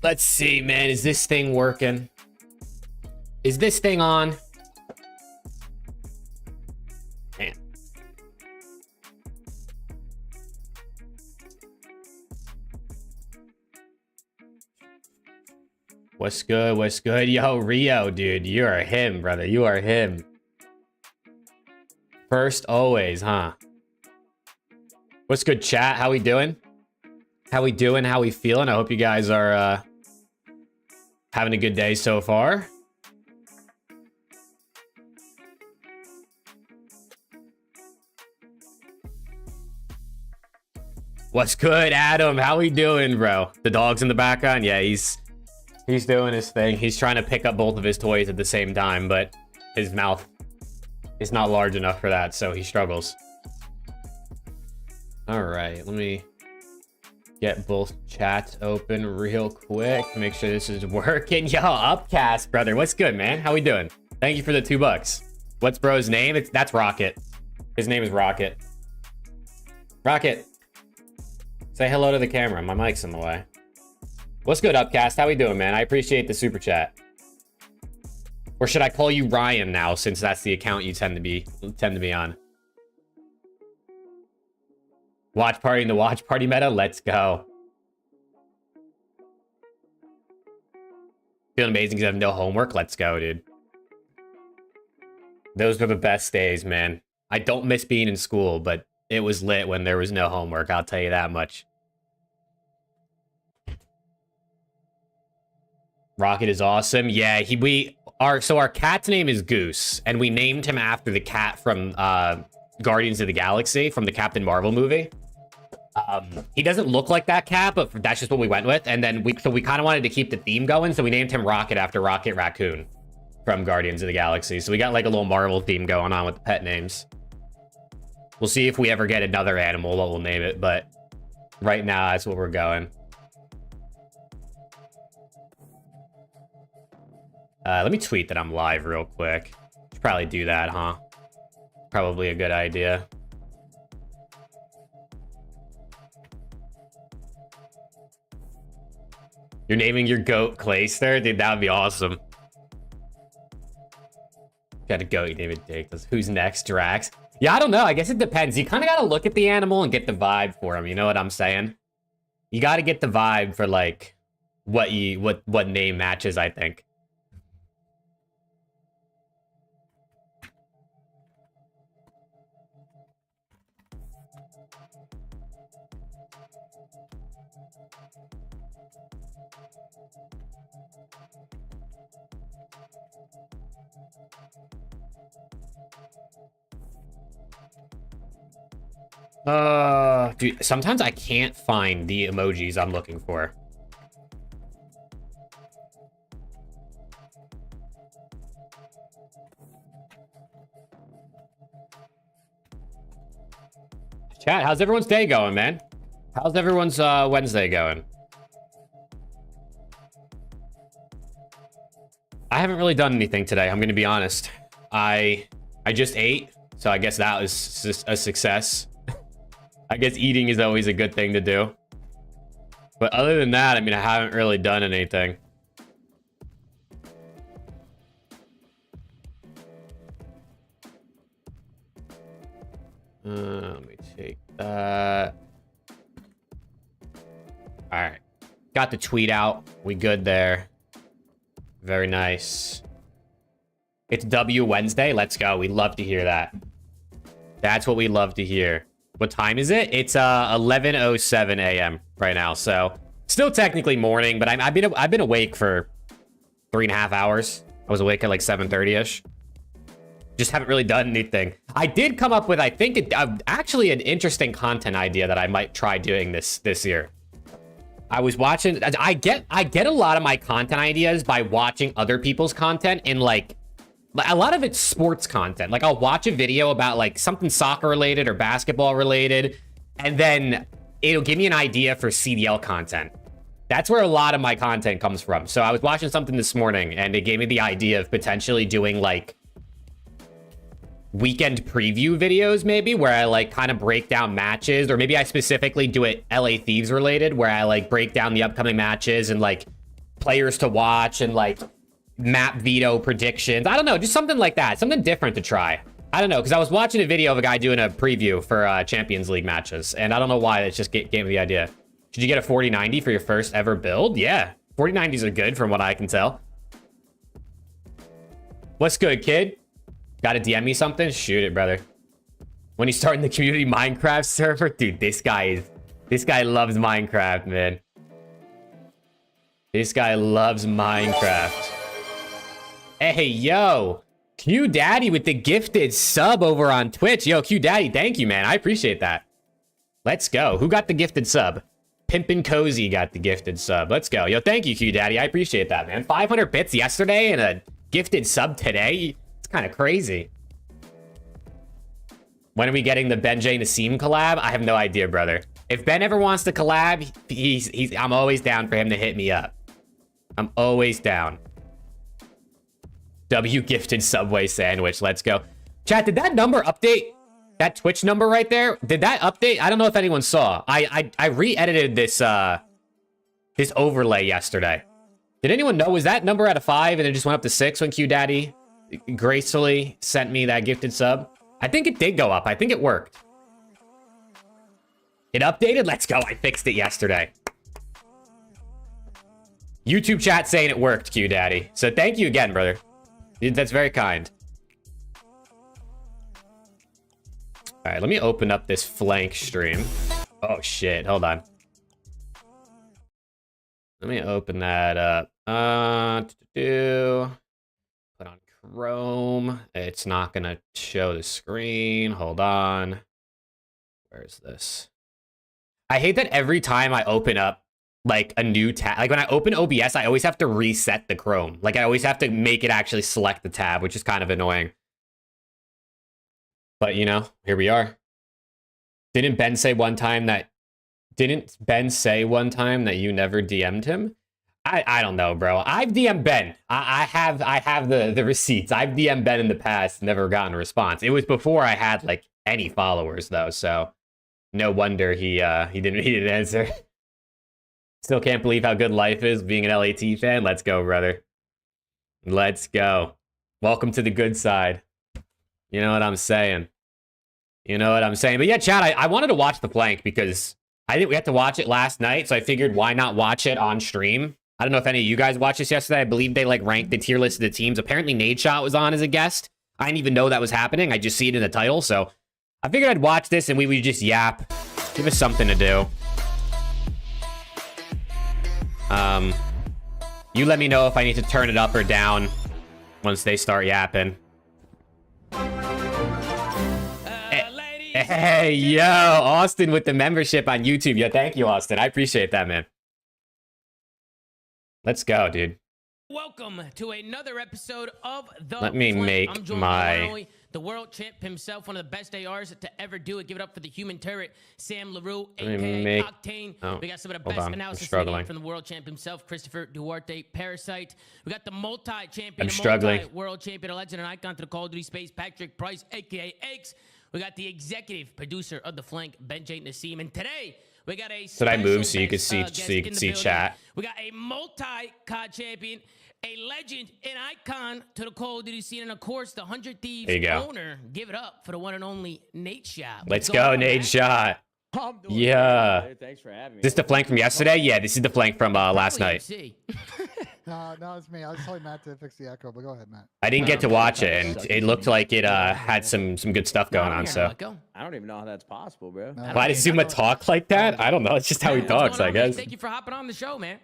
Let's see, man. Is this thing working? Is this thing on? Man. What's good? What's good? Yo, Rio, dude. You are him, brother. You are him. First always, huh? What's good, chat? How we doing? How we doing? How we feeling? I hope you guys are having a good day so far. What's good, Adam? How we doing, bro? The dog's in the background? Yeah, he's doing his thing. He's trying to pick up both of his toys at the same time, but his mouth is not large enough for that, so he struggles. All right, let me get both chats open real quick to make sure this is working. Yo, Upcast, brother. What's good, man? How we doing? Thank you for the $2. What's bro's name? That's Rocket. His name is Rocket. Rocket. Say hello to the camera. My mic's in the way. What's good, Upcast? How we doing, man? I appreciate the super chat. Or should I call you Ryan now, since that's the account you tend to be on? Watch party in the watch party meta. Let's go. Feeling amazing because I have no homework. Let's go, dude. Those were the best days, man. I don't miss being in school, but it was lit when there was no homework. I'll tell you that much. Rocket is awesome. Yeah, so our cat's name is Goose, and we named him after the cat from Guardians of the Galaxy, from the Captain Marvel movie. He doesn't look like that cat, but that's just what we went with. And then we kind of wanted to keep the theme going, so we named him Rocket after Rocket Raccoon from Guardians of the Galaxy. So we got like a little Marvel theme going on with the pet names. We'll see if we ever get another animal what we'll name it, but right now that's what we're going. Let me tweet that I'm live real quick. Should probably do that, huh? Probably a good idea. You're naming your goat Clayster? Dude, that would be awesome. Got a goat, you name it Dick. Who's next, Drax? Yeah, I don't know. I guess it depends. You kind of got to look at the animal and get the vibe for him. You know what I'm saying? You got to get the vibe for, like, what name matches, I think. Dude, sometimes I can't find the emojis I'm looking for. Chat, how's everyone's day going, man? How's everyone's Wednesday going? I haven't really done anything today, I'm gonna be honest. I just ate, so I guess that was a success. I guess eating is always a good thing to do. But other than that, I mean, I haven't really done anything. Let me take that. All right. Got the tweet out. We good there. Very nice. It's W Wednesday. Let's go. We love to hear that. That's what we love to hear. What time is it? It's 11:07 a.m. right now, so still technically morning, but I've been awake for 3.5 hours. I was awake at like 7:30ish. Just haven't really done anything. I did come up with, I think, actually an interesting content idea that I might try doing this year. I was watching. I get a lot of my content ideas by watching other people's content in like. A lot of it's sports content. Like, I'll watch a video about like something soccer related or basketball related, and then it'll give me an idea for CDL content. That's where a lot of my content comes from. So I was watching something this morning, and it gave me the idea of potentially doing like weekend preview videos, maybe, where I like kind of break down matches, or maybe I specifically do it LA Thieves related, where I like break down the upcoming matches and like players to watch and like map veto predictions. I don't know, just something like that. Something different to try. I don't know, because I was watching a video of a guy doing a preview for Champions League matches, and I don't know why. It just gave me the idea. Should you get a 4090 for your first ever build? Yeah, 4090s are good from what I can tell. What's good, kid? Gotta DM me something? Shoot it, brother. When he's starting the community Minecraft server, dude, this guy loves Minecraft, man. This guy loves Minecraft. Hey, yo. Q Daddy with the gifted sub over on Twitch. Yo, Q Daddy, thank you, man. I appreciate that. Let's go. Who got the gifted sub? Pimpin' Cozy got the gifted sub. Let's go. Yo, thank you, Q Daddy. I appreciate that, man. 500 bits yesterday and a gifted sub today. It's kind of crazy. When are we getting the Benjay NISSIM collab? I have no idea, brother. If Ben ever wants to collab, I'm always down for him to hit me up. I'm always down. W gifted Subway sandwich. Let's go. Chat, did that number update? That Twitch number right there? Did that update? I don't know if anyone saw. I re-edited this this overlay yesterday. Did anyone know? Was that number at a 5 and it just went up to 6 when Q Daddy gracefully sent me that gifted sub? I think it did go up. I think it worked. It updated? Let's go. I fixed it yesterday. YouTube chat saying it worked, Q Daddy. So thank you again, brother. That's very kind. All right, let me open up this flank stream. Oh, shit. Hold on. Let me open that up. Put on Chrome. It's not going to show the screen. Hold on. Where is this? I hate that every time I open up like a new tab, like when I open OBS, I always have to reset the Chrome. Like I always have to make it actually select the tab, which is kind of annoying. But you know, here we are. Didn't Ben say one time that you never DM'd him? I don't know, bro. I've DM'd Ben. I have the receipts. I've DM'd Ben in the past, never gotten a response. It was before I had like any followers though, so no wonder he didn't answer. Still can't believe how good life is being an LAT fan. Let's go, brother. Let's go. Welcome to the good side. You know what I'm saying? You know what I'm saying? But yeah, Chad, I wanted to watch the flank because I think we had to watch it last night, so I figured why not watch it on stream? I don't know if any of you guys watched this yesterday. I believe they like ranked the tier list of the teams. Apparently NADESHOT was on as a guest. I didn't even know that was happening. I just see it in the title, so I figured I'd watch this and we would just yap. Give us something to do. You let me know if I need to turn it up or down once they start yapping. Hey, yo, Austin with the membership on YouTube. Yo, thank you, Austin. I appreciate that, man. Let's go, dude. Welcome to another episode of The Let me Flank. make I'm joined my... by the world champ himself, one of the best ARs to ever do it. Give it up for the human turret, Sam LaRue, aka Octane. Oh, we got some of the best analysis from the world champ himself, Christopher Duarte, Parasite. We got the multi-champion, world champion, a legend, and icon to the Call of Duty space, Patrick Price, aka Eggs. We got the executive producer of the flank, Benjay NISSIM, and today we got a Should I move so you can see chat? We got a multi-COD champion, a legend, an icon to the Call of Duty scene, and of course, the 100 Thieves owner. Give it up for the one and only NADESHOT. Let's go, NADESHOT. Yeah. Thanks for having me. Is this the flank from yesterday? Yeah, this is the flank from last night. No, it's me. I was telling Matt to fix the echo, but go ahead, Matt. I didn't get to watch it, and it looked like it had some good stuff going on. So I don't even know how that's possible, bro. why does Zuma talk like that? I don't know. It's just how he talks, I guess. Thank you for hopping on the show, man.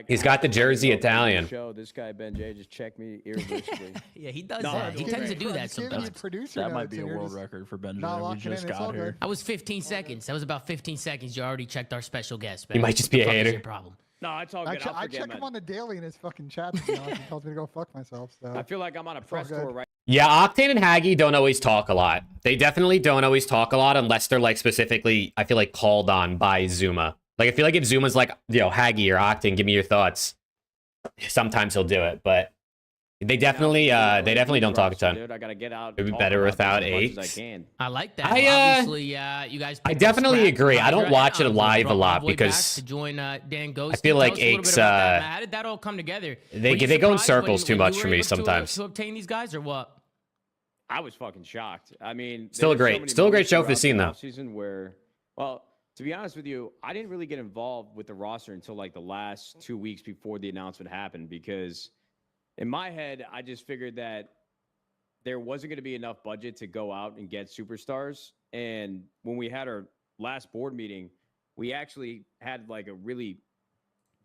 He's got the Jersey Italian. This guy Benjay just checked me irreversibly. Yeah, he does that. He tends to do that sometimes. That might be a world record for Benjay. We just got here. I was 15 seconds. That was about 15 seconds. You already checked our special guest. He might just be a hater. Problem. No, it's all good. I check him on the daily in his fucking chat. To be honest. He tells me to go fuck myself. So I feel like I'm on a press tour right. Yeah, Octane and Haggy don't always talk a lot. They definitely don't always talk a lot unless they're like specifically, I feel like, called on by Zuma. Like, I feel like if Zuma's like, yo, Haggy or Octane, give me your thoughts. Sometimes he'll do it, but They definitely don't talk a ton. Dude, I gotta get out. It'd be better without Aches. I like that. Obviously, you guys. I definitely agree. I don't watch it live a lot because I feel like Aches. How did that all come together? They go in circles too much for me sometimes. To obtain these guys or what? I was fucking shocked. I mean, still a great show for the scene though. Season where, well, to be honest with you, I didn't really get involved with the roster until like the last 2 weeks before the announcement happened because. In my head, I just figured that there wasn't going to be enough budget to go out and get superstars. And when we had our last board meeting, we actually had like a really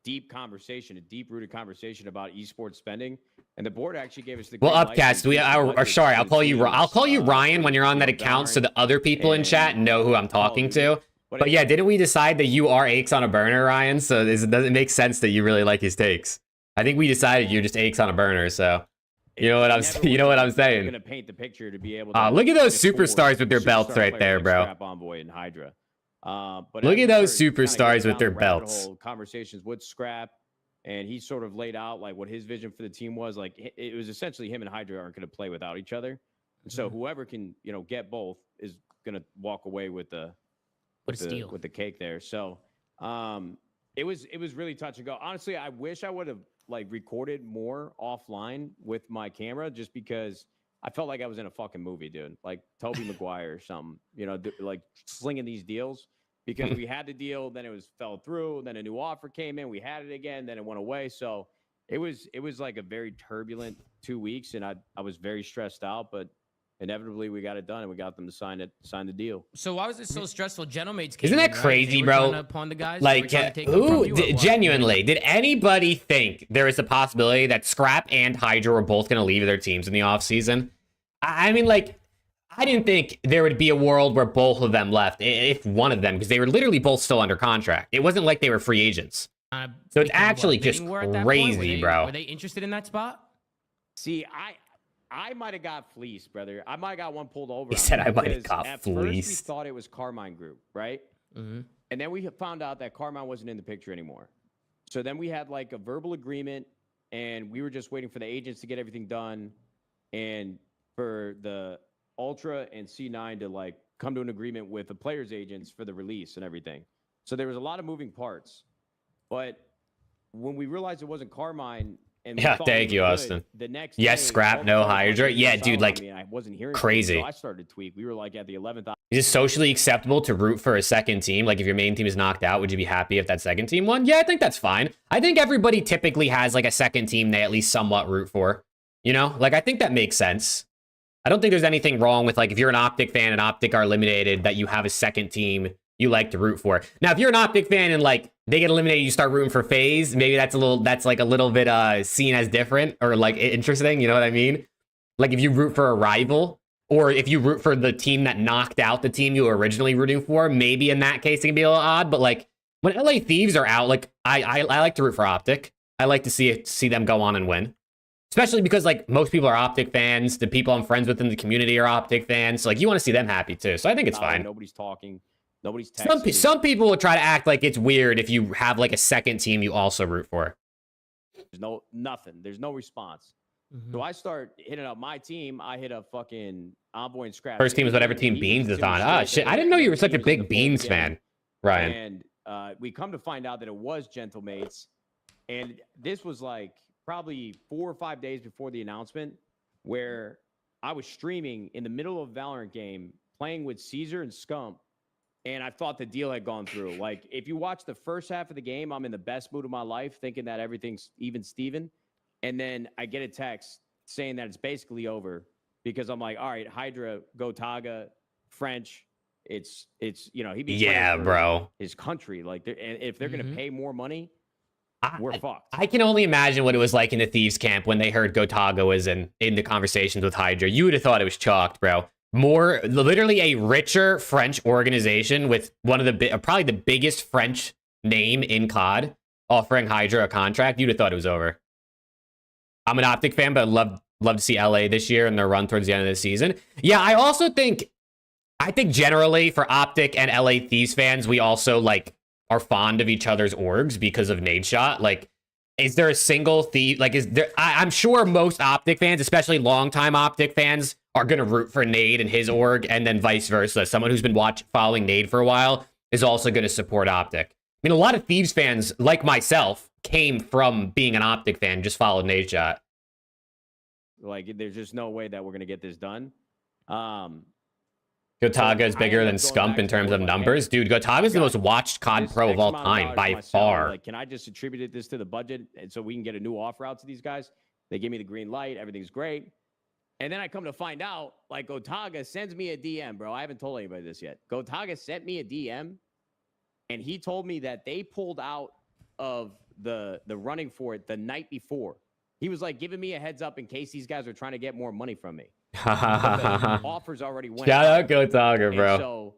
deep conversation, a deep-rooted conversation about esports spending. And the board actually gave us the Upcast. I'll call you Ryan when you're on that account, so the other people in chat know who I'm talking to. But yeah, didn't we decide that you are Aches on a burner, Ryan? So it doesn't make sense that you really like his takes. I think we decided you're just Aches on a burner, so you know what I'm saying. Gonna paint the picture to be able to look at those superstars with their belts right there, bro. Scrap Envoy and Hydra. But look at those superstars with their belts. Conversations with Scrap, and he sort of laid out like what his vision for the team was. Like it was essentially him and Hydra aren't going to play without each other, and so whoever can get both is going to walk away with the cake there. So it was really touch and go. Honestly, I wish I would have like recorded more offline with my camera just because I felt like I was in a fucking movie, dude. Like Tobey Maguire or something, like slinging these deals because we had the deal, then it fell through, then a new offer came in, we had it again, then it went away. So it was like a very turbulent 2 weeks and I was very stressed out, but inevitably we got it done and we got them to sign the deal. So why was it so stressful? Genomates isn't that crazy, bro? Like, genuinely, did anybody think there was a possibility that Scrap and Hydra were both going to leave their teams in the offseason? I mean, like, I didn't think there would be a world where both of them left, if one of them, because they were literally both still under contract. It wasn't like they were free agents. So it's actually just crazy, bro. Were they interested in that spot? See, I might have got fleeced, brother. I might have got one pulled over. He said I might have got fleeced. At first, we thought it was Carmine Group, right? And then we found out that Carmine wasn't in the picture anymore. So then we had like a verbal agreement, and we were just waiting for the agents to get everything done, and for the Ultra and C9 to like come to an agreement with the players' agents for the release and everything. So there was a lot of moving parts. But when we realized it wasn't Carmine. Yeah, thank you, Austin. The next yes, Scrap, no Hydra. Yeah, dude, like, I wasn't hearing crazy. So I started to tweak. We were like at the 11th. Is it socially acceptable to root for a second team? Like, if your main team is knocked out, would you be happy if that second team won? Yeah, I think that's fine. I think everybody typically has like a second team they at least somewhat root for. Like, I think that makes sense. I don't think there's anything wrong with like if you're an Optic fan and Optic are eliminated that you have a second team you like to root for. Now, if you're an Optic fan and like they get eliminated, you start rooting for FaZe, maybe that's like a little bit seen as different or like interesting, you know what I mean? Like if you root for a rival or if you root for the team that knocked out the team you were originally rooting for, maybe in that case it can be a little odd, but like when LA Thieves are out, like I like to root for Optic. I like to see them go on and win. Especially because like most people are Optic fans, the people I'm friends with in the community are Optic fans, so like you want to see them happy too. So I think it's fine. Nobody's talking. Nobody's texting. Some people will try to act like it's weird if you have like a second team you also root for. There's nothing. There's no response. So I start hitting up my team. I hit up fucking Envoy and Scrap. First team is whatever team Beans is on. Ah, shit. I didn't know you were such a big Beans fan, Ryan. And we come to find out that it was Gentlemates. And this was like probably 4 or 5 days before the announcement where I was streaming in the middle of a Valorant game playing with Caesar and Scump. And I thought the deal had gone through. Like, if you watch the first half of the game, I'm in the best mood of my life, thinking that everything's even Steven. And then I get a text saying that it's basically over because I'm like, all right, Hydra, Gotaga, French. It's he be bro. His country. Like, and if they're gonna pay more money, we're fucked. I can only imagine what it was like in the Thieves camp when they heard Gotaga was in the conversations with Hydra. You would have thought it was chalked, bro. Literally a richer French organization with one of probably the biggest French name in COD offering Hydra a contract. You'd have thought it was over. I'm an Optic fan, but I'd love to see LA this year and their run towards the end of the season. Yeah, I think generally for Optic and LA Thieves fans, we also like are fond of each other's orgs because of NADESHOT. Like is there a single thief? Like, is there? I'm sure most Optic fans, especially longtime Optic fans, are gonna root for Nade and his org, and then vice versa. Someone who's been following Nade for a while is also gonna support Optic. I mean, a lot of Thieves fans, like myself, came from being an Optic fan, just followed NADESHOT. Like, there's just no way that we're gonna get this done. Gotaga is bigger than SCUMP in terms of numbers. Dude, Gotaga is the most watched COD Pro of all time by far. Like, can I just attribute this to the budget and so we can get a new offer out to these guys? They give me the green light. Everything's great. And then I come to find out, like, Gotaga sends me a DM, bro. I haven't told anybody this yet. Gotaga sent me a DM, and he told me that they pulled out of the running for it the night before. He was, like, giving me a heads up in case these guys are trying to get more money from me. Offers already went. Shout out Gotaga, bro. So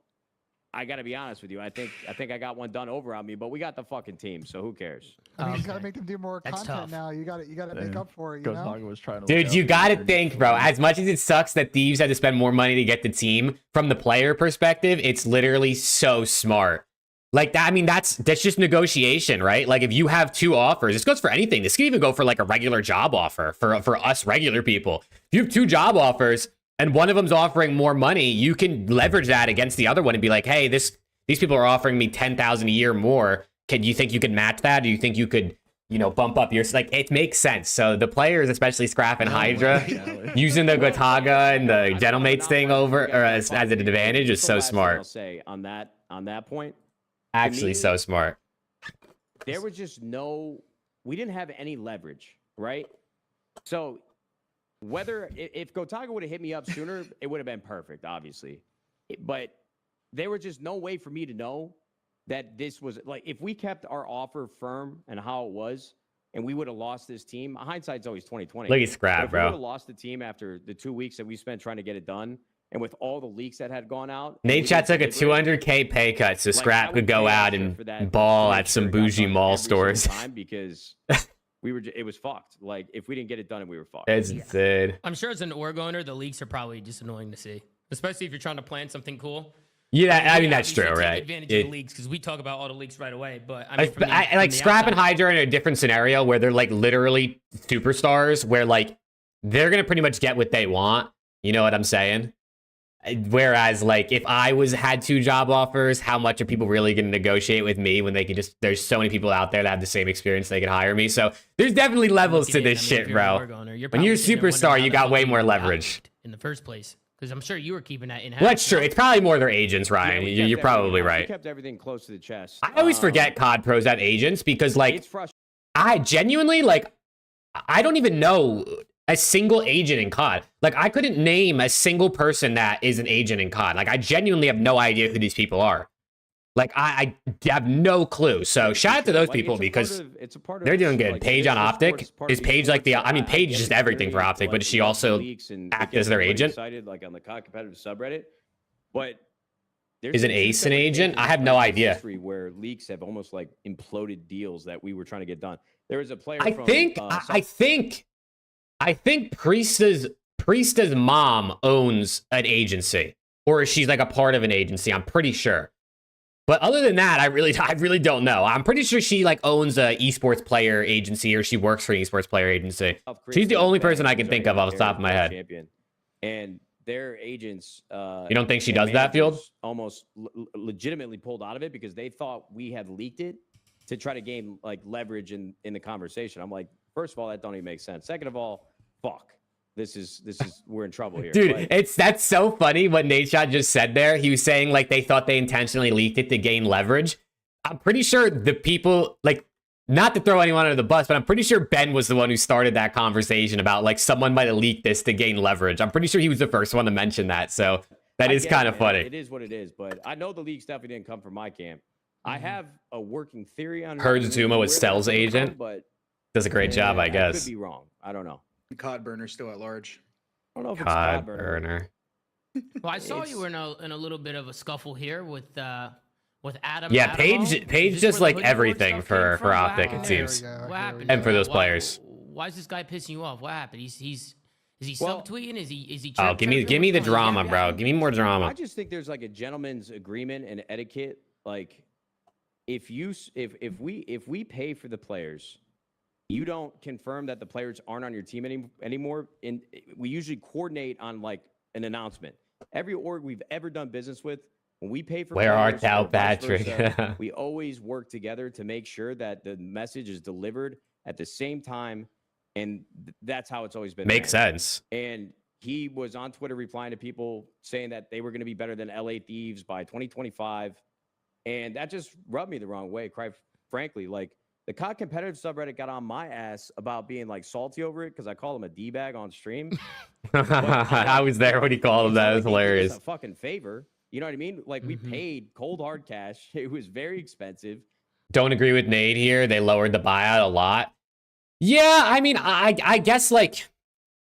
I got to be honest with you. I think I got one done over on me, but we got the fucking team, so who cares? I mean, you got to make them do more content now. You got to make up for it. Gotaga was trying to. Dude, you got to think, bro. As much as it sucks that Thieves had to spend more money to get the team, from the player perspective, it's literally so smart. Like that, I mean, that's just negotiation, right? Like if you have two offers, this goes for anything. This can even go for like a regular job offer for us regular people. If you have two job offers and one of them's offering more money, you can leverage that against the other one and be like, hey, these people are offering me $10,000 a year more. Can you think you can match that? Do you think you could, you know, bump up your, like, it makes sense. So the players, especially Scrap and Hydra, using the Gotaga and the Gentlemates thing over or as an advantage is so smart. I'll say on that point. Actually, so smart. There was just we didn't have any leverage, right? So if Gotaga would have hit me up sooner, it would have been perfect, obviously. But there was just no way for me to know that this was, like, if we kept our offer firm and how it was, and we would have lost this team, hindsight's always 20/20. Look at Scrap, bro. We would have lost the team after the 2 weeks that we spent trying to get it done. And with all the leaks that had gone out, NADESHOT took a $200K pay cut so Scrap could go out and ball at some bougie mall stores. Because it was fucked. Like, if we didn't get it done, we were fucked. It's insane. I'm sure as an org owner, the leaks are probably just annoying to see, especially if you're trying to plan something cool. Yeah, I mean, that's true, right? Advantage of the leaks, because we talk about all the leaks right away. But I mean, like Scrap and Hydra are in a different scenario where they're like literally superstars, where like they're gonna pretty much get what they want. You know what I'm saying? Whereas, like, if I had two job offers, how much are people really going to negotiate with me when they can just, there's so many people out there that have the same experience, they can hire me. So there's definitely levels to this shit, bro. When you're a superstar, you got way more leverage. In the first place. Because I'm sure you were keeping that in-house. Well, that's true. It's probably more their agents, Ryan. Yeah, you're probably right. We kept everything close to the chest. I always forget COD pros have agents because, like, I genuinely, like, I don't even know a single agent in COD. Like, I couldn't name a single person that is an agent in COD. Like, I genuinely have no idea who these people are. Like, I have no clue. So shout out to those people because they're doing good. Paige on Optic. Is Paige like the, I mean, Paige is just everything for Optic, but does she also act as their agent? Like on the COD competitive subreddit. But is an Ace an agent? I have no idea. Where leaks have almost like imploded deals that we were trying to get done. There was a player. I think Priesta's mom owns an agency, or she's like a part of an agency. I'm pretty sure. But other than that, I really don't know. I'm pretty sure she like owns a esports player agency, or she works for an esports player agency. She's the only person I can think of off the top of my head. And their agents. You don't think she does that, Field? Almost legitimately pulled out of it because they thought we had leaked it to try to gain like leverage in the conversation. I'm like, first of all, that don't even make sense. Second of all, fuck. This is we're in trouble here. Dude, that's so funny what NADESHOT just said there. He was saying like they thought they intentionally leaked it to gain leverage. I'm pretty sure the people, like, not to throw anyone under the bus, but I'm pretty sure Ben was the one who started that conversation about like someone might have leaked this to gain leverage. I'm pretty sure he was the first one to mention that. So that is kind of funny. It is what it is, but I know the leaks definitely didn't come from my camp. I have a working theory on Heard Zuma was Cell's agent, but does a great job, I guess. I could be wrong. I don't know. COD burner still at large. I don't know if it's COD burner. Well, I saw you were in a little bit of a scuffle here with Adam. Yeah, Paige just like everything for Optic, it seems. What happened? And for those players. Why is this guy pissing you off? What happened? Is he subtweeting? Is he? Oh, give me the drama, bro. Give me more drama. I just think there's like a gentleman's agreement and etiquette. Like, if we pay for the players, you don't confirm that the players aren't on your team anymore. And we usually coordinate on like an announcement. Every org we've ever done business with, when we pay for Where art players thou, or vice Patrick? versa, we always work together to make sure that the message is delivered at the same time. And that's how it's always been. Makes sense. And he was on Twitter replying to people saying that they were going to be better than LA Thieves by 2025. And that just rubbed me the wrong way, quite frankly. Like, the COD competitive subreddit got on my ass about being like salty over it because I call him a D-bag on stream. I was there when he called him that. It was hilarious. A fucking favor. You know what I mean? Like, we paid cold hard cash. It was very expensive. Don't agree with Nate here. They lowered the buyout a lot. Yeah, I mean, I guess like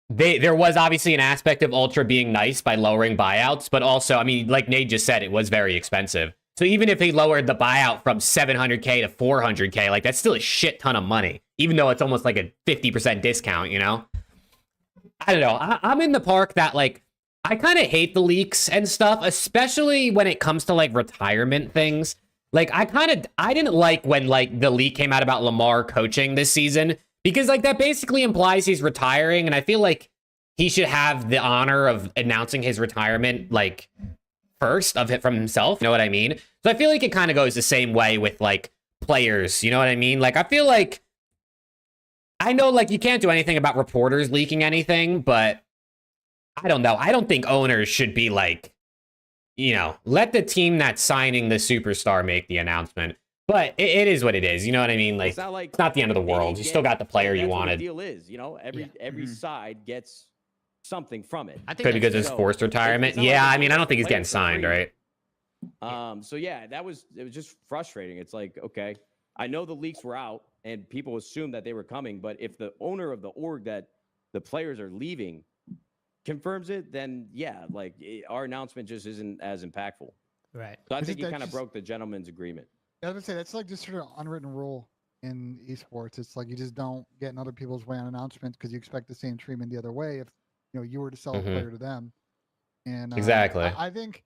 there was obviously an aspect of Ultra being nice by lowering buyouts, but also, I mean, like Nate just said, it was very expensive. So even if he lowered the buyout from 700K to 400K, like that's still a shit ton of money, even though it's almost like a 50% discount, you know? I don't know. I'm in the park that like, I kind of hate the leaks and stuff, especially when it comes to like retirement things. Like I didn't like when like the leak came out about Lamar coaching this season, because like that basically implies he's retiring. And I feel like he should have the honor of announcing his retirement, like first of it from himself. You know what I mean? So I feel like it kind of goes the same way with like players. You know what I mean? Like I feel like, I know like you can't do anything about reporters leaking anything, but I don't know. I don't think owners should be like, you know, let the team that's signing the superstar make the announcement. But it is what it is. You know what I mean? Like it's not the end of the world. You still got the player you wanted. The deal is, you know, every side gets something from it. I think because it's forced retirement. Yeah, I mean, I don't think he's getting signed, right? So yeah, it was just frustrating. It's like, okay, I know the leaks were out and people assumed that they were coming, but if the owner of the org that the players are leaving confirms it, then yeah, like our announcement just isn't as impactful. Right. So I think he kind of broke the gentleman's agreement. I was gonna say that's like just sort of unwritten rule in esports. It's like you just don't get in other people's way on announcements because you expect the same treatment the other way if you know you were to sell a player to them. And exactly. I think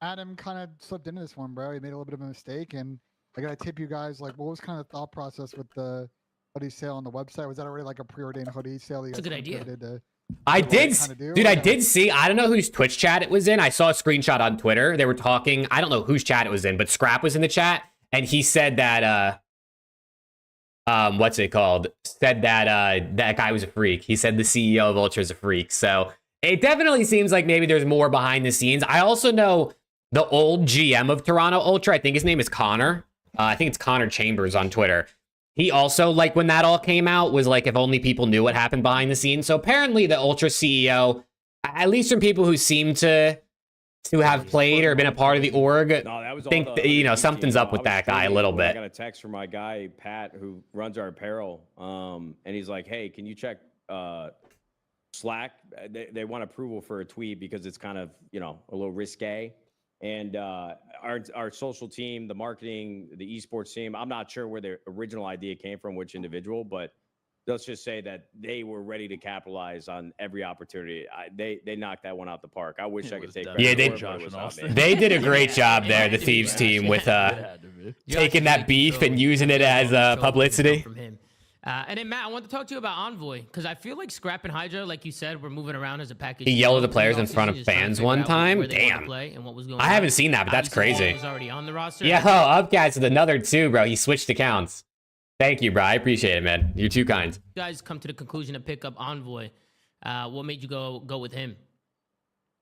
Adam kind of slipped into this one, bro. He made a little bit of a mistake, and I gotta tip you guys. Like, what was kind of the thought process with the hoodie sale on the website? Was that already like a preordained hoodie sale? That's a good idea. I did see. I don't know whose Twitch chat it was in. I saw a screenshot on Twitter. They were talking. I don't know whose chat it was in, but Scrap was in the chat, and he said that what's it called? Said that that guy was a freak. He said the CEO of Ultra is a freak. So it definitely seems like maybe there's more behind the scenes. I also know the old GM of Toronto Ultra. I think his name is Connor. I think it's Connor Chambers on Twitter. He also, like, when that all came out, was like, if only people knew what happened behind the scenes. So apparently the Ultra CEO, at least from people who seem to have played or been a part of the org, think that, you know, something's up with that guy a little bit. I got a text from my guy, Pat, who runs our apparel. And he's like, hey, can you check Slack? They want approval for a tweet because it's kind of, you know, a little risque. And our social team, the marketing, the esports team, I'm not sure where their original idea came from, which individual, but let's just say that they were ready to capitalize on every opportunity. They knocked that one out the park. I wish I could take credit. Yeah, they did a great job there, the Thieves team, with taking that beef and using it as publicity. And then, Matt, I want to talk to you about Envoy, because I feel like Scrap and Hydra, like you said, we're moving around as a package. He yelled at the players in front of fans one time. Damn. I haven't seen that, but that's crazy. Was already on the roster. Yeah, Upcast with another two, bro. He switched accounts. Thank you, bro. I appreciate it, man. You're too kind. You guys come to the conclusion to pick up Envoy. What made you go with him?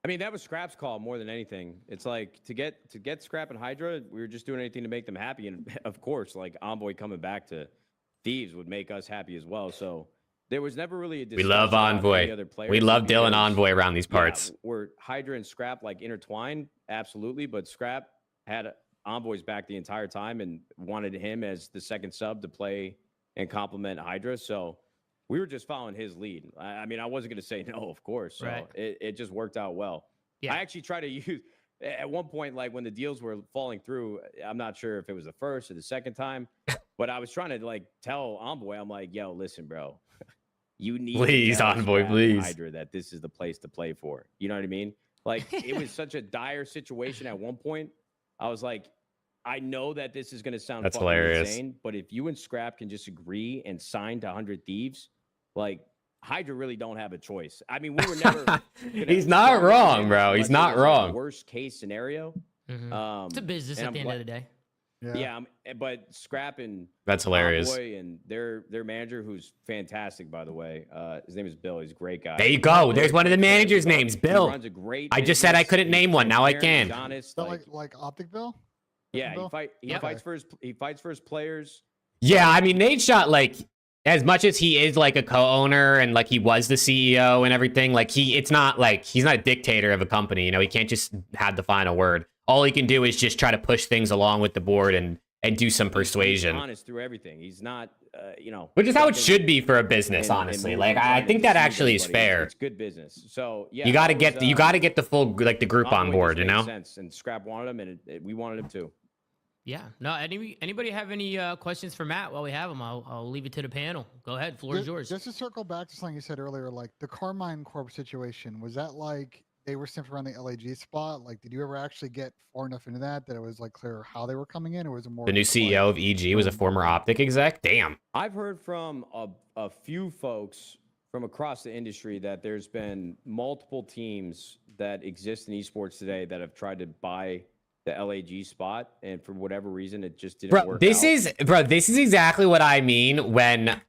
I mean, that was Scrap's call more than anything. It's like to get Scrap and Hydra, we were just doing anything to make them happy. And of course, like Envoy coming back to Thieves would make us happy as well. So there was never really a we love Envoy. We love Dylan Envoy around these parts. Yeah, were Hydra and Scrap like intertwined? Absolutely. But Scrap had Envoy's back the entire time and wanted him as the second sub to play and complement Hydra. So we were just following his lead. I mean, I wasn't going to say no, of course. So right. It just worked out well. Yeah. I actually tried to use at one point, like when the deals were falling through, I'm not sure if it was the first or the second time, but I was trying to like tell Envoy, I'm like, yo, listen, bro, you need please, Envoy, please, Hydra, that this is the place to play for. You know what I mean? Like it was such a dire situation at one point. I was like, I know that this is going to sound That's fucking hilarious. insane, but if you and Scrap can just agree and sign to 100 Thieves, like Hydra really don't have a choice. I mean, we were never. He's not wrong, bro. He's not wrong. Worst case scenario. It's a business at the end of the day. Yeah, but Scrap and that's hilarious. Boy and their manager, who's fantastic, by the way. His name is Bill. He's a great guy. There you go. There's one of the managers' names, Bill. He runs a great I just said I couldn't name one. Now I can. Honest, like Optic Bill. Yeah, he fights for his players. Yeah, I mean, NADESHOT, like, as much as he is like a co-owner and like he was the CEO and everything, like it's not like he's not a dictator of a company. You know, he can't just have the final word. All he can do is just try to push things along with the board and do some persuasion. He's honest through everything. He's not, you know. Which is how it should be for a business, honestly. Like, I think that actually is fair. It's good business. So yeah, you got to get the full like the group on board, you know. Sense. And Scrap wanted him, and we wanted him too. Yeah. No. Anybody have any questions for Matt while we have him? I'll leave it to the panel. Go ahead. Floor is yours. Just to circle back to something you said earlier, like the Carmine Corp situation, was that like they were simply around the LAG spot? Like, did you ever actually get far enough into that it was like clear how they were coming in, or was it more? The new CEO of EG was a former Optic exec. Damn. I've heard from a few folks from across the industry that there's been multiple teams that exist in esports today that have tried to buy the LAG spot, and for whatever reason it just didn't work out. This is exactly what I mean when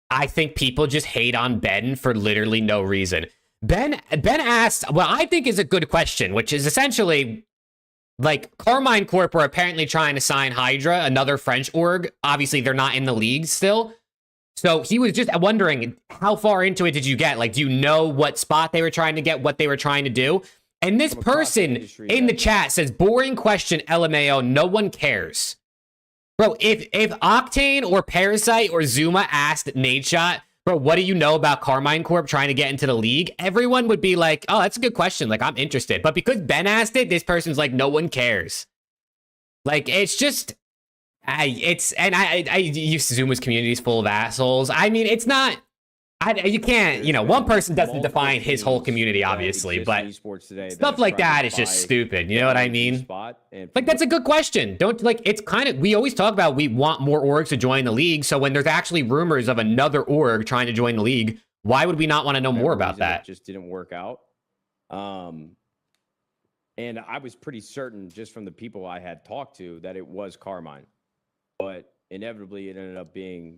I think people just hate on Ben for literally no reason. Ben asked what I think is a good question, which is essentially like Carmine Corp were apparently trying to sign Hydra, another French org. Obviously they're not in the league still, so he was just wondering how far into it did you get? Like, do you know what spot they were trying to get, what they were trying to do? And this person in the chat says, boring question, LMAO, no one cares. Bro, if Octane or Parasite or Zuma asked NADESHOT, bro, what do you know about Carmine Corp trying to get into the league? Everyone would be like, oh, that's a good question. Like, I'm interested. But because Ben asked it, this person's like, no one cares. Like, it's just, I use Zuma's community's full of assholes. I mean, it's not. You can't, you know, one person doesn't define his whole community, obviously, but stuff like that is just stupid. You know what I mean? Like, that's a good question. Don't, like, it's kind of, we always talk about we want more orgs to join the league. So when there's actually rumors of another org trying to join the league, why would we not want to know more about that? It just didn't work out. And I was pretty certain just from the people I had talked to that it was Carmine, but inevitably it ended up being,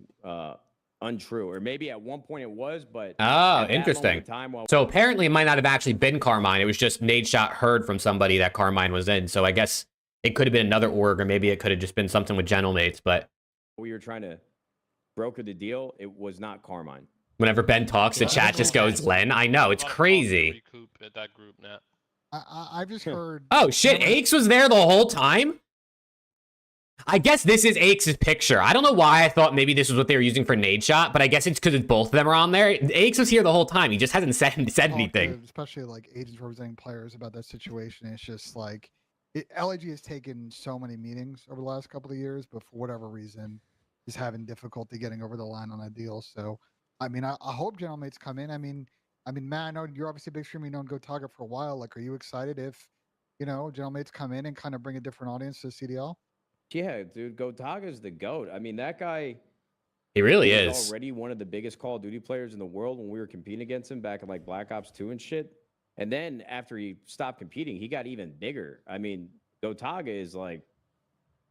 untrue, or maybe at one point it was, but interesting. So apparently it might not have actually been Carmine. It was just NADESHOT heard from somebody that Carmine was in. So I guess it could have been another org, or maybe it could have just been something with General Mates. But we were trying to broker the deal. It was not Carmine. Whenever Ben talks, the chat just goes Len. I know, it's crazy. That group net. I've just heard. Oh shit, Aches was there the whole time. I guess this is Aches' picture. I don't know why I thought maybe this was what they were using for NADESHOT, but I guess it's because both of them are on there. Aches was here the whole time. He just hasn't said anything. Especially like agents representing players about that situation. It's just like LAG has taken so many meetings over the last couple of years, but for whatever reason, is having difficulty getting over the line on a deal. So, I mean, I hope General Mates come in. I mean, Matt, I know you're obviously a big streamer. You know, Go Target for a while. Like, are you excited if, you know, General Mates come in and kind of bring a different audience to CDL? Yeah, dude, Gotaga's the GOAT. I mean, that guy, he really is already one of the biggest Call of Duty players in the world when we were competing against him back in like Black Ops 2 and shit. And then after he stopped competing, he got even bigger. I mean, Gotaga is like,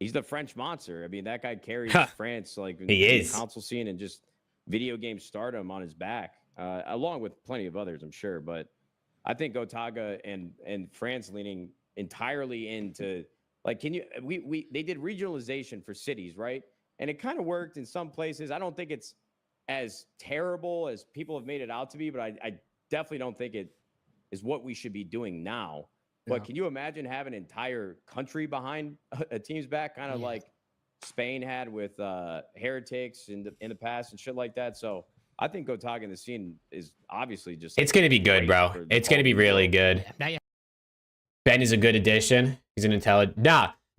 he's the French monster. I mean, that guy carries France like in the console scene and just video game stardom on his back, along with plenty of others, I'm sure. But I think Gotaga and France leaning entirely into, like, they did regionalization for cities, right? And it kind of worked in some places. I don't think it's as terrible as people have made it out to be, but I definitely don't think it is what we should be doing now. Yeah. But can you imagine having an entire country behind a team's back, kind of like Spain had with Heretics in the past and shit like that? So I think Gotaga in the scene is obviously just... It's going to be good, bro. It's going to be really good. Ben is a good addition. He's an intelligent...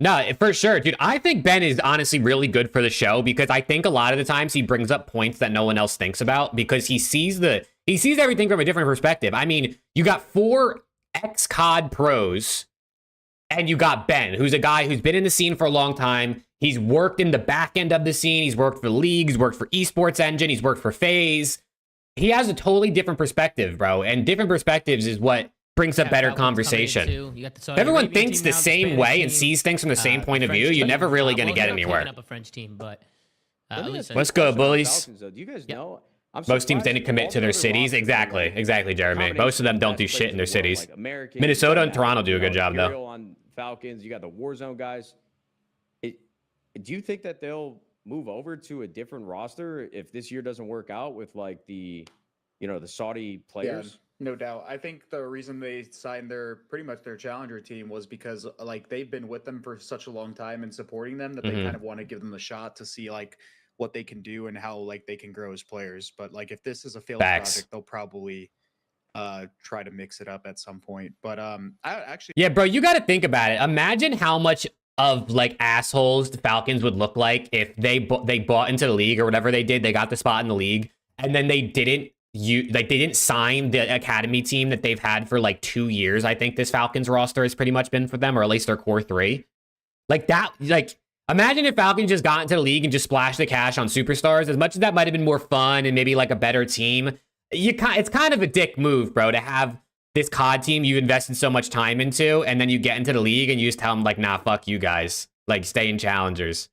Nah, for sure, dude. I think Ben is honestly really good for the show because I think a lot of the times he brings up points that no one else thinks about because he sees everything from a different perspective. I mean, you got 4 ex-COD pros And you got Ben, who's a guy who's been in the scene for a long time. He's worked in the back end of the scene. He's worked for leagues, worked for Esports Engine. He's worked for FAZE. He has a totally different perspective, bro. And different perspectives is what brings up better conversation. If everyone thinks the same way and sees things from the same point of view, you're never really going to get anywhere. Up a French team, but let's go, bullies. Do you guys know? Most teams didn't commit to their cities. Exactly, Jeremy. Most of them don't do shit in their cities. Minnesota and Toronto do a good job, though. On Falcons, you got the Warzone guys. Do you think that they'll move over to a different roster if this year doesn't work out with like the Saudi players? Yeah, no doubt. I think the reason they signed pretty much their challenger team was because like they've been with them for such a long time and supporting them that they kind of want to give them the shot to see like what they can do and how like they can grow as players. But like if this is a failed project, they'll probably try to mix it up at some point. But yeah, bro, you got to think about it. Imagine how much of like assholes the Falcons would look like if they bought into the league or whatever they did. They got the spot in the league and then they didn't sign the academy team that they've had for like 2 years. I think this Falcons roster has pretty much been for them, or at least their core 3. Like that, like imagine if Falcons just got into the league and just splashed the cash on superstars. As much as that might have been more fun and maybe like a better team, it's kind of a dick move, bro, to have this COD team you invested so much time into, and then you get into the league and you just tell them like, nah, fuck you guys, like stay in challengers.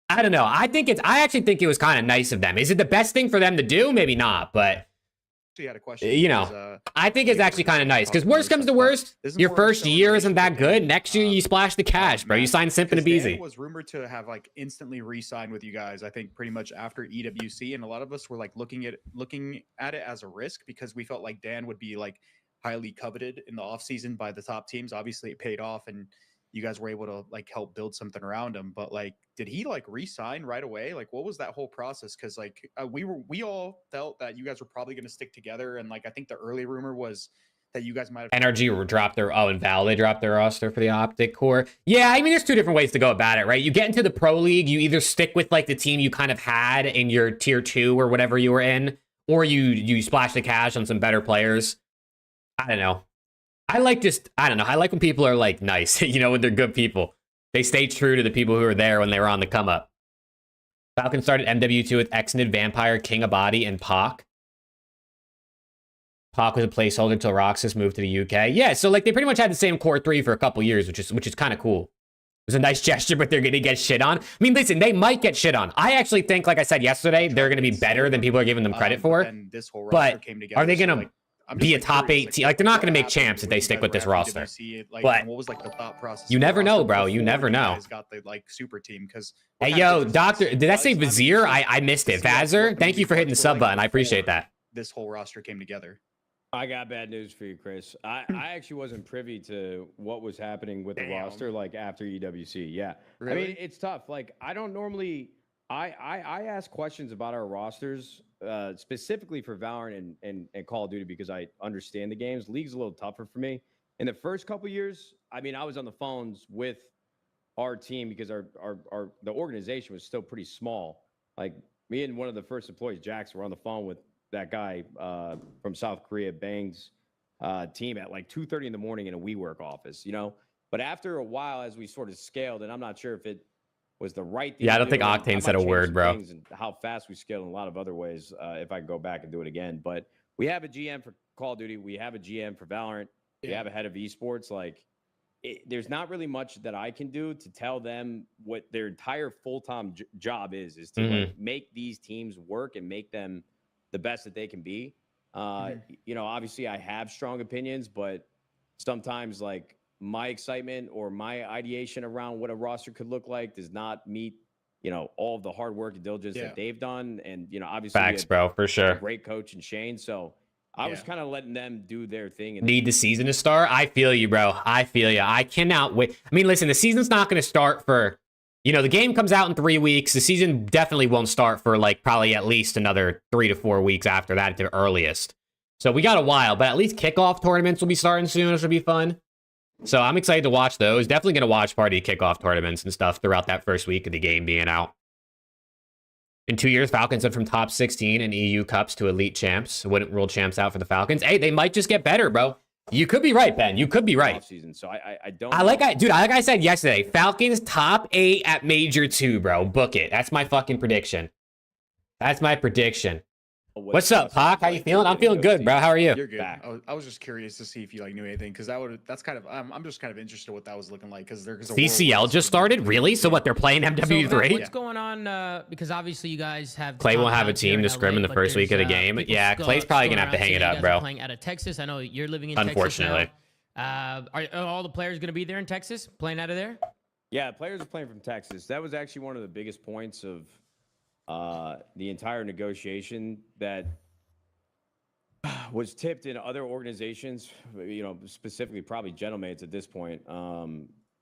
I don't know. I actually think it was kind of nice of them. Is it the best thing for them to do? Maybe not, but had a question. I think it's actually kind of nice because worst comes to worst, your first year isn't that good. Next year you splash the cash, bro. You sign Simp and Abizi. Was rumored to have like instantly re-signed with you guys. I think pretty much after EWC, and a lot of us were like looking at it as a risk because we felt like Dan would be like highly coveted in the offseason by the top teams. Obviously, it paid off, and you guys were able to like help build something around him. But like, did he like re-sign right away? Like, what was that whole process? Because like we all felt that you guys were probably going to stick together, and like I think the early rumor was that you guys might have Energy dropped their and Val, they dropped their roster for the Optic core. Yeah, I mean, there's 2 different ways to go about it, right? You get into the pro league, you either stick with like the team you kind of had in your tier 2 or whatever you were in, or you splash the cash on some better players. I don't know. I like when people are like nice, when they're good people. They stay true to the people who were there when they were on the come up. Falcon started MW2 with Exnid, Vampire, King Abadi, and Pac. Pac was a placeholder until Roxas moved to the UK. Yeah, so like they pretty much had the same core 3 for a couple years, which is kind of cool. It was a nice gesture, but they're going to get shit on. I mean, listen, they might get shit on. I actually think, like I said yesterday, they're going to be better than people are giving them credit for. But are they going to be a top 8 team? Like, they're not going to make champs if they stick with this roster. But what was like the thought process? You never know, bro. You never know. Got the like super team because. Hey, yo, Doctor, did I say Vizier? I missed it. Vazer, thank you for hitting the sub button. I appreciate that. This whole roster came together. I got bad news for you, Chris. I actually wasn't privy to what was happening with the roster like after EWC. Yeah, really? I mean, it's tough. Like, I don't normally. I ask questions about our rosters specifically for Valorant and Call of Duty because I understand the games. League's a little tougher for me. In the first couple years, I mean, I was on the phones with our team because the organization was still pretty small. Like, me and one of the first employees, Jax, were on the phone with that guy from South Korea, Bang's team at like 2:30 in the morning in a WeWork office, But after a while, as we sort of scaled, and I'm not sure if it was the right thing. Yeah, I don't think Octane said a word, bro. And how fast we scaled in a lot of other ways, if I could go back and do it again. But we have a GM for Call of Duty. We have a GM for Valorant. We have a head of esports. Like, there's not really much that I can do to tell them what their entire full-time job is to like, make these teams work and make them the best that they can be. Obviously I have strong opinions, but sometimes like my excitement or my ideation around what a roster could look like does not meet, all of the hard work and diligence that they've done. And, obviously facts, bro, for sure. A great coach in Shane. So I was kind of letting them do their thing. And need the season to start. I feel you, bro. I feel you. I cannot wait. I mean, listen, the season's not going to start for, the game comes out in 3 weeks. The season definitely won't start for like probably at least another 3 to 4 weeks after that at the earliest. So we got a while, but at least kickoff tournaments will be starting soon, which will be fun. So I'm excited to watch those. Definitely going to watch party kickoff tournaments and stuff throughout that first week of the game being out. In 2 years, Falcons went from top 16 in EU Cups to elite champs. Wouldn't rule champs out for the Falcons. Hey, they might just get better, bro. You could be right, Ben. You could be right. Season, so I don't. Like I said yesterday, Falcons top 8 at Major 2, bro. Book it. That's my fucking prediction. That's my prediction. What's up, Pac? How you feeling? I'm feeling good, bro. How are you? You're good. I was just curious to see if you like knew anything, because that's kind of I'm just kind of interested in what that was looking like, because there's CCL just started, really? So what? They're playing MW3? So, what's going on? Because obviously you guys have Clay won't have a team to scrim in the first week of the game. Yeah, Clay's probably gonna have to hang it up, bro. Playing out of Texas. I know you're living in Unfortunately. Texas now. Are all the players gonna be there in Texas, playing out of there? Yeah, players are playing from Texas. That was actually one of the biggest points of the entire negotiation that was tipped in other organizations, you know, specifically probably Gentlemates at this point,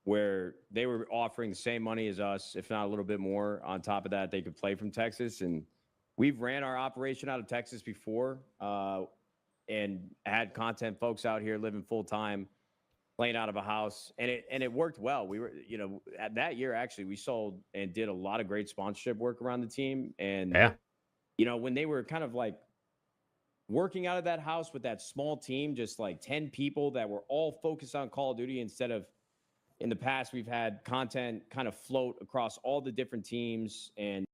where they were offering the same money as us, if not a little bit more. On top of that, they could play from Texas. And we've ran our operation out of Texas before and had content folks out here living full time, playing out of a house. And it worked well. We were, you know, at that year, actually, we sold and did a lot of great sponsorship work around the team. And, you know, when they were kind of like working out of that house with that small team, just like 10 people that were all focused on Call of Duty, instead of in the past, we've had content kind of float across all the different teams. And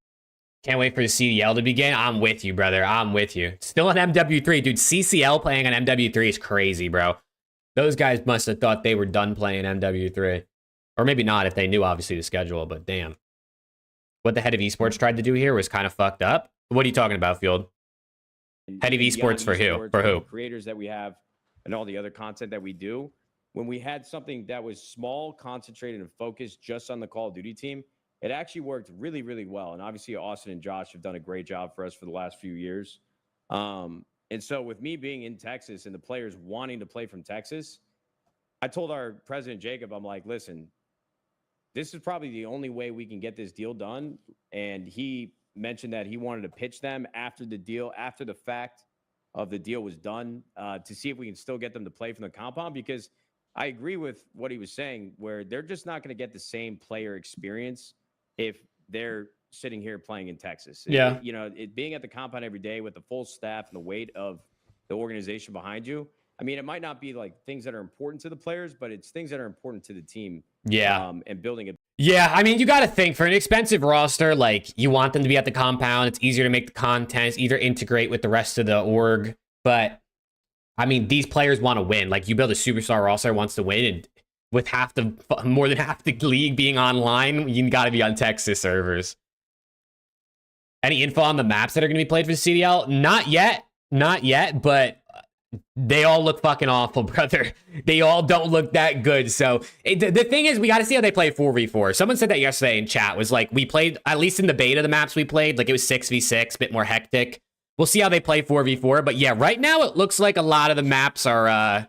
can't wait for the CDL to begin. I'm with you, brother. I'm with you. Still an MW3, dude. CCL playing on MW3 is crazy, bro. Those guys must have thought they were done playing MW3. Or maybe not if they knew, obviously, the schedule, but damn. What the head of esports tried to do here was kind of fucked up. What are you talking about, Field? Head of esports for who? For who? Creators that we have and all the other content that we do. When we had something that was small, concentrated, and focused just on the Call of Duty team, it actually worked really, really well. And obviously, Austin and Josh have done a great job for us for the last few years. And so with me being in Texas and the players wanting to play from Texas, I told our president, Jacob, I'm like, listen, this is probably the only way we can get this deal done. And he mentioned that he wanted to pitch them after the fact of the deal was done, to see if we can still get them to play from the compound, because I agree with what he was saying, where they're just not going to get the same player experience if they're sitting here playing in Texas. Yeah. You know, being at the compound every day with the full staff and the weight of the organization behind you. I mean, it might not be like things that are important to the players, but it's things that are important to the team. Yeah. And building it. Yeah, I mean, you got to think, for an expensive roster, like, you want them to be at the compound. It's easier to make the content. It's either integrate with the rest of the org. But, I mean, these players want to win. Like, you build a superstar roster wants to win, and with more than half the league being online, you got to be on Texas servers. Any info on the maps that are going to be played for CDL? Not yet. Not yet, but they all look fucking awful, brother. They all don't look that good. So the thing is, we got to see how they play 4v4. Someone said that yesterday in chat, was like, we played, at least in the beta, the maps we played, like it was 6v6, a bit more hectic. We'll see how they play 4v4. But yeah, right now it looks like a lot of the maps are,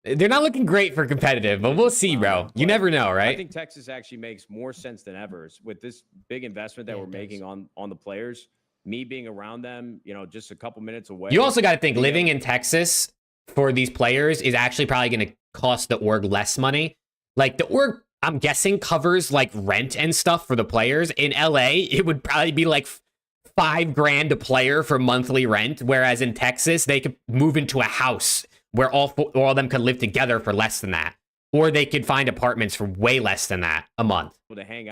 they're not looking great for competitive, but we'll see, bro. You never know, right? I think Texas actually makes more sense than ever with this big investment that we're making on the players. Me being around them, you know, just a couple minutes away. You also got to think, living in Texas for these players is actually probably going to cost the org less money. Like, the org, I'm guessing, covers like rent and stuff for the players. In LA, it would probably be like $5,000 a player for monthly rent, whereas in Texas, they could move into a house where all of them could live together for less than that, or they could find apartments for way less than that a month.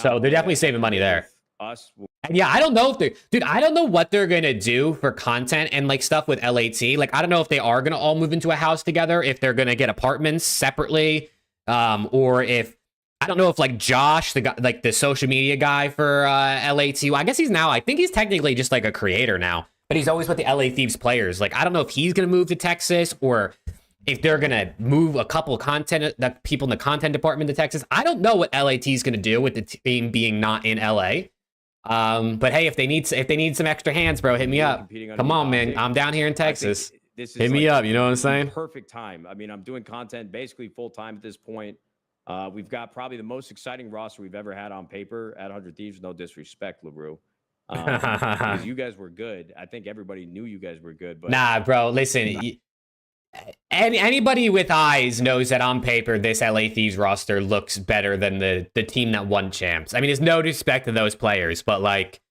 So they're definitely saving money there. And yeah, I don't know if dude, I don't know what they're gonna do for content and like stuff with LAT. Like, I don't know if they are gonna all move into a house together, if they're gonna get apartments separately, or if, I don't know if like Josh, the guy, like the social media guy for LAT, well, I guess I think he's technically just like a creator now, but he's always with the LA Thieves players. Like, I don't know if he's gonna move to Texas, or if they're gonna move a couple people in the content department to Texas. I don't know what LAT is gonna do with the team being not in LA. But hey, if they need some extra hands, bro, hit me up. Come on, man. I'm down here in Texas. Hit me up. You know what I'm saying? Perfect time. I mean, I'm doing content basically full time at this point. We've got probably the most exciting roster we've ever had on paper at 100 Thieves. No disrespect, LeBrew. Because you guys were good. I think everybody knew you guys were good. But nah, bro. Listen. Anybody with eyes knows that on paper, this LA Thieves roster looks better than the team that won champs. I mean, there's no disrespect to those players, but like,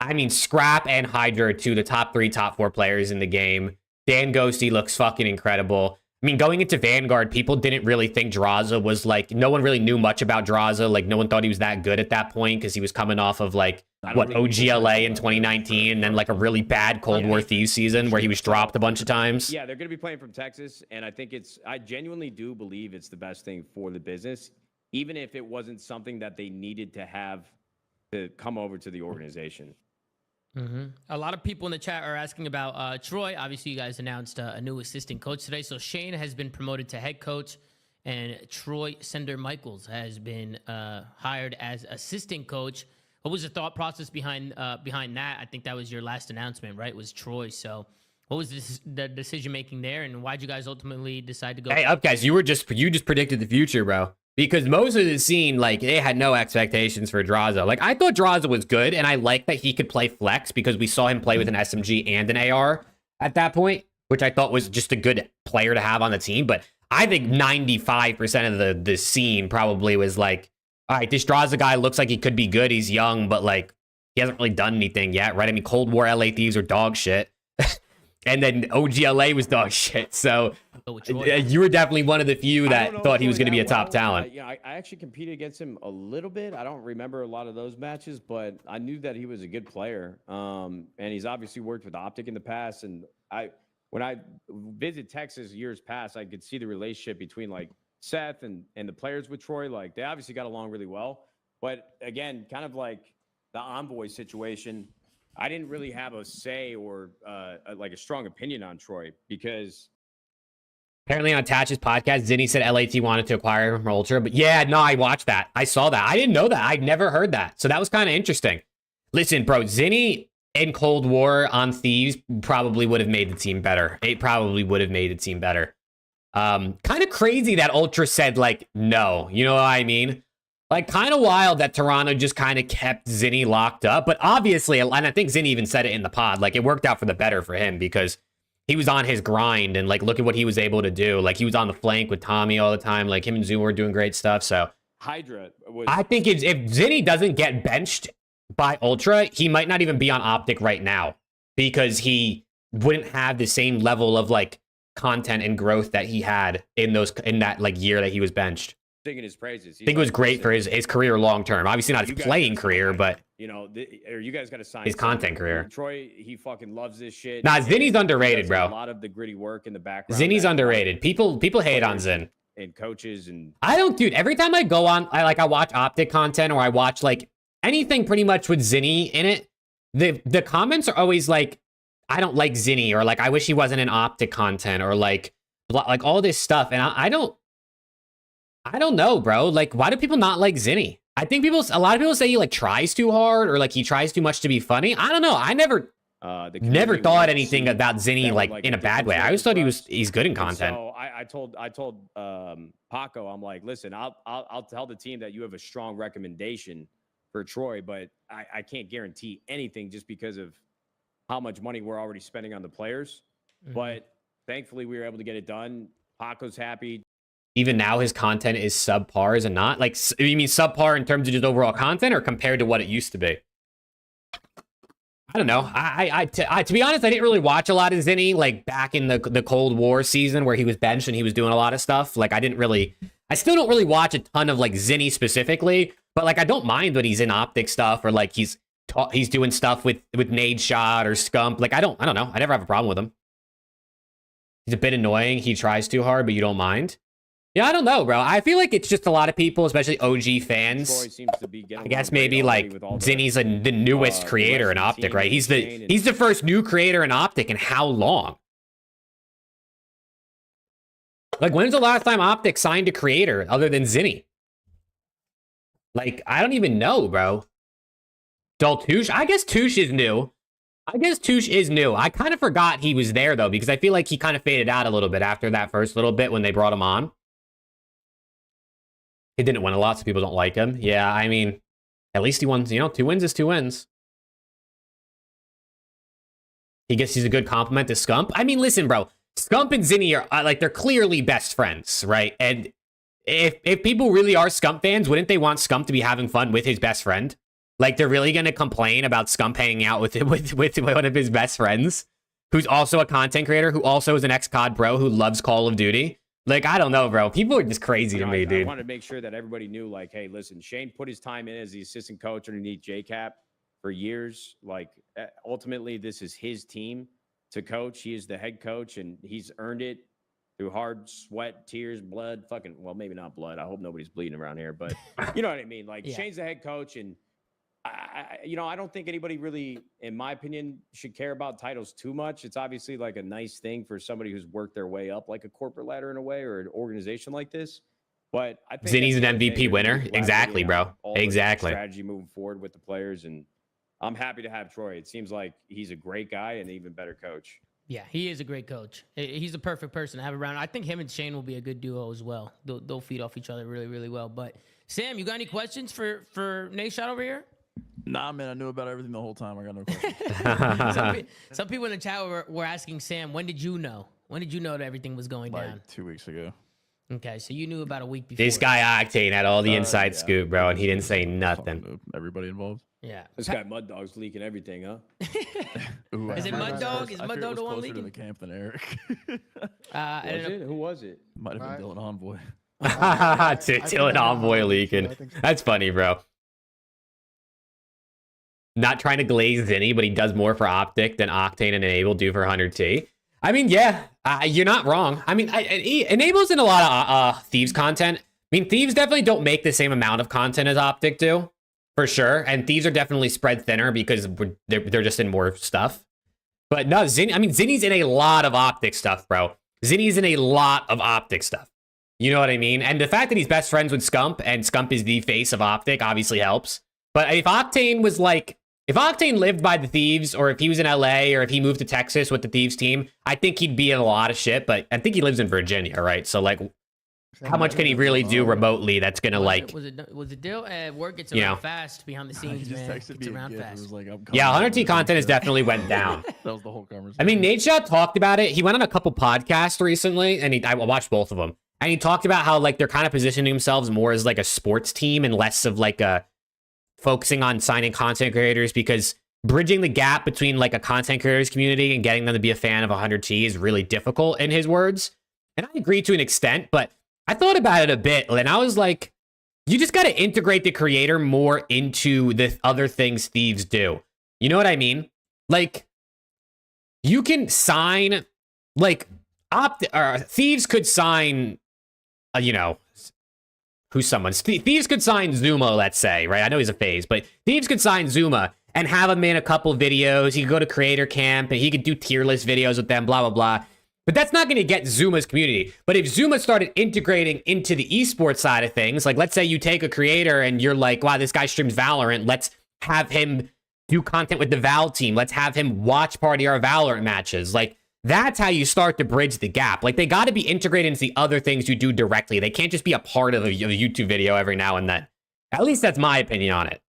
I mean, Scrap and Hydra are two of the top 3, top 4 players in the game. Dan Ghosty looks fucking incredible. I mean, going into Vanguard, people didn't really think Draza was like, no one really knew much about Draza. Like, no one thought he was that good at that point because he was coming off of like, what, OGLA in 2019 and then like a really bad Cold War Thieves season where he was dropped a bunch of times. Yeah, they're going to be playing from Texas. And I think I genuinely do believe it's the best thing for the business, even if it wasn't something that they needed to have to come over to the organization. A lot of people in the chat are asking about Troy. Obviously, you guys announced a new assistant coach today. So Shane has been promoted to head coach, and Troy Sender-Michaels has been hired as assistant coach. What was the thought process behind that? I think that was your last announcement, right? Was Troy. So what was the decision making there, and why'd you guys ultimately decide to go? Hey, up guys, you just predicted the future, bro. Because most of the scene, like, they had no expectations for Draza. Like, I thought Draza was good, and I liked that he could play flex because we saw him play with an SMG and an AR at that point, which I thought was just a good player to have on the team. But I think 95% of the scene probably was like, all right, this Draza guy looks like he could be good. He's young, but, like, he hasn't really done anything yet, right? I mean, Cold War LA Thieves are dog shit. And then OGLA was dog shit. So you were definitely one of the few that thought he was going to be a top talent. I actually competed against him a little bit. I don't remember a lot of those matches, but I knew that he was a good player. And he's obviously worked with OPTIC in the past. And when I visited Texas years past, I could see the relationship between like Seth and the players with Troy. Like, they obviously got along really well. But again, kind of like the Envoy situation, I didn't really have a say or like a strong opinion on Troy because apparently on Tatch's podcast, Zinni said LAT wanted to acquire him from Ultra. But yeah, no, I watched that. I saw that. I didn't know that. I'd never heard that. So that was kind of interesting. Listen, bro, Zinni in Cold War on Thieves probably would have made the team better. It probably would have made the team better. Kind of crazy that Ultra said like no. You know what I mean? Like, kind of wild that Toronto just kind of kept Zinni locked up. But obviously, and I think Zinni even said it in the pod, like, it worked out for the better for him because he was on his grind. And, like, look at what he was able to do. Like, he was on the flank with Tommy all the time. Like, him and Zoom were doing great stuff. So, Hydra was... I think if Zinni doesn't get benched by Ultra, he might not even be on OPTIC right now because he wouldn't have the same level of, like, content and growth that he had in that, like, year that he was benched. Singing his praises. I think it was great for his career long term. Obviously not his playing career, but you know, or you guys got to sign his content career. Troy, he fucking loves this shit. Nah, Zinni's underrated, bro. A lot of the gritty work in the background. Zinni's underrated. People hate on Zin. And coaches and I don't, dude. Every time I go on, I watch OPTIC content or I watch like anything pretty much with Zinni in it. The comments are always like, I don't like Zinni, or like I wish he wasn't in OPTIC content, or like all this stuff, and I don't know, bro. Like, why do people not like Zinni? I think a lot of people say he like tries too hard or like he tries too much to be funny. I don't know. I never thought anything about Zinni like in a bad way. I always thought he's good in content. So I told Paco, I'm like, listen, I'll tell the team that you have a strong recommendation for Troy, but I can't guarantee anything just because of how much money we're already spending on the players. But thankfully we were able to get it done. Paco's happy. Even now, his content is subpar, is it not? Like, you mean subpar in terms of just overall content, or compared to what it used to be? I don't know. To be honest, I didn't really watch a lot of Zinni, like, back in the Cold War season where he was benched and he was doing a lot of stuff. Like, I still don't really watch a ton of, like, Zinni specifically, but, like, I don't mind when he's in OPTIC stuff, or, like, he's doing stuff with NADESHOT or SCUMP. Like, I don't know. I never have a problem with him. He's a bit annoying. He tries too hard, but you don't mind. Yeah, I don't know, bro. I feel like it's just a lot of people, especially OG fans. Seems to be I guess maybe like Zinni's the newest creator in OPTIC, right? He's the first new creator in OPTIC in how long? Like, when's the last time OPTIC signed a creator other than Zinni? Like, I don't even know, bro. Daltouche? I guess Touche is new. I kind of forgot he was there, though, because I feel like he kind of faded out a little bit after that first little bit when they brought him on. He didn't win a lot, so people don't like him. Yeah, I mean, at least he won, 2 wins is 2 wins. He guess he's a good compliment to Scump. I mean, listen, bro. Scump and Zinni are, like, they're clearly best friends, right? And if people really are Scump fans, wouldn't they want Scump to be having fun with his best friend? Like, they're really going to complain about Scump hanging out with one of his best friends, who's also a content creator, who also is an ex-COD pro, who loves Call of Duty. Like, I don't know, bro. People are just crazy to me, dude. I wanted to make sure that everybody knew, like, hey, listen, Shane put his time in as the assistant coach underneath JCap for years. Like, ultimately, this is his team to coach. He is the head coach, and he's earned it through hard sweat, tears, blood, fucking, well, maybe not blood. I hope nobody's bleeding around here, but you know what I mean? Like, Shane's the head coach, and I don't think anybody really, in my opinion, should care about titles too much. It's obviously like a nice thing for somebody who's worked their way up like a corporate ladder in a way, or an organization like this. But I think Zinni's an MVP winner. Exactly, bro. Exactly. Strategy moving forward with the players, and I'm happy to have Troy. It seems like he's a great guy and an even better coach. Yeah, he is a great coach. He's the perfect person to have around. I think him and Shane will be a good duo as well. They'll feed off each other really, really well. But Sam, you got any questions for NADESHOT over here? Nah, man, I knew about everything the whole time. I got no questions. some people in the chat were asking Sam, when did you know? When did you know that everything was going down? 2 weeks ago. Okay, so you knew about a week before. This guy Octane had all the inside scoop, bro, and he didn't say nothing. Everybody involved. Yeah. This guy Mud Dog's leaking everything, huh? Is it Mud Dog? Is Mud Dog the one leaking? To the camp than Eric. Who was it? Might have been Dylan Envoy. Dylan Envoy leaking. That's funny, bro. Not trying to glaze Zinni, but he does more for Optic than Octane and Enable do for 100T. I mean, yeah, you're not wrong. I mean, Enable's in a lot of Thieves content. I mean, Thieves definitely don't make the same amount of content as Optic do, for sure. And Thieves are definitely spread thinner because they're just in more stuff. But no, Zinni's in a lot of Optic stuff, bro. Zinni's in a lot of Optic stuff. You know what I mean? And the fact that he's best friends with SCUMP, and SCUMP is the face of Optic, obviously helps. But if Octane was like, if Octane lived by the Thieves, or if he was in LA, or if he moved to Texas with the Thieves team, I think he'd be in a lot of shit. But I think he lives in Virginia, right? So like, how much can he really do remotely that's gonna like? Was it deal? Work gets around fast behind the scenes, man. Gets around fast. Yeah, 100T content has definitely went down. That was the whole conversation. I mean, NADESHOT talked about it. He went on a couple podcasts recently, and I watched both of them. And he talked about how like they're kind of positioning themselves more as like a sports team and less of like a focusing on signing content creators, because bridging the gap between like a content creators community and getting them to be a fan of 100T is really difficult, in his words. And I agree to an extent, but I thought about it a bit, and I was like, you just got to integrate the creator more into the other things Thieves do. You know what I mean? Like, you can sign, like, Thieves could sign, who's someone? Thieves could sign Zuma, let's say, right? I know he's a FaZe, but Thieves could sign Zuma and have him in a couple videos. He could go to creator camp, and he could do tier list videos with them, blah, blah, blah. But that's not going to get Zuma's community. But if Zuma started integrating into the esports side of things, like let's say you take a creator and you're like, wow, this guy streams Valorant. Let's have him do content with the Val team. Let's have him watch party our Valorant matches. Like, that's how you start to bridge the gap. Like, they got to be integrated into the other things you do directly. They can't just be a part of a YouTube video every now and then. At least that's my opinion on it.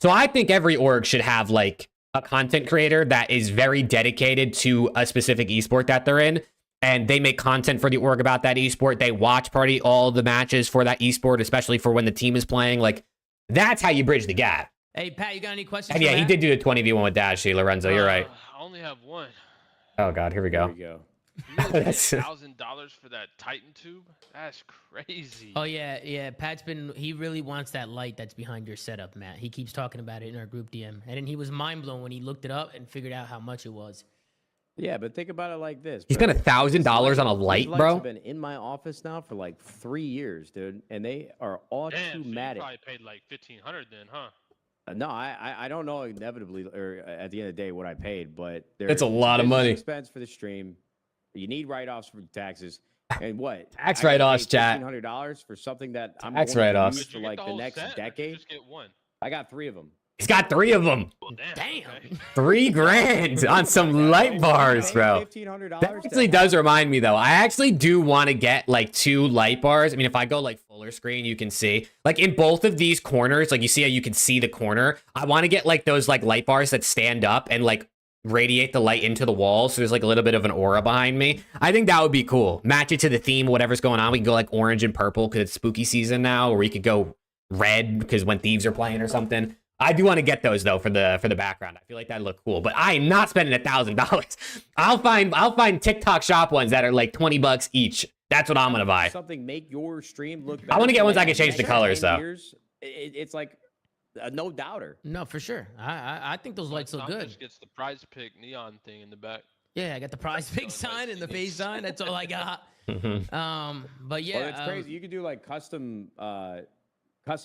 So I think every org should have like a content creator that is very dedicated to a specific esport that they're in, and they make content for the org about that esport. They watch party all the matches for that esport, especially for when the team is playing. Like, that's how you bridge the gap. Hey, Pat, you got any questions? And yeah, he did do the 20v1 with Dashy, Lorenzo. You're right. I only have one. Oh God, here we go. $1,000 for that Titan tube? That's crazy. Oh yeah. He really wants that light that's behind your setup, Matt. He keeps talking about it in our group DM, and then he was mind blown when he looked it up and figured out how much it was. Yeah, but think about it like this. He spent $1,000 on a light, bro. Lights have been in my office now for like 3 years, dude, and they are all Damn, too so matte. you probably paid like $1,500 then, huh? No, I don't know inevitably or at the end of the day what I paid, but it's a lot of money. Expense for the stream. You need write-offs for taxes, and what? Tax write-offs, chat. $1,500 for something that I'm tax going to write-offs use for like the next decade. Just get one. I got 3 of them. He's got 3 of them. Well, Damn. Okay. $3,000 on some light bars, bro. That actually does remind me, though. I actually do want to get like 2 light bars. I mean, if I go like fuller screen, you can see like in both of these corners, like you see how you can see the corner. I want to get like those like light bars that stand up and like radiate the light into the wall, so there's like a little bit of an aura behind me. I think that would be cool. Match it to the theme, whatever's going on. We can go like orange and purple because it's spooky season now, or we could go red because when Thieves are playing or something. I do want to get those though for the background. I feel like that'd look cool, but I am not spending $1,000. I'll find TikTok shop ones that are like $20 each. That's what I'm gonna buy. Something make your stream look better. I want to get ones I can like change the colors though. It's like a no doubter. No, for sure. I think those lights look good. Just gets the prize pick neon thing in the back. Yeah, I got the prize pick sign and the FAZE sign. That's all I got. But yeah, it's crazy. You can do like custom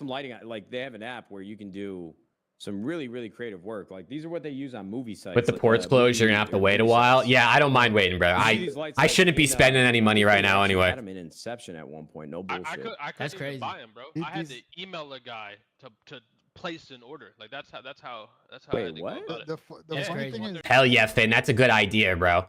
lighting. Like they have an app where you can do some really, really creative work. Like these are what they use on movie sites. With the ports closed, you're gonna have to wait a while. Yeah, I don't mind waiting, bro. I shouldn't be spending any money right now anyway. I had them in Inception at one point. No bullshit. I couldn't That's crazy. even buy them, bro. I had to email a guy to place an order. Like that's how. Wait, what? The funny thing is, Hell yeah, Finn. That's a good idea, bro.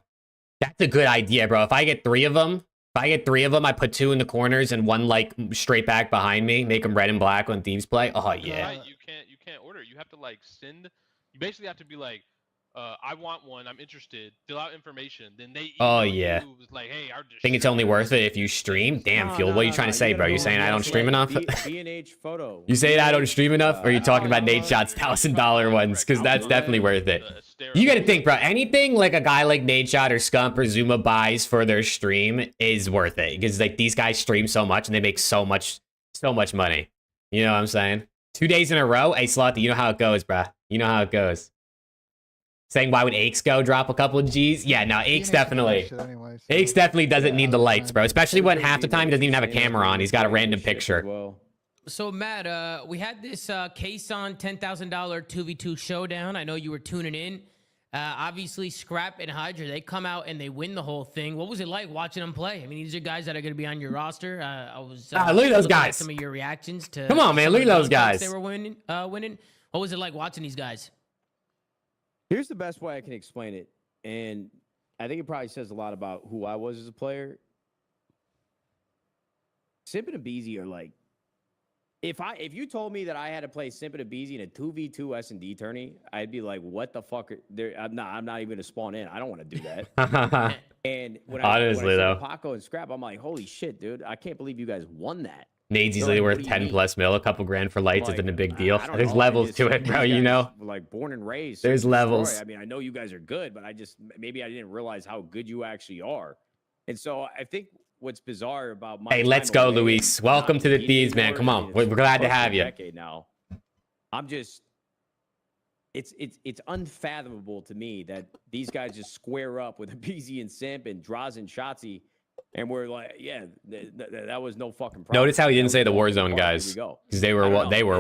That's a good idea, bro. If I get 3 of them, I put 2 in the corners and 1 like straight back behind me. Make them red and black when thieves play. Oh yeah. Right, you can't order. You have to like send. You basically have to be like, I want one. I'm interested. Fill out information. Then they. Oh yeah. Like, hey, think it's only worth it if you stream? Damn, Fuel. What are you trying to say, bro? You saying I don't stream enough? B&H photo. You saying I don't stream enough? Or are you talking about NADESHOT's $1,000 ones? Because that's definitely worth it. You got to think, bro. Anything like a guy like NADESHOT or SCUMP or Zuma buys for their stream is worth it. Because like these guys stream so much and they make so much money. You know what I'm saying? 2 days in a row. Hey, Slothy, you know how it goes, bro. You know how it goes. Saying why would Aches go drop a couple of G's? Yeah, no, Aches definitely. Aches definitely doesn't need the lights, bro. Especially when half the time he doesn't even have a camera on. He's got a random picture. So Matt, we had this Kason $10,000 2v2 showdown. I know you were tuning in. Obviously, Scrap and Hydra, they come out and they win the whole thing. What was it like watching them play? I mean, these are guys that are going to be on your roster. I was look at those guys. Some of your reactions to. Come on, man, look at those guys. They were winning. What was it like watching these guys? Here's the best way I can explain it, and I think it probably says a lot about who I was as a player. Simp and Abeezy are like, if you told me that I had to play Simp and Abeezy in a 2v2 S&D tourney, I'd be like, what the fuck? I'm not even gonna spawn in. I don't want to do that. And when I saw Paco and Scrap, I'm like, holy shit, dude! I can't believe you guys won that. Nade's easily worth 10+ mil. A couple grand for lights isn't a big deal. There's levels to it, bro. You know, like born and raised. There's levels. I mean, I know you guys are good, but maybe I didn't realize how good you actually are. And so I think what's bizarre about my let's go, Luis. Welcome to the Thieves, man. Come on, we're glad to have you. Decade now, I'm just. It's unfathomable to me that these guys just square up with Abeezy and Simp and Draws and Shotzi. And we're like, yeah, that was no fucking problem. Notice how he didn't say the Warzone guys, because they were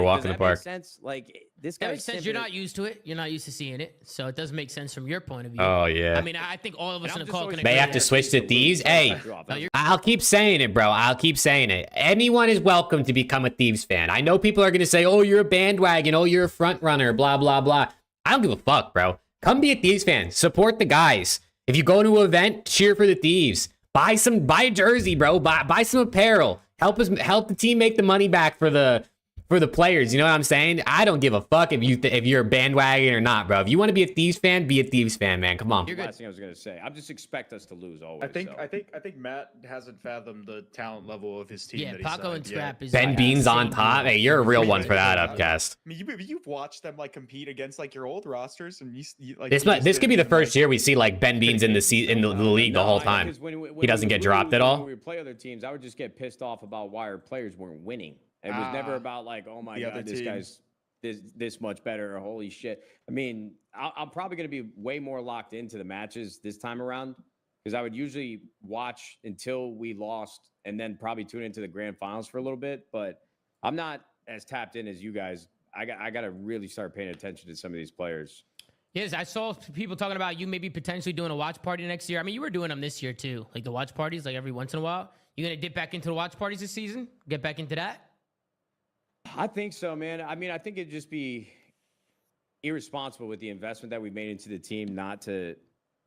walking the park. Sense? Like this guy makes sense. You're not used to it. You're not used to seeing it, so it does make sense from your point of view. Oh yeah. I mean, I think all of us in the call can. They have to switch to Thieves. Hey, I'll keep saying it, bro. I'll keep saying it. Anyone is welcome to become a Thieves fan. I know people are gonna say, "Oh, you're a bandwagon. Oh, you're a front runner." Blah blah blah. I don't give a fuck, bro. Come be a Thieves fan. Support the guys. If you go to an event, cheer for the Thieves. Buy a jersey, bro. Buy some apparel. Help the team make the money back for the players. You know what I'm saying? I don't give a fuck if you're a bandwagon or not, bro. If you want to be a Thieves fan, be a Thieves fan, man. Come on. You're good. Last thing I was gonna say. I just expect us to lose always. I think Matt hasn't fathomed the talent level of his team. Yeah, Paco and Scrap is Ben Beans on top. Hey, you're a real one for that upcast. I mean, you've watched them like compete against like your old rosters, and you like this could be the first year we see like Ben Beans in the league the whole time. He doesn't get dropped at all. When we play other teams, I would just get pissed off about why our players weren't winning. It was never about like, oh my god, this guy's this much better, or holy shit. I mean, I'm probably going to be way more locked into the matches this time around, because I would usually watch until we lost and then probably tune into the grand finals for a little bit. But I'm not as tapped in as you guys. I got to really start paying attention to some of these players. Yes, I saw people talking about you maybe potentially doing a watch party next year. I mean, you were doing them this year too, like the watch parties, like every once in a while. You going to dip back into the watch parties this season? Get back into that? I think so, man. I mean, I think it'd just be irresponsible with the investment that we made into the team not to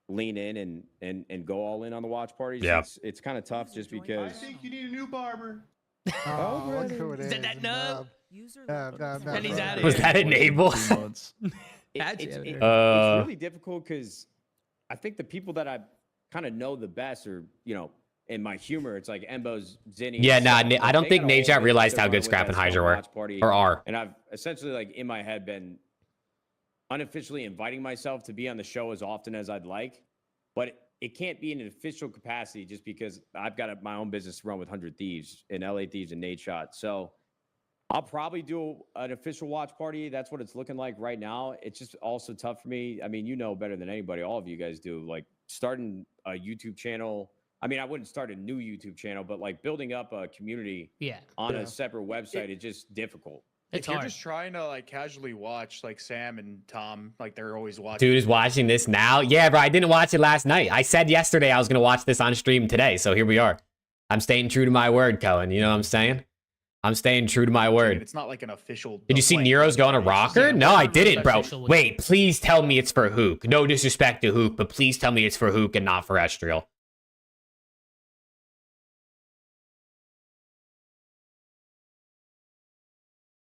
lean in and go all in on the watch parties. Yeah. It's kind of tough just because. I think you need a new barber. Look who it is. Is that Nub? And he's out of Was here. that Enable? It's really difficult because I think the people that I kind of know the best, or in my humor, it's like Embo's, Zinni. Yeah, nah, like, I don't think NADESHOT realized how good with Scrap and that Hydra were. watch party, Or are. And I've essentially, like, in my head been unofficially inviting myself to be on the show as often as I'd like, but it can't be in an official capacity just because I've got my own business to run with 100 Thieves and LA Thieves and NADESHOT. So I'll probably do an official watch party. That's what it's looking like right now. It's just also tough for me. I mean, you know better than anybody. All of you guys do. Like, starting a YouTube channel. I mean, I wouldn't start a new YouTube channel, but like building up a community on a separate website is just difficult. If you're just trying to like casually watch, like Sam and Tom, like they're always watching. Dude is watching this now. Yeah, bro, I didn't watch it last night. I said yesterday I was gonna watch this on stream today, so here we are. I'm staying true to my word, Cohen. You know what I'm saying? I'm staying true to my word. It's not like an official. Did you see Nero's going to Rocker? No, I didn't, bro. Wait, please tell me it's for Hook. No disrespect to Hook, but please tell me it's for Hook and not for Estriel.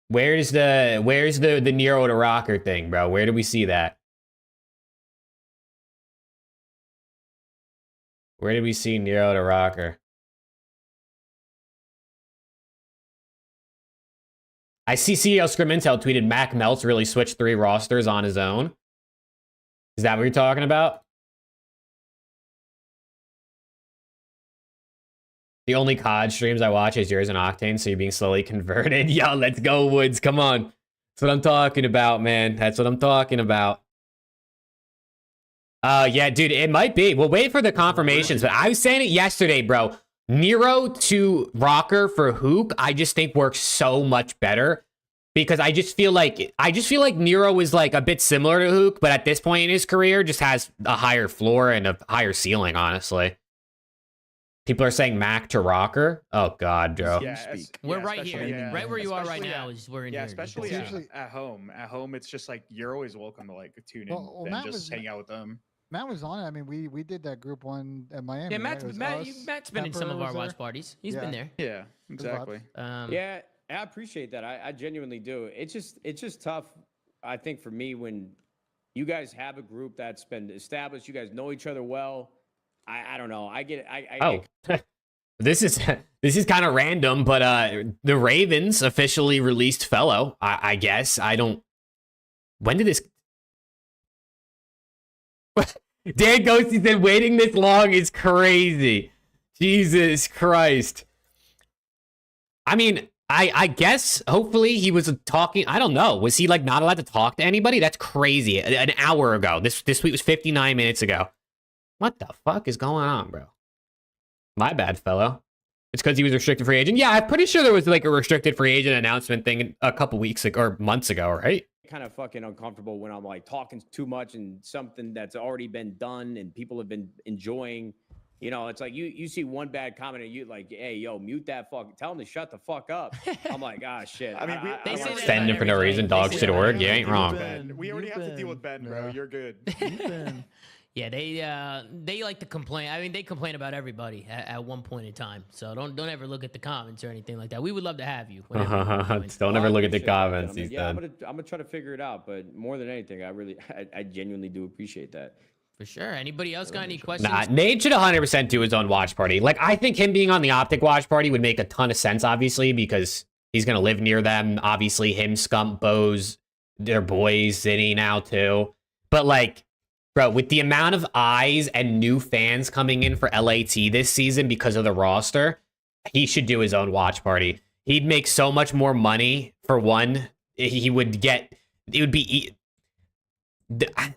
Where's the Nero to Rocker thing, bro? Where do we see that? Where did we see Nero to Rocker? I see CDL Scrimintel tweeted Mac Melts really switched 3 rosters on his own. Is that what you're talking about? The only COD streams I watch is yours and Octane, so you're being slowly converted. Yo, let's go, Woods. Come on. That's what I'm talking about, man. That's what I'm talking about. Yeah, dude, it might be. We'll wait for the confirmations, but I was saying it yesterday, bro. Nero to Rocker for Hook, I just think works so much better because I just feel like Nero is like a bit similar to Hook, but at this point in his career, just has a higher floor and a higher ceiling, honestly. People are saying Mac to Rocker. Oh God, Joe. Yeah, we're right here, right where you are right now. Is we're in here. Especially at home. At home, it's just like you're always welcome to like tune in and just hang out with them. Matt was on it. I mean, we did that group one at Miami. Yeah, Matt's been in some of our watch parties. He's been there. Yeah, exactly. Yeah, I appreciate that. I genuinely do. It's just tough, I think, for me when you guys have a group that's been established. You guys know each other well. I don't know. I get it. This is kind of random, but the Ravens officially released Fellow. I guess I don't. When did this? Dan Ghosty said waiting this long is crazy. Jesus Christ. I mean, I guess hopefully he was talking. I don't know. Was he like not allowed to talk to anybody? That's crazy. An hour ago. This tweet was 59 minutes ago. What the fuck is going on, bro? My bad, Fellow. It's because he was a restricted free agent. Yeah, I'm pretty sure there was like a restricted free agent announcement thing a couple weeks ago or months ago, right? Kind of fucking uncomfortable when I'm like talking too much and something that's already been done and people have been enjoying. You know, it's like you see one bad comment and you like, hey, yo, mute that fuck. Tell him to shut the fuck up. I'm like, ah, shit. I mean, they say send him for no reason. Dog shit org. You ain't wrong. We already have to deal with Ben, bro. You're good. Yeah, they like to complain. I mean, they complain about everybody at one point in time. So don't ever look at the comments or anything like that. We would love to have you. Don't ever look at the comments. Yeah, I'm gonna try to figure it out. But more than anything, I genuinely do appreciate that. For sure. Anybody else got any questions? Nah, Nate should 100% do his own watch party. Like, I think him being on the Optic watch party would make a ton of sense, obviously, because he's gonna live near them. Obviously, him, Scump, Bose, their boys, Zinni now too. But like, bro, with the amount of eyes and new fans coming in for LAT this season because of the roster, he should do his own watch party. He'd make so much more money, for one. He would get... It would be...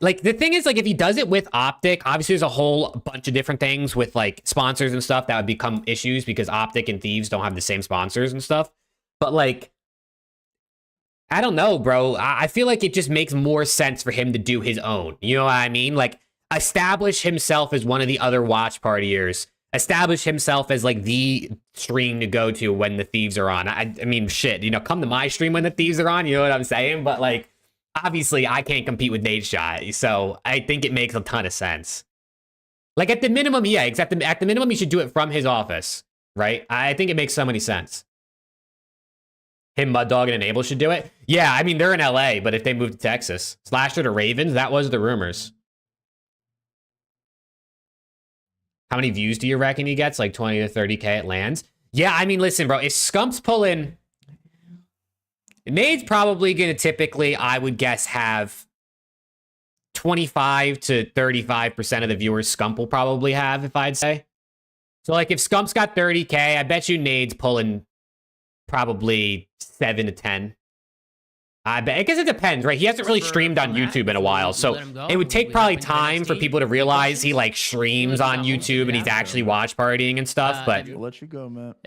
Like, the thing is, like, if he does it with Optic, obviously there's a whole bunch of different things with, like, sponsors and stuff that would become issues because Optic and Thieves don't have the same sponsors and stuff. But, like... I don't know, bro. I feel like it just makes more sense for him to do his own. You know what I mean? Like, establish himself as one of the other watch partiers. Establish himself as, like, the stream to go to when the Thieves are on. I mean, shit, you know, come to my stream when the Thieves are on. You know what I'm saying? But, like, obviously, I can't compete with NADESHOT. So I think it makes a ton of sense. Like, at the minimum, yeah, except at the minimum, he should do it from his office, right? I think it makes so many sense. Him, Mud Dog, and Enable should do it. Yeah, I mean, they're in LA, but if they move to Texas. Slasher to Ravens, that was the rumors. How many views do you reckon he gets? Like 20 to 30K it lands? Yeah, I mean, listen, bro, if Scump's pulling... Nade's probably going to typically, I would guess, have 25 to 35% of the viewers Scump will probably have, if I'd say. So, like, if Scump's got 30K, I bet you Nade's pulling probably 7 to 10. I guess it depends, right? He hasn't really streamed on YouTube in a while, so it would take probably time for people to realize he like streams on YouTube and he's actually watch partying and stuff. But I'll let you go, Matt.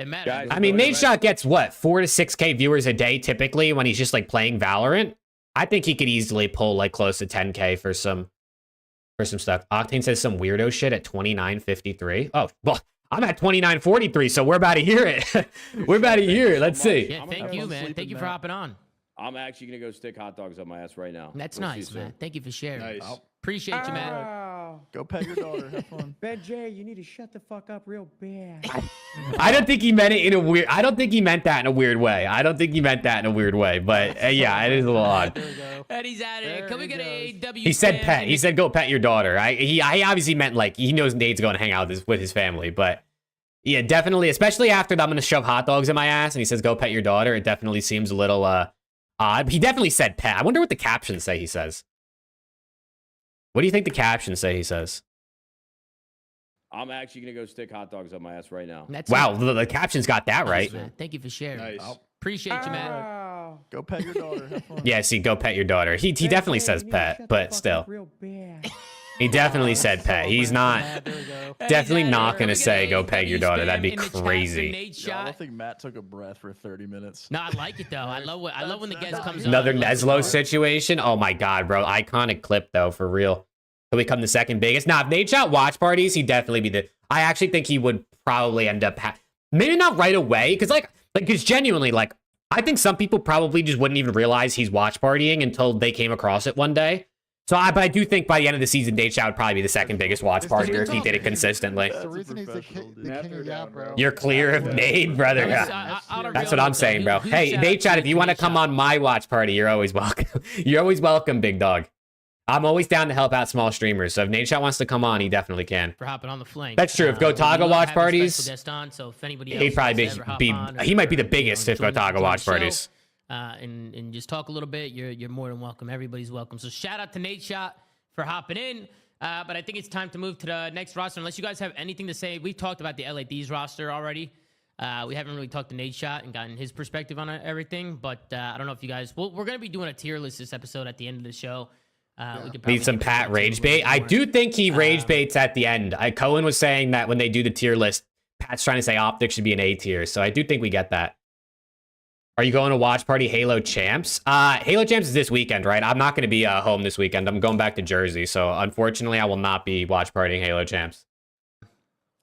I mean, NADESHOT gets what 4 to 6K viewers a day typically when he's just like playing Valorant. I think he could easily pull like close to 10K for some stuff. Octane says some weirdo shit at 29.53. Oh well. I'm at 29.43, so we're about to hear it. We're about to hear it. Let's see. Yeah, thank you, man. Thank you for hopping on. I'm actually gonna go stick hot dogs on my ass right now. That's nice, man. Thank you for sharing. Nice. Appreciate you, man. Go pet your daughter. Have fun. Ben J, you need to shut the fuck up real bad. I don't think he meant it in a weird. I don't think he meant that in a weird way. I don't think he meant that in a weird way. But yeah, it is a little odd. And he's out of here. Can we get a W? He said pet. He said go pet your daughter. He obviously meant like he knows Nade's going to hang out with his family. But yeah, definitely, especially after I'm going to shove hot dogs in my ass and he says go pet your daughter. It definitely seems a little odd. He definitely said pet. I wonder what the captions say he says. What do you think the captions say he says? I'm actually going to go stick hot dogs on my ass right now. Wow, the captions got that right. Man. Thank you for sharing. Nice. Appreciate you, man. Go pet your daughter. Have fun. Yeah, see, go pet your daughter. He definitely says pet, but still. He definitely said pet. He's not definitely not going to say go pet your daughter. That'd be crazy. I don't think Matt took a breath for 30 minutes. No, I like it though. I love when the guest comes on. Another Neslo situation. Oh my god, bro. Iconic clip though, for real. He'll become the second biggest. Now, if NADESHOT watch parties, he'd definitely be the... I actually think he would probably end up... Maybe not right away, because because genuinely, like, I think some people probably just wouldn't even realize he's watch partying until they came across it one day. So but I do think by the end of the season, NADESHOT would probably be the second biggest watch partier if he did it consistently. The reason he's the king of Yap, bro. You're clear of Nade, brother. That's what I'm saying, bro. Hey, NADESHOT, if you want to come on my watch party, you're always welcome. You're always welcome, big dog. I'm always down to help out small streamers. So if NADESHOT wants to come on, he definitely can. For hopping on the flank. That's true. If Gotaga watch parties, on, so if anybody he'd probably he might be the biggest if Gotaga watch parties. And just talk a little bit. You're more than welcome. Everybody's welcome. So shout out to NADESHOT for hopping in. But I think it's time to move to the next roster. Unless you guys have anything to say, we've talked about the LAD's roster already. We haven't really talked to NADESHOT and gotten his perspective on everything. But I don't know if you guys... Well, we're going to be doing a tier list this episode at the end of the show. We could need some Pat rage bait. I do think he rage baits at the end. Cohen was saying that when they do the tier list, Pat's trying to say OPTIC should be an A tier. So I do think we get that. Are you going to watch party Halo Champs? Halo Champs is this weekend, right? I'm not going to be home this weekend. I'm going back to Jersey. So unfortunately, I will not be watch partying Halo Champs.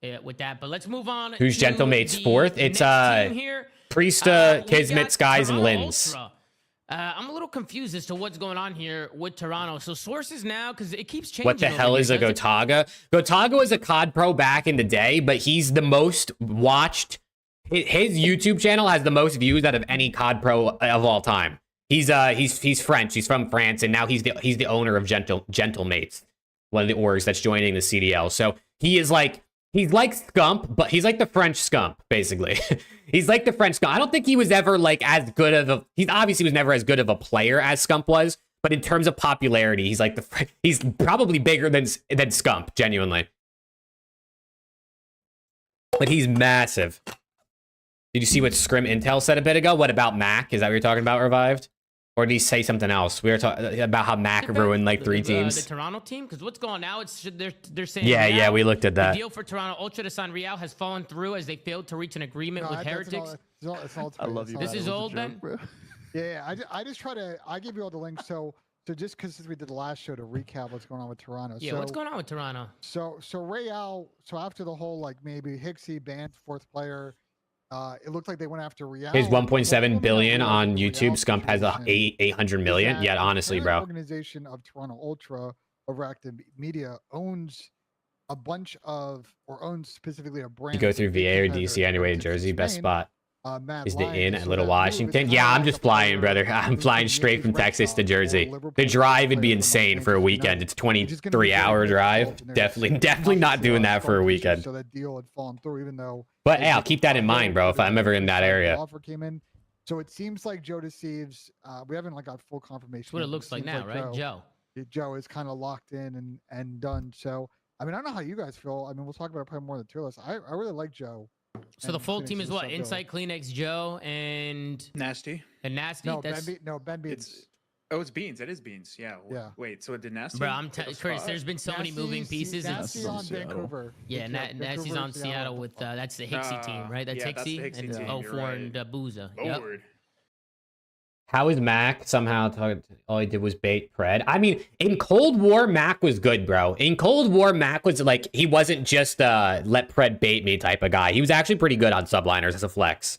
Yeah, with that, but let's move on. Who's Gentlemate's fourth? It's Priesta, Kismet, Skies, and Lins. Ultra. I'm a little confused as to what's going on here with Toronto. So sources now, because it keeps changing. What the hell is a Gotaga? Gotaga was a COD pro back in the day, but he's the most watched. His YouTube channel has the most views out of any COD pro of all time. He's French. He's from France, and now he's the owner of Gentlemates, one of the orgs that's joining the CDL. So he's like SCUMP, but he's like the French SCUMP, basically. He's like the French SCUMP. I don't think he was ever like as good of a... He obviously was never as good of a player as SCUMP was, but in terms of popularity, he's like he's probably bigger than SCUMP, genuinely. But he's massive. Did you see what Scrim Intel said a bit ago? What about Mac? Is that what you're talking about, Revived? Or did he say something else? We were talking about how Mac ruined like 3 teams. The Toronto team? Because what's going on now? They're saying yeah, we looked at that. The deal for Toronto Ultra to sign Real has fallen through as they failed to reach an agreement with Heretics. I love you. This is old, Ben? Yeah, I just try to... I give you all the links. So just because we did the last show to recap what's going on with Toronto. Yeah, what's going on with Toronto? So Real... So after the whole, like, maybe Hixie banned 4th player... it looked like they went after Real. His 1.7 billion on YouTube. Scump has 800 million. Yeah, honestly, bro. Organization of Toronto Ultra Overactive Media owns a bunch of, or owns specifically a brand. You go through VA or DC anyway, Jersey, best spot. Matt Is the Lyons inn is at sort Little of Washington? it's Yeah, kinda I'm like just a flying, player brother. I'm who flying can straight use from Red Texas to Sox or Jersey. Liverpool The drive would be player from, like, insane for a Manchester weekend. United. It's They're just gonna be 23-hour very drive. difficult, and there's Definitely not doing that for a scar tissue, weekend. so that deal had fallen through, even though But they hey, I'll picked keep that in mind, bro, if I'm ever in that area. offer came in. So it seems like Joe Deceives, we haven't like got full confirmation. That's what it looks like now, right? Joe is kind of locked in and done. So I mean, I don't know how you guys feel. I mean, we'll talk about it probably more in the tier list. I really like Joe. So the full team is what? Insight, Kleenex, Joe, and Nasty. And Nasty. No, Ben Beans. It's Beans. It is Beans. Yeah. Yeah. Wait. So it did Nasty? Bro, Chris. There's been so many moving pieces. Nasty's on Vancouver. Yeah, Nasty's on Seattle with that's the Hixie team, right? That's Hixie and 04 and Booza. Yep. How is Mac somehow talking? All he did was bait Pred. I mean, in Cold War, Mac was good, bro. In Cold War, Mac was like, he wasn't just let Pred bait me type of guy. He was actually pretty good on subliners as a flex.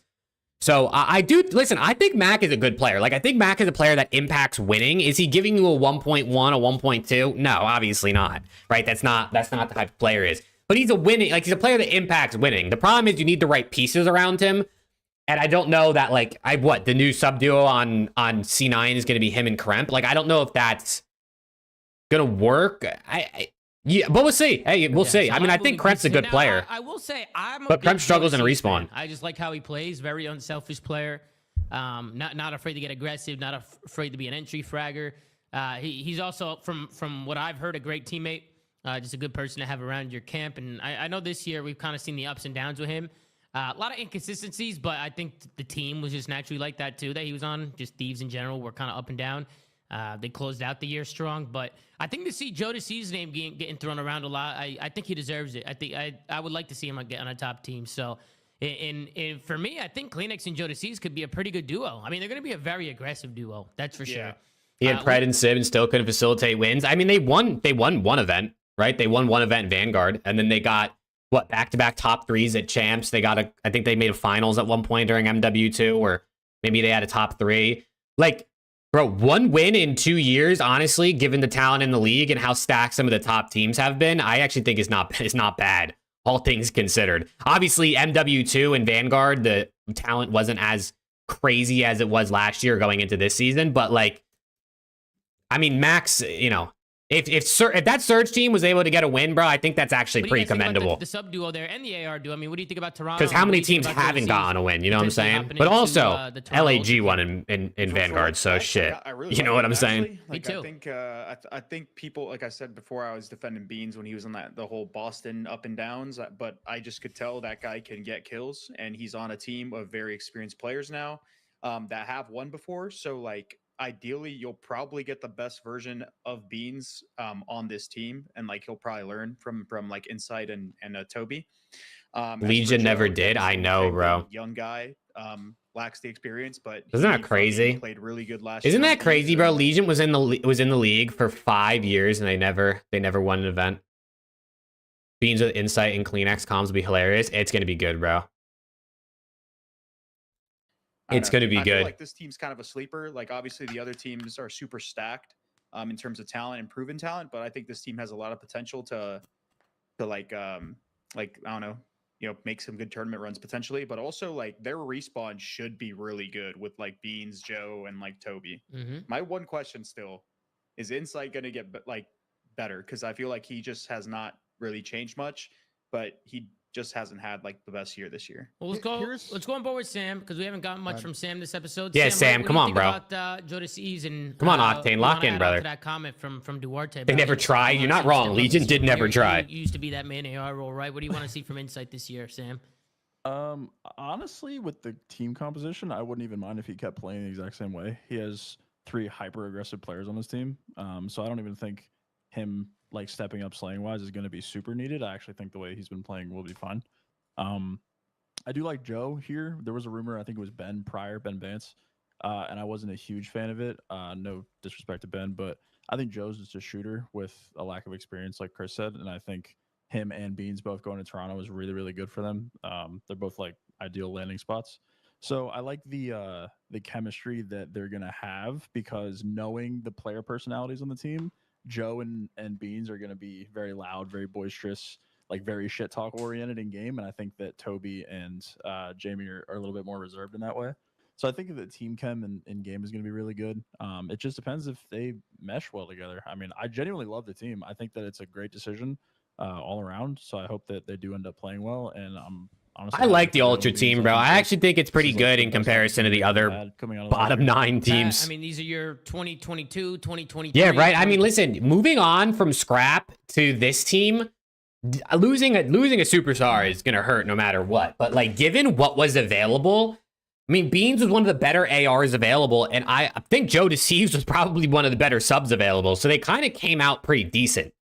So I do listen. I think Mac is a good player. Like, I think Mac is a player that impacts winning. Is he giving you a 1.1, a 1.2? No, obviously not. Right? That's not the type of player he is. But he's a winning. Like, he's a player that impacts winning. The problem is you need the right pieces around him. And I don't know that, like, the new sub duo on C9 is going to be him and Kremp. Like, I don't know if that's going to work. Yeah, but we'll see. Hey, we'll see. I mean, I think Kremp's a good player. I will say, but Kremp struggles in respawn. I just like how he plays. Very unselfish player. Not afraid to get aggressive. Not afraid to be an entry fragger. He's also, from what I've heard, a great teammate. Just a good person to have around your camp. And I know this year we've kind of seen the ups and downs with him. A lot of inconsistencies, but I think the team was just naturally like that too, that he was on. Just Thieves in general were kind of up and down. They closed out the year strong, but I think to see Joe Deceives' name getting thrown around a lot, I think he deserves it. I would like to see him get on a top team. So, for me, I think Kleenex and Joe Deceives could be a pretty good duo. I mean, they're going to be a very aggressive duo, that's for sure. He had Pred and Sib and still couldn't facilitate wins. I mean, they won one event, right? They won one event in Vanguard, and then they got back-to-back top threes at champs. They got I think they made a finals at one point during MW2, or maybe they had a top three. Like, bro, one win in 2 years, honestly, given the talent in the league and how stacked some of the top teams have been, I actually think is not bad, all things considered. Obviously, MW2 and Vanguard, the talent wasn't as crazy as it was last year going into this season, but like, I mean, Max, you know, if that Surge team was able to get a win, bro, I think that's actually pretty commendable. The sub duo there and the AR duo. I mean, what do you think about Toronto? Because how many teams haven't gotten a win? You know what I'm saying? But also, LAG won in Vanguard, so shit. You know what I'm saying? Me too. I think people, like I said before, I was defending Beans when he was on the whole Boston up and downs, but I just could tell that guy can get kills, and he's on a team of very experienced players now that have won before. So like, ideally, you'll probably get the best version of Beans on this team, and like he'll probably learn from like Insight and Toby. Legion never did. I know, bro. Young guy lacks the experience, but isn't that crazy? Played really good last. Isn't that crazy, bro? Legion was in the league for 5 years, and they never won an event. Beans with Insight and Kleenex comms will be hilarious. It's gonna be good, bro. It's going to be good. Feel like this team's kind of a sleeper. Like, obviously, the other teams are super stacked in terms of talent and proven talent, but I think this team has a lot of potential to like I don't know, you know, make some good tournament runs potentially. But also, like, their respawn should be really good with like Beans, Joe, and like Toby. My one question still is: Insight going to get like better? Because I feel like he just has not really changed much, but he just hasn't had like the best year this year. Well, let's go on board with Sam, because we haven't gotten much from Sam this episode. Yeah, Sam, come on, bro. About Joe Deceives and come on, Octane, lock in, brother. That comment from Duarte. They never tried. You're not wrong. Legion did never try. You used to be that main AR role, right? What do you want to see from Insight this year, Sam? Honestly, with the team composition, I wouldn't even mind if he kept playing the exact same way. He has 3 hyper aggressive players on his team, so I don't even think him like stepping up slaying wise is going to be super needed. I actually think the way he's been playing will be fine. I do like Joe here. There was a rumor, I think it was Ben Vance, and I wasn't a huge fan of it. No disrespect to Ben, but I think Joe's just a shooter with a lack of experience, like Chris said, and I think him and Beans both going to Toronto is really, really good for them. They're both like ideal landing spots. So I like the chemistry that they're gonna have, because knowing the player personalities on the team, Joe and Beans are gonna be very loud, very boisterous. like very shit talk oriented in game, and I think that Toby and Jamie are a little bit more reserved in that way. So I think that team chem in game is going to be really good. It just depends if they mesh well together. I mean, I genuinely love the team. I think that it's a great decision all around. So I hope that they do end up playing well. And I'm honestly, I like the Ultra team, bro. I actually think it's pretty good in comparison to the other bottom 9 teams. I mean, these are your 2022, 2023. Yeah, right. I mean, listen, moving on from Scrap to this team, losing a superstar is gonna hurt no matter what. But like, given what was available, I mean, Beans was one of the better ARs available, and I think Joe Deceives was probably one of the better subs available. So they kind of came out pretty decent,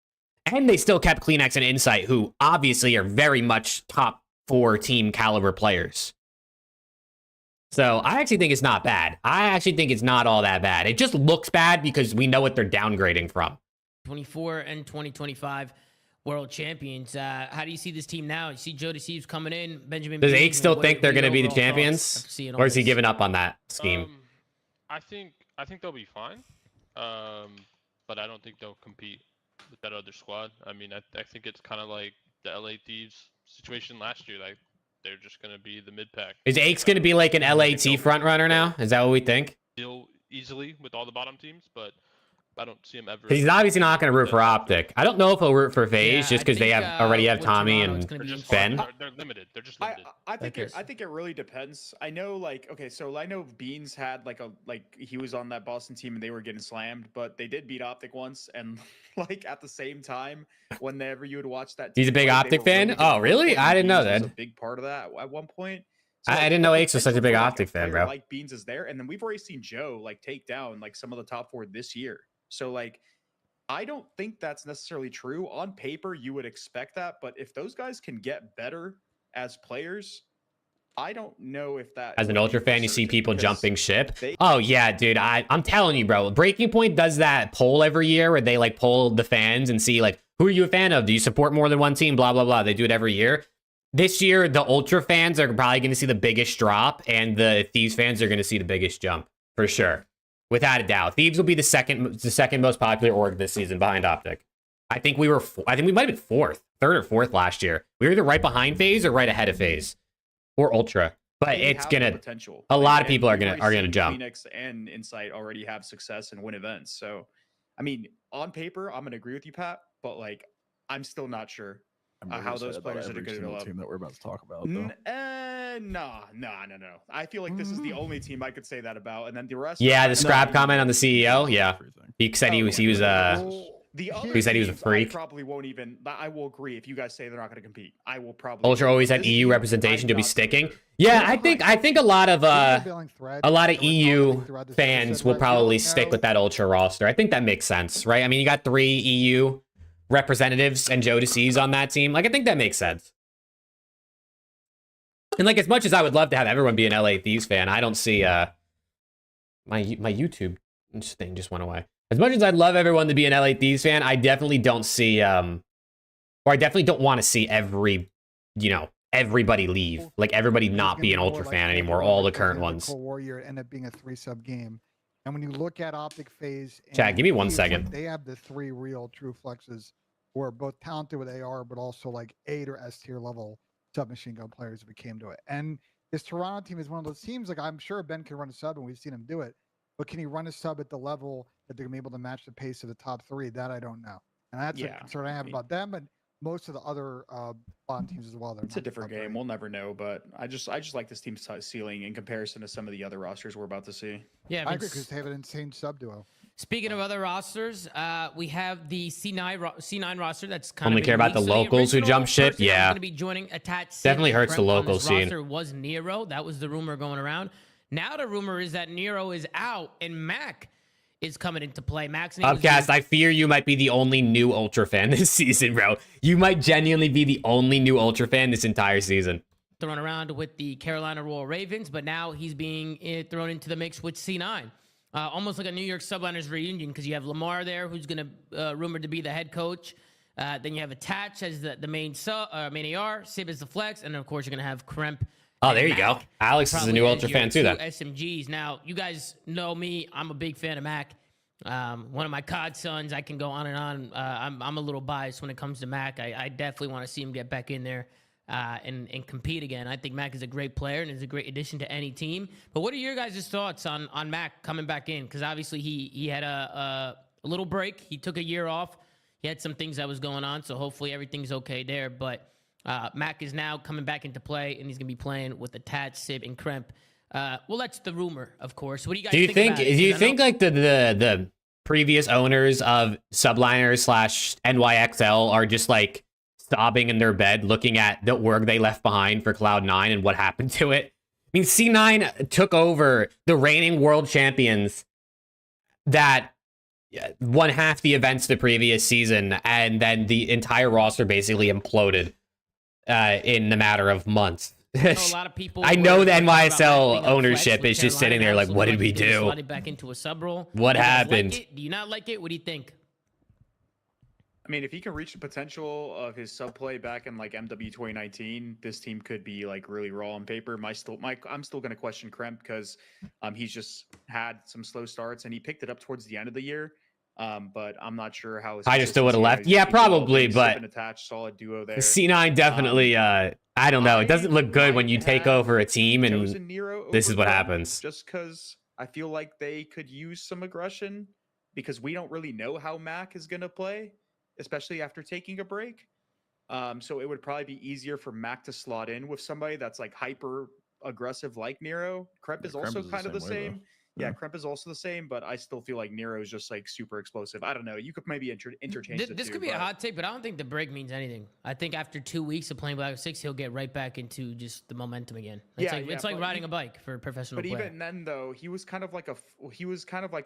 and they still kept Kleenex and Insight, who obviously are very much top 4 team caliber players. So I actually think it's not bad. I actually think it's not all that bad. It just looks bad because we know what they're downgrading from. 24 and 2025 world champions. How do you see this team now? You see Joe Deceives coming in, Benjamin. Does Ake still think they're going to be the champions? Or is he giving up on that scheme? I think they'll be fine. But I don't think they'll compete with that other squad. I mean, I think it's kind of like the LA Thieves situation last year. Like, they're just going to be the mid-pack. Is Ake's going to be like an LAT front runner now? Is that what we think? Deal easily with all the bottom teams, but I don't see him ever. He's obviously not going to root for Optic. I don't know if he'll root for FaZe just because they already have Tommy and Ben. They're limited. They're just limited. I think it really depends. I know, like, okay, so I know Beans had he was on that Boston team and they were getting slammed, but they did beat Optic once, and like at the same time, whenever you would watch that team, he's a big Optic fan. Oh, really? I didn't know that. Was a big part of that at one point. So, I didn't know Aches was such a big Optic fan, bro. Like Beans is there, and then we've already seen Joe like take down like some of the top 4 this year. So like, I don't think that's necessarily true. On paper, you would expect that, but if those guys can get better as players, I don't know if that. As an Ultra fan, you see people jumping ship. Oh yeah, dude. I'm telling you, bro. Breaking Point does that poll every year where they like poll the fans and see like, who are you a fan of? Do you support more than one team? Blah blah blah. They do it every year. This year, the Ultra fans are probably going to see the biggest drop, and the Thieves fans are going to see the biggest jump for sure. Without a doubt, Thieves will be the second most popular org this season behind Optic. I think we might have been 3rd or 4th last year. We were either right behind FaZe or right ahead of FaZe, or Ultra. But it's gonna potential. A lot of people are gonna jump. Phoenix and Insight already have success and win events. So, I mean, on paper, I'm gonna agree with you, Pat. But like, I'm still not sure how those players are going to develop. Team that we're about to talk about. No. I feel like this is the only team I could say that about, and then the rest. Yeah, the scrap comment on the CEO. Yeah, he said he was a freak. I probably won't even. I will agree if you guys say they're not going to compete. I will probably. Ultra always had EU representation to be sticking. Yeah, I think a lot of EU fans will probably stick with that Ultra roster. I think that makes sense, right? I mean, you got 3 EU representatives and Joe Deceives on that team. Like, I think that makes sense. And like, as much as I would love to have everyone be an LA Thieves fan, I don't see my YouTube thing just went away. As much as I'd love everyone to be an LA Thieves fan, I definitely don't see or I definitely don't want to see everybody leave. Like, everybody not be an Ultra fan anymore, all the current ones. Warrior end up being a 3-sub game. And when you look at Optic FaZe, Chad, give me 1 second. They have the 3 real true flexes who are both talented with AR, but also like 8 or S tier level submachine gun players if it came to it. And this Toronto team is one of those teams, like, I'm sure Ben can run a sub and we've seen him do it, but can he run a sub at the level that they're gonna be able to match the pace of the top 3? That I don't know. And that's a concern I have about them and most of the other bottom teams as well. It's a different game. We'll never know, but I just like this team's ceiling in comparison to some of the other rosters we're about to see. Yeah, I agree because they have an insane sub duo. Speaking of other rosters, we have the C9 roster that's kind only of care about the locals who jump ship. Yeah, going to be joining attached. Definitely hurts the local scene. Roster was Nero. That was the rumor going around. Now the rumor is that Nero is out and Mac is coming into play. Max Upcast, I fear you might be the only new Ultra fan this season, bro. You might genuinely be the only new Ultra fan this entire season. Thrown around with the Carolina Royal Ravens, but now he's being thrown into the mix with C9. Almost like a New York Subliners reunion, because you have Lamar there, who's going to rumored to be the head coach. Then you have Attach as the main AR, Sib as the flex, and of course you're going to have Kremp. Oh, there you go. Alex is a new Ultra fan too, then. SMGs. Now, you guys know me. I'm a big fan of Mac. One of my godsons. I can go on and on. I'm a little biased when it comes to Mac. I definitely want to see him get back in there and compete again. I think Mac is a great player and is a great addition to any team. But what are your guys' thoughts on Mac coming back in? Because obviously he had a little break. He took a year off. He had some things that was going on, so hopefully everything's okay there. But Mac is now coming back into play, and he's going to be playing with the Tats, Sib, and Kremp. Well, that's the rumor, of course. What do you guys think about it? Do you think like the previous owners of Subliners / NYXL are just like sobbing in their bed looking at the work they left behind for Cloud9 and what happened to it? I mean, C9 took over the reigning world champions that won half the events the previous season, and then the entire roster basically imploded in a matter of months. A lot of people I know the NYSL ownership is just sitting there like, what did we do? Back into a sub role. What happened? Do you not like it? What do you think? I mean, if he can reach the potential of his sub play back in like MW 2019, this team could be like really raw on paper. I'm still going to question Kremp because he's just had some slow starts and he picked it up towards the end of the year. But I'm not sure how. I just still would have left. Yeah, probably, but an attached solid duo there. C9 definitely. I don't know. It doesn't look good when you take over a team and this is what happens. Just because I feel like they could use some aggression because we don't really know how Mac is going to play, especially after taking a break. So it would probably be easier for Mac to slot in with somebody that's like hyper aggressive like Nero. Kremp is also kind of the same. Yeah, Kremp is also the same, but I still feel like Nero is just like super explosive. I don't know. You could maybe interchange this could be a hot take, but I don't think the break means anything. I think after 2 weeks of playing Black Ops 6, he'll get right back into just the momentum again. It's like riding a bike for a professional player. But even then, though, he was kind of like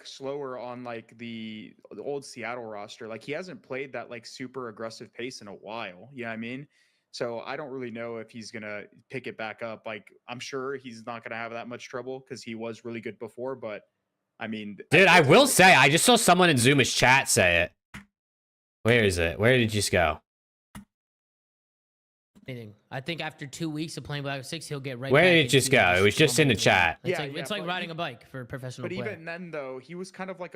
slower on like the old Seattle roster. Like he hasn't played that like super aggressive pace in a while. You know what I mean? So I don't really know if he's going to pick it back up. Like, I'm sure he's not going to have that much trouble because he was really good before. But, I mean... Dude, I will say, I just saw someone in Zuma's chat say it. Where is it? Where did it just go? I think after 2 weeks of playing Black Ops 6, he'll get right Where back did it just go? It was just in the chat. It's like riding a bike for a professional player. But even then, though, he was kind of like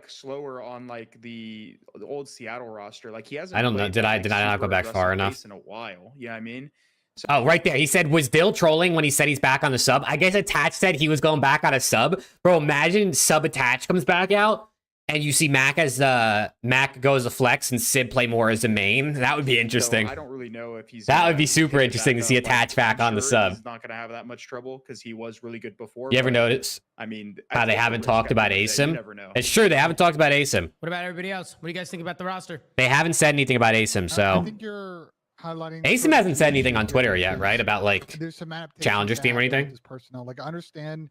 slower on like the old Seattle roster. Like he hasn't. I don't know. Did I not go back far enough? In a while, yeah. I mean. So, oh, right there. He said, was Dill trolling when he said he's back on the sub? I guess Attach said he was going back on a sub. Bro, imagine sub Attach comes back out and you see Mac as Mac goes a flex and Sid play more as a main. That would be interesting. So I don't really know if he's. That would be super interesting to see Attach back on the sub. He's not going to have that much trouble because he was really good before. You ever notice? I mean, how they haven't talked about ASIM? Never know. It's true, they haven't talked about ASIM. What about everybody else? What do you guys think about the roster? They haven't said anything about ASIM, so. I think you're highlighting. ASIM hasn't said anything on Twitter yet, right? About like there's some Challengers team or anything? Personnel. Like I understand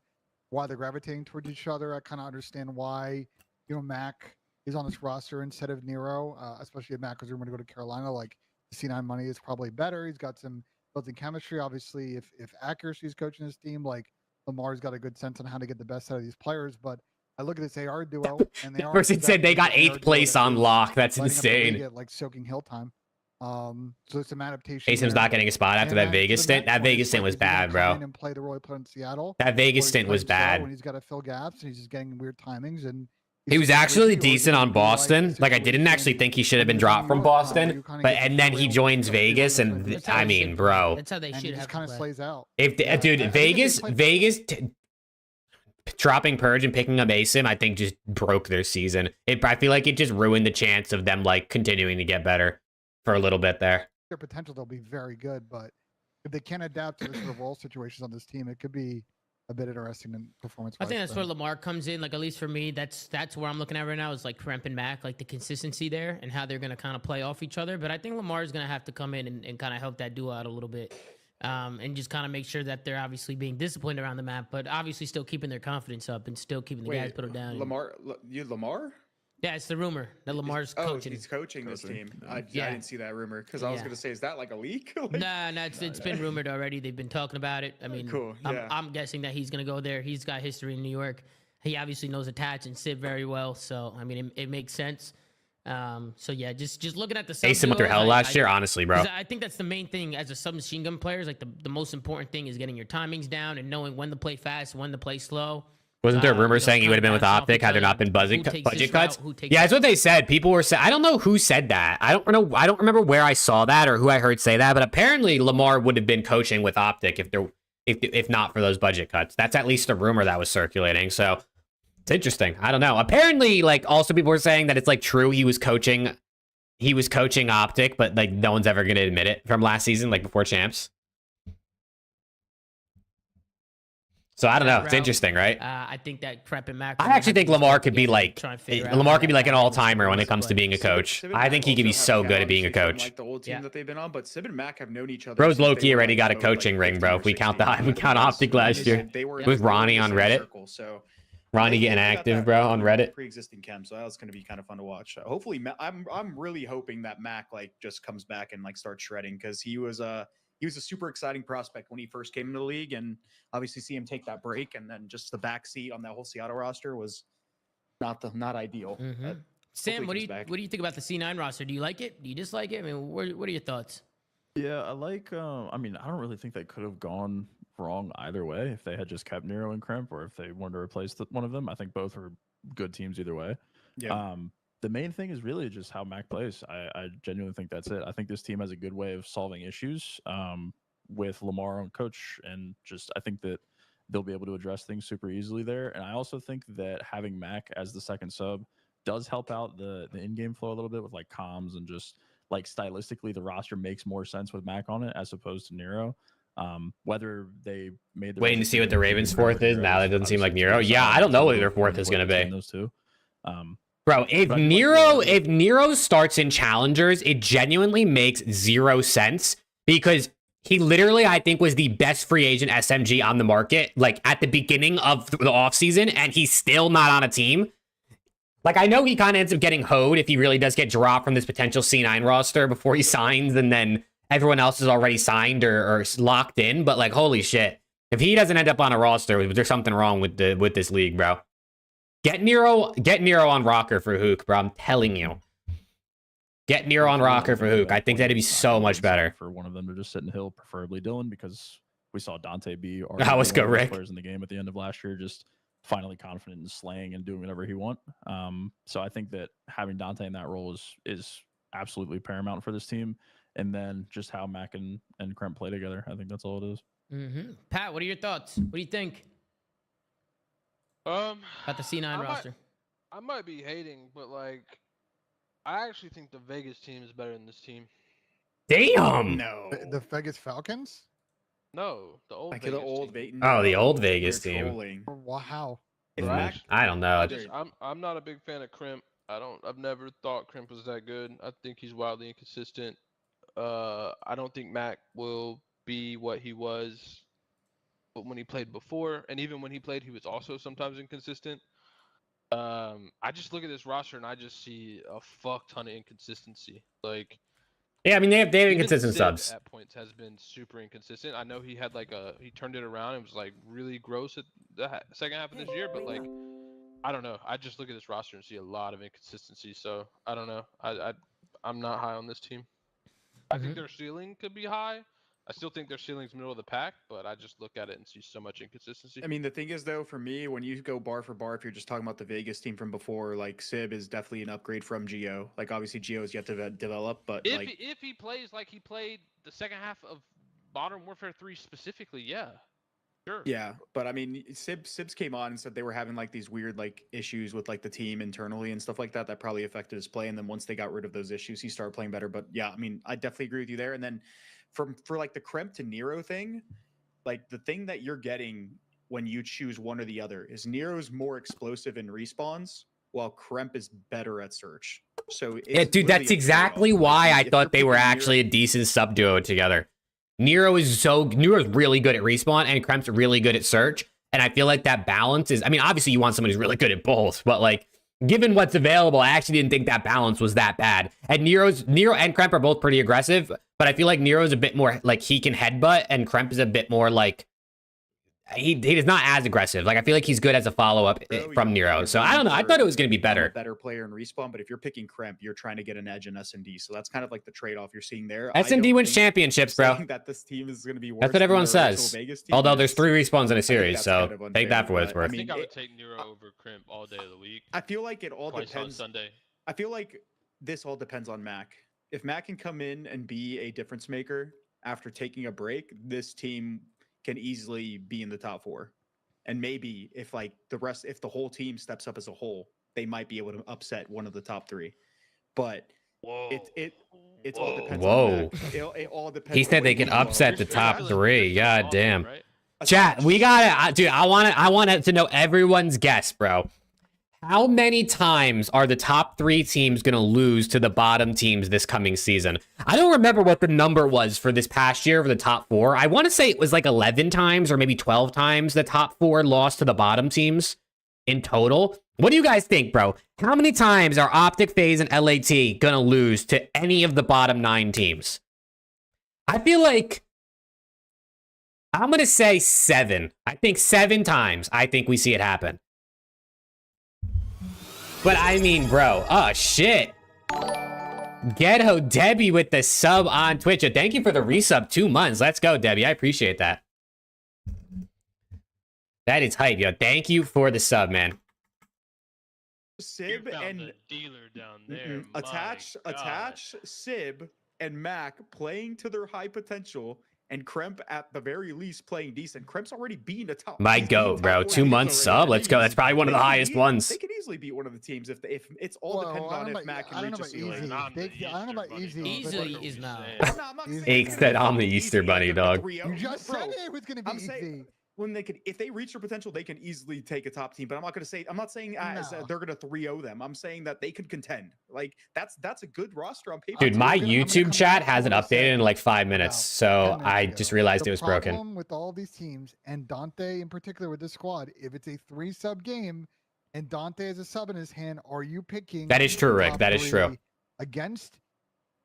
why they're gravitating towards each other. I kind of understand why, Mac is on this roster instead of Nero, especially if Mac because we're going to go to Carolina. Like the C9 money is probably better. He's got some built-in chemistry. Obviously, if Accuracy is coaching his team, like Lamar's got a good sense on how to get the best out of these players. But I look at this AR duo, and they person said they got 8th place on lock. That's insane. Like soaking hill time. So it's some adaptation. ASIM's not getting a spot after that Vegas stint. That Vegas stint was bad, bro. And play the role he played in Seattle. That Vegas stint was bad. When he's got to fill gaps and he's just getting weird timings and. He was actually decent on Boston. Like, I didn't actually think he should have been dropped from Boston. And then he joins Vegas, and I mean, bro. That's how they should have kind of slays out. Dude, Vegas dropping Purge and picking up ASIM, I think just broke their season. I feel like it just ruined the chance of them, like, continuing to get better for a little bit there. Their potential, they'll be very good, but if they can't adapt to the sort of role situations on this team, it could be a bit interesting in performance. I think that's where Lamar comes in. Like, at least for me, that's where I'm looking at right now is like Kremp and Mac, like the consistency there and how they're going to kind of play off each other. But I think Lamar is going to have to come in and kind of help that duo out a little bit and just kind of make sure that they're obviously being disciplined around the map, but obviously still keeping their confidence up and still keeping the guys put them down. Lamar? Yeah, it's the rumor that Lamar's coaching. He's coaching this team. I didn't see that rumor because I was going to say, is that like a leak? No, it's been rumored already. They've been talking about it. I mean, cool. Yeah. I'm guessing that he's going to go there. He's got history in New York. He obviously knows Attach and Sid very well. So, I mean, it makes sense. So, yeah, just looking at the ASIM with their hell last year, honestly, bro. I think that's the main thing as a submachine gun player. Is like the most important thing is getting your timings down and knowing when to play fast, when to play slow. Wasn't there a rumor saying he would have been with Optic had there not been budget cuts? Yeah, that's what they said. People were saying. I don't know who said that. I don't know. I don't remember where I saw that or who I heard say that. But apparently, Lamar would have been coaching with Optic if not for those budget cuts. That's at least a rumor that was circulating. So it's interesting. I don't know. Apparently, like also people were saying that it's like true he was coaching Optic, but like no one's ever gonna admit it from last season, like before champs. So I don't know. It's interesting, right? I think that Crep and Mac. I actually think Lamar could be like an all-timer when it comes to being a coach. I think he could be so good at being a coach. Like the old team that they've been on, but Sib and Mac have known each other. Bro's low-key already got a coaching ring, bro. If we count Optic last year with Ronnie on Reddit. So Ronnie getting active, bro, on Reddit. Pre-existing chem, so that was going to be kind of fun to watch. Hopefully, I'm really hoping that Mac like just comes back and like starts shredding because he was a super exciting prospect when he first came into the league, and obviously see him take that break and then just the backseat on that whole Seattle roster was not ideal. Sam, what do you think about the C9 roster? Do you like it? Do you dislike it? I mean, what are your thoughts? Yeah, I like. I mean, I don't really think they could have gone wrong either way if they had just kept Nero and Kremp, or if they wanted to replace one of them. I think both are good teams either way. Yeah. The main thing is really just how Mac plays. I genuinely think that's it. I think this team has a good way of solving issues with Lamar on coach, and just I think that they'll be able to address things super easily there. And I also think that having Mac as the second sub does help out the in-game flow a little bit with like comms, and just like stylistically the roster makes more sense with Mac on it as opposed to Nero. Whether they made the waiting to see what the Ravens' fourth is. Now that doesn't seem like Nero. Yeah, I don't know what their fourth is going to be. Those two. Bro, if Nero starts in challengers, it genuinely makes zero sense because he literally, I think, was the best free agent SMG on the market, like at the beginning of the offseason, and he's still not on a team. Like, I know he kind of ends up getting hoed if he really does get dropped from this potential C9 roster before he signs, and then everyone else is already signed or locked in. But like, holy shit, if he doesn't end up on a roster, there's something wrong with this league, bro. Get Nero on Rocker for Hook, bro. I'm telling you. Get Nero on Rocker for Hook. I think that'd be so much better. For one of them to just sit in Hill, preferably Dylan, because we saw Dante be our let's go, Rick. Players in the game at the end of last year, just finally confident in slaying and doing whatever he want. So I think that having Dante in that role is absolutely paramount for this team. And then just how Mac and Kremp play together. I think that's all it is. Pat, what are your thoughts? What do you think? About the C9 roster. I might be hating, but like, I actually think the Vegas team is better than this team. Damn. No. The Vegas Falcons? No, the old. Like Vegas the old team. Oh, the old Vegas team. Wow. I don't know. I'm not a big fan of Kremp. I've never thought Kremp was that good. I think he's wildly inconsistent. I don't think Mac will be what he was when he played before, and even when he played, he was also sometimes inconsistent. I just look at this roster and I just see a fuck ton of inconsistency. Like, yeah, I mean they have inconsistent subs. At points has been super inconsistent. I know he had he turned it around and was like really gross at the second half of this year, but like, I don't know. I just look at this roster and see a lot of inconsistency. So I don't know. I'm not high on this team. I think their ceiling could be high. I still think their ceiling's middle of the pack, but I just look at it and see so much inconsistency. I mean, the thing is, though, for me, when you go bar for bar, if you're just talking about the Vegas team from before, like Sib is definitely an upgrade from Geo. Like, obviously, Geo is yet to develop, but if he plays like he played the second half of Modern Warfare 3 specifically, yeah. Sure. Yeah, but I mean, Sibs came on and said they were having like these weird like issues with like the team internally and stuff like that that probably affected his play. And then once they got rid of those issues, he started playing better. But yeah, I mean, I definitely agree with you there. And then for like the Kremp to Nero thing, like the thing that you're getting when you choose one or the other is Nero's more explosive in respawns, while Kremp is better at search. So yeah, dude, that's exactly why I thought they were actually a decent sub duo together. Nero's really good at respawn, and Kremp's really good at search. And I feel like that balance is, I mean, obviously you want someone who's really good at both, but like, given what's available, I actually didn't think that balance was that bad. And Nero and Kremp are both pretty aggressive, but I feel like Nero's a bit more like he can headbutt, and Kremp is a bit more like, is not as aggressive. Like I feel like he's good as a follow up from Nero. So I don't know. I thought it was going to be better. Better player in respawn, but if you're picking Kremp, you're trying to get an edge in S&D. So that's kind of like the trade off you're seeing there. S&D wins championships, bro. That this team is going to be worse. That's what everyone says. Although there's 3 respawns in a series, so kind of take that for what it's worth. I think I would take Nero over Kremp all day of the week. I feel like it all Twice depends. on Sunday. I feel like this all depends on Mac. If Mac can come in and be a difference maker after taking a break, this team can easily be in the top 4. And maybe if like if the whole team steps up as a whole, they might be able to upset one of the top 3. But it all depends on Mac. It all depends. He said they can upset the top 3. God damn. Chat, we got it. Dude, I want to know everyone's guess, bro. How many times are the top 3 teams going to lose to the bottom teams this coming season? I don't remember what the number was for this past year for the top 4. I want to say it was like 11 times or maybe 12 times the top 4 lost to the bottom teams in total. What do you guys think, bro? How many times are OPTIC, FAZE, and LAT going to lose to any of the bottom 9 teams? I feel like I'm going to say 7. I think 7 times. I think we see it happen. But I mean, bro, oh shit. Ghetto Debbie with the sub on Twitch. Thank you for the resub, 2 months. Let's go, Debbie. I appreciate that. That is hype, yo. Thank you for the sub, man. Sib and the dealer down there. Attach Sib and Mac playing to their high potential, and Kremp at the very least playing decent. Kremp's already beaten a top. My goat, bro. 2 months sub. Let's go. That's probably one of the highest ones. They could easily beat one of the teams if it's all dependent on if Mac can reach a ceiling. I don't know about easy. Easily is not. Ache said I'm the Easter Bunny, dog. You just said it was going to be easy. When if they reach their potential, they can easily take a top team. But I'm not saying they're gonna 3-0 them. I'm saying that they could contend. Like that's a good roster on paper. Dude, my YouTube chat hasn't updated in like 5 minutes, so I just realized it was broken. The problem with all these teams, and Dante in particular with this squad, if it's a 3-sub game and Dante has a sub in his hand, are you picking? That is true, Rick. That is true. Against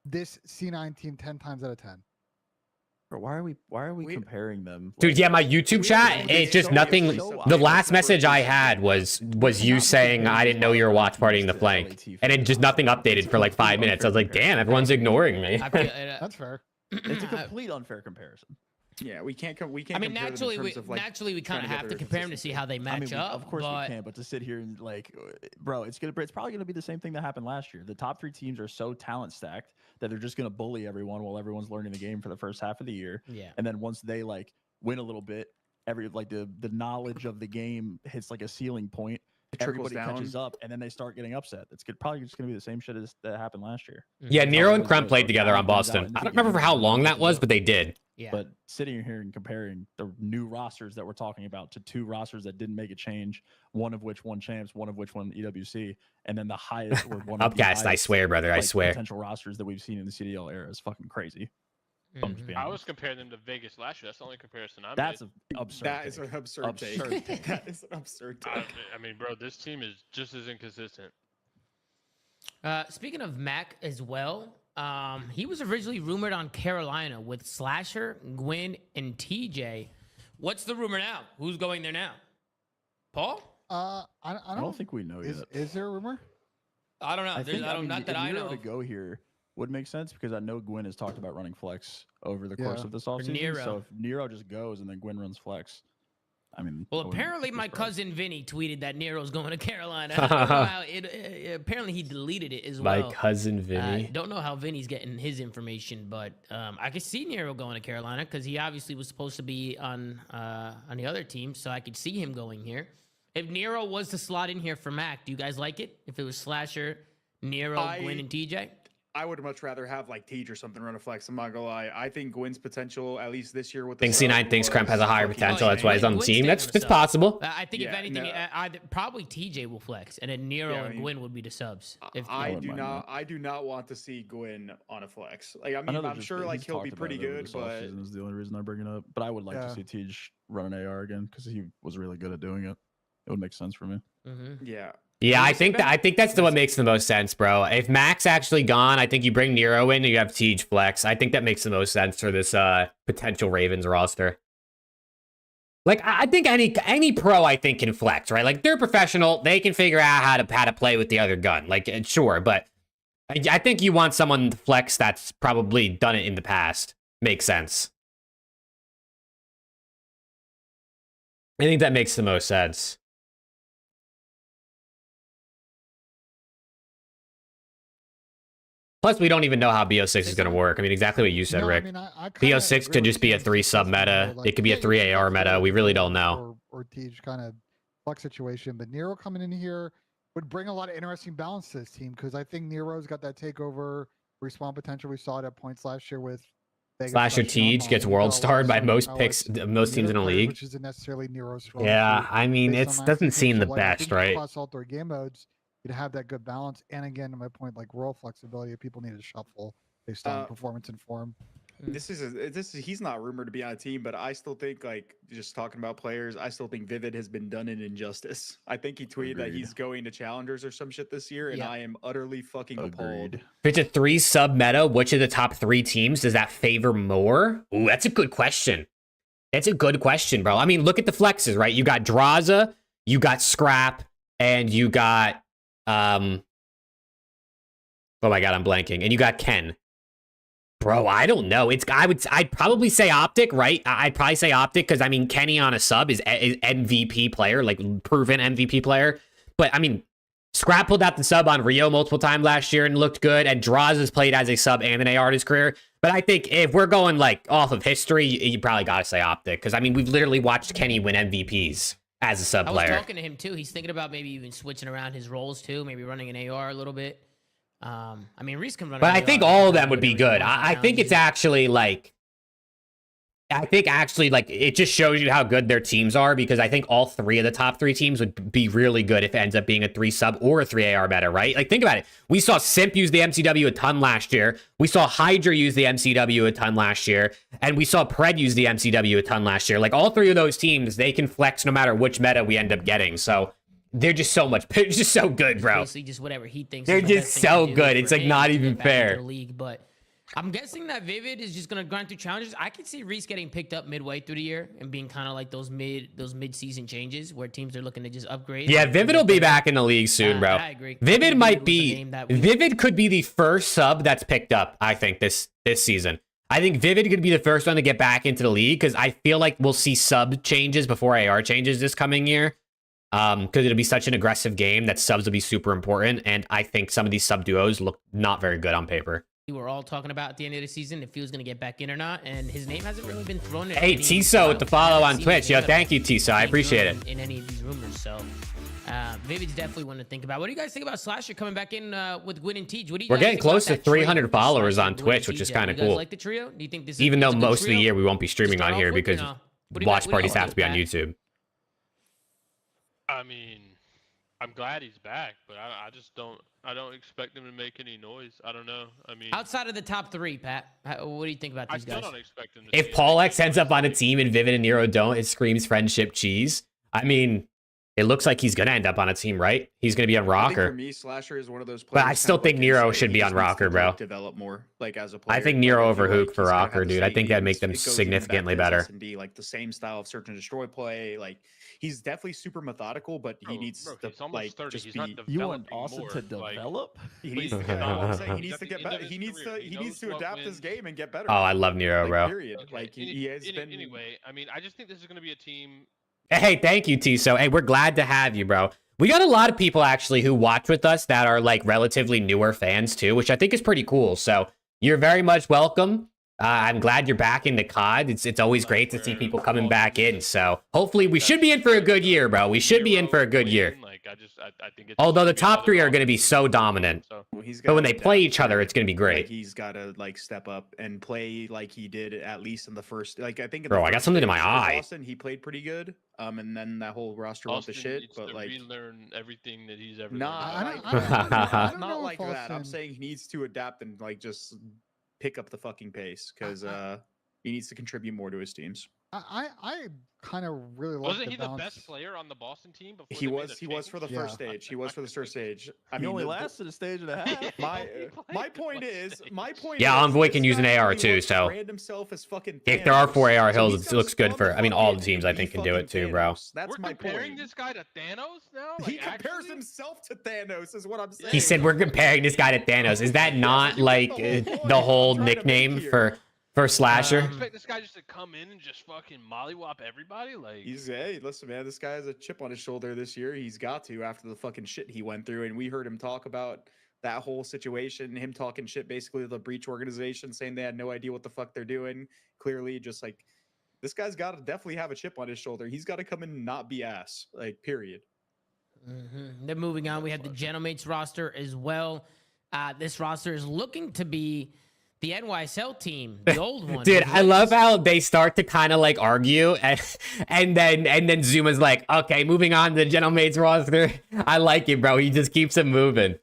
this C9 team 10 times out of 10. Why are we comparing them? Dude, yeah, my YouTube chat, it's just nothing. The last message I had was you saying I didn't know you were watch partying the flank. And it just nothing updated for like 5 minutes. I was like, damn, everyone's ignoring me. That's fair. It's a complete unfair comparison. Yeah, we can't. I mean, naturally, we kind of have to compare them to see how they match up. Of course we can, but to sit here and like, bro, it's probably gonna be the same thing that happened last year. The top 3 teams are so talent stacked that they're just gonna bully everyone while everyone's learning the game for the first half of the year. Yeah. And then once they like win a little bit, the knowledge of the game hits like a ceiling point. Everybody catches up, and then they start getting upset. It's probably just going to be the same shit as that happened last year. Yeah, Nero and Kremp played together on Boston. I don't remember for how long that was, but they did. Yeah. But sitting here and comparing the new rosters that we're talking about to 2 rosters that didn't make a change, one of which won champs, one of which won EWC, and then the highest or one of the highest, I swear, brother, I swear. Potential rosters that we've seen in the CDL era is fucking crazy. I was comparing them to Vegas last year. That's the only comparison I That's made. absurd. That is an absurd take. That is an absurd take. I mean, bro, this team is just as inconsistent. Speaking of Mac as well, he was originally rumored on Carolina with Slasher, Gwyn, and TJ. What's the rumor now? Who's going there now? Paul? I don't think we know yet. Is there a rumor? I don't know. Not that I know. To go here would make sense because I know Gwyn has talked about running flex over the course of this offseason. So if Nero just goes and then Gwyn runs flex, I mean. Well, apparently my cousin Vinny tweeted that Nero's going to Carolina. Apparently he deleted it as well. My cousin Vinny. Don't know how Vinny's getting his information, but I could see Nero going to Carolina because he obviously was supposed to be on the other team, so I could see him going here. If Nero was to slot in here for Mac, do you guys like it? If it was Slasher, Nero, Gwyn, and TJ? I would much rather have like Tej or something run a flex. I'm not gonna lie. I think Gwyn's potential, at least this year, with I think C9 thinks Kremp has a higher potential. That's why he's on the team. It's possible. I think if anything, probably TJ will flex, and then Nero and Gwyn would be the subs. I do not want to see Gwyn on a flex. Like I'm sure like he'll be pretty good, but is the only reason I bring it up. But I would like to see Tej run an AR again because he was really good at doing it. It would make sense for me. Yeah. Yeah, I think that's the what makes the most sense, bro. If Mac's actually gone, I think you bring Nero in and you have Tej flex. I think that makes the most sense for this potential Ravens roster. Like, I think any pro, I think, can flex, right? Like, they're professional. They can figure out how to play with the other gun. Like, sure, but I think you want someone to flex that's probably done it in the past. Makes sense. I think that makes the most sense. Plus, we don't even know how BO6 is going to work. I mean, exactly what you said, Rick. BO6 could just be a 3 sub meta. It could be a 3 AR meta. We really don't know. Or Tej kind of flex situation, but Nero coming in here would bring a lot of interesting balance to this team because I think Nero's got that takeover respawn potential. We saw it at points last year with Slasher Tej gets world starred by most picks, most teams in the league. Which isn't necessarily Nero's strong. Yeah, I mean, it doesn't seem the best, right? Across all 3 game modes, you'd have that good balance. And again, to my point, like role flexibility, if people need to shuffle based on performance and form. This is he's not rumored to be on a team, but I still think, like, just talking about players, I still think Vivid has been done an injustice. I think he tweeted that he's going to challengers or some shit this year, and I am utterly fucking appalled. If it's a 3 sub meta, which of the top 3 teams does that favor more? Ooh, that's a good question. That's a good question, bro. I mean, look at the flexes, right? You got Draza, you got Scrap, and you got oh my god, I'm blanking. And you got Ken. Bro, I don't know. I'd probably say OPTIC, right? I'd probably say OPTIC because I mean Kenny on a sub is MVP player, like proven MVP player. But I mean, Scrap pulled out the sub on Rio multiple times last year and looked good. And Draws has played as a sub and an AR in his career. But I think if we're going like off of history, you probably gotta say OPTIC because I mean we've literally watched Kenny win MVPs as a sub player. I was talking to him too. He's thinking about maybe even switching around his roles too, maybe running an AR a little bit. I mean, Reese can run. But I think all of them would be good. I think it's actually like, it just shows you how good their teams are because I think all 3 of the top 3 teams would be really good if it ends up being a 3 sub or a 3 AR meta, right? Like, think about it. We saw Simp use the MCW a ton last year. We saw Hydra use the MCW a ton last year. And we saw Pred use the MCW a ton last year. Like, all 3 of those teams, they can flex no matter which meta we end up getting. So they're just so good, bro. Basically just whatever he thinks. They're just so good. It's like not even fair. League, but I'm guessing that Vivid is just gonna grind through challenges. I could see Reese getting picked up midway through the year and being kind of like those mid-season changes where teams are looking to just upgrade. Yeah, Vivid will be back in the league soon, bro. I agree. Vivid could be the first sub that's picked up, I think, this season. I think Vivid could be the first one to get back into the league because I feel like we'll see sub changes before AR changes this coming year. Because it'll be such an aggressive game that subs will be super important. And I think some of these sub duos look not very good on paper. We were all talking about at the end of the season if he was going to get back in or not. And his name hasn't really been thrown in. Hey, Tiso with the follow on Twitch. Yo, thank you, Tiso. I appreciate it. In any of these rumors. So Vivid's definitely one to think about. What do you guys think about Slasher coming back in with Gwyn and Tej? We're getting close to 300 followers on Twitch, which is kind of cool. Like the trio? Do you think this even though most of the year we won't be streaming on here because watch parties have to be on YouTube. I mean, I'm glad he's back, but I just don't expect him to make any noise. I don't know. I mean, outside of the top 3, Pat, what do you think about these guys? I still don't expect him to. If Paul X ends up on a team and Vivid and Nero don't, it screams friendship cheese. I mean, it looks like he's gonna end up on a team, right? He's gonna be on Rocker. For me, Slasher is one of those players. But I still think Nero should be on Rocker, bro. Develop more, like as a player. I think Nero over Hook for Rocker, dude. I think that'd make them significantly better. S&D, like the same style of search and destroy play. Like he's definitely super methodical, but he needs to like just be. You want Austin to develop? He needs to get better. He needs to get better. He needs to adapt his game and get better. Oh, I love Nero, bro. Period. Like he has been. Anyway, I mean, I just think this is gonna be a team. Hey, thank you, Tiso. Hey, we're glad to have you, bro. We got a lot of people actually who watch with us that are like relatively newer fans too, which I think is pretty cool. So you're very much welcome. I'm glad you're back in the COD. It's always great to see people coming back in. So hopefully we should be in for a good year, bro. We should be in for a good year. I think it's although the top 3 are going to be so dominant. But when they play each other, it's going to be great. Like he's got to like step up and play like he did at least in the first. Like I think. Bro, I got something in my eye. Austin, he played pretty good. And then that whole roster went to shit. But like relearn everything that he's ever. Not like that. I'm saying he needs to adapt and like just pick up the fucking pace because he needs to contribute more to his teams. I kind of really like Wasn't the he the bounce. best player on the Boston team before He they made was. the He was for the change? first stage. He was for the first stage. I He mean, only lasted a stage and a half. my point is. Yeah, is, Envoy this can use an guy AR really too, wants to so brand himself as fucking if there are 4 AR Thanos. So hills, he's it gonna looks good spawn for. the I mean, fuck all in the teams and I be think can do it fucking too, bro. Thanos. That's We're my comparing point. this guy to Thanos now. He Like, compares actually? himself to Thanos, is what I'm saying. He said we're comparing this guy to Thanos. Is that not you like get the whole point the I'm whole trying to make nickname here. for Slasher? You expect this guy just to come in and just fucking mollywop everybody? Like, Hey, listen, man, this guy has a chip on his shoulder this year. He's got to after the fucking shit he went through, and we heard him talk about that whole situation, him talking shit basically to the Breach organization, saying they had no idea what the fuck they're doing. Clearly, just like this guy's got to definitely have a chip on his shoulder. He's got to come in and not be ass, like period. Then moving on, we have the Gentlemates roster as well. This roster is looking to be the NYSL team, the old one. Dude, I love how they start to kind of like argue, and then Zuma's like, okay, moving on to the Gentlemates roster. I like it, bro. He just keeps it moving.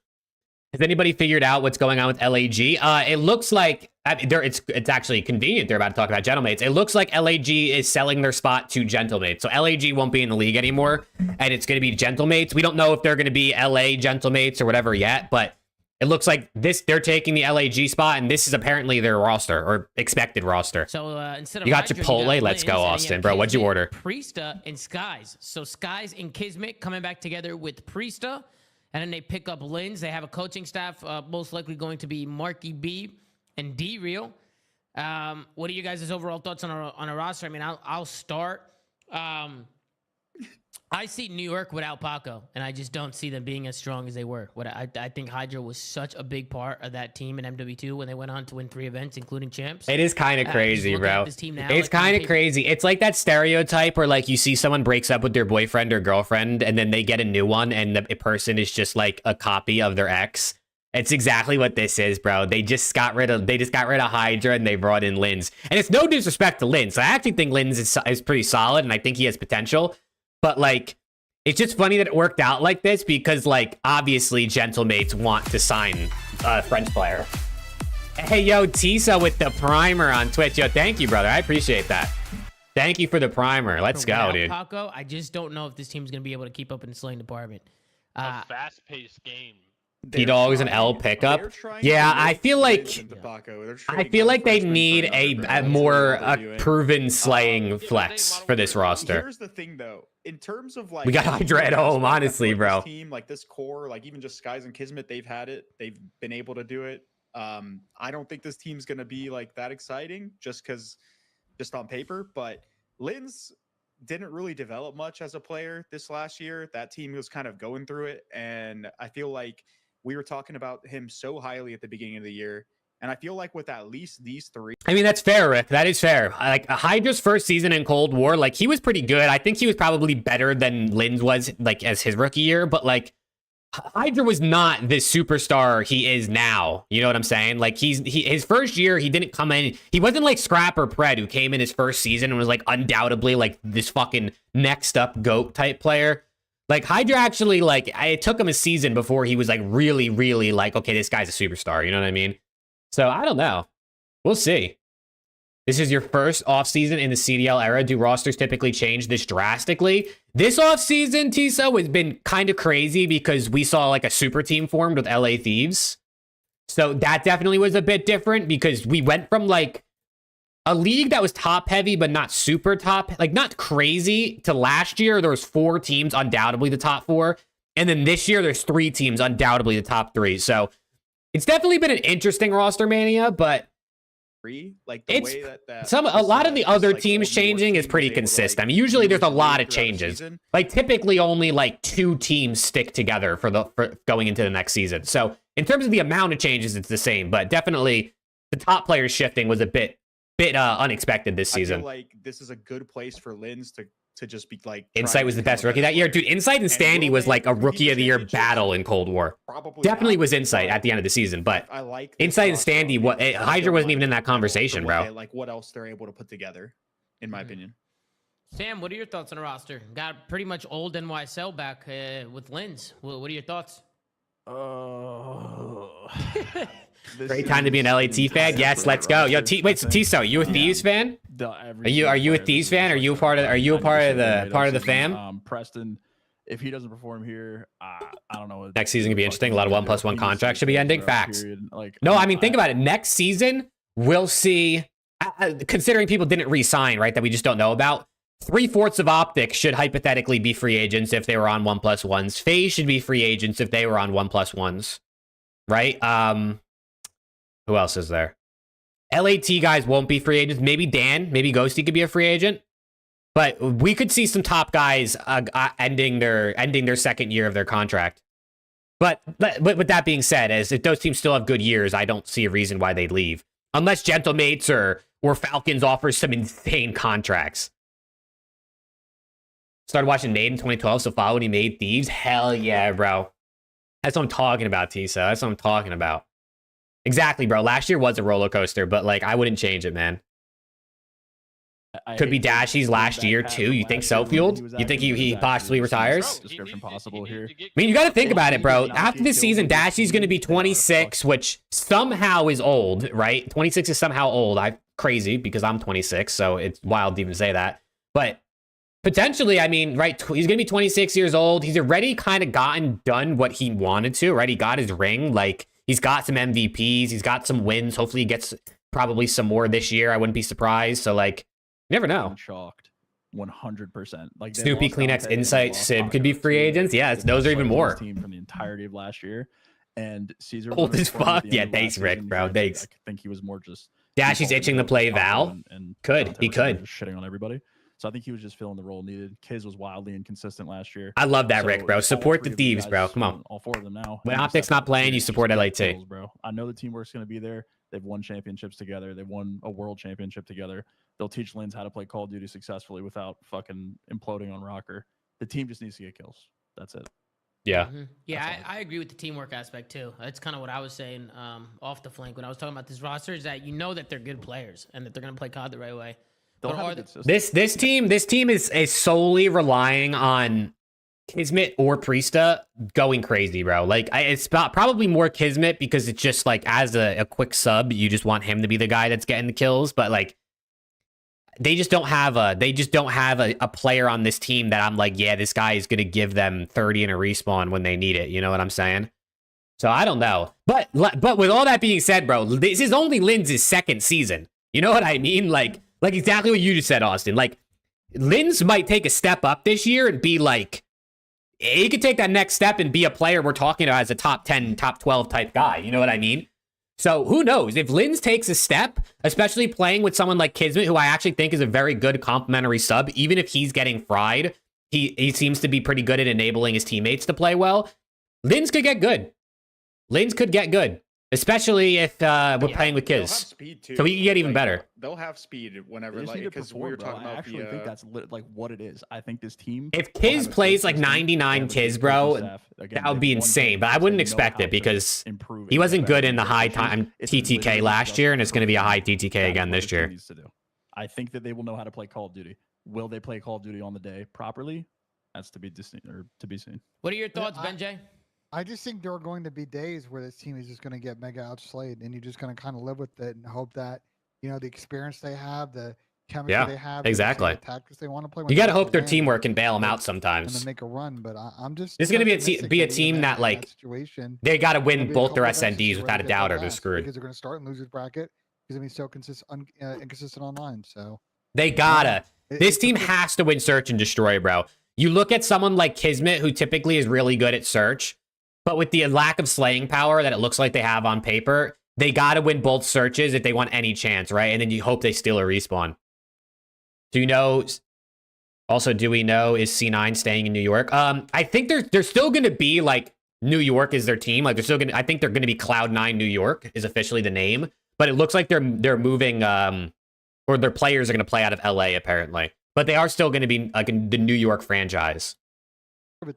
Has anybody figured out what's going on with LAG? It looks like it's actually convenient. They're about to talk about Gentlemates. It looks like LAG is selling their spot to Gentlemates. So LAG won't be in the league anymore, and it's going to be Gentlemates. We don't know if they're going to be LA Gentlemates or whatever yet, but it looks like they're taking the LAG spot, and this is apparently their roster or expected roster. So instead of You got Hydra, Chipotle? Let's go, Austin, bro. What'd you order? Priesta and Skies. So Skies and Kismet coming back together with Priesta, and then they pick up Lins. They have a coaching staff, most likely going to be Marky B and D Real. What are you guys' overall thoughts on a roster? I mean, I'll start. I see New York without Paco, and I just don't see them being as strong as they were. I think Hydra was such a big part of that team in MW2 when they went on to win 3 events, including champs. It is kind of crazy, bro. This team now, it's kind of crazy. It's like that stereotype where like you see someone breaks up with their boyfriend or girlfriend, and then they get a new one, and the person is just like a copy of their ex. It's exactly what this is, bro. They just got rid of Hydra and they brought in Lins. And it's no disrespect to Lins. I actually think Lins is pretty solid, and I think he has potential. But like, it's just funny that it worked out like this because like obviously Gentlemates want to sign a French player. Hey yo, Tisa with the primer on Twitch. Yo, thank you, brother. I appreciate that. Thank you for the primer. Let's go, dude. Paco, I just don't know if this team's gonna be able to keep up in the slaying department. a fast-paced game. T-Dog is an L pickup. Yeah, I feel like they need a more proven slaying flex for this roster. Here's the thing, though. In terms of like, we got Hydra at home, honestly, bro. Team like this core, like even just Skies and Kismet, they've had it. They've been able to do it. I don't think this team's gonna be like that exciting, just on paper. But Lins didn't really develop much as a player this last year. That team was kind of going through it, and I feel like we were talking about him so highly at the beginning of the year. And I feel like with at least these 3. I mean, that's fair, Rick. That is fair. Like, Hydra's first season in Cold War, like, he was pretty good. I think he was probably better than Lins was, like, as his rookie year. But, like, Hydra was not the superstar he is now. You know what I'm saying? Like, his first year, he didn't come in. He wasn't like Scrap or Pred, who came in his first season and was, like, undoubtedly, like, this fucking next up GOAT type player. Like, Hydra actually, like, it took him a season before he was, like, really, really, like, okay, this guy's a superstar. You know what I mean? So, I don't know. We'll see. This is your first offseason in the CDL era. Do rosters typically change this drastically? This offseason, Tiso, has been kind of crazy because we saw, like, a super team formed with LA Thieves. So, that definitely was a bit different because we went from, like, a league that was top heavy, but not super top, like not crazy, to last year, there was 4 teams, undoubtedly the top 4. And then this year, there's 3 teams, undoubtedly the top 3. So it's definitely been an interesting roster mania, but like the way that a lot of the other teams changing is pretty consistent. I mean, usually there's a lot of changes. Like typically only like 2 teams stick together for going into the next season. So in terms of the amount of changes, it's the same, but definitely the top players shifting was a bit unexpected this season. I feel like this is a good place for Lins to just be like. Insight was the best rookie that year, dude. Insight and Standy was like a rookie of the year battle in Cold War. Definitely was Insight at the end of the season, but I like Insight and Standy. Hydra wasn't even in that conversation, bro. Like what else they're able to put together, in my opinion. Sam, what are your thoughts on the roster? Got pretty much old NYSL back with Lins. What are your thoughts? Great time to be an LAT fan. Yes, let's go. Yo, wait, so Tiso, you a Thieves fan? Are you a Thieves fan? Are you part of the fam? Preston, if he doesn't perform here, I don't know. Next season could be interesting. A lot of 1+1 contracts should be ending. Facts. Like, no, I mean, think about it. Next season, we'll see. Considering people didn't re-sign, right? That we just don't know about. 3/4 of OPTIC should hypothetically be free agents if they were on 1+1s. FAZE should be free agents if they were on 1+1s, right? Who else is there? LAT guys won't be free agents. Maybe Dan, maybe Ghosty could be a free agent. But we could see some top guys ending their second year of their contract. But with that being said, as if those teams still have good years, I don't see a reason why they'd leave. Unless Gentlemates or Falcons offers some insane contracts. Started watching Nade in 2012, so followed when he made Thieves. Hell yeah, bro. That's what I'm talking about, Tisa. That's what I'm talking about. Exactly, bro. Last year was a roller coaster, but like I wouldn't change it, man. Could be Dashy's last year too. You think so, Fueled? You think he possibly retires? Description possible here. I mean, you got to think about it, bro. After this season, Dashy's going to be 26, which somehow is old, right? 26 is somehow old. I'm crazy because I'm 26, so it's wild to even say that. But potentially, I mean, right, he's going to be 26 years old. He's already kind of done what he wanted to, right? He got his ring. Like, he's got some MVPs. He's got some wins. Hopefully, he gets probably some more this year. I wouldn't be surprised. So, like, you never know. I'm shocked. 100%. Like Snoopy, Kleenex, Insight, Sib could be free agents. Yes, those are even more. Team from the entirety of last year, and Caesar old as fuck. Yeah, thanks, Rick, bro. Thanks. I think he was more just. Dashy's itching to play Val. And he could. Shitting on everybody. So I think he was just filling the role needed. Kiz was wildly inconsistent last year. I love that, Rick, bro. Support the Thieves, bro. Come on. All four of them now. When OPTIC's not playing, you support LAT. Bro. I know the teamwork's going to be there. They've won championships together. They've won a world championship together. They'll teach Lins how to play Call of Duty successfully without fucking imploding on Rocker. The team just needs to get kills. That's it. Yeah. Mm-hmm. Yeah, I agree with the teamwork aspect too. That's kind of what I was saying off the flank when I was talking about this roster, is that you know that they're good players and that they're going to play COD the right way. This team is solely relying on Kismet or Priesta going crazy, bro. Like it's probably more Kismet because it's just like as a quick sub, you just want him to be the guy that's getting the kills. But like they just don't have a player on this team that I'm like, yeah, this guy is gonna give them 30 in a respawn when they need it. You know what I'm saying? So I don't know. But with all that being said, bro, this is only Lin's second season. You know what I mean? Like exactly what you just said, Austin. Like, Lins might take a step up this year and be like, he could take that next step and be a player we're talking about as a top 10, top 12 type guy. You know what I mean? So who knows? If Lins takes a step, especially playing with someone like Kismet, who I actually think is a very good complimentary sub, even if he's getting fried, he seems to be pretty good at enabling his teammates to play well. Lins could get good. Lins could get good. Especially if we're playing with Kiz. So we can get even better. They'll have speed whenever, like, because we were talking about. I actually think that's like what it is. I think this team. If Kiz plays like 99 Kiz, bro, that would be insane. But I wouldn't expect it because he wasn't good in the high time TTK last year, and it's going to be a high TTK again this year. I think that they will know how to play Call of Duty. Will they play Call of Duty on the day properly? That's to be seen. What are your thoughts, Benjay? I just think there are going to be days where this team is just going to get mega outslayed, and you're just going to kind of live with it and hope that, you know, the experience they have, the chemistry they have, exactly. The tactics they want to play. You got to hope their teamwork can bail them out sometimes. And make a run, but I'm just. There's going to be a team that like they got to win both their SNDs without a doubt, or they're screwed. Because they're going to start in losers bracket because it's so inconsistent online. So they gotta. This team has to win search and destroy, bro. You look at someone like Kismet, who typically is really good at search. But with the lack of slaying power that it looks like they have on paper, they got to win both searches if they want any chance, right? And then you hope they steal a respawn. Do you know? Also, do we know, is C9 staying in New York? I think they're still going to be like New York is their team. Like they're still going to, I think they're going to be Cloud9 New York is officially the name. But it looks like they're moving, or their players are going to play out of LA apparently. But they are still going to be like the New York franchise.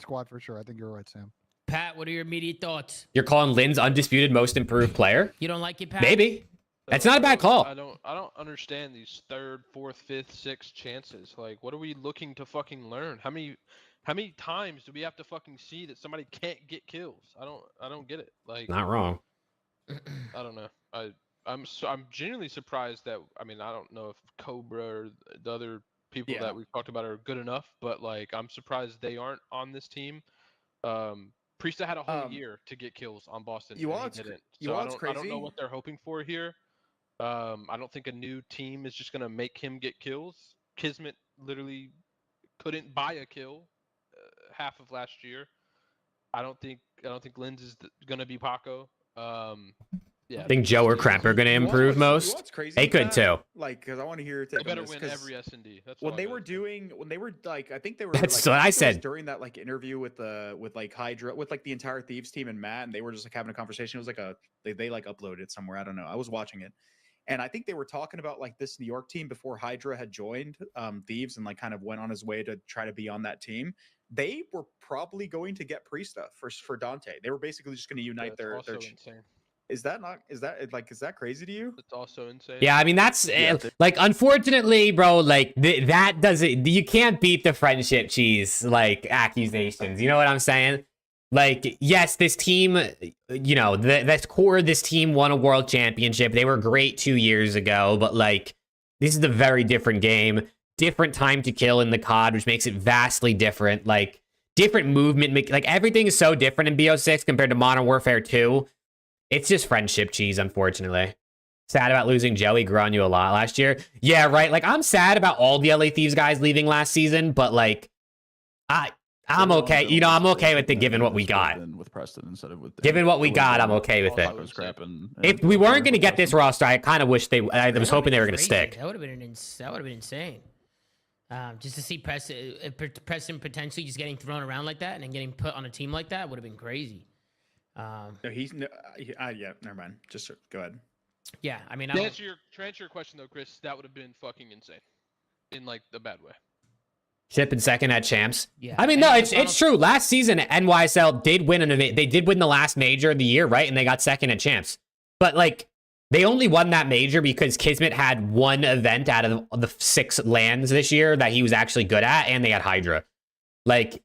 Squad for sure. I think you're right, Sam. Pat, what are your immediate thoughts? You're calling Lin's undisputed most improved player? You don't like it, Pat? Maybe. That's not a bad call. I don't understand these third, fourth, fifth, sixth chances. Like, what are we looking to fucking learn? How many times do we have to fucking see that somebody can't get kills? I don't get it. Like, not wrong. I don't know. I'm genuinely surprised that, I mean, I don't know if Cobra or the other people that we've talked about are good enough, but like I'm surprised they aren't on this team. Priesta had a whole year to get kills on Boston, and he didn't. So I don't know what they're hoping for here. I don't think a new team is just gonna make him get kills. Kismet literally couldn't buy a kill half of last year. I don't think Linz is gonna be Paco. Yeah, I think Joe or Crap are going to improve most. They could too. Like, because I want to hear your take. They better on this, win every S&D. That's when they were like, I think they were. That's like, what I said during that like interview with like Hydra, with like the entire Thieves team and Matt, and they were just like having a conversation. It was like they like uploaded it somewhere. I don't know. I was watching it, and I think they were talking about like this New York team before Hydra had joined Thieves and like kind of went on his way to try to be on that team. They were probably going to get Priesta for Dante. They were basically just going to unite their. Insane. Is that crazy to you? It's also insane. Yeah, I mean, that's like, unfortunately, bro, like that doesn't, you can't beat the friendship cheese, like accusations. You know what I'm saying? Like, yes, this team, you know, that's core of this team won a world championship. They were great 2 years ago, but like, this is a very different game, different time to kill in the COD, which makes it vastly different. Like, different movement, like everything is so different in BO6 compared to Modern Warfare 2. It's just friendship cheese, unfortunately. Sad about losing Joey. Grew on you a lot last year. Yeah, right. Like, I'm sad about all the LA Thieves guys leaving last season, but like, I'm okay. You know, I'm okay with it given what we got. With Preston instead of with given what we got, I'm okay with it. If we weren't going to get this roster, I kind of wish I was hoping they were going to stick. That would have been insane. Just to see Preston potentially just getting thrown around like that and then getting put on a team like that would have been crazy. No, yeah, never mind. Just go ahead. Yeah, I mean, to answer your question though, Chris, that would have been fucking insane, in like the bad way. Ship in second at champs. Yeah, I mean, no, it's true. Last season, NYSL did win they did win the last major of the year, right? And they got second at champs. But like, they only won that major because Kismet had one event out of the 6 lands this year that he was actually good at, and they had Hydra. Like,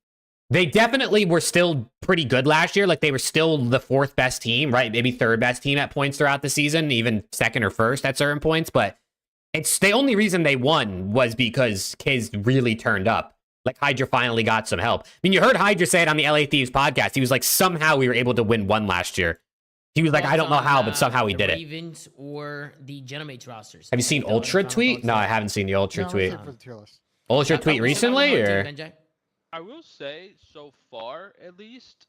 they definitely were still pretty good last year. Like, they were still the 4th best team, right? Maybe 3rd best team at points throughout the season, even 2nd or 1st at certain points. But it's the only reason they won was because Kiz really turned up. Like, Hydra finally got some help. I mean, you heard Hydra say it on the LA Thieves podcast. He was like, somehow we were able to win 1 last year. He was like, I don't know how, but somehow he did it. Ravens or the Genomates rosters. Have you seen Ultra tweet? No, I haven't seen the Ultra tweet. For the tier list. Ultra tweet recently, or? I will say, so far at least,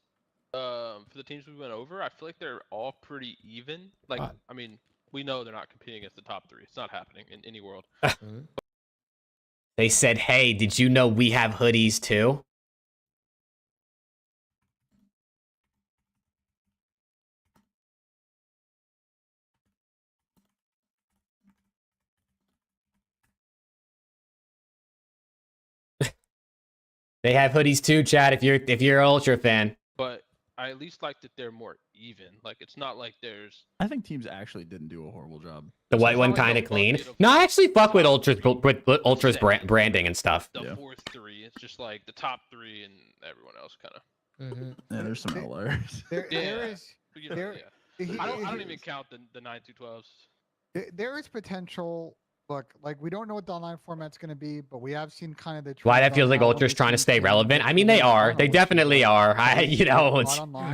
for the teams we went over, I feel like they're all pretty even. Like, I mean, we know they're not competing against the top 3. It's not happening in any world. They said, hey, did you know we have hoodies too? They have hoodies too, Chad, if you're an Ultra fan. But I at least like that they're more even. Like, it's not like there's... I think teams actually didn't do a horrible job. The white one kind of clean. No, I actually fuck with Ultra's branding and stuff. The 4th 3. It's just like the top 3 and everyone else kind of. Yeah, there's some outliers. I don't even count the 9-2-12s. There is potential. Look, like, we don't know what the online format's going to be, but we have seen kind of the... Why that feels like Ultra's trying to stay relevant? I mean, they are. They definitely are. You know,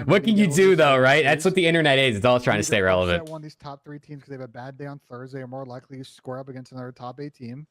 what can you do, though, right? That's what the internet is. It's all trying to stay relevant. One of these top 3 teams, because they have a bad day on Thursday, are more likely to square up against another top 8 team.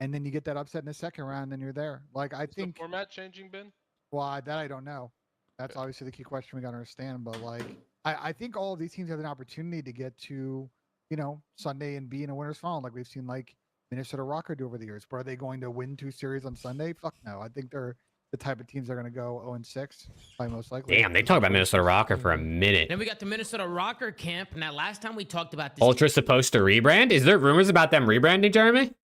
And then you get that upset in the second round, and you're there. Like, I think... the format changing, Ben? Well, that I don't know. That's obviously the key question we got to understand. But, like, I think all of these teams have an opportunity to get to, you know, Sunday and be in a winner's final, like we've seen, like, Minnesota Rocker do over the years. But are they going to win 2 series on Sunday? Fuck no. I think they're the type of teams that are going to go 0-6, probably most likely. Damn, they talk about Minnesota Rocker for a minute. Then we got the Minnesota Rocker camp. Now, last time we talked about this... Ultra's supposed to rebrand? Is there rumors about them rebranding, Jeremy?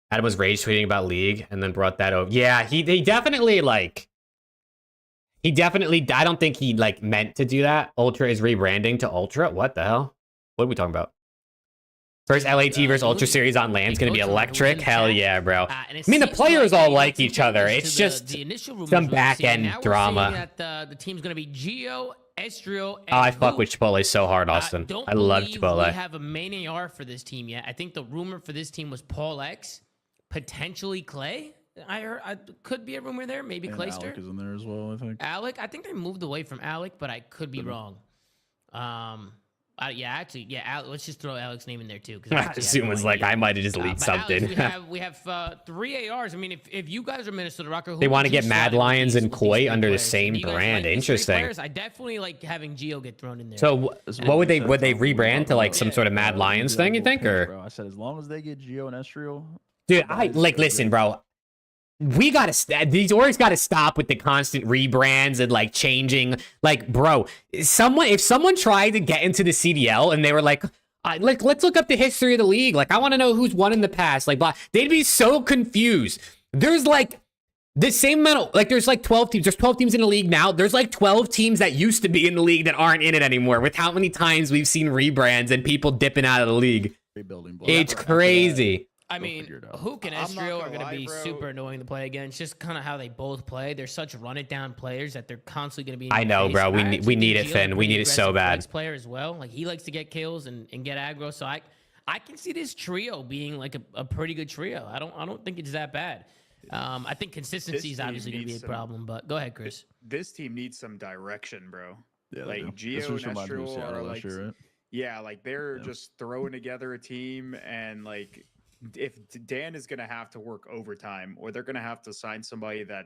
Adam was rage tweeting about League and then brought that over. Yeah, he definitely, like... I don't think he, like, meant to do that. Ultra is rebranding to Ultra? What the hell? What are we talking about? First LAT versus Ultra Series on land is going to be electric. Hell yeah, bro. I mean, the players all like each other. It's just some back-end drama. The team's going to be Geo, Estrio, and Oh, I fuck Hoop. with Chipotle so hard, Austin. Don't I love believe Chipotle. We have a main AR for this team yet. I think the rumor for this team was Paul X, potentially Clay. I heard could be a rumor there. Maybe And Clayster. Alec is in there as well, I think. Alec, I think they moved away from Alec, but I could be wrong. Yeah, Alec, let's just throw Alec's name in there too. I assume was like I might have just leaked something. Alex, we have 3 ARs. I mean, if you guys are Minnesota Rocker, They want to get Mad Lions and Koi under the same brand. Interesting. I definitely like having Geo get thrown in there. So what would they rebrand to, like some sort of Mad Lions thing, you think? Or Bro, I said as long as they get Geo and Estrio. dude, I like listen, bro. We gotta these orgs gotta stop with the constant rebrands and like changing. Like, bro, if someone tried to get into the CDL and they were like let's look up the history of the league. Like, I want to know who's won in the past. Like, blah, they'd be so confused. There's like the same amount of, like, there's like 12 teams. There's 12 teams in the league now. There's like 12 teams that used to be in the league that aren't in it anymore. With how many times we've seen rebrands and people dipping out of the league. Rebuilding. It's crazy. I mean, Hook and Estrio are going to be super annoying to play against. Just kind of how they both play. They're such run-it-down players that they're constantly going to be in I know, bro. We need it, Finn. We need it so bad. Player as well. Like, he likes to get kills and get aggro. So I can see this trio being like a pretty good trio. I don't think it's that bad. I think consistency is obviously going to be a problem. But go ahead, Chris. This team needs some direction, bro. Yeah, like Geo and Estrio are like, yeah, like they're just throwing together a team, and like, if Dan is going to have to work overtime, or they're going to have to sign somebody that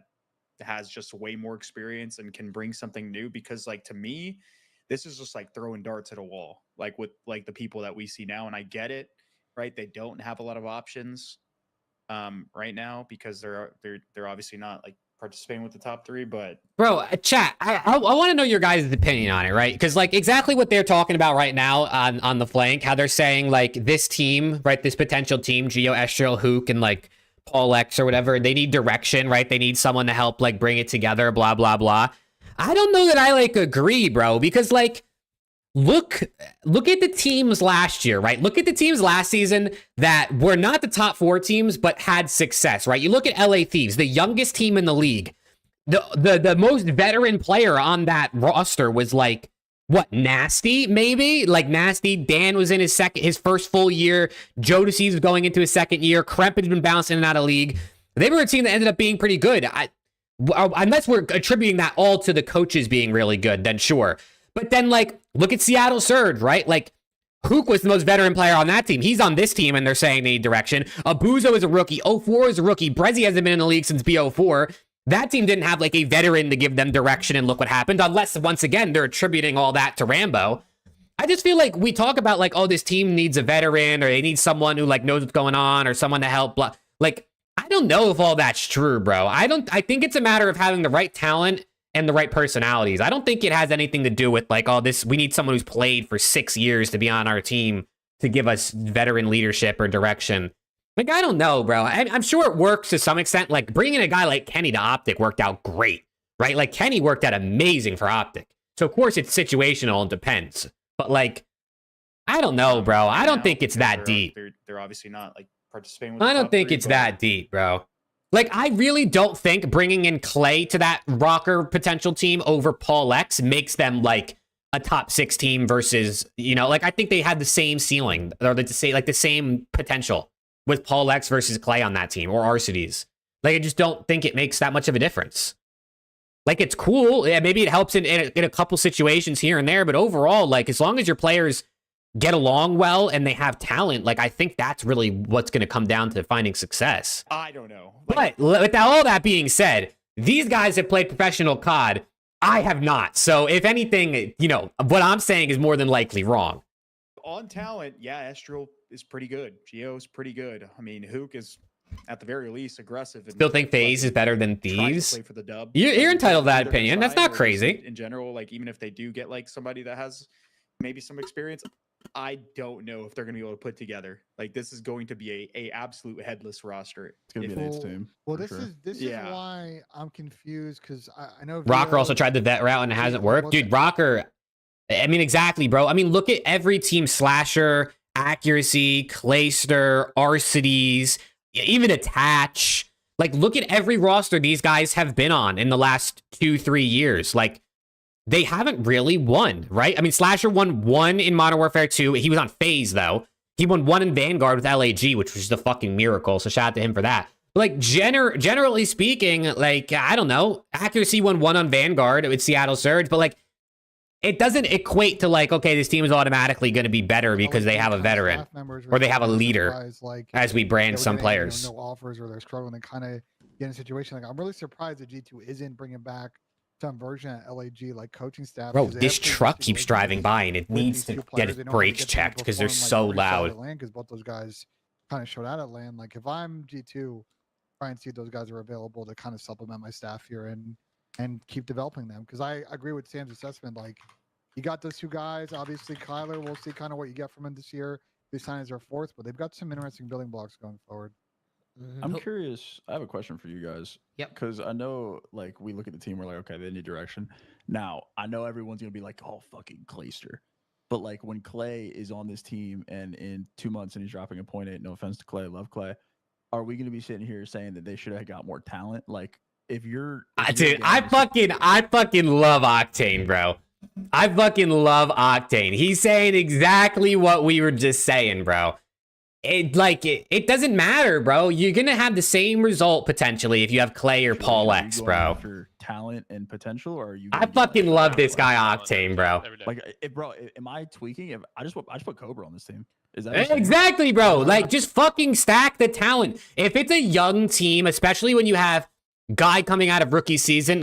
has just way more experience and can bring something new, because like, to me, this is just like throwing darts at a wall, like with like the people that we see now. And I get it, right? They don't have a lot of options right now because they're obviously not like participating with the top 3, but bro, chat, I want to know your guys' opinion on it, right? Because like exactly what they're talking about right now on the flank, how they're saying like this team, right, this potential team, Geo, Estrio, Hook, and like Paul X or whatever, they need direction, right? They need someone to help like bring it together, blah blah blah. I don't know that I like agree, bro, because like look at the teams last year, right? Look at the teams last season that were not the top 4 teams, but had success, right? You look at LA Thieves, the youngest team in the league. The most veteran player on that roster was like, what, Nasty, maybe? Like Nasty, Dan was in his first full year. Jodeci was going into his second year. Kremp had been bouncing in and out of league. They were a team that ended up being pretty good. Unless we're attributing that all to the coaches being really good, then sure. But then, like, look at Seattle Surge, right? Like, Hook was the most veteran player on that team. He's on this team, and they're saying they need direction. Abuzo is a rookie. 04 is a rookie. Brezzy hasn't been in the league since BO4. That team didn't have, like, a veteran to give them direction, and look what happened. Unless, once again, they're attributing all that to Rambo. I just feel like we talk about, like, oh, this team needs a veteran, or they need someone who, like, knows what's going on, or someone to help. Blah. Like, I don't know if all that's true, bro. I think it's a matter of having the right talent and the right personalities. I don't think it has anything to do with like, oh, we need someone who's played for 6 years to be on our team to give us veteran leadership or direction. Like, I don't know, bro. I'm sure it works to some extent. Like, bringing a guy like Kenny to OPTIC worked out great, right? Like, Kenny worked out amazing for OPTIC. So, of course, it's situational and depends. But, like, I don't know, bro. I don't think it's that deep. They're obviously not, like, participating with I don't think it's that deep, bro. Like, I really don't think bringing in Clay to that rocker potential team over Paul X makes them, like, a top 6 team versus, you know, like, I think they had the same ceiling, or the same potential with Paul X versus Clay on that team, or Arcides. Like, I just don't think it makes that much of a difference. Like, it's cool. Yeah, maybe it helps in a couple situations here and there, but overall, like, as long as your players get along well and they have talent, like, I think that's really what's going to come down to finding success. I don't know. But with all that being said, these guys have played professional COD. I have not. So if anything, you know, what I'm saying is more than likely wrong. On talent, yeah, Estrio is pretty good. Geo is pretty good. I mean, Hook is at the very least aggressive. And still think FaZe is better than Thieves? Play for the dub. You're entitled to that opinion. That's not crazy. In general, like, even if they do get like somebody that has maybe some experience, I don't know if they're going to be able to put together. Like, this is going to be a absolute headless roster. It's going to be an 8 team. Well, this is why I'm confused, because I know Rocker also tried the vet route and it hasn't worked. Dude, Rocker, I mean, exactly, bro. I mean, look at every team: Slasher, Accuracy, Clayster, Arcides, even Attach. Like, look at every roster these guys have been on in the last 2-3 years. Like, they haven't really won, right? I mean, Slasher won 1 in Modern Warfare 2. He was on FaZe, though. He won 1 in Vanguard with LAG, which was just a fucking miracle. So shout out to him for that. But like, generally speaking, like, I don't know. Accuracy won 1 on Vanguard with Seattle Surge. But like, it doesn't equate to like, okay, this team is automatically going to be better because they have a veteran or they have a leader, like, as we brand some players. No offers, or they're struggling to kind of get in a situation. Like, I'm really surprised that G2 isn't bringing back some version of LAG, like coaching staff. Bro, this truck keeps driving by and it needs to get its brakes checked because they're so loud. Because both those guys kind of showed out at LAN. Like, if I'm G2, try and see if those guys are available to kind of supplement my staff here and keep developing them. Because I agree with Sam's assessment. Like, you got those 2 guys. Obviously, Kyler, we'll see kind of what you get from him this year. They sign as their 4th, but they've got some interesting building blocks going forward. I'm curious. I have a question for you guys. Yep. Because I know, like, we look at the team, we're like, okay, they need direction. Now, I know everyone's going to be like, oh, fucking Clayster. But, like, when Clay is on this team and in 2 months and he's dropping a 0.8, no offense to Clay, love Clay, are we going to be sitting here saying that they should have got more talent? Like, if you're... Dude, I fucking love Octane, bro. I fucking love Octane. He's saying exactly what we were just saying, bro. It doesn't matter, bro. You're gonna have the same result potentially if you have Clay or Paul X, bro. For talent and potential, or are you? I fucking love this guy Octane, bro. Like, bro, am I tweaking? If I just put Cobra on this team. Is that exactly, bro? Like, just fucking stack the talent. If it's a young team, especially when you have guy coming out of rookie season,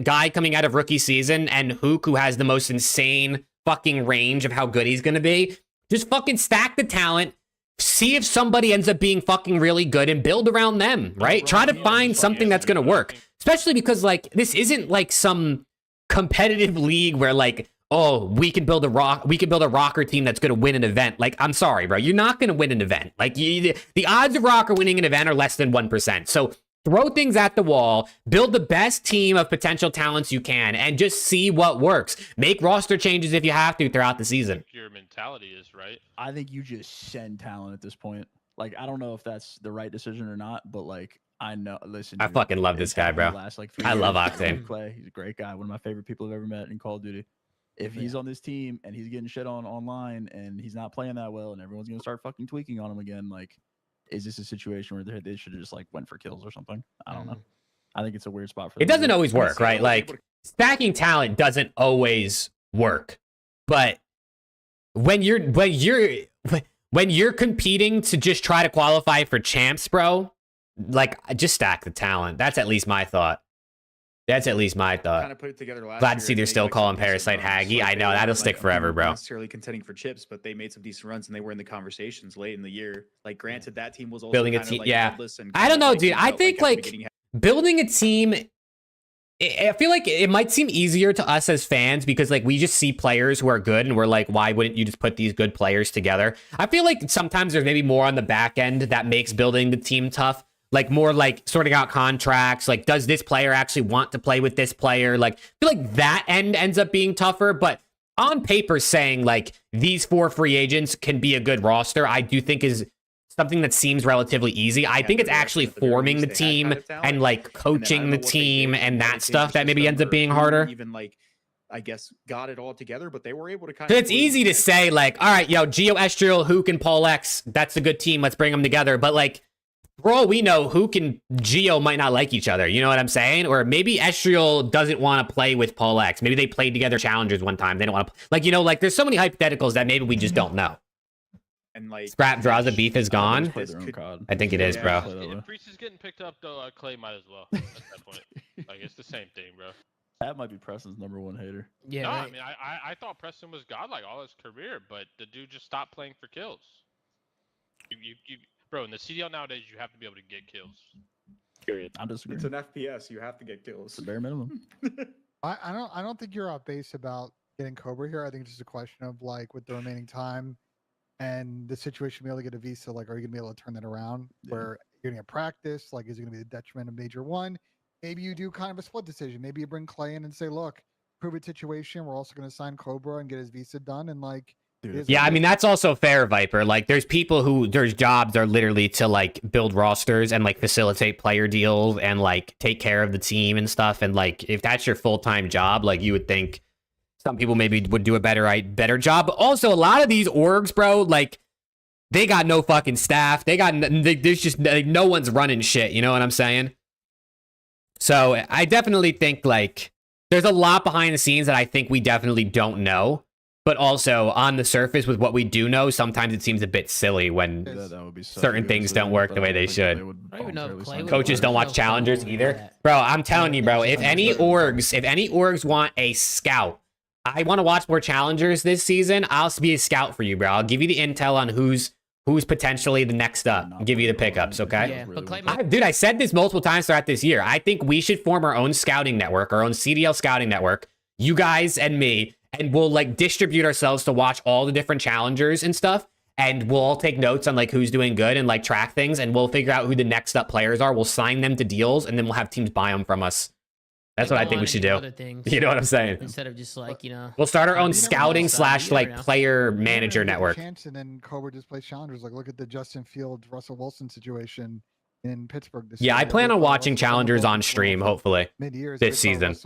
and Hook, who has the most insane fucking range of how good he's gonna be, just fucking stack the talent. See if somebody ends up being fucking really good and build around them, right? Try to find something that's going to work. Especially because, like, this isn't like some competitive league where, like, oh, we can build a rocker team that's going to win an event. Like, I'm sorry, bro. You're not going to win an event. Like, the odds of rocker winning an event are less than 1%. So throw things at the wall, build the best team of potential talents you can, and just see what works. Make roster changes if you have to throughout the season. Your mentality is right. I think you just send talent at this point. Like, I don't know if that's the right decision or not, but like, I know. Listen, I fucking love this guy, bro. I love Octane. Clay, he's a great guy. One of my favorite people I've ever met in Call of Duty. If he's on this team and he's getting shit on online and he's not playing that well and everyone's gonna start fucking tweaking on him again, like, is this a situation where they should have just like went for kills or something? I don't know. I think it's a weird spot for them. It doesn't always work, right? Like, stacking talent doesn't always work, but when you're competing to just try to qualify for champs, bro, like, just stack the talent. That's at least my thought. Kind of put it together last Glad to see they're still calling Parasite Haggy. I know that'll stick forever, bro. Not necessarily contending for chips, but they made some decent runs and they were in the conversations late in the year. Like, granted, that team was also building a team. Like, yeah, I don't know, dude. I think like building a team. I feel like it might seem easier to us as fans because like we just see players who are good and we're like, why wouldn't you just put these good players together? I feel like sometimes there's maybe more on the back end that makes building the team tough. Like, more like sorting out contracts. Like, does this player actually want to play with this player? Like, I feel like that end ends up being tougher. But on paper, saying like these 4 free agents can be a good roster, I do think is something that seems relatively easy. I think it's actually forming the team and like coaching the team and that stuff that maybe ends up being harder. Even like, I guess, got it all together, but they were able to kind of. It's easy to say like, all right, yo, Geo, Estriel, Hook, and Paul X, that's a good team. Let's bring them together. But like, for all we know, Hook and Geo might not like each other. You know what I'm saying? Or maybe Estriel doesn't want to play with Paul X. Maybe they played together challengers one time. They don't want to, like, you know, like there's so many hypotheticals that maybe we just don't know. And like, Scrap draws a beef is gone. I think it is, bro. If Priest is getting picked up, though, Clay might as well at that point. Like, it's the same thing, bro. That might be Preston's #1 hater. Yeah. No, I mean, I thought Preston was godlike all his career, but the dude just stopped playing for kills. Bro, in the CDL nowadays, you have to be able to get kills. Period. I'm disagreeing. It's an FPS. You have to get kills. It's the bare minimum. I don't think you're off base about getting Cobra here. I think it's just a question of like with the remaining time and the situation, be able to get a visa. Like, are you gonna be able to turn that around? Where you're gonna get practice? Like, is it gonna be the detriment of Major 1? Maybe you do kind of a split decision. Maybe you bring Clay in and say, look, prove it situation. We're also gonna sign Cobra and get his visa done and like. Yeah, I mean, that's also fair, Viper. Like, there's people who, there's jobs are literally to, like, build rosters and, like, facilitate player deals and, like, take care of the team and stuff. And, like, if that's your full-time job, like, you would think Some people maybe would do a better job. But also, a lot of these orgs, bro, like, they got no fucking staff. There's just like, no one's running shit. You know what I'm saying? So I definitely think like there's a lot behind the scenes that I think we definitely don't know. But also on the surface with what we do know, sometimes it seems a bit silly when certain things don't work the way they should. Coaches don't watch challengers either. Bro, I'm telling you, bro, if any orgs want a scout, I want to watch more challengers this season. I'll be a scout for you, bro. I'll give you the intel on who's potentially the next up. I'll give you the pickups, okay? Yeah, dude, I said this multiple times throughout this year. I think we should form our own scouting network, our own CDL scouting network, you guys and me, and we'll like distribute ourselves to watch all the different challengers and stuff. And we'll all take notes on like who's doing good and like track things, and we'll figure out who the next up players are. We'll sign them to deals, and then we'll have teams buy them from us. That's what I think we should do. You know what I'm saying? Instead of just like, we'll start our own scouting / like player manager network. Chance, and then Cobra just plays challengers. Like look at the Justin Fields, Russell Wilson situation in Pittsburgh. Yeah, I plan on watching challengers on stream, hopefully, this season.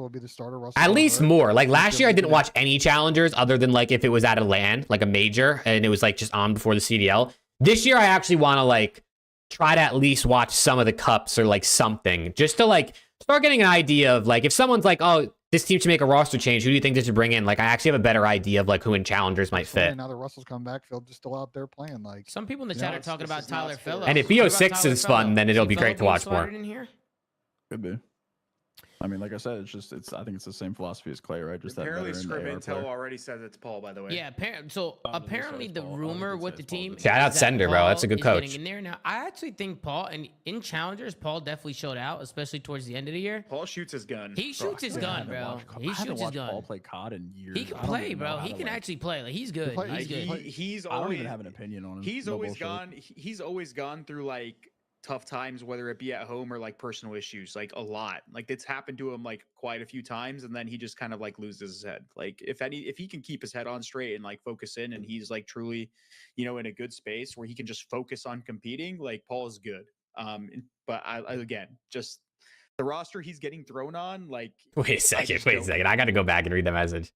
At least more. Like last year, I didn't watch any challengers other than like if it was at a LAN, like a major, and it was like just on before the CDL. This year, I actually want to like try to at least watch some of the cups or like something, just to like start getting an idea of like if someone's like, oh, this team should make a roster change, who do you think they should bring in? Like I actually have a better idea of like who in challengers might fit. Now that Russell's come back, Phil just still out there playing. Like some people in the chat are talking about Tyler Phillips. And if BO6 is fun, then it'll be great to watch more. Could be. I mean, like I said, I think it's the same philosophy as Clay, right? Just apparently, that Scrim Intel already says it's Paul, by the way. Yeah, apparently the rumor with the team. Shout out Sender, bro. That's a good coach. In there now, I actually think Paul, and in challengers, Paul definitely showed out, especially towards the end of the year. Paul shoots his gun. He shoots his gun, bro. He shoots his gun. Paul play COD in years. He can play, bro. He can actually play. Like he's good. He's good. He's always. I don't even have an opinion on him. He's always gone. He's always gone through like tough times, whether it be at home or like personal issues, like a lot. Like it's happened to him like quite a few times, and then he just kind of like loses his head. Like if he can keep his head on straight and like focus in, and he's like truly, in a good space where he can just focus on competing, like Paul is good. But I again, just the roster he's getting thrown on, like wait a second. I got to go back and read the message.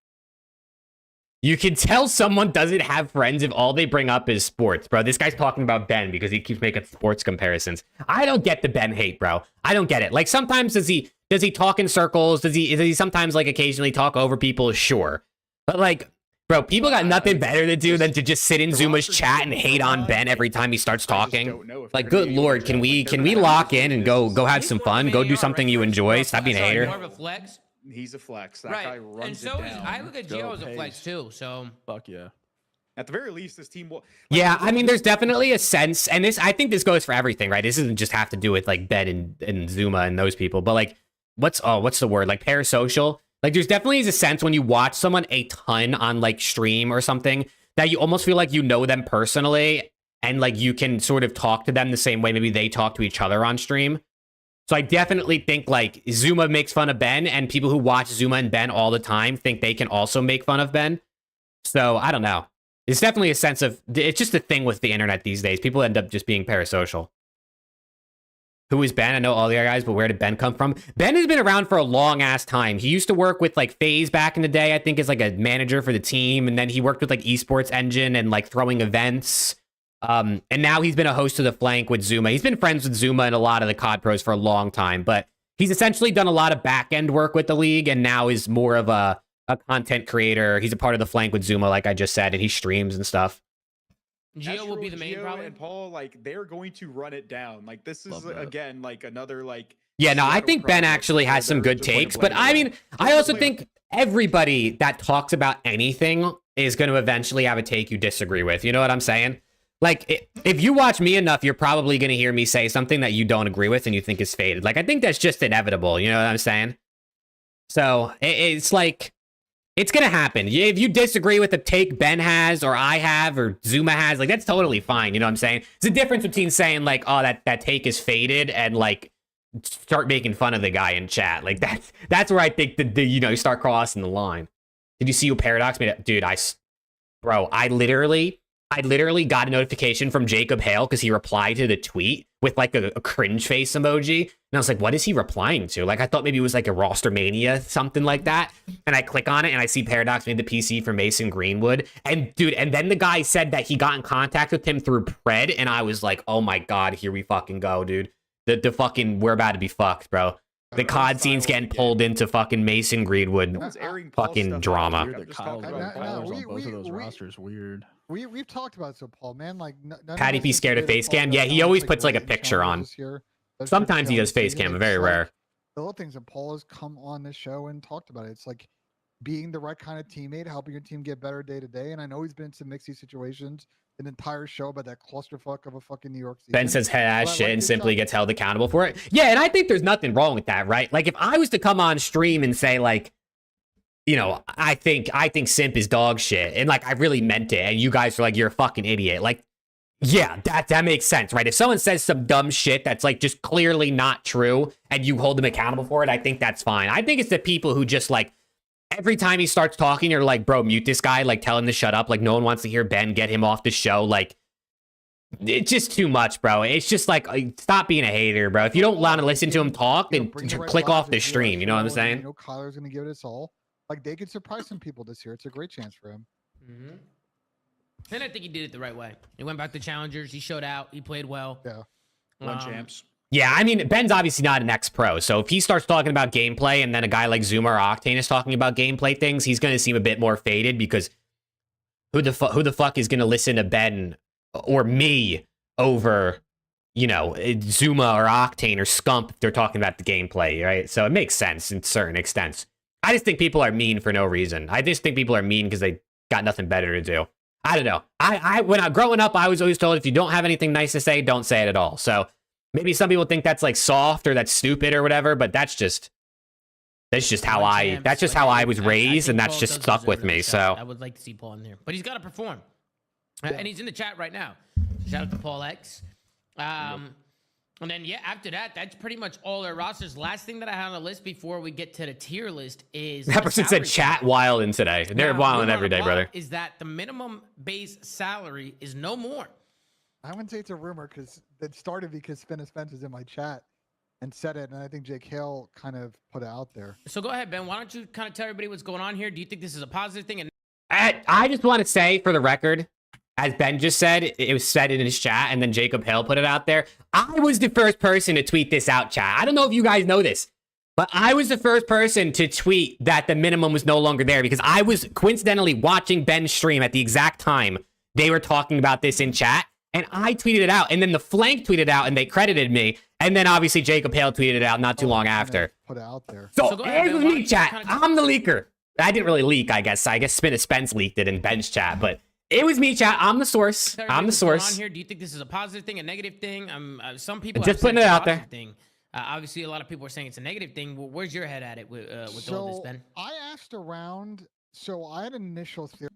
You can tell someone doesn't have friends if all they bring up is sports, bro. This guy's talking about Ben because he keeps making sports comparisons. I don't get the Ben hate, bro. I don't get it. Like sometimes does he talk in circles? Does he sometimes like occasionally talk over people? Sure. But like, bro, people got nothing better to do than to just sit in Zuma's chat and hate on Ben every time he starts talking. Like, good lord, can we lock in and go have some fun? Go do something you enjoy. Stop being a hater. He's a flex. That guy runs and so it down. I look at Gio as a flex too. So fuck yeah. At the very least, this team will. Yeah, I mean, there's definitely a sense, and I think this goes for everything, right? This doesn't just have to do with like Ben and Zuma and those people, but like, what's the word? Like parasocial. Like, there's definitely a sense when you watch someone a ton on like stream or something that you almost feel like you know them personally, and like you can sort of talk to them the same way maybe they talk to each other on stream. So I definitely think like Zuma makes fun of Ben, and people who watch Zuma and Ben all the time think they can also make fun of Ben. So I don't know. It's definitely a sense of, it's just a thing with the internet these days. People end up just being parasocial. Who is Ben? I know all the other guys, but where did Ben come from? Ben has been around for a long ass time. He used to work with like FAZE back in the day, I think, as like a manager for the team. And then he worked with like ESPORTS Engine and like throwing events. And now he's been a host of the flank with Zuma. He's been friends with Zuma and a lot of the COD pros for a long time, but he's essentially done a lot of back end work with the league and now is more of a content creator. He's a part of the flank with Zuma, like I just said, and he streams and stuff. Gio will be the main problem. And Paul, like, they're going to run it down. Like, this is again like another like. Yeah, no, I think Ben actually has some good takes, but I mean, I also think everybody that talks about anything is going to eventually have a take you disagree with. You know what I'm saying? Like, if you watch me enough, you're probably going to hear me say something that you don't agree with and you think is faded. Like, I think that's just inevitable. You know what I'm saying? So it's like, it's going to happen. If you disagree with the take Ben has or I have or Zuma has, like, that's totally fine. You know what I'm saying? It's a difference between saying, like, oh, that take is faded and, like, start making fun of the guy in chat. Like, that's where I think, you start crossing the line. Did you see who Paradox made it? Dude, I literally got a notification from Jacob Hale because he replied to the tweet with like a cringe face emoji. And I was like, what is he replying to? Like, I thought maybe it was like a Rostermania, something like that. And I click on it and I see Paradox made the PC for Mason Greenwood. And dude, and then the guy said that he got in contact with him through Pred. And I was like, oh my God, here we fucking go, dude. The fucking, we're about to be fucked, bro. The COD scene's getting pulled into fucking Mason Greenwood fucking drama. Weird that Kyle's on both of those rosters. Weird. We've talked about it, so Paul, man, like Patty P scared of face cam. Yeah, he always puts like a picture on. Sometimes he does face cam, but very rare. The little things that Paul has come on this show and talked about it. It's like being the right kind of teammate, helping your team get better day to day. And I know he's been in some mixy situations. An entire show about that clusterfuck of a fucking New York season. Ben says head ass shit and simply gets held accountable for it. Yeah, and I think there's nothing wrong with that, right? Like if I was to come on stream and say like, you know, I think simp is dog shit, and like I really meant it, and you guys are like, you're a fucking idiot. Like, yeah, that makes sense, right? If someone says some dumb shit that's like just clearly not true, and you hold them accountable for it, I think that's fine. I think it's the people who just like, every time he starts talking, you're like, bro, mute this guy, like tell him to shut up. Like no one wants to hear Ben, get him off the show. Like it's just too much, bro. It's just like, stop being a hater, bro. If you don't want to listen to him talk, then click off the stream. You know what I'm saying? You know, Kyler's going to give it his all. Like they could surprise some people this year. It's a great chance for him. And I think he did it the right way. He went back to challengers. He showed out. He played well. Yeah. Won champs. Yeah, I mean, Ben's obviously not an ex-pro, so if he starts talking about gameplay and then a guy like Zuma or Octane is talking about gameplay things, he's going to seem a bit more faded because who the fuck is going to listen to Ben or me over, you know, Zuma or Octane or Scump if they're talking about the gameplay, right? So it makes sense in certain extents. I just think people are mean for no reason. I just think people are mean because they got nothing better to do. I don't know. When I growing up, I was always told if you don't have anything nice to say, don't say it at all. So maybe some people think that's like soft or that's stupid or whatever, but that's just how I was raised, and that's just stuck with me. So I would like to see Paul in there, but he's got to perform, and he's in the chat right now. Shout out to Paul X. And then yeah, after that, that's pretty much all our rosters. Last thing that I had on the list before we get to the tier list is that person said chat wilding today. They're wilding every day, brother. Is that the minimum base salary is no more? I wouldn't say it's a rumor because it started because Spence is in my chat and said it, and I think Jake Hale kind of put it out there. So go ahead, Ben. Why don't you kind of tell everybody what's going on here? Do you think this is a positive thing? And I just want to say, for the record, as Ben just said, it was said in his chat, and then Jacob Hale put it out there. I was the first person to tweet this out, chat. I don't know if you guys know this, but I was the first person to tweet that the minimum was no longer there because I was coincidentally watching Ben's stream at the exact time they were talking about this in chat, and I tweeted it out, and then the flank tweeted out, and they credited me, and then obviously Jacob Hale tweeted it out not too long after. Put it out there. So it was me, chat. I'm the leaker. I didn't really leak, I guess. I guess Spence leaked it in Ben's chat, but it was me, chat. I'm the source. I'm the source. On here, do you think this is a positive thing, a negative thing? Some people just putting it out there. Thing. Obviously, a lot of people are saying it's a negative thing. Where's your head at it with all this, Ben? I asked around. So I had an initial theory.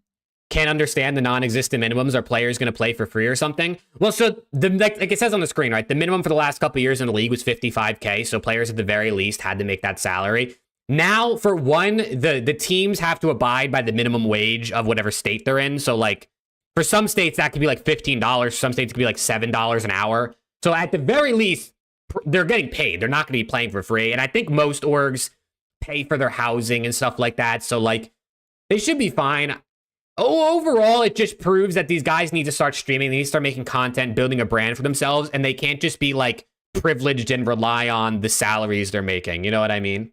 Can't understand the non-existent minimums. Are players going to play for free or something? Well, so like it says on the screen, right? The minimum for the last couple of years in the league was 55K. So players at the very least had to make that salary. Now, for one, the teams have to abide by the minimum wage of whatever state they're in. So, like, for some states, that could be like $15. Some states could be like $7 an hour. So, at the very least, they're getting paid. They're not going to be playing for free. And I think most orgs pay for their housing and stuff like that. So, like, they should be fine. Overall, it just proves that these guys need to start streaming. They need to start making content, building a brand for themselves. And they can't just be, like, privileged and rely on the salaries they're making. You know what I mean?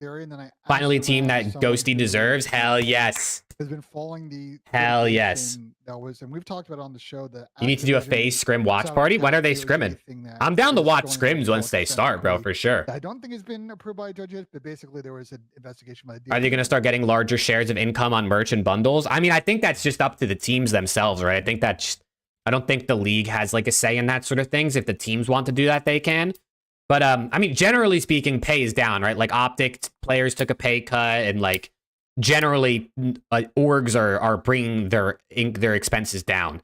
And then I finally, a team that Ghosty deserves. Hell yes. Has been following the hell yes. That was, and we've talked about it on the show that you need to do a FaZe scrim watch party. When are they scrimming? I'm down to watch scrims once they start, bro, for sure. I don't think it's been approved by judges, but basically there was an investigation by the Are they going to start getting larger shares of income on merch and bundles? I mean, I think that's just up to the teams themselves, right? I don't think the league has like a say in that sort of things. If the teams want to do that, they can. But, I mean, generally speaking, pay is down, right? Like, OPTIC players took a pay cut, and, like, generally, orgs are bringing their expenses down.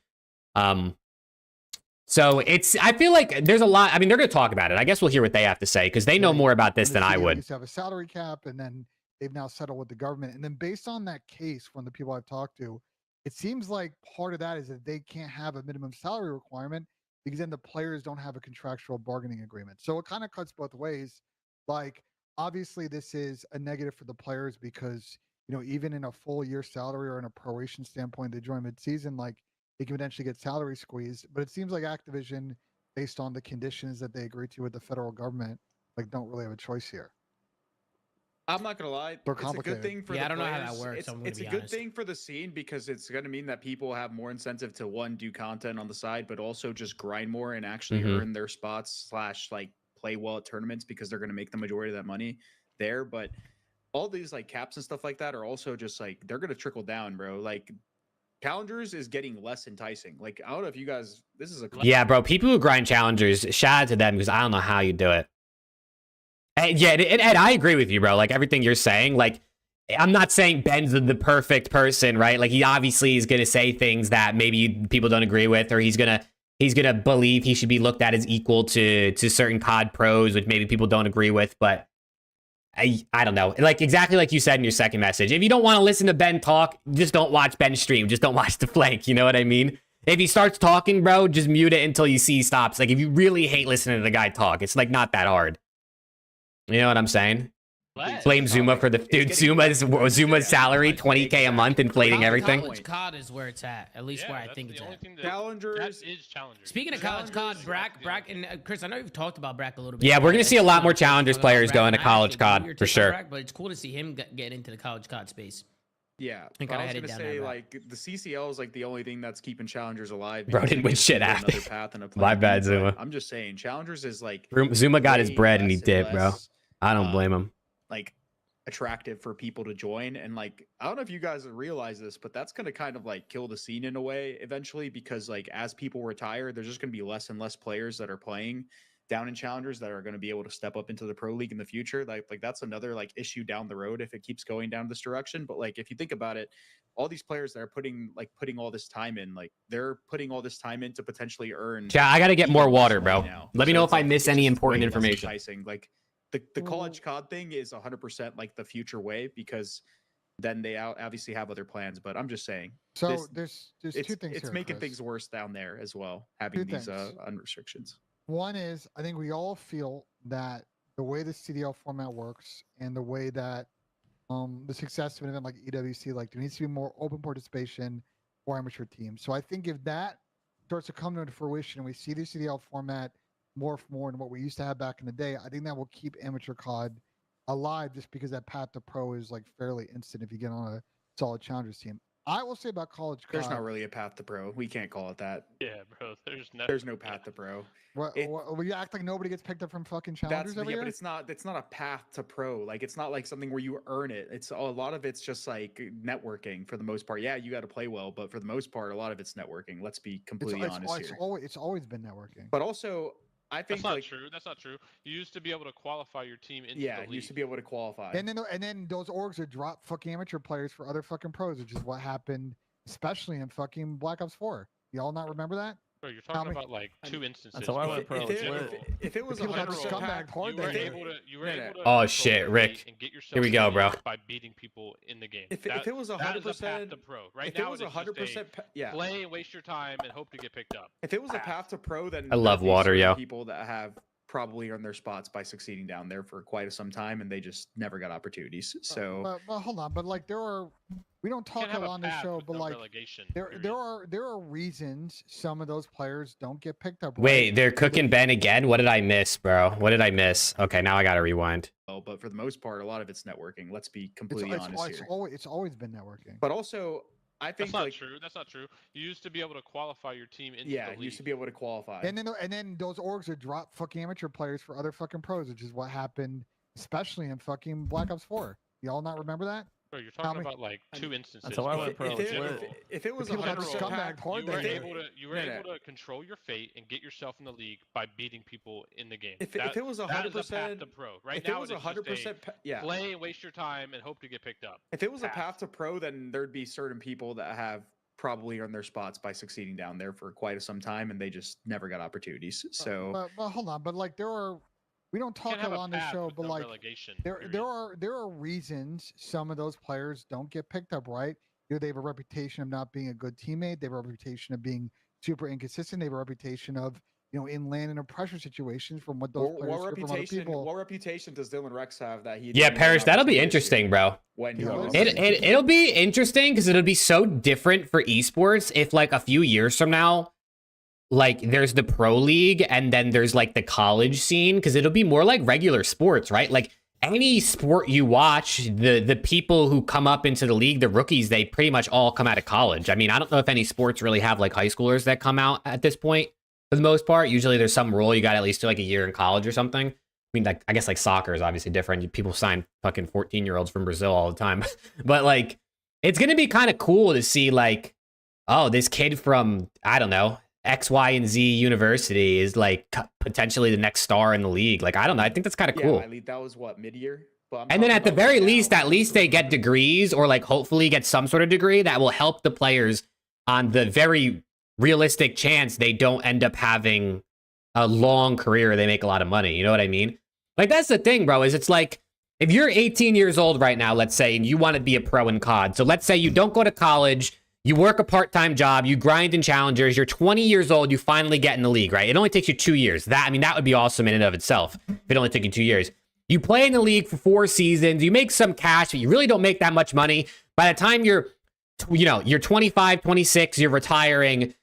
So, I feel like there's a lot. I mean, they're going to talk about it. I guess we'll hear what they have to say, because they know more about this than I would. They used to have a salary cap, and then they've now settled with the government. And then based on that case from the people I've talked to, it seems like part of that is that they can't have a minimum salary requirement because then the players don't have a contractual bargaining agreement. So it kind of cuts both ways. Like, obviously, this is a negative for the players because, even in a full year salary or in a proration standpoint, they join mid-season, like, they can potentially get salary squeezed. But it seems like Activision, based on the conditions that they agreed to with the federal government, like, don't really have a choice here. I'm not gonna lie. They're it's a good thing for the I don't players. know how that works. It's a good thing for the scene because it's gonna mean that people have more incentive to, one, do content on the side, but also just grind more and actually earn their spots / like play well at tournaments because they're gonna make the majority of that money there. But all these like caps and stuff like that are also just like they're gonna trickle down, bro. Like challengers is getting less enticing. Like I don't know if you guys, this is a bro. People who grind challengers, shout out to them because I don't know how you do it. And I agree with you, bro. Like everything you're saying, like I'm not saying Ben's the perfect person, right? Like he obviously is gonna say things that maybe people don't agree with, or he's gonna believe he should be looked at as equal to certain COD pros, which maybe people don't agree with. But I don't know. Like exactly like you said in your second message, if you don't want to listen to Ben talk, just don't watch Ben stream. Just don't watch the flank. You know what I mean? If he starts talking, bro, just mute it until you see he stops. Like if you really hate listening to the guy talk, it's like not that hard. You know what I'm saying? Blame Zuma for the dude. Zuma's salary, 20K a month, inflating everything. College COD is where it's at least where I think it's at. Challengers. That is challengers. Speaking of college COD, Brack, and Chris, I know you've talked about Brack a little bit. Yeah, we're gonna see a lot more challengers players going to college COD for sure. Brack, but it's cool to see him get into the college COD space. Yeah, And I was kinda gonna headed say down that like the CCL is like the only thing that's keeping challengers alive. Bro didn't win shit after. Another path and a My plan bad, B, Zuma. I'm just saying, challengers is like Zuma got his way bread and he less dipped, bro. less, I don't blame him. Like attractive for people to join, and like I don't know if you guys realize this, but that's gonna kind of like kill the scene in a way eventually, because like as people retire, there's just gonna be less and less players that are playing down in challengers that are going to be able to step up into the pro league in the future. Like that's another like issue down the road if it keeps going down this direction. But like if you think about it, all these players that are putting all this time in, like they're putting all this time in to potentially earn. Yeah, I gotta get more water, bro. Now. Let me know if I miss any important information. Enticing. Like the college COD thing is 100% like the future way, because then they obviously have other plans. But I'm just saying. So there's two things. It's here, making Chris. things worse down there as well, having these unrestrictions. One is, I think we all feel that the way the CDL format works and the way that the success of an event like EWC, like there needs to be more open participation for amateur teams. So I think if that starts to come to fruition and we see the CDL format morph more than what we used to have back in the day, I think that will keep amateur COD alive, just because that path to pro is like fairly instant if you get on a solid challengers team. I will say about college COD, there's not really a path to pro. We can't call it that. Yeah, bro. There's no path to pro. We act like nobody gets picked up from fucking challengers every year? But it's not a path to pro. Like it's not like something where you earn it. It's a lot of it's just like networking for the most part. Yeah, you got to play well, but for the most part, a lot of it's networking. Let's be completely honest here. It's always been networking. But also, I think that's not true. That's not true. You used to be able to qualify your team into the league. You used to be able to qualify. And then those orgs would drop fucking amateur players for other fucking pros, which is what happened, especially in fucking Black Ops 4. Y'all not remember that? Bro, you're talking about like two instances. That's how I went pro. If it was a scumbag hard, you were able to oh shit, Rick. And get yourself here we go, bro. By beating people in the game. If it was 100% to pro, right if now it was 100%, play and waste your time and hope to get picked up. If it was a path to pro, then I love water, yo. People that have probably earned their spots by succeeding down there for quite some time, and they just never got opportunities. So, but hold on, but like we don't talk a lot on the show, but like there are reasons some of those players don't get picked up. Wait, they're cooking Ben again? What did I miss, bro? What did I miss? Okay, now I gotta rewind. But for the most part, a lot of it's networking. Let's be completely honest here. It's always been networking. But also, I think that's not true. That's not true. You used to be able to qualify your team into the league. You used to be able to qualify. And then those orgs would drop fucking amateur players for other fucking pros, which is what happened, especially in fucking Black Ops 4. Y'all not remember that? Bro, you're talking about like two instances. That's how I went pro. If it was a scumbag hard, you were able to control your fate and get yourself in the league by beating people in the game. If it was 100% to pro, right if now it was 100%, play and waste your time and hope to get picked up. If it was a path to pro, then there'd be certain people that have probably earned their spots by succeeding down there for quite some time, and they just never got opportunities. So, but hold on, but like we don't talk a lot on the show, but like there are reasons some of those players don't get picked up, right? They have a reputation of not being a good teammate. They have a reputation of being super inconsistent. They have a reputation of in landing or pressure situations from what those players hear from other people. What reputation does Dylan Rex have that he? Yeah, Parrish, that'll be interesting, bro. It'll be interesting because it'll be so different for esports if like a few years from now, like there's the pro league and then there's like the college scene, because it'll be more like regular sports, right? Like any sport you watch, the people who come up into the league, the rookies, they pretty much all come out of college. I mean, I don't know if any sports really have like high schoolers that come out at this point for the most part. Usually there's some rule you got at least do like a year in college or something. I mean, like, I guess like soccer is obviously different. People sign fucking 14-year-olds from Brazil all the time. But like, it's going to be kind of cool to see like, oh, this kid from, I don't know, X, Y, and Z university is like potentially the next star in the league. Like, I don't know. I think that's kind of cool. That was what, mid-year? And then at the very least, at least they get degrees or like hopefully get some sort of degree that will help the players on the very realistic chance they don't end up having a long career. They make a lot of money. You know what I mean? Like, that's the thing, bro, is it's like, if you're 18 years old right now, let's say, and you want to be a pro in COD. So let's say you don't go to college, you work a part-time job, you grind in challengers, you're 20 years old, you finally get in the league, right? It only takes you 2 years. That would be awesome in and of itself if it only took you 2 years. You play in the league for 4 seasons, you make some cash, but you really don't make that much money. By the time you're 25, 26, you're retiring,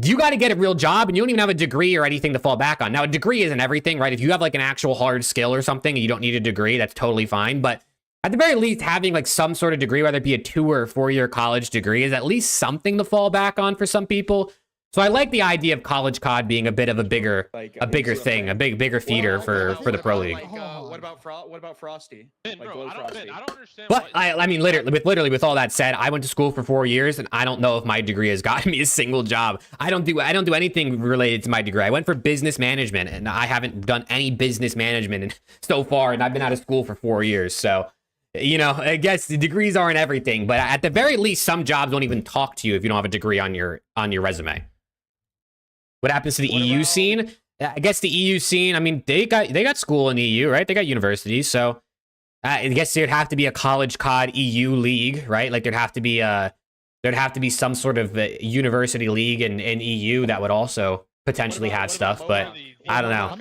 you got to get a real job, and you don't even have a degree or anything to fall back on. Now, a degree isn't everything, right? If you have like an actual hard skill or something and you don't need a degree, that's totally fine. But at the very least, having like some sort of degree, whether it be a 2 or 4-year college degree, is at least something to fall back on for some people. So I like the idea of college COD being a bit of a bigger thing, a bigger feeder for the pro league. What about Frosty? I don't understand. But I mean, literally, with all that said, I went to school for 4 years, and I don't know if my degree has gotten me a single job. I don't do anything related to my degree. I went for business management, and I haven't done any business management so far, and I've been out of school for 4 years. So, I guess the degrees aren't everything, but at the very least, some jobs don't even talk to you if you don't have a degree on your resume. What happens to the EU scene? I guess the EU scene, I mean, they got school in the EU, right? They got universities, so I guess there'd have to be a college COD EU league, right? Like there'd have to be some sort of university league in EU that would also potentially have stuff, but I don't know.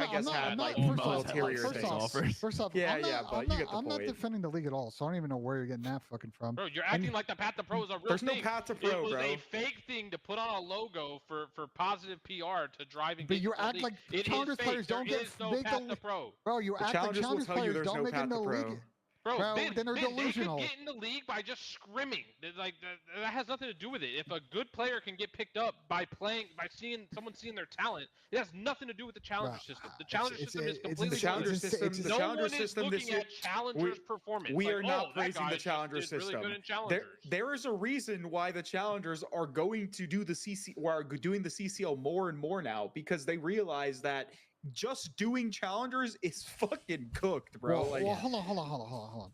First off, I'm not defending the league at all, so I don't even know where you're getting that fucking from. Bro, you're acting like the Path to Pro is a real thing. There's no Path to Pro, bro. It was a fake thing to put on a logo for positive PR to driving. But you act like challengers players don't get Path to Pro. Bro, you act like challengers players don't make it in the league. Bro, then they're delusional. They could get in the league by just scrimming. Like that has nothing to do with it. If a good player can get picked up by seeing someone seeing their talent, it has nothing to do with the challenger system. The challenger system is completely different. No one is looking at challengers' performance. We are not praising the challenger system. There is a reason why the challengers are going to do the doing the CCL more and more now, because they realize that just doing challengers is fucking cooked, bro. Well, hold on.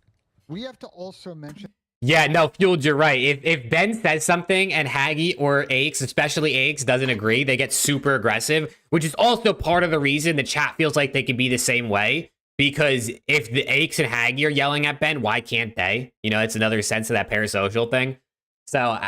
We have to also mention. Yeah, no, Fueled, you're right. If Ben says something and Haggy or Aches, especially Aches, doesn't agree, they get super aggressive, which is also part of the reason the chat feels like they could be the same way. Because if the Aches and Haggy are yelling at Ben, why can't they? It's another sense of that parasocial thing. So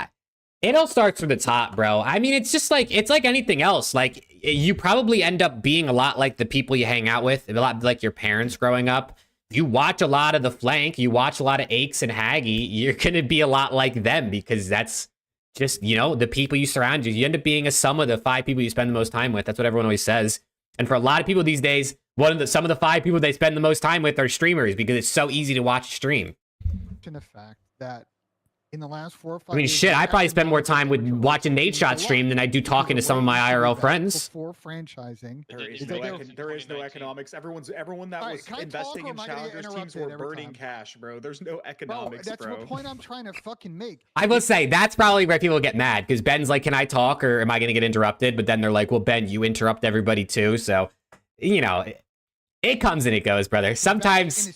it all starts from the top, bro. I mean, it's like anything else. Like, you probably end up being a lot like the people you hang out with, a lot like your parents growing up. You watch a lot of the flank, you watch a lot of Aches and Haggy, you're going to be a lot like them, because that's just, the people you surround you. You end up being a sum of the 5 people you spend the most time with. That's what everyone always says. And for a lot of people these days, some of the 5 people they spend the most time with are streamers, because it's so easy to watch stream. The fact that in the last 4 or 5 I mean, shit, I probably spend more time with watching NADESHOT stream than I do talking to some of my IRL friends. Before franchising, there is no economics. Everyone that was investing in challengers teams were burning cash, bro. There's no economics, bro. That's what point I'm trying to fucking make. I will say, that's probably where people get mad, because Ben's like, can I talk, or am I going to get interrupted? But then they're like, well, Ben, you interrupt everybody too. So, it comes and it goes, brother. Sometimes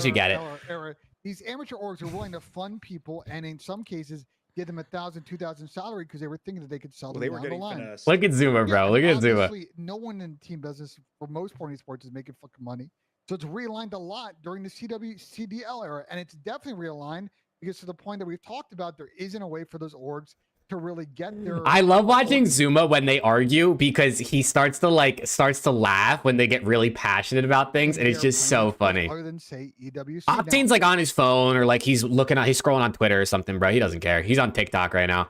you get it. These amateur orgs are willing to fund people, and in some cases, give them $1,000, $2,000 salary because they were thinking that they could sell them down the line. Look at Zuma, bro. Look at Zuma. No one in team business, for most part in sports, is making fucking money. So it's realigned a lot during the CDL era, and it's definitely realigned because to the point that we've talked about, there isn't a way for those orgs to really get their. I love watching Zuma when they argue because he starts to laugh when they get really passionate about things, and it's just so funny. Other than say EWC. Octane's like on his phone or like he's scrolling on Twitter or something, bro. He doesn't care. He's on TikTok right now.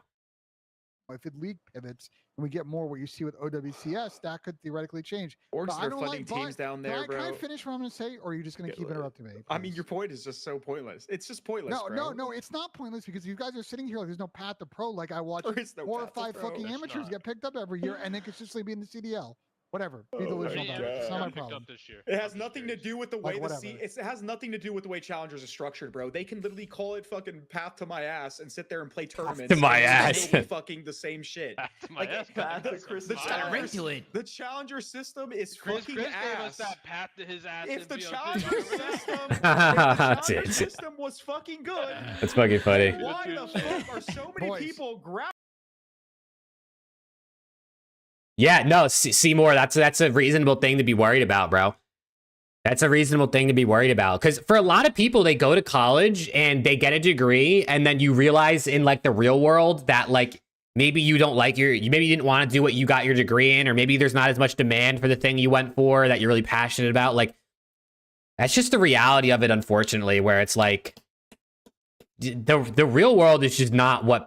If it league pivots and we get more what you see with OWCS, that could theoretically change. Or But I they're don't funding like teams down there, Can I bro. finish what I'm going to say, or are you just going to keep interrupting me? I mean, please? your point is just so pointless. It's just pointless, No, it's not pointless because you guys are sitting here like there's no path to pro. Like I watch There is no 4 or path to 5 pro. fucking There's amateurs not. get picked up every year and then consistently be in the CDL. Whatever. Be Oh delusional my about it. It's not God. my Picked problem. up this year. It I'm has just nothing to curious. do with the way Like, it has nothing to do with the way challengers are structured, bro. They can literally call it fucking path to my ass and sit there and play tournaments. to my and ass. it'll be fucking the same shit. Back to my Like, ass. path to Chris's Got a ass. ring to it. The challenger system is Chris fucking gave us ass. that path to his ass. If in the BLT. challenger Remember that? system, if the challenger Dude. system was fucking good, That's fucking funny. why the fuck are so many Boys. people grabbing? Yeah, no, Seymour, that's a reasonable thing to be worried about, bro. That's a reasonable thing to be worried about. Because for a lot of people, they go to college and they get a degree, and then you realize in like the real world that like maybe you don't like maybe you didn't want to do what you got your degree in, or maybe there's not as much demand for the thing you went for that you're really passionate about. Like, that's just the reality of it, unfortunately, where it's like the real world is just not what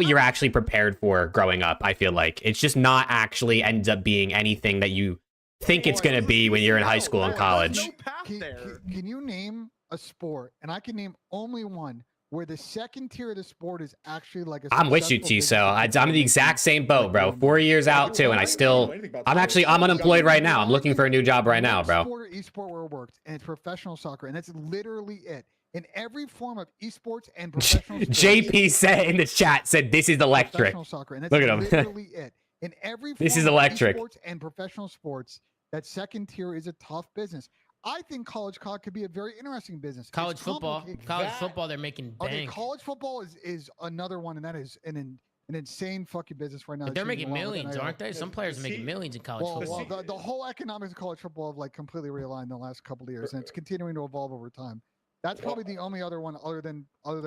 you're actually prepared for growing up. I feel like it's just not actually ends up being anything that you think it's going to be when you're in high school and college. There's no path there. Can you name a sport, and I can name only one, where the second tier of the sport is actually like a I'm with you, successful T-So. business I'm in the exact same boat, bro. 4 years out too, and I'm unemployed right now. I'm looking for a new job right now, bro. Sport or esport where it works, and it's professional soccer, and that's literally it. In every form of esports and professional sports, JP said in the chat, this is electric. professional soccer, and that's Look at him. literally it. In every form This is of electric. esports and professional sports, that second tier is a tough business. I think college COD could be a very interesting business. College It's football. complicated. College football, they're making Okay, bank. college football is another one, and that is an insane fucking business right now. But they're It's making along with millions, NIL. aren't they? Some players are making millions in college Well, football. the whole economics of college football have like completely realigned in the last couple of years, and it's continuing to evolve over time. That's probably the only other one other than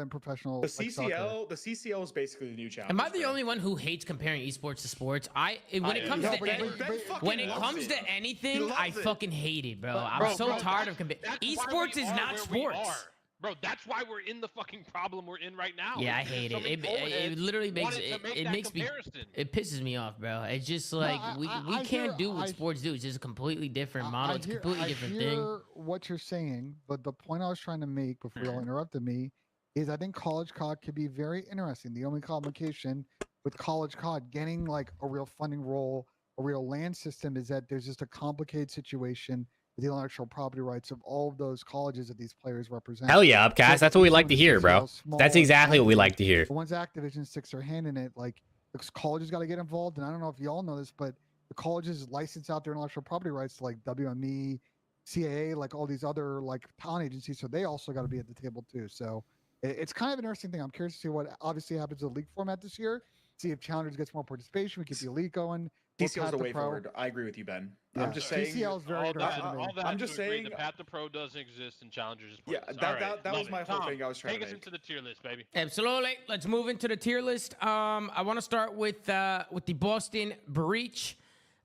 professional. The like, soccer. CCL is basically the new challenge. Am I the only one who hates comparing esports to sports? When it comes to anything, I fucking hate it, bro. I'm so tired of comparing. Esports is not sports. Bro, that's why we're in the fucking problem we're in right now. Yeah, I hate it. It literally makes it pisses me off, bro. It's just like we can't do what sports do. It's just a completely different model. It's a completely different thing. I hear what you're saying, but the point I was trying to make before you all interrupted me is I think college COD could be very interesting. The only complication with college COD getting like a real funding role, a real land system, is that there's just a complicated situation with the intellectual property rights of all of those colleges that these players represent. Hell yeah, Upcast. That's what we like to hear, bro. That's exactly what we like to hear. But once Activision sticks their hand in it, like the colleges got to get involved. And I don't know if y'all know this, but the colleges license out their intellectual property rights to like WME, CAA, like all these other like talent agencies. So they also got to be at the table too. So it's kind of an interesting thing. I'm curious to see what obviously happens to the league format this year. See if Challengers gets more participation. We get the elite going. TCL is the way forward. I agree with you, Ben. Yeah. I'm just saying. TCL is very interesting to me. I'm just saying. The path to pro doesn't exist in Challengers. Yeah, that was my whole thing I was trying to make. Take us into the tier list, baby. Absolutely. Let's move into the tier list. I want to start with the Boston Breach.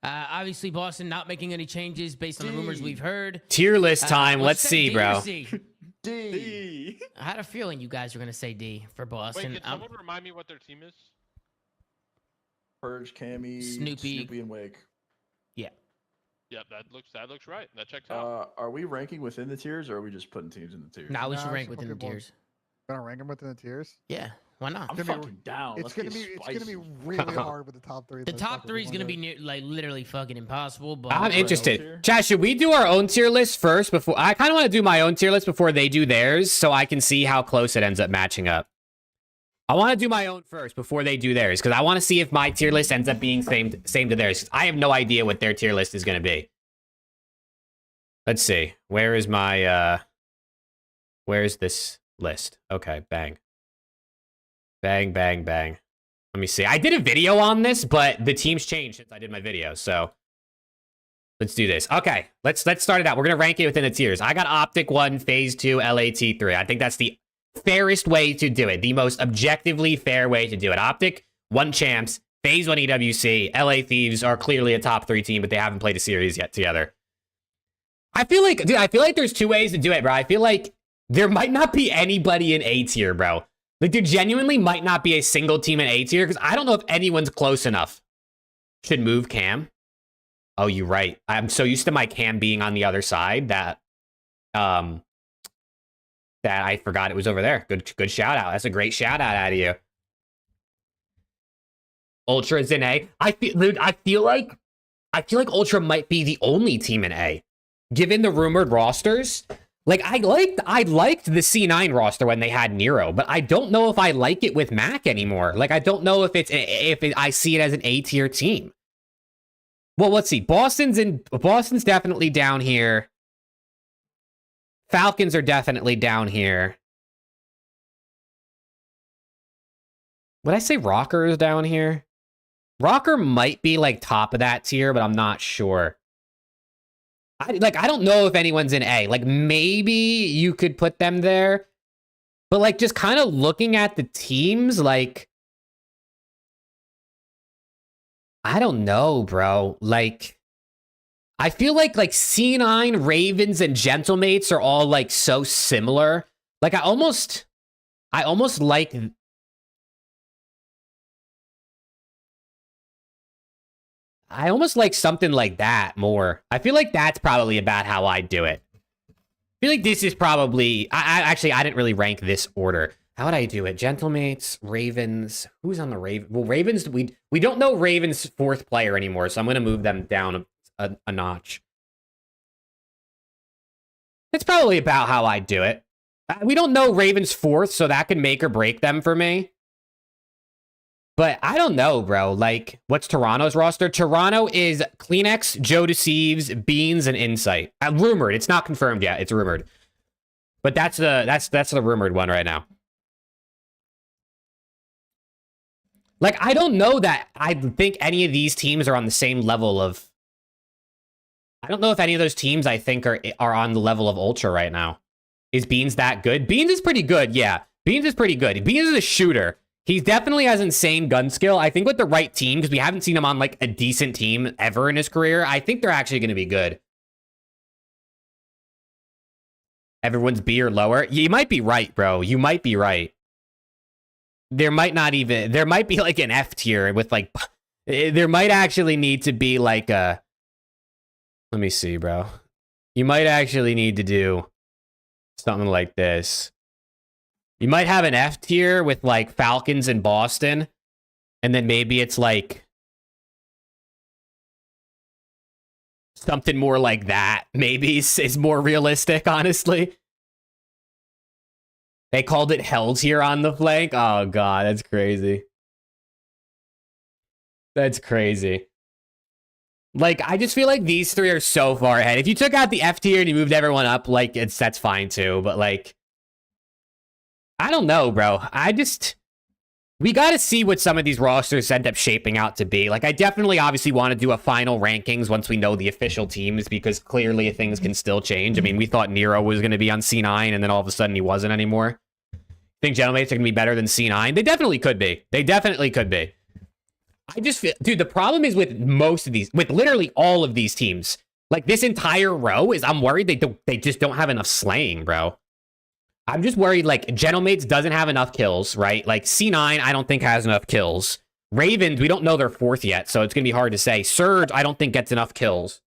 Obviously, Boston not making any changes based on the rumors we've heard. Tier list time. Let's Let's say see, D bro. or C? D. I had a feeling you guys were going to say D for Boston. Wait, can someone remind me what their team is? Purge, Cammy, Snoopy, and Wake. Yeah. Yep, that looks right. That checks out. Are we ranking within the tiers, or are we just putting teams in the tiers? Nah, we should Nah, rank some within the fucking tiers. Gonna rank them within the tiers. Yeah, why not? I'm fucking down. It's gonna be really hard with the top three. The top three is gonna be like literally fucking impossible. But I'm interested. Chad, should we do our own tier list first before? I kind of want to do my own tier list before they do theirs, so I can see how close it ends up matching up. I want to do my own first before they do theirs, because I want to see if my tier list ends up being same to theirs. I have no idea what their tier list is going to be. Let's see. Where is my where's this list? Okay, bang. Bang, bang, bang. Let me see. I did a video on this, but the team's changed since I did my video, so let's do this. Okay, let's start it out. We're going to rank it within the tiers. I got Optic 1, Phase 2, LAT 3. I think that's the fairest way to do it. The most objectively fair way to do it. Optic won champs. FaZe won EWC. LA Thieves are clearly a top 3 team, but they haven't played a series yet together. I feel like, dude, I feel like there's 2 ways to do it, bro. I feel like there might not be anybody in A tier, bro. Like, there genuinely might not be a single team in A tier, because I don't know if anyone's close enough. Should move Cam. Oh, you're right. I'm so used to my Cam being on the other side that I forgot it was over there. Good shout out. That's a great shout out of you. Ultra's in A. I feel like Ultra might be the only team in A, given the rumored rosters. Like, I liked the C9 roster when they had Nero, but I don't know if I like it with Mac anymore. Like, I don't know if I see it as an A tier team. Well, let's see. Boston's definitely down here. Falcons are definitely down here. Would I say Rocker is down here? Rocker might be like top of that tier, but I'm not sure. I don't know if anyone's in A. Like, maybe you could put them there. But like, just kind of looking at the teams, like, I don't know, bro. Like, I feel like C9, Ravens, and Gentlemates are all like so similar. Like, I almost like something like that more. I feel like that's probably about how I do it. I feel like this is probably... I didn't really rank this order. How would I do it? Gentlemates, Ravens. Who's on the Ravens? Well, Ravens, we don't know Ravens' 4th player anymore, so I'm going to move them down a notch. It's probably about how I do it. We don't know Ravens' 4th, so that could make or break them for me. But I don't know, bro. Like, what's Toronto's roster? Toronto is Kleenex, Joe Deceives, Beans, and Insight. Rumored. It's not confirmed yet. It's rumored. But that's the rumored one right now. Like, I don't know that I think any of these teams are on the same level of... I don't know if any of those teams I think are on the level of Ultra right now. Is Beans that good? Beans is pretty good, yeah. Beans is pretty good. Beans is a shooter. He definitely has insane gun skill. I think with the right team, because we haven't seen him on like a decent team ever in his career, I think they're actually going to be good. Everyone's B or lower. You might be right, bro. You might be right. There might be like an F tier with like, there might actually need to be like a, let me see, bro. You might actually need to do something like this. You might have an F tier with like Falcons and Boston. And then maybe it's like something more like that. Maybe is more realistic, honestly. They called it Hell tier on the flank. Oh, God, that's crazy. That's crazy. Like, I just feel like these 3 are so far ahead. If you took out the F tier and you moved everyone up, like, that's fine too. But, like, I don't know, bro. We got to see what some of these rosters end up shaping out to be. Like, I definitely obviously want to do a final rankings once we know the official teams, because clearly things can still change. I mean, we thought Nero was going to be on C9, and then all of a sudden he wasn't anymore. Think Gentlemates are going to be better than C9? They definitely could be. They definitely could be. I just feel... Dude, the problem is with most of these... With literally all of these teams. Like, this entire row is... I'm worried they just don't have enough slaying, bro. I'm just worried, like, Gentlemates doesn't have enough kills, right? Like, C9, I don't think has enough kills. Ravens, we don't know their 4th yet, so it's going to be hard to say. Surge, I don't think gets enough kills.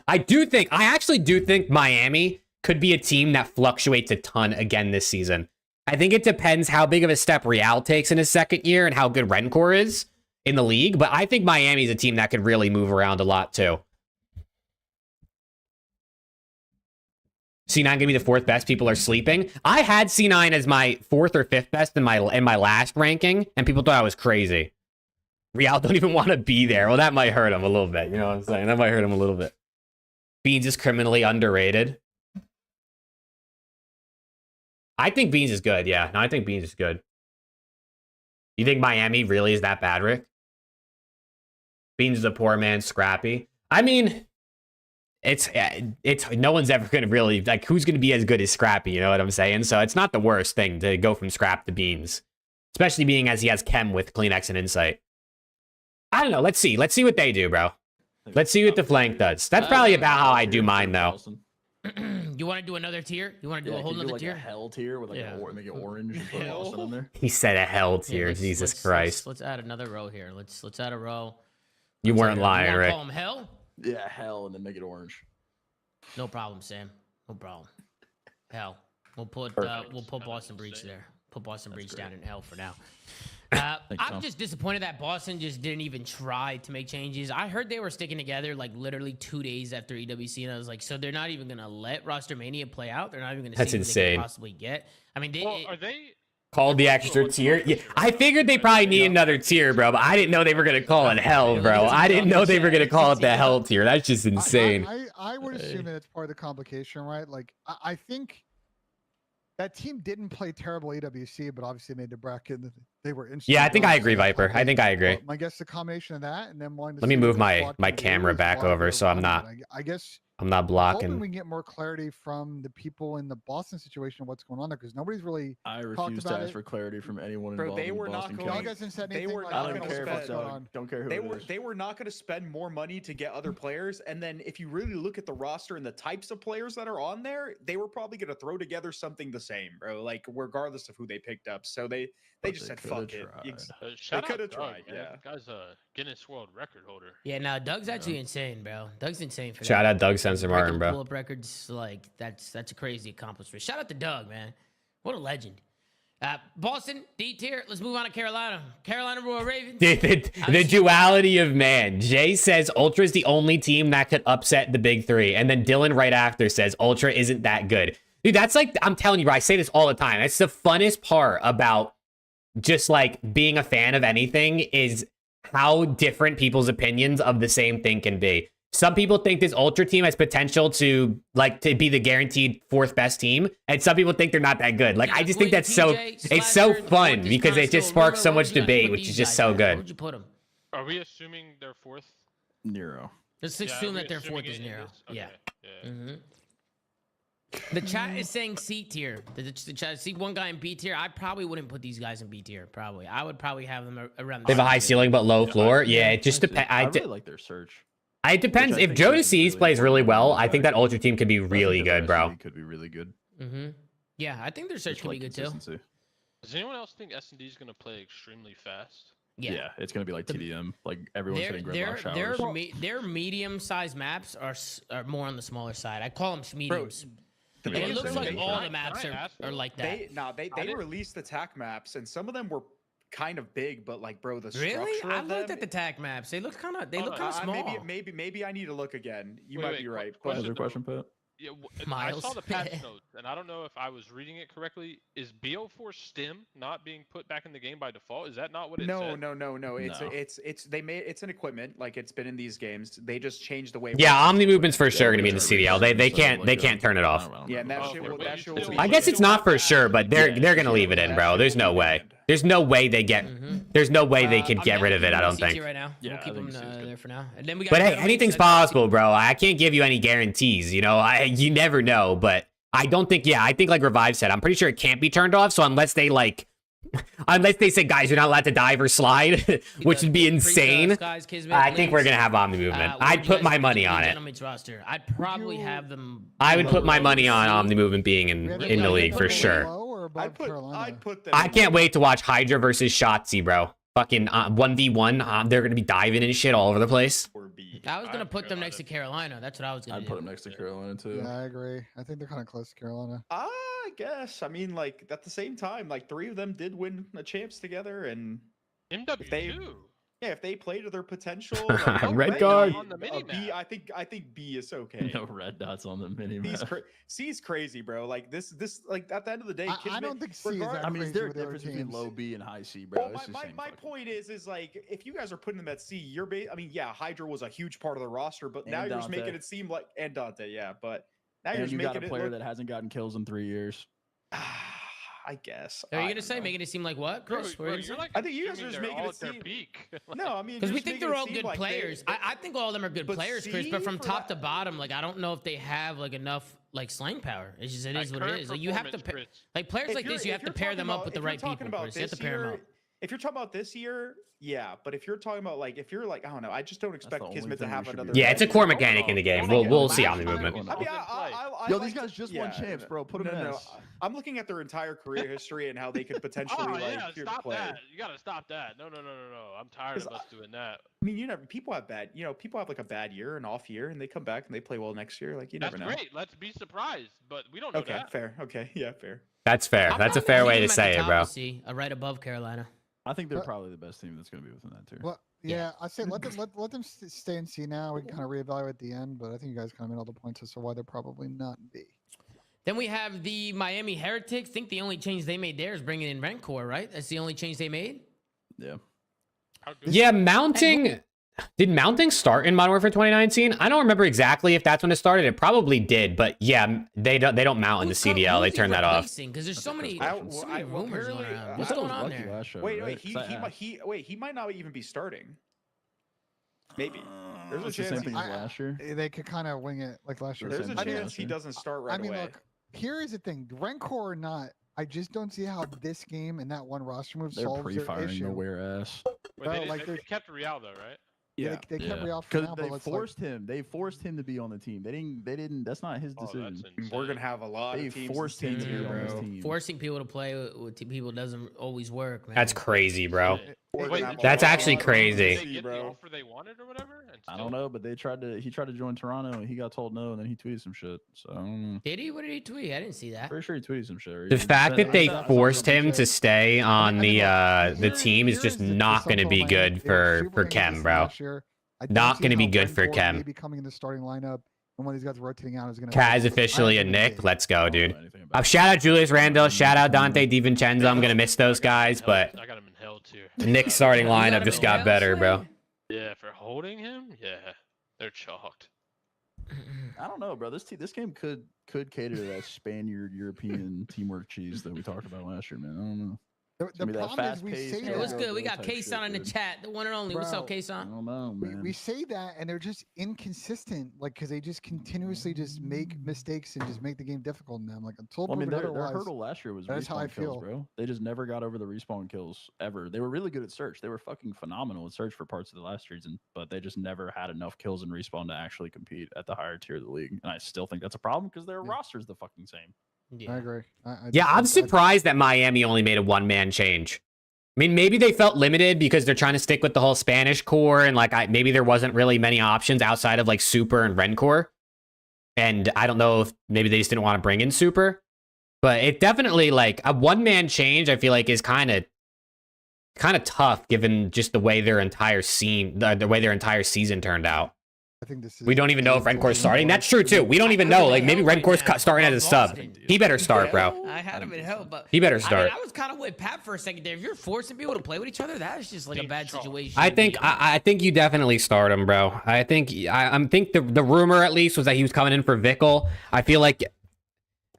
I actually do think Miami could be a team that fluctuates a ton again this season. I think it depends how big of a step Real takes in his 2nd year and how good Rencor is in the league, but I think Miami's a team that could really move around a lot, too. C9 gonna be the 4th best. People are sleeping. I had C9 as my 4th or 5th best in my last ranking, and people thought I was crazy. Real don't even want to be there. Well, that might hurt him a little bit. You know what I'm saying? That might hurt him a little bit. Beans is criminally underrated. I think Beans is good. Yeah, no, I think Beans is good. You think Miami really is that bad, Rick? Beans is a poor man, scrappy. I mean, it's no one's ever going to really, like, who's going to be as good as Scrappy, you know what I'm saying? So it's not the worst thing to go from Scrap to Beans, especially being as he has Chem with Clean X and Insight. I don't know. Let's see what they do, bro. Let's see what the flank does. That's probably about how I do mine, though. You want to do another tier? You want to do a whole other tier? A hell tier with like make it orange and put Boston in there. He said a hell tier. Jesus Christ. Let's add another row here. Let's add a row. You weren't lying, right? Call him hell? Yeah, hell, and then make it orange. No problem, Sam. No problem. Hell. We'll put Boston Breach there. Put Boston Breach down in hell for now. I'm just disappointed that Boston just didn't even try to make changes. I heard they were sticking together like literally 2 days after EWC, and I was like, so they're not even gonna let Rostermania play out? They're not even gonna see what they can possibly get? I mean, are they called the extra tier? Yeah, I figured they probably need another tier, bro, but I didn't know they were gonna call it hell, bro. I didn't know they were gonna call it the hell tier. That's just insane. I would assume that it's part of the complication, right? Like, I think that team didn't play terrible EWC, but obviously made the bracket. They were yeah, I think I agree, Viper. I think I agree. I guess the combination of that and then wanting to let me move my camera back over so I'm not. I guess I'm not blocking. We can get more clarity from the people in the Boston situation of what's going on there because nobody's really. I refuse to ask for clarity from anyone involved. They were in not Boston going. They were not going to spend. Don't care who they were not going to spend more money to get other players. And then if you really look at the roster and the types of players that are on there, they were probably going to throw together something the same, bro. Like regardless of who they picked up. So they just said fuck it. They could have tried. Yeah, guy's a Guinness World Record holder. Yeah, now Doug's actually insane, bro. Doug's insane for that. Shout out Doug Sensor Martin, bro. Pull up records like that's a crazy accomplishment. Shout out to Doug, man. What a legend. Boston D tier. Let's move on to Carolina. Carolina Royal Ravens. The duality of man. Jay says Ultra is the only team that could upset the big three, and then Dylan right after says Ultra isn't that good. Dude, that's like, I'm telling you, bro. I say this all the time. That's the funnest part about just like being a fan of anything is how different people's opinions of the same thing can be. Some people think this Ultra team has potential to be the guaranteed 4th best team, and some people think they're not that good. Like, I just think that's it's so fun because it just sparks so much debate, which is just so good. Where'd you put them? Are we assuming they're 4th? Nero. Let's assume that their 4th is Nero. Okay. Yeah. The chat is saying C tier. The chat, see one guy in B tier. I probably wouldn't put these guys in B tier. Probably, I would probably have them around. They have a high ceiling but low floor. Yeah, it just depends. I really like their search. It depends. If Jodeci's plays really well, I think that Ultra team could be really good, bro. Could be really good. Yeah, I think their search could be good too. Does anyone else think S&D is gonna play extremely fast? Yeah, it's gonna be like TDM. Like everyone's hitting gridlock showers. Their medium-sized maps are more on the smaller side. I call them mediums. It looks like all the maps are like that. They released the TAC maps, and some of them were kind of big, but like, bro, the structure I looked at the TAC maps. They look kind of small. Maybe I need to look again. You might be right. Another question, Pat. Yeah, Miles. I saw the patch notes, and I don't know if I was reading it correctly. Is BO4 Stim not being put back in the game by default? Is that not what it said? No. It's an equipment, like it's been in these games. They just changed the way. Yeah, Omni Movement's for sure gonna be in the CDL. They can't turn it off. Yeah, and that shit will I guess it's not for sure, but they're gonna leave it in, bro. There's no way. There's no way they get. There's no way they could get rid of it. I don't think. Right now. We'll keep them there for now. And then we got. But hey, anything's possible, bro. I can't give you any guarantees. You know, you never know. But I don't think. Yeah, I think like Revive said, I'm pretty sure it can't be turned off. So unless they say, guys, you're not allowed to dive or slide, which would be insane. I think we're gonna have Omni Movement. I'd put my money on it. I'd probably have them. I would put my money on Omni Movement being in the league for sure. I'd put them. I can't wait to watch Hydra versus Shotzi, bro. Fucking 1v1. They're gonna be diving and shit all over the place. I was gonna put them next to Carolina. That's what I was gonna do. I'd put them next to Carolina too. Yeah, I agree. I think they're kind of close to Carolina. I guess. I mean, like at the same time, like 3 of them did win a champs together, and MW2. Yeah, if they play to their potential, red guard. On the B, I think B is okay. No red dots on the mini map. C's crazy, bro. Like this, like at the end of the day, I don't think C is that I mean, is there a crazy difference between low B and high C, bro? Well, my point is like if you guys are putting them at C, I mean, yeah, Hydra was a huge part of the roster, but now you're just making it seem like and Dante, yeah, but now you're just making got a player that hasn't gotten kills in 3 years. I guess. Are you I gonna don't say know. making it seem like what, Bro, Chris? bro, you're like I think you guys are assuming just they're making all it at their seem- peak. No, I mean, Because we just think making they're it all seem good like players. they- I think all of them are good But players, Chris. But see, from for top to that- bottom, like I don't know if they have like enough like slang power. It's just it is At what it current is. Like you have to performance, Chris. like players If like you're- this. You if have to you're pair talking them up about- with the if you're right people, talking about Chris. You have to this pair them year- up. If you're talking about this year, yeah. But if you're talking about like, if you're like, I don't know, I just don't expect the only Kismet to thing we have should be another. doing. Yeah, it's a core mechanic in the game. We'll see on the movement. I mean, I Yo, like these guys just won champs, bro. Put them in S. I'm looking at their entire career history and how they could potentially Oh like yeah, here stop play. that. You gotta stop that. No. I'm tired of 'Cause us doing that. I mean, you never. People have bad. People have like a bad year, an off year, and they come back and they play well next year. Like you That's never know. great. Let's be surprised, but we don't know Okay, that. fair. Okay, yeah, fair. That's fair. I'm That's a probably fair gonna way leave to them at the say it, top bro. of C, right above Carolina. I think they're But- probably the best team that's going to be within that tier. Well, yeah, I say let them stay in C now. We can kind of reevaluate at the end, but I think you guys kind of made all the points as to why they're probably not in B. Then we have the Miami Heretics. I think the only change they made there is bringing in Rancor, right? That's the only change they made. Yeah. How good- Yeah, mounting. Did mounting start in Modern Warfare 2019? I don't remember exactly if that's when it started. It probably did, but yeah, they don't mount in the CDL. They turn that off. Because there's so many, I- so many I- rumors going apparently, around. I What's thought going on there? Wait, he might not even be starting. Maybe. There's a It's the same chance. thing He, as last year. They could kind of wing it like last year. there's a I mean, chance he doesn't start right I mean, away. look, here is the thing: Rancor or not, I just don't see how this game and that one roster move They're solves their pre-firing issue. the weird ass. Wait, Bro, they, didn't- like, they there's- kept Real though, right? Yeah. They kept Real for Because now, they but forced him. They forced him to be on the team. They didn't. That's not his Oh, that's decision. insane. We're gonna have a lot They of teams forced this him to be year, on this bro. team. Forcing people to play with people doesn't always work, man. That's crazy, bro. We're Wait, gonna have a That's lot actually of teams crazy. Did this they year, get the bro. offer they wanted or whatever? And I still- don't know, but he tried to join Toronto and he got told no, and then he tweeted some shit. So I don't know. Did he? What did he tweet? I didn't see that. Pretty sure he tweeted some shit. or The he- fact that they I saw forced some him shit. to stay on the team is just not going to be good for Chem, bro. Not gonna be good for Chem. Maybe coming in the starting lineup, and when these guys rotating out is going to. Kaz officially a Nick. Let's go, I don't know dude. anything about it. Shout out Julius Randle. Shout out Dante DiVincenzo. I'm gonna miss those guys, but I got him in hell too. the Nick's starting You got lineup him just in got hell, better, Slay? bro. Yeah, for holding him, yeah, they're chalked. I don't know, bro. This game could cater to that Spaniard European teamwork cheese that we talked about last year, man. I don't know. The gonna be that problem is we fast-paced say Hey, Yeah, what's that. good? We that got type K-Son shit, in the dude. chat, the one and only. What's up, Bro. I K-Son? don't know, man. We say that, and they're just inconsistent, like because they just continuously just make mistakes and just make the game difficult in them. Like until Well, I mean, proven their otherwise. hurdle last year was That's how I respawn kills, feel. bro. They just never got over the respawn kills ever. They were really good at search. They were fucking phenomenal at search for parts of the last season, but they just never had enough kills in respawn to actually compete at the higher tier of the league. And I still think that's a problem because their Yeah. roster's the fucking same. I agree. Yeah, I'm surprised that Miami only made a one-man change. I mean, maybe they felt limited because they're trying to stick with the whole Spanish core, and like maybe there wasn't really many options outside of like Super and Rencor. And I don't know if maybe they just didn't want to bring in Super, but it definitely like a one-man change. I feel like is kind of tough given just the way their entire scene, the way their entire season turned out. I think this is. We don't even know if Rencor's starting. That's true too. We don't even know. Like maybe Rencor's starting as a sub. He better start, bro. I had him in hell, but He better I start. mean, I was kind of with Pat for a second there. If you're forcing people to play with each other, that is just like a bad situation. I think you definitely start him, bro. I think the rumor at least was that he was coming in for Vickle. I feel like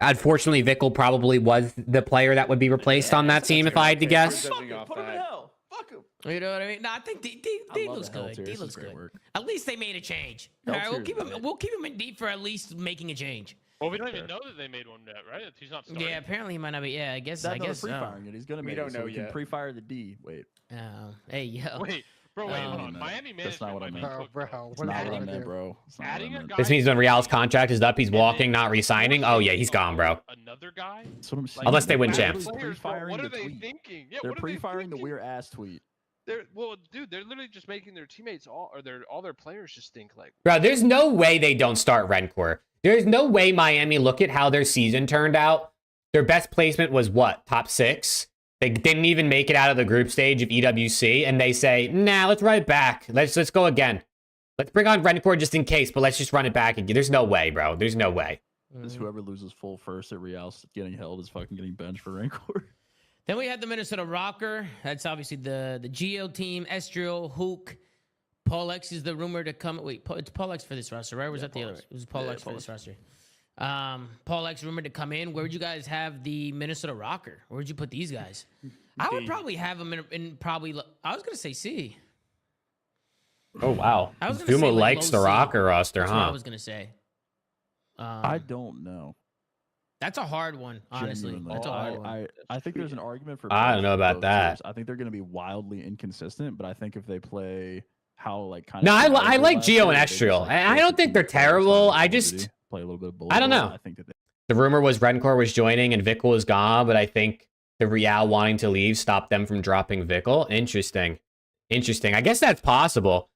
unfortunately Vickle probably was the player that would be replaced on that team if I had to guess. Judging off Put him in that. hell. Fuck him. You know what I mean? No, I think D love looks the hell good. tier. D This looks is great good. work. At least they made a change. Hell All right, we'll tier keep is him. great. We'll keep him in deep for at least making a change. Well, we don't even know that they made one yet, right? He's not starting. Yeah, apparently he might not be. Yeah, I guess. That's I guess so. pre-firing it. He's gonna We make don't it, so know we can yet. pre-fire the D. Wait, Hey, yo. Wait, bro, wait, hold on. no, Miami management that's not what I might be meant. cooked, Bro, bro. it's what not is what I wrong meant, with bro. It's not what I Adding a meant. guy. This means when Real's contract is up, he's walking, not re-signing. Oh yeah, he's gone, bro. Another guy. That's what I'm saying. Unless they win They're champs. literally Players, bro, pre-firing what the are they tweet. thinking? Yeah, They're what are they pre-firing the thinking? weird ass tweet. Well, dude, they're literally just making their teammates all their players just think like. Bro, there's no way they don't start Rencor. There's no way Miami, look at how their season turned out. Their best placement was what? Top 6? They didn't even make it out of the group stage of EWC, and they say, nah, let's run it back. Let's go again. Let's bring on Rencor just in case, but let's just run it back again. There's no way, bro. There's no way. Is whoever loses full first at Real getting held is fucking getting benched for Rancor. Then we had the Minnesota Rocker. That's obviously the Geo team. Estriel, Hook, Paul X is the rumor to come. Wait, it's Paul X for this roster, right? Or was that the other? It was Paul X for this roster. Paul X rumored to come in. Where would you guys have the Minnesota Rocker? Where would you put these guys? I would probably have them in probably. I was gonna say C. Oh wow. I was gonna say, Fumo like, likes low the C. rocker roster, That's huh? what I was gonna say. I don't know. That's a hard one, honestly. Genuinely. That's a hard one. I think there's an argument for. I don't know about both that. tiers. I think they're going to be wildly inconsistent, but I think if they play how like kind No, of. I like Geo and Estriel. I don't think they're terrible. I just play a little bit of I don't know. I think that the rumor was Rencor was joining and Vickle was gone, but I think the Real wanting to leave stopped them from dropping Vickle. Interesting. I guess that's possible.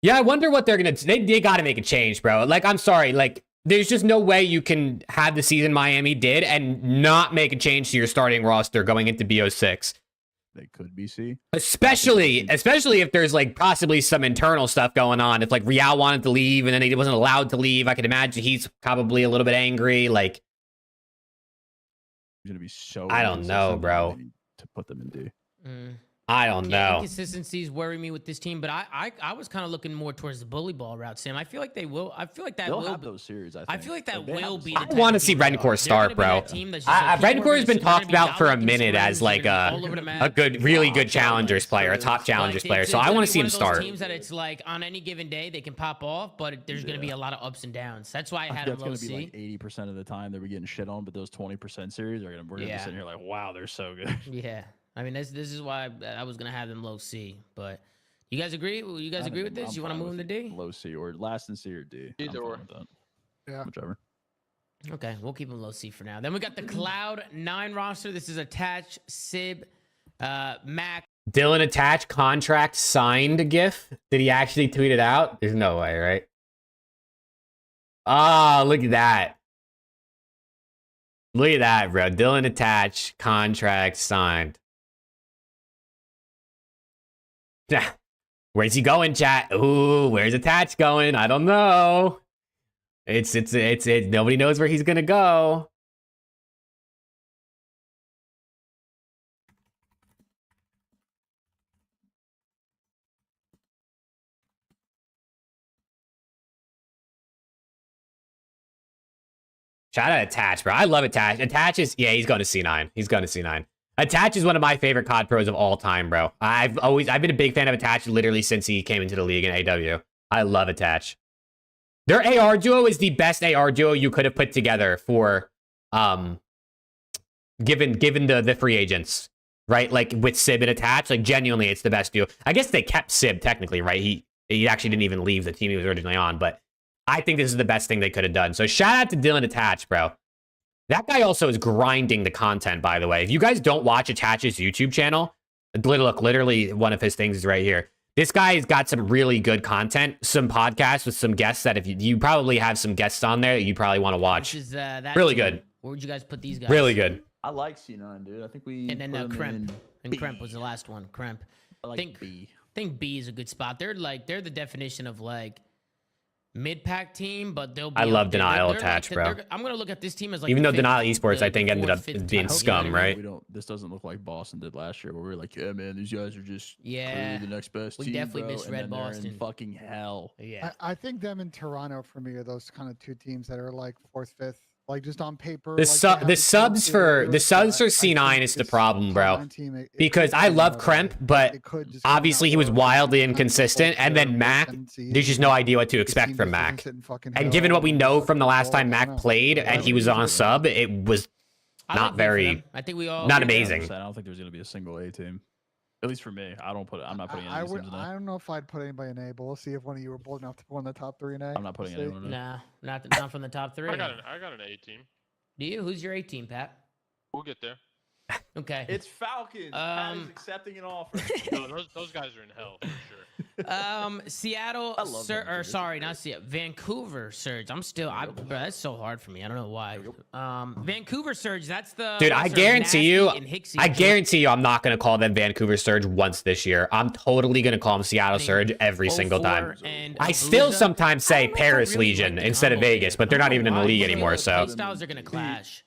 Yeah, I wonder what they're gonna. They got to make a change, bro. Like, I'm sorry, like. There's just no way you can have the season Miami did and not make a change to your starting roster going into BO6. they could be C. Especially if there's like possibly some internal stuff going on. If like Real wanted to leave and then he wasn't allowed to leave, I could imagine he's probably a little bit angry. Like, He's gonna be so. I don't know, inconsistent bro. that they need to put them in D. I don't know. Inconsistencies worry me with this team, but I was kind of looking more towards the bully ball route, Sam. I feel like they will. I feel like that They'll will have be, those series. I feel like that they will have be. some- The I want to type see of team they Rencor are. start, They're gonna bro. be that team that's just like, people are Rencor's been they're gonna talked be about for a dominating minute as scrims, like they're gonna be all over the map. a good, really good Like, challengers player, a top challengers Like, player. it's So I gonna want be to see one him of those start. Teams that it's like on any given day they can pop off, but there's gonna be a lot of ups and downs. That's why I had them That's low gonna be C. like 80% of the time they were getting shit on, but those 20% series are gonna we're gonna Yeah. be sitting here like, wow, they're so good. Yeah, I mean this is why I was gonna have them low C, but you guys agree? You guys agree with this? You want to move them to D? Low C or last in C or D. Either I'm or. fine with that. Yeah. Whichever. Okay, we'll keep them low C for now. Then we got the Cloud 9 roster. This is Attach, Sib, Mac. Dylan attached contract signed GIF. Did he actually tweet it out? There's no way, right? Oh, look at that. Look at that, bro. Dylan attached contract signed. Where's he going, chat? Ooh, where's attached going? I don't know. It's nobody knows where he's gonna go. Shout out Attach, bro. I love Attach. Attach is, yeah, he's going to C9. He's going to C9. Attach is one of my favorite COD pros of all time, bro. I've been a big fan of Attach literally since he came into the league in AW. I love Attach. Their AR duo is the best AR duo you could have put together for, given the free agents, right? Like with Sib and Attach, like genuinely, it's the best duo. I guess they kept Sib technically, right? He actually didn't even leave the team he was originally on, but I think this is the best thing they could have done. So shout out to Dylan Attach, bro. That guy also is grinding the content, by the way. If you guys don't watch Attach's YouTube channel, look, literally one of his things is right here. This guy's got some really good content, some podcasts with some guests that if you probably have some guests on there that you probably want to watch. This is, that really team. good. Where would you guys put these guys? Really good. I like C9, dude. I think we And then put him Kremp. in And B. Kremp was the last one. Kremp. I like B. I think B is a good spot. They're the definition of like mid-pack team, but they'll be I love up there. Denial They're Attach, bro. I'm gonna look at this team as like Even the though fifth- Denial Esports, the I think, ended fourth, up fifth being pack. scum, right? This doesn't look like Boston did last year, where we were like, yeah, man, these guys are just Yeah. clearly the next best We team, definitely bro. misread and then they're Boston. in fucking hell. Yeah. I think them and Toronto for me are those kind of two teams that are like fourth, fifth, like just on paper. The, like su- they have the the subs for C9 is the problem, bro. Because I love Kremp, but obviously he was wildly inconsistent, and then Mac, there's just no idea what to expect from Mac. And given what we know from the last time Mac played and he was on a sub, it was I not like B for very, them. I think we all not agree. amazing. I don't think there's gonna be a single A team. At least for me, I'm not putting any of these teams in I there. don't know if I'd put anybody in A, but we'll see if one of you were bold enough to put one in the top 3 in A. I'm not putting We'll see. anyone in there. Nah, not from the top 3. I got an A team. Do you? Who's your A team, Pat? We'll get there. Okay. It's Falcons. Pat is accepting an offer. No, those guys are in hell for sure. Seattle, I love them, or dude. sorry, not Seattle, Vancouver Surge. Bro, that's so hard for me. I don't know why. Vancouver Surge. That's the Dude, I what's her, guarantee you, Nasty and Hicksy. I guarantee you I'm not going to call them Vancouver Surge once this year. I'm totally going to call them Seattle Surge every single time. And I still Abuja. sometimes I say don't know if I Paris really Legion like the instead of combo Vegas, there. but they're I not don't even in know the why. league I feel anymore, like so. the styles are gonna clash.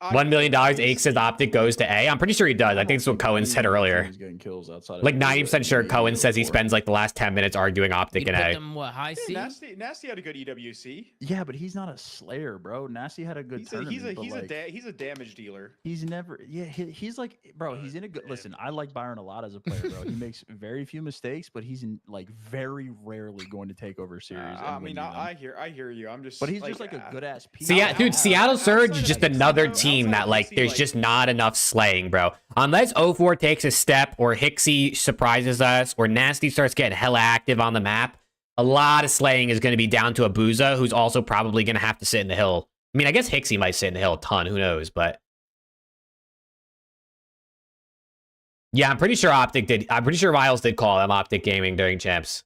$1 million. Ake says Optic goes to A. I'm pretty sure he does. I think it's what Cohen said earlier. He's getting kills outside of Like 90% sure Cohen says he spends like the last 10 minutes arguing Optic You and put A. them, what, high C? Nasty had a good EWC. Yeah, but he's not a slayer, bro. Nasty had a good tournament. He's a damage dealer. He's never. Yeah, he's like, bro. He's in a good. Listen, I like Byron a lot as a player, bro. He makes very few mistakes, but he's like very rarely going to take over a series. I mean, I hear you. I'm just. But he's just like a good ass piece. See, yeah, dude, Seattle Surge is just another team that like there's just not enough slaying, bro. Unless 04 takes a step or Hixie surprises us or Nasty starts getting hella active on the map, a lot of slaying is going to be down to Abuza, who's also probably going to have to sit in the hill. I mean, I guess Hixie might sit in the hill a ton, who knows, but yeah, I'm pretty sure Optic did. I'm pretty sure Riles did call them Optic Gaming during champs.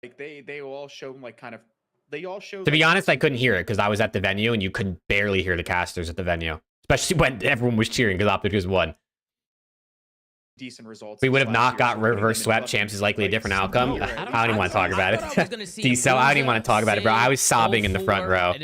Like they all show like kind of. They all show. To be honest, I couldn't hear it because I was at the venue and you could barely hear the casters at the venue, especially when everyone was cheering because Optic just won. Decent results. We would have not got reverse swept. Champs is likely a different outcome. I don't even want to talk about it. D-Cell, I don't even want to talk about it, bro. I was sobbing in the front row.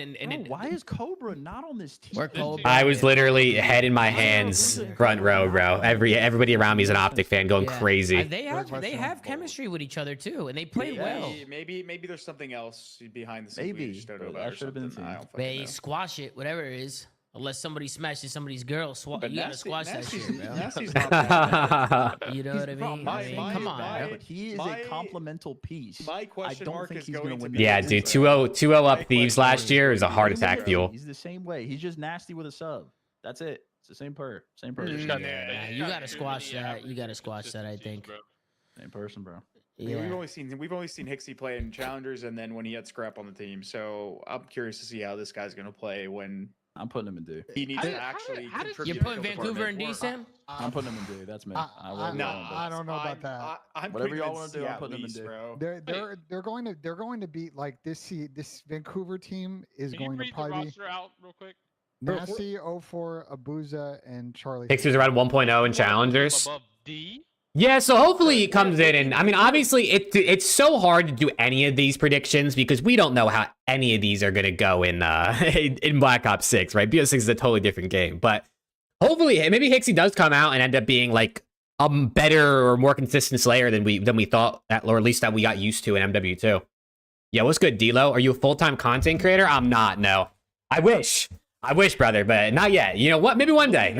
Why is Cobra not on this team? I was literally head in my hands, front row, bro. Everybody around me is an Optic fan, going crazy. They have chemistry with each other too, and they play well. Maybe there's something else behind the scenes. Maybe We just don't know about that should have been the team. They squash it, whatever it is. Unless somebody smashes somebody's girl, you gotta squash that shit, bro. Nasty's not bad. You know what I mean? Come on, bro. But he is a complemental piece. My question I don't mark think is he's going gonna to win. be. Yeah, dude, 2-0 up Thieves last year is a heart attack fuel. He's the same way. He's just nasty with a sub. That's it. It's the same person. Same person. Yeah, you gotta squash that. You gotta squash that, I think. Same person, bro. Yeah. We've only seen Hixie play in challengers and then when he had Scrap on the team. So I'm curious to see how this guy's gonna play when I'm putting him in D. he needs to actually contribute. You're putting Vancouver in D, Sam? I'm putting him in D. That's me. I don't know about that. I'm Whatever putting y'all him want to do, I'm putting him in D. bro. They're going to beat like this Vancouver team is going to probably be roster out real quick? Nasty, 04, Abuza, and Charlie. Hixer's around 1.0 in challengers. Above D? Yeah, so hopefully he comes in and, I mean, obviously it's so hard to do any of these predictions because we don't know how any of these are going to go in Black Ops 6, right? BO6 is a totally different game, but hopefully maybe Hixie does come out and end up being like a better or more consistent slayer than we thought, or at least that we got used to in MW2. Yeah, what's good, D-Lo? Are you a full-time content creator? I'm not, no. I wish, brother, but not yet. You know what? Maybe one day,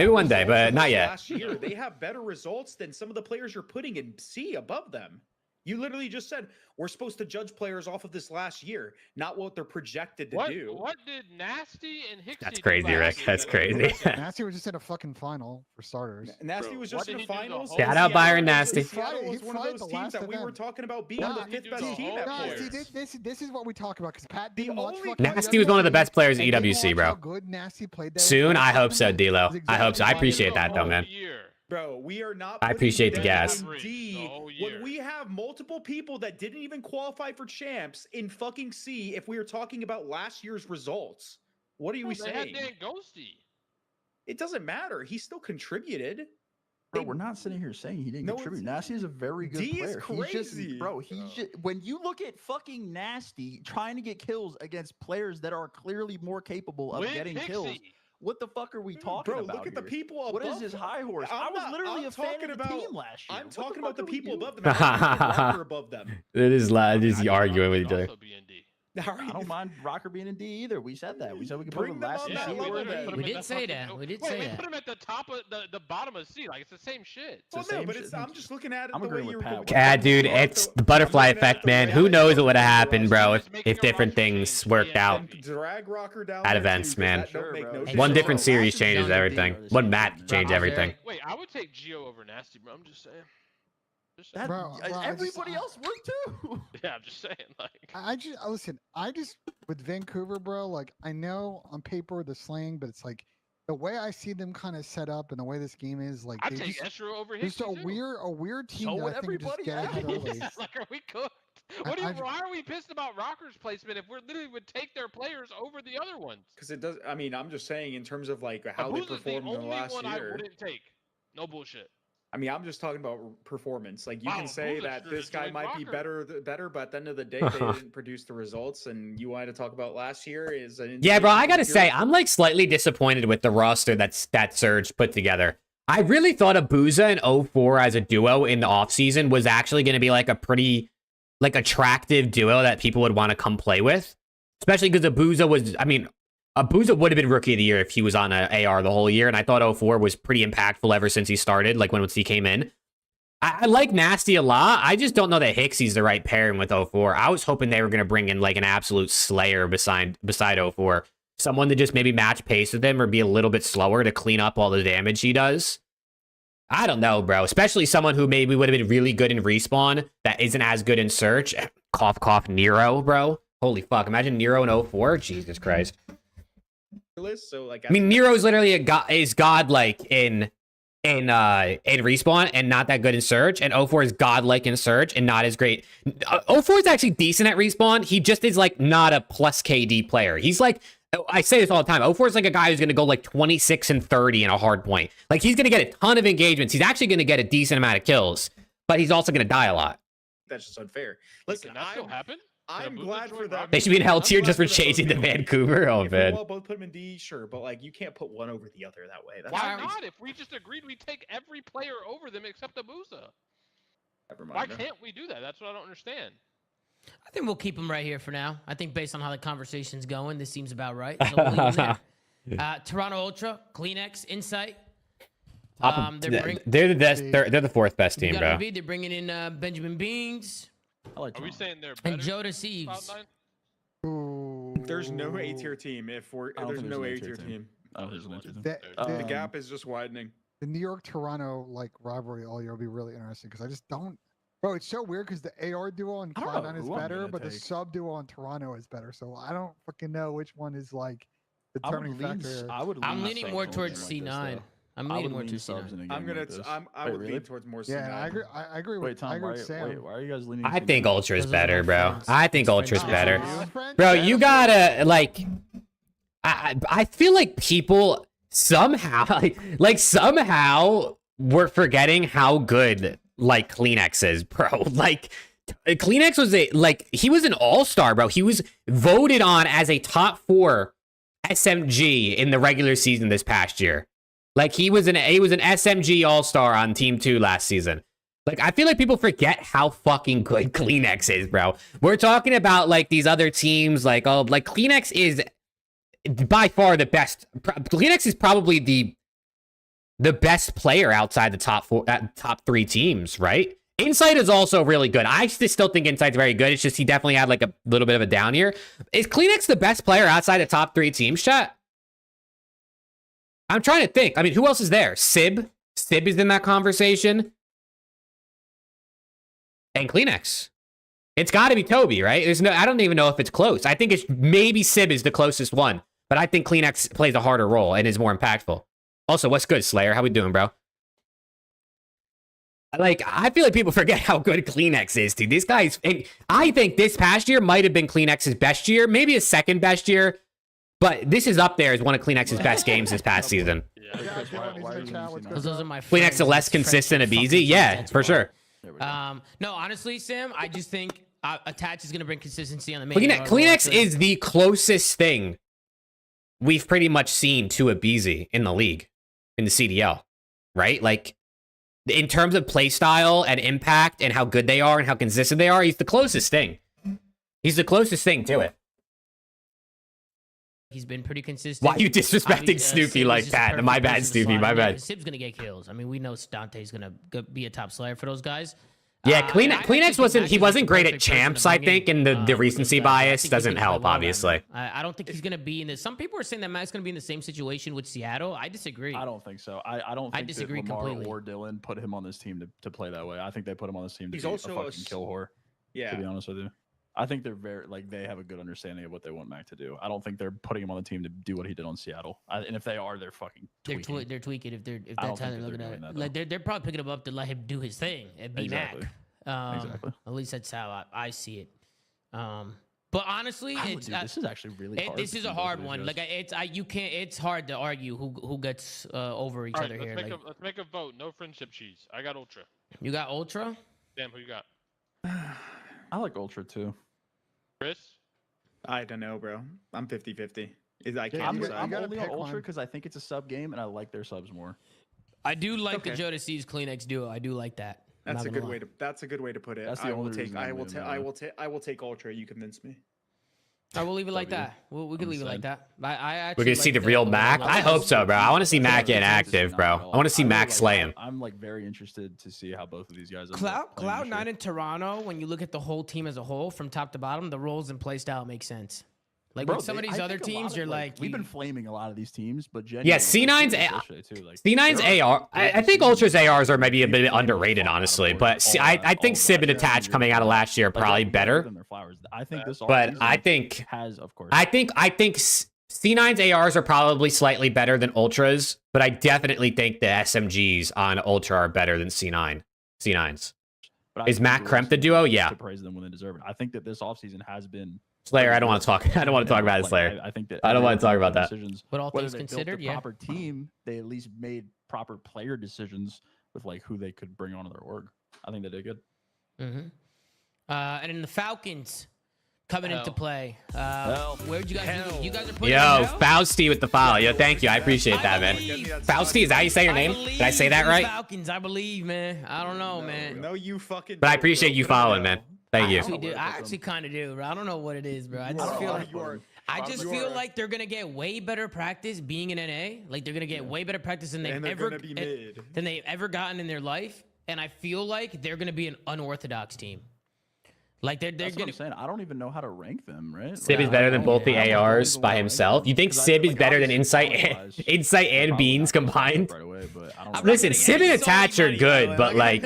but not yet. Last year, they have better results than some of the players you're putting in C above them. You literally just said we're supposed to judge players off of this last year, not what they're projected to do. What did Nasty and Hixie That's do crazy, last Rick. year? That's crazy. Nasty was just in a fucking final for starters. Nasty was just in the finals. Shout out Byron Nasty. Seattle was He one of fried those the teams last that we were event. talking about being Nah, the he fifth did best the team whole at No, players. see, this is what we talk about because Pat didn't The watch only- fucking Nasty was one of the best players at EWC, bro. How good Nasty played that. Soon, I hope so, That's D-Lo. I hope so. I exactly appreciate why that, though, man. Bro, we are not. I appreciate the putting them gas. in D The whole year. when we have multiple people that didn't even qualify for champs in fucking C. If we are talking about last year's results, what are we They had saying? Dan Ghosty. It doesn't matter. He still contributed. Bro, we're not sitting here saying he didn't No, contribute. it's- Nasty is a very good D is player. He's crazy. just, bro, he's just, when you look at fucking Nasty trying to get kills against players that are clearly more capable of With getting Hixie. kills, what the fuck are we talking Bro, about? look at the here? people above. What is this high horse? I was literally a fan of the team last year. I'm What the talking fuck about the are we people doing? above them. I'm talking above them. It is arguing with each Could other. also be in D. All right. I don't mind Rocker being in D either. We said that. We said we could Bring put him them last on in that C level or then. D. We did say that. We did say We that. put him at the top of the bottom of C. Like it's the same shit. Well, the no, same but shit. it's, I'm just looking at it I'm the way agreeing you're. with Pat. Yeah, dude, it's the butterfly effect, man. Who knows what would have happened, bro, if different things worked out Drag Rocker down at there, events, too, 'cause man. that don't make no Hey, sense. One so- different series Last changes season, everything. Bro, One map changed everything. Wait, I would take Geo over Nasty, bro. I'm just saying. That, Bro, everybody else would too. Yeah, I'm just saying. Like, I just listen. I just with Vancouver, bro. Like I know on paper the slaying, but it's like the way I see them kind of set up and the way this game is. Like I'd they take just, Estra over there's Hixie, a weird team So that would I think would just everybody get ahead else. early. Like, are we cooked? What do you, I- why are we pissed about Rocker's placement if we're literally would take their players over the other ones? Because it does. I mean, I'm just saying in terms of like how they Abuza's the performed in the only last one I year. wouldn't take. No bullshit. I mean, I'm just talking about performance. Like you can say that this guy might be better, but at the end of the day, they didn't produce the results. And you wanted to talk about last year is yeah, bro. I gotta say, I'm like slightly disappointed with the roster that Surge put together. I really thought Abuza and 04 as a duo in the offseason was actually going to be like a pretty like attractive duo that people would want to come play with, especially because Abuza was, I mean, Abuza would have been rookie of the year if he was on an AR the whole year, and I thought 04 was pretty impactful ever since he started, like when he came in. I like Nasty a lot. I just don't know that Hicksy's the right pairing with 04. I was hoping they were going to bring in like an absolute slayer beside 04. Someone to just maybe match pace with him or be a little bit slower to clean up all the damage he does. I don't know, bro. Especially someone who maybe would have been really good in respawn that isn't as good in search. Cough, cough, Nero, bro. Holy fuck. Imagine Nero in 04. Jesus Christ. So like, I mean, Nero's literally godlike in respawn and not that good in search, and 04 is godlike in search and not as great. 04 is actually decent at respawn. He just is like not a plus KD player. He's like, I say this all the time, 04 is like a guy who's going to go like 26 and 30 in a hard point. Like he's going to get a ton of engagements. He's actually going to get a decent amount of kills, but he's also going to die a lot. That's just unfair. Listen, Can that still happen? I'm glad for that. They should be in hell tier just for chasing to Vancouver. Oh, man. Well, both put him in D, sure, but like you can't put one over the other that way. That's Why not? If we just agreed we take every player over them except Abuza. Never mind. Why can't we do that? That's what I don't understand. I think we'll keep him right here for now. I think based on how the conversation's going, this seems about right. So we'll leave him there. Toronto Ultra, Kleenex, Insight. They're the best. They're the fourth best team, bro. They're bringing in Benjamin Beans. Are we saying they're better? And Joda Sieves. There's no A tier team. There's no A tier team. Oh, there's no A tier team. The gap is just widening. The New York Toronto like rivalry all year will be really interesting because I just don't. Bro, it's so weird because the AR duo on Cloud9 is better, but the sub duo on Toronto is better. So I don't fucking know which one is like the determining factor. I'm leaning more towards C9. I'm leaning more towards C9. I would lean towards more C9. Yeah, I agree with Tom, why are you guys leaning? I think Ultra's better, bro. I think Ultra's better. friends. Bro, you gotta, like... I feel like people somehow... Like, somehow we're forgetting how good, like, Kleenex is, bro. Like... Kleenex was he was an all-star, bro. He was voted on as a top 4 SMG in the regular season this past year. Like he was an SMG all-star on Team 2 last season. Like I feel like people forget how fucking good Kleenex is, bro. We're talking about like these other teams, like Kleenex is by far the best. Kleenex is probably the best player outside the top 3 teams, right? Insight is also really good. I still think Insight's very good. It's just he definitely had like a little bit of a down year. Is Kleenex the best player outside the top 3 teams, chat? I'm trying to think. I mean, who else is there? Sib is in that conversation. And Kleenex. It's got to be Toby, right? I don't even know if it's close. I think it's maybe Sib is the closest one. But I think Kleenex plays a harder role and is more impactful. Also, what's good, Slayer? How we doing, bro? Like, I feel like people forget how good Kleenex is, dude. This guy's... I think this past year might have been Kleenex's best year. Maybe his second best year. But this is up there as one of Kleenex's best games this past season. Those are my Kleenex a less consistent Abizi? Yeah, for sure. No, honestly, Sam, I just think Attach is going to bring consistency on the main. Kleenex is the closest thing we've pretty much seen to Abizi in the league, in the CDL, right? Like, in terms of play style and impact and how good they are and how consistent they are, he's the closest thing. He's the closest thing to it. He's been pretty consistent. Why are you disrespecting Snoopy like that? My bad, Snoopy. My bad. Sib's going to get kills. I mean, we know Dante's going to be a top slayer for those guys. Yeah, Kleenex wasn't great at champs, I think, and the recency bias doesn't help, obviously. I don't think he's going to be in this. Some people are saying that Mac's going to be in the same situation with Seattle. I disagree. I don't think so. I don't think I disagree that Lamar completely. or Dylan put him on this team to play that way. I think they put him on this team to He's be also a fucking kill whore. Yeah. To be honest with you. I think they're they have a good understanding of what they want Mac to do. I don't think they're putting him on the team to do what he did on Seattle. And if they are, they're fucking tweaking. They're tweaking if that's how they're looking at it. Like they're probably picking him up to let him do his thing and be Exactly. Mac. Exactly. At least that's how I see it. But honestly, Dude, this is actually really hard. This is a hard one. Like it's hard to argue who gets over each other here. Let's make a vote. No friendship cheese. I got Ultra. You got Ultra? Damn, who you got? I like Ultra too. Chris? I don't know, bro. I'm 50-50. I can't I'm decide. only on Ultra because I think it's a sub game and I like their subs more. I do like the Jodeci's Kleenex duo. I do like that. That's a good way to. That's a good way to put it. That's the I will only take. reason I will take. I will take Ultra. You convinced me. I will leave it like that. We can leave it like that. I actually We're gonna see the real Mac. I hope so, bro. I want to see Mac get active, bro. I want to see Mac slay him. I'm like very interested to see how both of these guys. Cloud9 in Toronto. When you look at the whole team as a whole, from top to bottom, the roles and play style make sense. Like with some of these other teams, you're like we've been flaming a lot of these teams, but yeah, C9's AR. I think Ultra's ARs are maybe a bit underrated, honestly. But I think Sib and Attach coming out of last year are probably better. I think this, but I think has of course. I think C9's ARs are probably slightly better than Ultras, but I definitely think the SMGs on Ultra are better than C9's. Is Mac Kremp the duo? Yeah. To praise them when they deserve it. I think that this offseason has been. Slayer, I don't want to talk. I don't want to talk about it, Slayer. I think that I don't want to talk about that. But all things considered, yeah. Proper team, they at least made proper player decisions with like who they could bring onto their org. I think they did good. And in the Falcons coming into play. Where'd you guys? You guys are putting. Yo, Fausty with the follow. Yo, thank you. I appreciate that, man. Fausty, is that how you say your name? Did I say that right? Falcons, I believe, man. I don't know, man. No, you fucking. But I appreciate you following, man. Thank you. I actually kind of do, bro. I don't know what it is, bro. I just feel like they're gonna get way better practice being in NA. Like they're gonna get way better practice than they've ever gotten in their life. And I feel like they're gonna be an unorthodox team. Like they're That's gonna. What I'm saying. I don't even know how to rank them, right? Sib is better than both the ARs by himself. You think Sib is better than Insight and Beans combined? Listen, Sib and Attach are good, but like,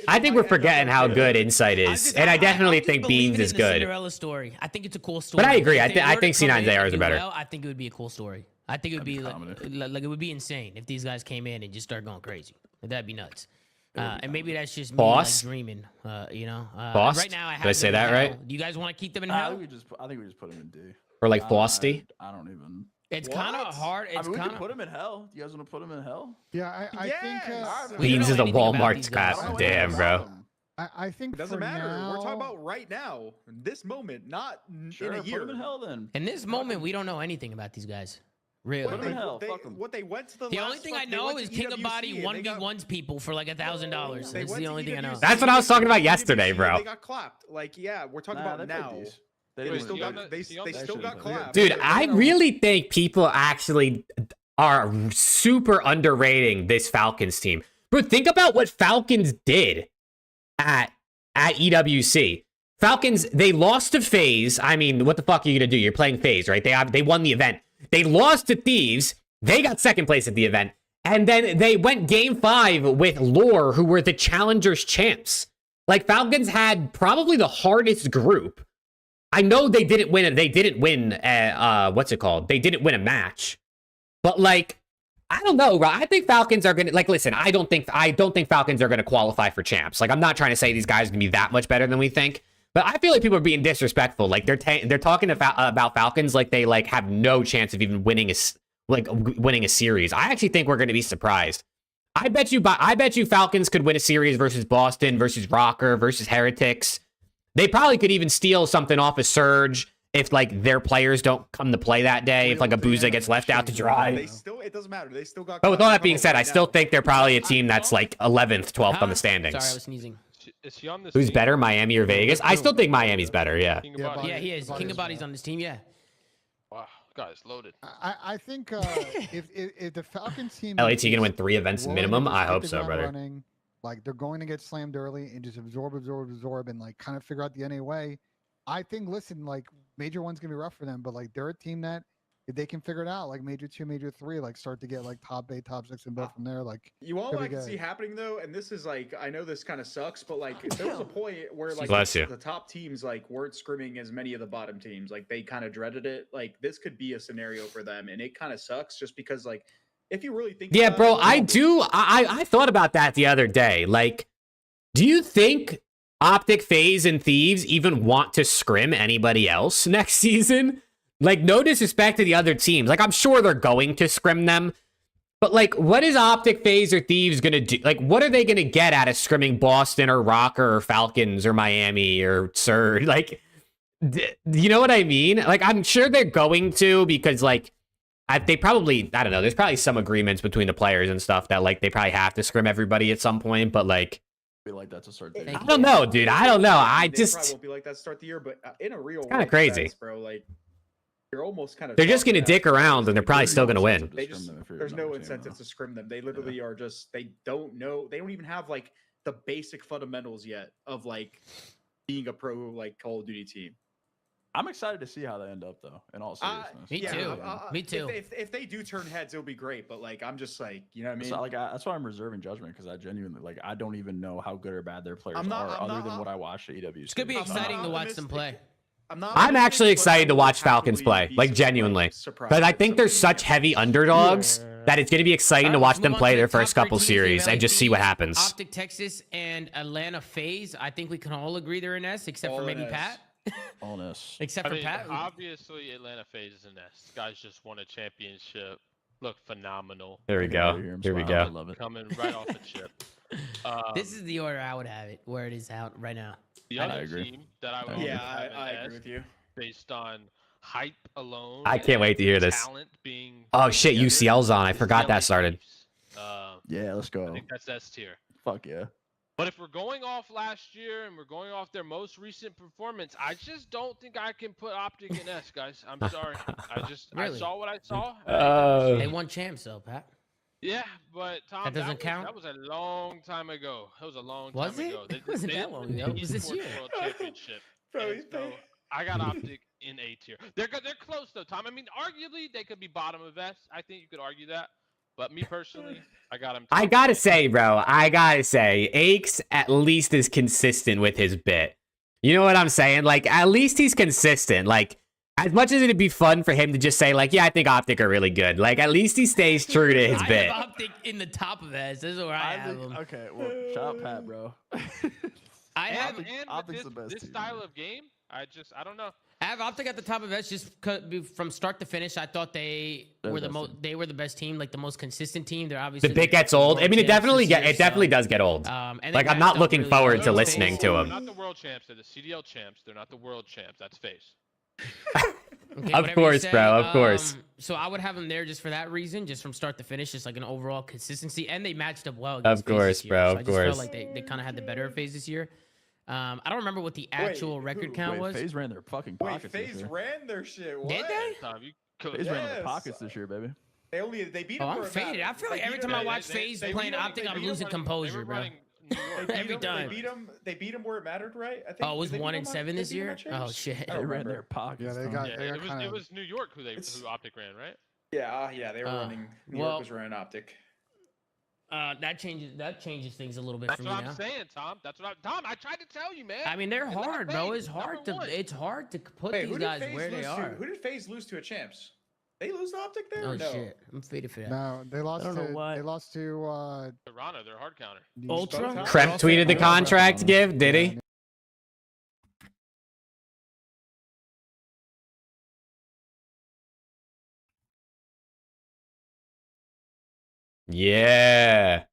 I think we're forgetting how good Insight is, and I definitely think Beans is good. Cinderella story. I think it's a cool story. But I agree. I think C9's ARs are better. I think it would be a cool story. I think it would be like it would be insane if these guys came in and just started going crazy. That'd be nuts. And maybe that's just me like dreaming, you know. Boss? Right now, I have Did I say that right? Do you guys want to keep them in hell? I think we just put them in D. Or like Frosty? I don't even. It's kind of hard. It's we can put them in hell. Do you guys want to put them in hell? Yeah, I think Beans is a Walmart scrap. Damn, bro. I think it doesn't matter. We're talking about right now, this moment, not in a year. Put them in hell then. In this moment, we don't know anything about these guys. Really? What they went to the only thing I know is King of Body 1v1s people for like $1,000. That's the only thing I know. That's what I was talking about yesterday, bro. They got clapped. Like, yeah, we're talking about now. They still got clapped. Dude, I really think people actually are super underrating this Falcons team. Bro, think about what Falcons did at EWC. Falcons, they lost to FaZe. I mean, what the fuck are you gonna do? You're playing FaZe, right? They won the event. They lost to Thieves. They got second place at the event. And then they went game 5 with Lore, who were the Challengers champs. Like, Falcons had probably the hardest group. I know they didn't win. They didn't win, what's it called? They didn't win a match. But, like, I don't know, bro. I think Falcons are going to, like, listen, I don't think Falcons are going to qualify for champs. Like, I'm not trying to say these guys are going to be that much better than we think. But I feel like people are being disrespectful. Like they're talking about Falcons like they like have no chance of even winning a series. I actually think we're going to be surprised. I bet you Falcons could win a series versus Boston, versus Rocker, versus Heretics. They probably could even steal something off of Surge if like their players don't come to play that day. If like a Booza gets left out to dry. It doesn't matter. They still got. But with all that being said, I still think they're probably a team that's like 11th, 12th on the standings. Sorry, I was sneezing. Is he on this Who's team? better, Miami or Vegas? I still think Miami's better, yeah. Yeah, he is. King of Body's on this team, yeah. Wow, guys, loaded. I think if the Falcons team... LAT gonna win 3 events minimum? I hope so, brother. Running, like, they're going to get slammed early and just absorb, and, like, kind of figure out the NA way. I think, listen, like, Major 1's gonna be rough for them, but, like, they're a team that if they can figure it out, like Major 2, Major 3, like start to get like top 8, top 6 and build from there. Like you all I can see happening though, and this is like I know this kind of sucks, but like there was a point where like the top teams like weren't scrimming as many of the bottom teams. Like they kind of dreaded it. Like this could be a scenario for them, and it kind of sucks just because like if you really think yeah, bro, I thought about that the other day. Like, do you think OPTIC, FaZe, and Thieves even want to scrim anybody else next season. Like, no disrespect to the other teams. Like, I'm sure they're going to scrim them. But, like, what is OPTIC, FaZe, or Thieves going to do? Like, what are they going to get out of scrimming Boston or Rocker or Falcons or Miami or Sur? Like, you know what I mean? Like, I'm sure they're going to because, like, they probably, I don't know, there's probably some agreements between the players and stuff that, like, they probably have to scrim everybody at some point, but, like, like that to start the I year. don't know, dude. I don't know. I They just probably won't be like that to start the year, but in a real kinda world crazy. sense, bro. Like you're almost kind of. they're just gonna dick around and they're probably still gonna win. They just there's no incentive to scrim them. They literally are just they don't know. They don't even have like the basic fundamentals yet of like being a pro like Call of Duty team. I'm excited to see how they end up, though. In all seriousness, Me too. Me too. If they do turn heads, it'll be great. But like, I'm just like, you know what I mean? So, like, that's why I'm reserving judgment because I genuinely like I don't even know how good or bad their players I'm not- are, I'm other not- than what I watched at EWC. It's gonna be exciting to watch them play. I'm actually excited to watch Falcons play, like genuinely, because I think they're such heavy underdogs that it's gonna be exciting to watch them play their first couple series and just see what happens. OPTIC, Texas, and Atlanta FaZe. I think we can all agree they're an S, except for maybe Pat. Honest. Except I for mean, Pat. obviously Atlanta FaZe is an S. Guys just won a championship. Look phenomenal. There we go. Here we go. I love it. Coming right off the chip. This is the order I would have it, where it is out right now. The I other agree. team that I would I agree with you. based on hype alone. I can't wait to hear this. Talent being Oh shit, together, UCL's on. I is forgot LA that started. Chiefs. Yeah, let's I go. think that's S tier. Fuck yeah. But if we're going off last year and we're going off their most recent performance, I just don't think I can put OPTIC in S, guys. I'm sorry. Really? I saw what I saw. They won champs, though, Pat. Yeah, but Tom, That doesn't count? That was a long time ago. That was a long Was time it? ago. It wasn't that long ago. It was this esports year. World Championship. Bro, And so I got OPTIC in A tier. They're close though, Tom. I mean, arguably they could be bottom of S. I think you could argue that. But me personally, I got him. I gotta say, bro, Aches at least is consistent with his bit. You know what I'm saying? Like, at least he's consistent. Like, as much as it'd be fun for him to just say, like, yeah, I think OPTIC are really good. Like, at least he stays true to his bit. I have OPTIC in the top of S. This is where I have think, him. okay, well, shout out Pat, bro. I have with the best this team, style man. of game, I don't know. I have OPTIC at the top of S just from start to finish. I thought they were the most. They were the best team, like the most consistent team. They're obviously The bit gets old. I mean, it definitely does get old. And they Like, I'm matched not up looking really forward well. to No, listening to they're him. not the world champs. They're the CDL champs. They're not the world champs. That's FaZe. Okay, Of whatever you course, say. bro, of course. So I would have them there just for that reason, just from start to finish, just like an overall consistency, and they matched up well. Of course, bro, of I just course. felt like they kind of had the better FaZe this year. I don't remember what the actual record count was. FaZe ran their fucking Wait, pockets this FaZe year. ran their shit. What? Did they? Tom, you could. FaZe ran their Yes. pockets this year, baby. They beat Oh, them I'm where it faded. I mattered. feel like They every beat time them- I watch they- FaZe they playing beat them- OPTIC, they I'm beat them losing running- composure, bro. Every time. They beat them where it mattered, right? I think. Oh, it was did they beat 1 and them on- 7 they this beat them year. on Oh champs? shit. I They don't ran remember. their pockets. Yeah, they Tom. got- Yeah, they it was kind of. it was New York who OPTIC ran, right? Yeah, they were running. New well- York was running OPTIC. That changes things a little bit That's for me what I'm now. saying, Tom. Tom, I tried to tell you, man. I mean, they're Atlanta hard, bro. FaZe It's is hard number one. to put Wait, these who did guys FaZe where they lose to? are. Who did FaZe lose to a champs? They lose to OPTIC there? Oh or no? shit, I'm faded for that. No, they lost don't know to. why. They lost to. Toronto, they're a hard counter. Ultra? Both Krep times? tweeted the contract give, did he? Yeah.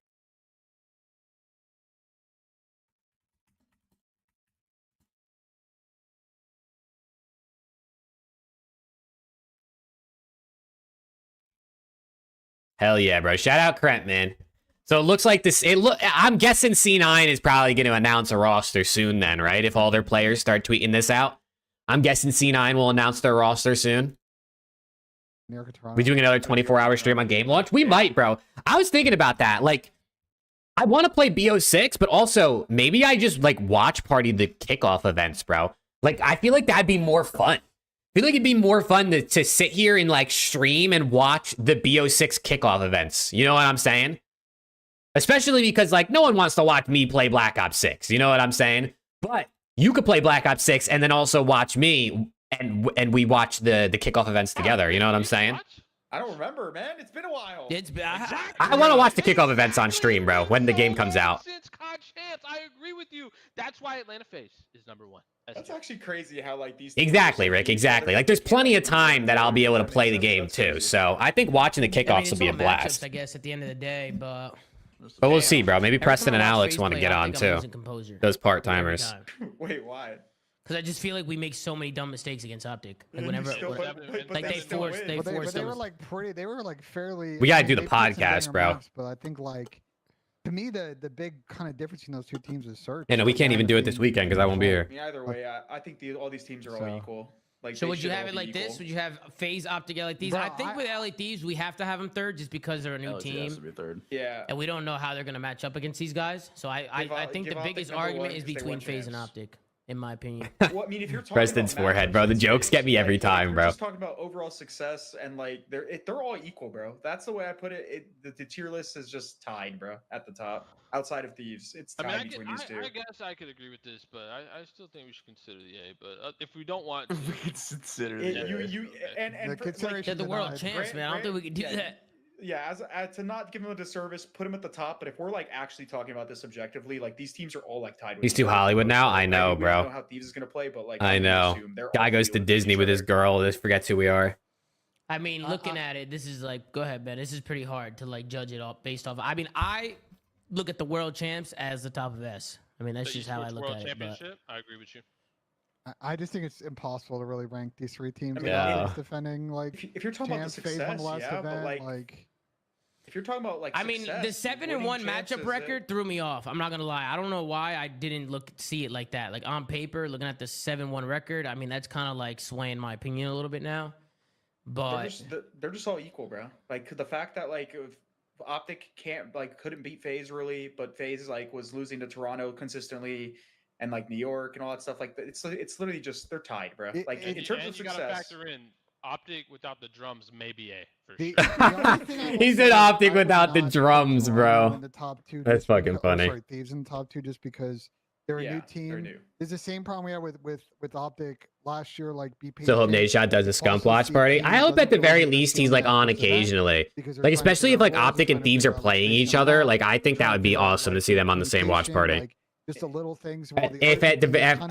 Hell yeah, bro. Shout out Krent, man. So it looks like this. I'm guessing C9 is probably going to announce a roster soon then, right? If all their players start tweeting this out. I'm guessing C9 will announce their roster soon. New York and Toronto. We doing another 24-hour stream on game launch? We might, bro. I was thinking about that. Like, I want to play BO6, but also maybe I just like watch party the kickoff events, bro. Like, I feel like that'd be more fun. I feel like it'd be more fun to sit here and like stream and watch the BO6 kickoff events. You know what I'm saying? Especially because like no one wants to watch me play Black Ops 6. You know what I'm saying? But you could play Black Ops 6 and then also watch me and we watch the kickoff events together. You know what I'm saying? I don't remember, man. It's been a while. I want to watch the kickoff events on stream, bro, when the game comes out. Since COD champs, I agree with you. That's why Atlanta FaZe is number 1. That's actually crazy how like these. Exactly, Rick. Exactly. Like, there's plenty of time that I'll be able to play the game too. So I think watching the kickoffs will be a blast. I guess at the end of the day, but we'll see, bro. Maybe Preston and Alex want to get on too. Those part timers. Wait, why? Because I just feel like we make so many dumb mistakes against Optic. Like whenever, like they force they were like pretty. They were like fairly. We gotta do the podcast, bro. Maps, but I think like to me the big kind of difference in those two teams is search. Yeah, no, we can't even do it this weekend because I won't be here. Either way, I think all these teams are all equal. Like, so would you have it like this? Would you have FaZe, Optic, LA Thieves? I think with LA Thieves we have to have them third just because they're a new team. Has to be third. Yeah. And we don't know how they're gonna match up against these guys. So I think the biggest argument is between FaZe and Optic. In my opinion. Well, I mean, if you're talking Preston's forehead, bro. The jokes get me every time, bro. Just talking about overall success and like they're all equal, bro. That's the way I put it. The tier list is just tied, bro, at the top. Outside of Thieves, it's tied between these two. I guess I could agree with this, but I still think we should consider the A. But if we don't want, we could consider the A. And they're the world champs, man. I don't think we can do that. Yeah, as to not give him a disservice, put him at the top. But if we're like actually talking about this objectively, like these teams are all like tied. He's too Hollywood now. I know, bro. I don't know how Thieves is gonna play, but like I know. Guy goes to Disney with his girl. Just forgets who we are. I mean, looking at it, this is like, go ahead, man. This is pretty hard to like judge it all based off. I mean, I look at the world champs as the top of S. I mean, that's just how I look at it. But I agree with you. I just think it's impossible to really rank these three teams. Yeah. Defending like if you're talking about the success, yeah, but like if you're talking about like, I mean, the 7-1 matchup record threw me off. I'm not gonna lie. I don't know why I didn't see it like that. Like on paper, looking at the 7-1 record, I mean, that's kind of like swaying my opinion a little bit now. But they're just all equal, bro. Like the fact that like if Optic couldn't beat FaZe really, but FaZe like was losing to Toronto consistently. And like New York and all that stuff, like it's literally just they're tied, bro. Like in terms of success, you gotta factor in Optic without the drums, maybe A for sure. He said Optic without the drums, bro. The top two. That's fucking funny. Sorry, Thieves in the top two just because they're a new team. They're new. It's the same problem we had with Optic last year. Like BP. Still hope NADESHOT does a SCUMP watch party. I hope at the very least he's like on occasionally. Like especially if like Optic and Thieves are playing each other. Like I think that would be awesome to see them on the same watch party. Just the little things.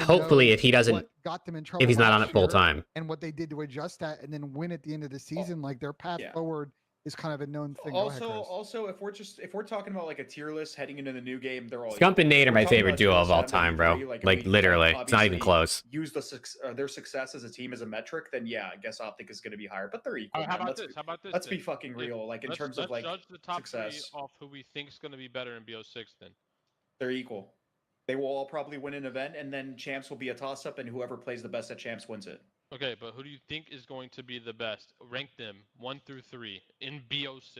Hopefully, if he doesn't, got them in trouble if he's not on it full time, and what they did to adjust that, and then win at the end of the season, like their path forward is kind of a known thing. Also, if we're talking about like a tier list heading into the new game, they're all SCUMP and Nate are my favorite duo of all time, bro. Like literally, it's not even close. Use their success as a team as a metric, then yeah, I guess Optic is going to be higher, but they're equal. How about this? Let's be fucking real. Like in terms of like judge the top success off who we think is going to be better in BO6. Then they're equal. They will all probably win an event, and then champs will be a toss-up, and whoever plays the best at champs wins it. Okay, but who do you think is going to be the best? Rank them 1 through 3 in BO6.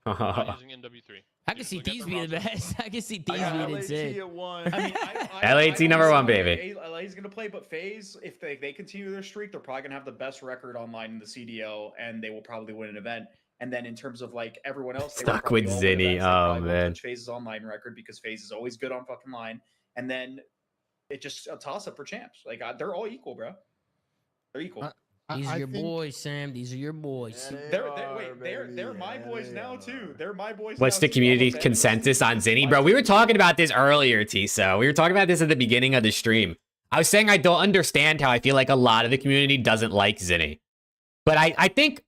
Not using NW3. I can see Thieves being the best. I can see Thieves being insane. LAT number 1, baby. LA is gonna play, but FaZe, if they continue their streak, they're probably gonna have the best record online in the CDL, and they will probably win an event. And then in terms of like everyone else, stuck with Zinni. Oh man, FaZe's online record because FaZe is always good on fucking line. And then it just a toss up for champs. Like they're all equal, bro. They're equal. These are your boys, Sam. These are your boys. They're my boys now too. They're my boys. What's the community consensus on Zinni, bro? We were talking about this earlier, Tiso. We were talking about this at the beginning of the stream. I was saying I don't understand how I feel like a lot of the community doesn't like Zinni, but I think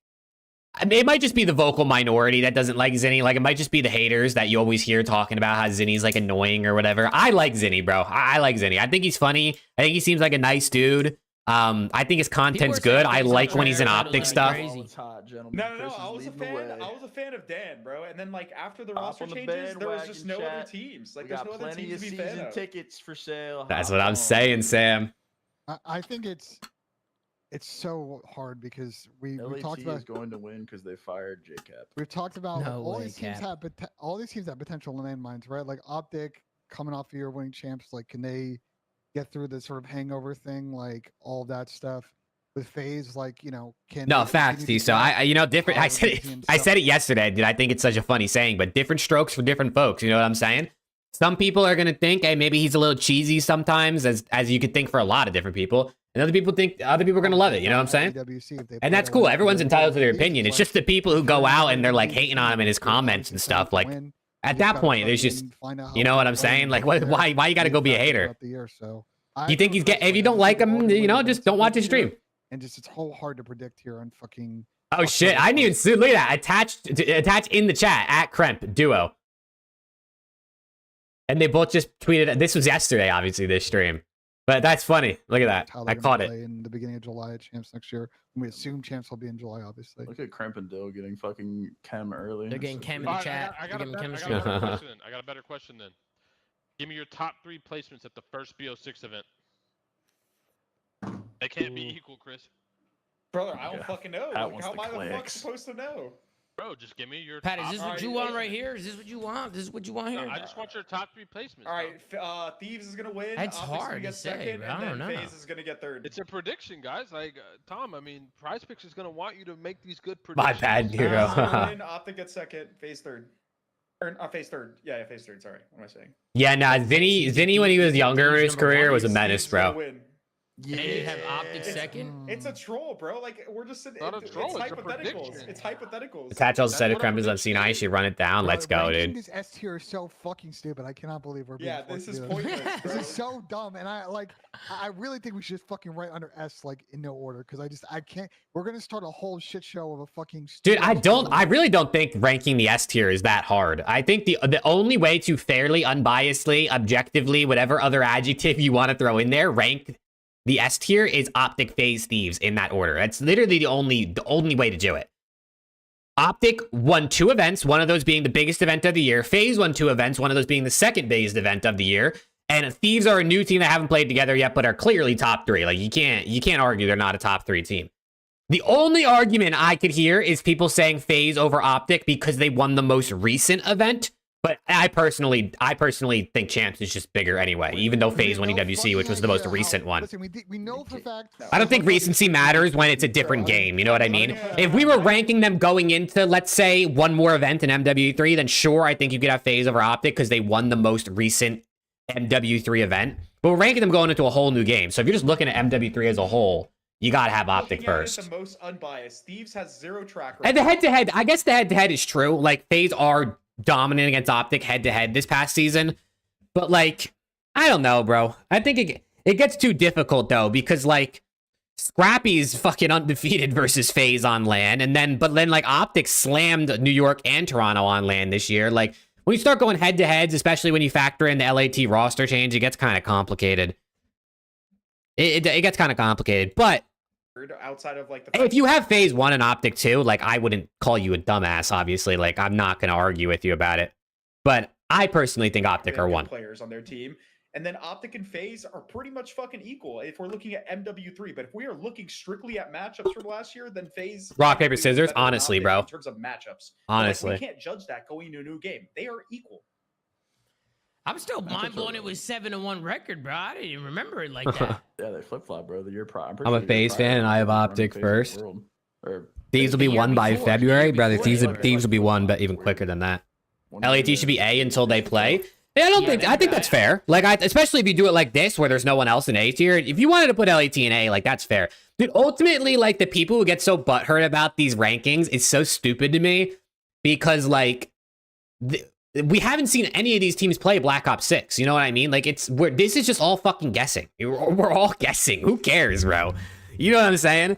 it might just be the vocal minority that doesn't like Zinni. Like, it might just be the haters that you always hear talking about how Zinni's, like, annoying or whatever. I like Zinni, bro. I like Zinni. I think he's funny. I think he seems like a nice dude. I think his content's good. I like when he's in Optic stuff. No. I was a fan of Dan, bro. And then, like, after the roster changes, there was just no other teams. Like, there's no other teams to be fan of. Tickets for sale. That's what I'm saying, Sam. I think it's so hard because we talked about going to win because they fired JCap. We've talked about all these teams have potential landmines, right? Like Optic coming off of year winning champs, like can they get through the sort of hangover thing, like all that stuff with FaZe, like facts, T. So different. I said it yesterday, dude. I think it's such a funny saying, but different strokes for different folks. You know what I'm saying? Some people are gonna think, hey, maybe he's a little cheesy sometimes, as you could think for a lot of different people. and other people are gonna love it. You know what I'm saying? And that's cool. Everyone's entitled to their opinion. It's just the people who go out and they're like hating on him in his comments and stuff. Like at that point, there's just, you know what I'm saying? Like, why you got to go be a hater? You think if you don't like him, you know, just don't watch his stream. And just it's so hard to predict here on fucking. Oh shit! I didn't even see. Look at that. Attached in the chat at Kremp Duo. And they both just tweeted. This was yesterday, obviously, this stream. But that's funny. Look at that. I caught it. In the beginning of July at champs next year. We assume champs will be in July, obviously. Look at Kremp and Dill getting fucking chem early. They're getting chem in the chat. I got a better question then. Give me your top 3 placements at the first BO6 event. They can't be equal, Chris. Brother, I don't fucking know. Pat Like, how am I the fuck supposed to know? Bro, just give me your. Pat, is this what you want right here? Is this what you want? This is what you want here? No, I just want your top 3 placements. All right, Thieves is gonna win. That's Optics hard gonna get to say, second, but I and don't then know. FaZe is gonna get third. It's a prediction, guys. Like Tom, I mean, PrizePicks is gonna want you to make these good My predictions. bad, hero. Win, Optic gets second, FaZe third. Or FaZe third. Yeah, FaZe third. Sorry, what am I saying? Yeah, nah. Vinny, when he was younger in his career, was a menace, Steve's gonna bro. win. Yeah. And you have Optic second. It's a troll, bro. Like we're just sitting. Not a troll, it's a hypotheticals. prediction. It's hypotheticals. Attach also said That's if Kremp what is I'm on C9, you should run it down. Let's go, Ranking dude. This S tier is so fucking stupid. I cannot believe we're being This is forced to do pointless, bro. This is so dumb, and I really think we should just fucking write under S like in no order because I can't. We're gonna start a whole shit show of a fucking. Dude, I really don't think ranking the S tier is that hard. I think the only way to fairly, unbiasedly, objectively, whatever other adjective you want to throw in there, rank the S tier is Optic, FaZe, Thieves in that order. That's literally the only way to do it. Optic won 2 events, one of those being the biggest event of the year. FaZe won 2 events, one of those being the second biggest event of the year. And Thieves are a new team that haven't played together yet, but are clearly top 3. Like you can't argue they're not a top 3 team. The only argument I could hear is people saying FaZe over Optic because they won the most recent event. But I personally think Champs is just bigger anyway, even though FaZe won EWC, which was the most recent one. Listen, we know for a fact. I don't think recency matters when it's a different game. You know what I mean? If we were ranking them going into, let's say, one more event in MW3, then sure, I think you could have FaZe over Optic because they won the most recent MW3 event. But we're ranking them going into a whole new game. So if you're just looking at MW3 as a whole, you gotta have Optic first. The most unbiased. Thieves has 0 track record. And the head-to-head, I guess the head-to-head is true. Like FaZe are dominant against Optic head-to-head this past season. But, like, I don't know, bro. I think it gets too difficult, though, because, like, Scrappy's fucking undefeated versus FaZe on LAN, but then, like, Optic slammed New York and Toronto on LAN this year. Like, when you start going head-to-heads, especially when you factor in the LAT roster change, it gets kind of complicated. It gets kind of complicated, but outside of like if you have FaZe 1 and Optic 2, like I wouldn't call you a dumbass, obviously. Like I'm not gonna argue with you about it. But I personally think Optic are 1. Players on their team. And then Optic and FaZe are pretty much fucking equal if we're looking at MW3. But if we are looking strictly at matchups from last year, then FaZe rock, paper, scissors, honestly, bro. In terms of matchups. Honestly. Like, we can't judge that going into a new game. They are equal. I'm still mind blown. It was 7-1 record, bro. I didn't even remember it like that. Yeah, they flip flop, bro. The year prior. I'm a FaZe fan, and I have Optic first. Thieves will be won by February, brother. Thieves will be won, but even quicker than that. LAT should be A until they play. Yeah, I think that's fair. Like, especially if you do it like this, where there's no one else in A tier. If you wanted to put LAT in A, like that's fair. Dude, ultimately, like the people who get so butthurt about these rankings is so stupid to me because like. We haven't seen any of these teams play Black Ops 6. You know what I mean? Like, this is just all fucking guessing. We're all guessing. Who cares, bro? You know what I'm saying?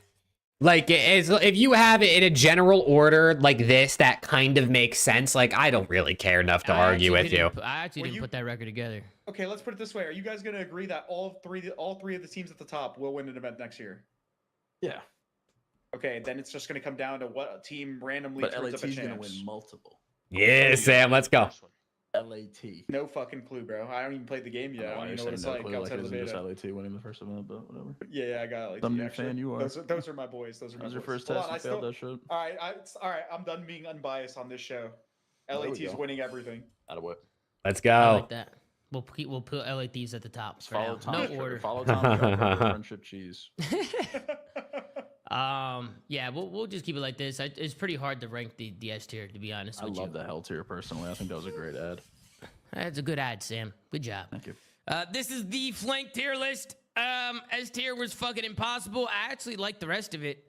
Like, if you have it in a general order like this, that kind of makes sense. Like, I don't really care enough to argue with you. I actually didn't put that record together. Okay, let's put it this way. Are you guys going to agree that all three of the teams at the top will win an event next year? Yeah. Okay, then it's just going to come down to what team randomly but turns up a LAT's going to chance. win multiple. Yeah, Sam, let's go. LAT. No fucking clue, bro. I haven't even played the game yet. I don't even know what it's like outside of the beta. Just LAT winning the first event, but whatever. Yeah, I got LAT. Some new fan you are. Those are my boys. Those are my boys. That was your first test. You failed that shit. All right. I'm done being unbiased on this show. LAT is winning everything. Out of what? Let's go. I like that. We'll put LATs at the top. Follow Tom. No order. Follow Tom. Friendship cheese. Yeah, we'll just keep it like this. It's pretty hard to rank the S tier, to be honest with you. I love the Hell tier personally. I think that was a great ad. That's a good ad, Sam. Good job. Thank you. This is the flank tier list. S tier was fucking impossible. I actually like the rest of it.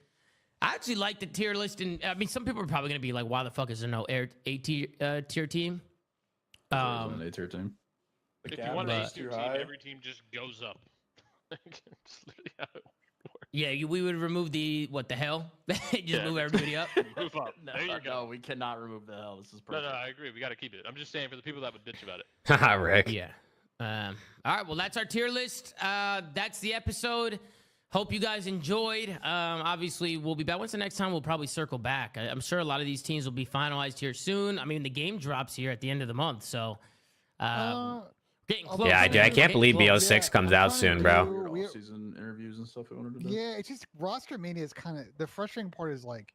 I actually like the tier list, and I mean, some people are probably gonna be like, "Why the fuck is there no A tier team?" An A tier team. If you want an A tier team, every team just goes up. It's literally how it works. Yeah, we would remove the hell? Just move everybody up. Move up. There you go. No, we cannot remove the hell. This is No, perfect. I agree. We got to keep it. I'm just saying for the people that would bitch about it. Haha, Rick. Yeah. All right. Well, that's our tier list. That's the episode. Hope you guys enjoyed. Obviously, we'll be back. When's the next time? We'll probably circle back. I'm sure a lot of these teams will be finalized here soon. I mean, the game drops here at the end of the month, so getting close. Yeah, I can't believe BO6 comes out soon, bro. Season interviews and stuff we wanted to do. Yeah, it's just Rostermania is kind of the frustrating part. Is like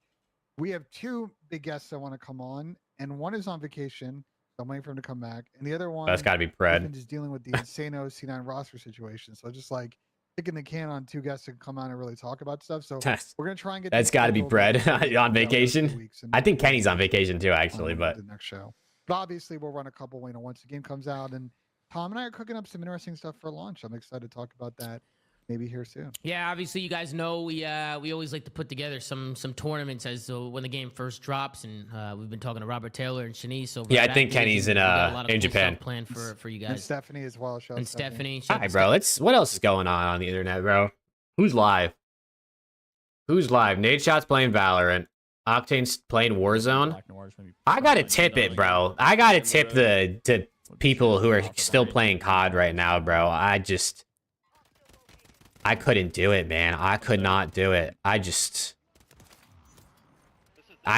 we have two big guests that want to come on, and one is on vacation, so I'm waiting for him to come back, and the other one That's got to be has Pred. been just dealing with the Insano C9 roster situation. So just like kicking the can on two guests to come on and really talk about stuff. So we're gonna try and get. That's got to be Pred on vacation. I think Kenny's on vacation too, actually, but the next show. But obviously, we'll run a couple. Once the game comes out, and Tom and I are cooking up some interesting stuff for launch. I'm excited to talk about that. Maybe here soon. Yeah, obviously you guys know we always like to put together some tournaments as when the game first drops, and we've been talking to Robert Taylor and Shanice over. Yeah, I think Kenny's in Japan. Planned for you guys. And Stephanie as well. And Stephanie. Hi, bro. What else is going on the internet, bro? Who's live? Who's live? NADESHOT's playing Valorant. Octane's playing Warzone. I gotta tip it, bro. I gotta tip the people who are still playing COD right now, bro. I couldn't do it, man. I could not do it. I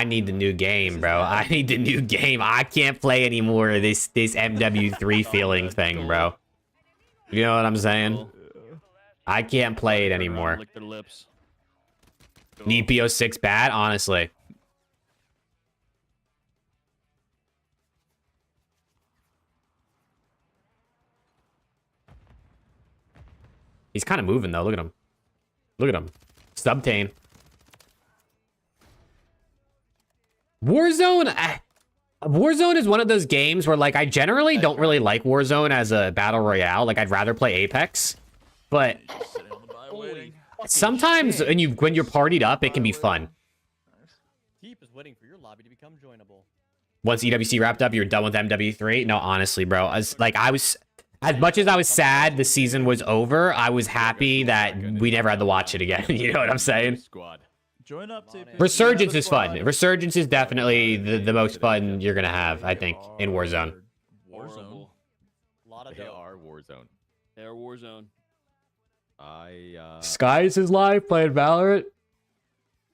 need the new game, bro. I need the new game. I can't play anymore of this MW3 feeling thing, bro. You know what I'm saying? I can't play it anymore. Lick their lips. Need BO6 bad, honestly. He's kind of moving, though. Look at him. Look at him. Subtane. Warzone... Warzone is one of those games where, like, I generally don't really like Warzone as a battle royale. Like, I'd rather play Apex. But sometimes when you're partied up, it can be fun. Deep is waiting for your lobby to become joinable. Once EWC wrapped up, you're done with MW3? No, honestly, bro. As much as I was sad the season was over, I was happy that we never had to watch it again. You know what I'm saying? Join up, TP. Resurgence is fun. Resurgence is definitely the most fun you're gonna have, I think, in Warzone. Warzone. They are Warzone. They are Warzone. Skies is live playing Valorant.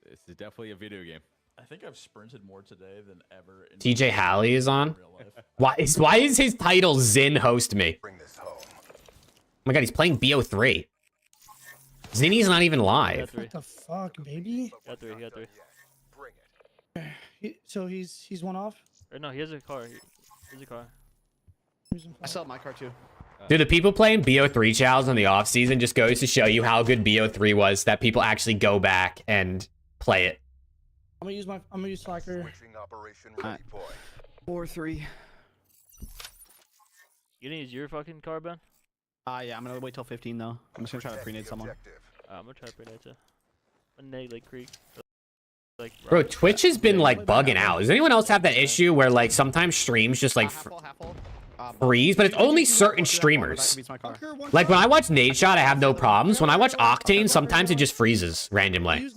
This is definitely a video game. I think I've sprinted more today than ever. In TJ Halley is on. real life. Why is his title Zin Host Me? Oh my god, he's playing BO3. Zinny's not even live. What the fuck, baby? Got three. So he's one off. Or no, he has a car. He has a car. I still have my car too. Dude, the people playing BO3 chows in the off season just goes to show you how good BO3 was, that people actually go back and play it. I'm gonna use Slacker. 4-3. You gonna use your fucking car, Ben? Yeah, I'm gonna wait till 15 though. I'm just gonna try to pre-nade someone. I'm gonna try to pre-nade too. I'm gonna nade like Creek. Like, Bro, Twitch has been like bugging out. Does anyone else have that issue where like sometimes streams just like freeze, but it's only certain streamers? Like when I watch NADESHOT, I have no problems. When I watch Octane, sometimes it just freezes randomly.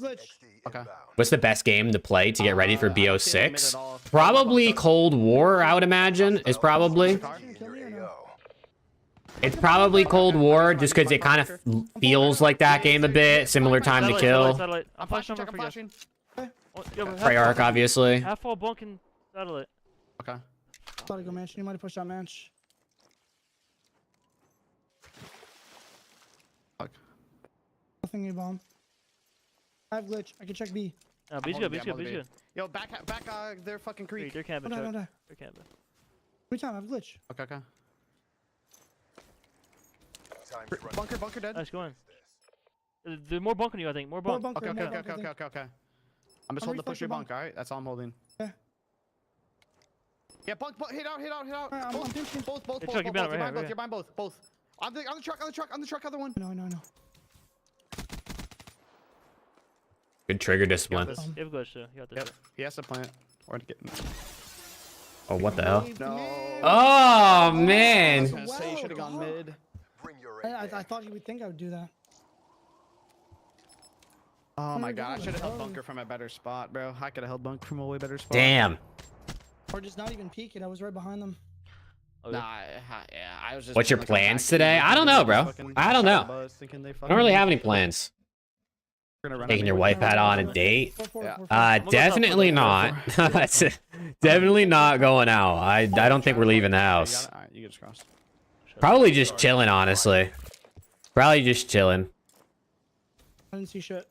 Okay. What's the best game to play to get ready for BO6? Probably Cold War, I would imagine, is probably. It's probably Cold War, just because it kind of feels like that game a bit. Similar time to kill. Satellite. I'm flashing over for you. Treyarch, obviously. Half wall bunk and satellite. Okay. Gotta go mansion. You might have pushed that manch. Fuck. Nothing, you bomb. I have glitch. I can check B. No, B's good. B's good. Yo, back, they're fucking creek. They're camping. No, They're camping. Every time I have glitch. Okay. Bunker dead. Nice, go in. There's more bunk on you, I think. More bunk. Okay. I'm just holding the push your bunk, alright? That's all I'm holding. Yeah. Yeah, bunk, hit out. I'm pinching. Both. Hey, Chuck, you better right here, You're behind both. On the truck, other one. No. Good trigger discipline. this. You have glitch too. You got this. Yep. He has to plant. Or to get. Oh, what the hell? No. Oh, I man. was gonna say you should have gone mid. I thought you would think I would do that. Oh my god, I should have held bunker from a better spot, bro. I could have held bunker from a way better spot. Damn. Or just not even peek it. I was right behind them. Nah, yeah, I was just. What's your gonna come plans back today? and I don't know, bro. fucking I don't know. buzz, thinking they I don't really have any plans. gonna run Taking your everywhere. wife out on a date? Yeah. Definitely not. That's definitely not going out. I don't think we're leaving the house. Alright, you just crossed. Probably just chilling, honestly. Probably just chilling. I didn't see shit.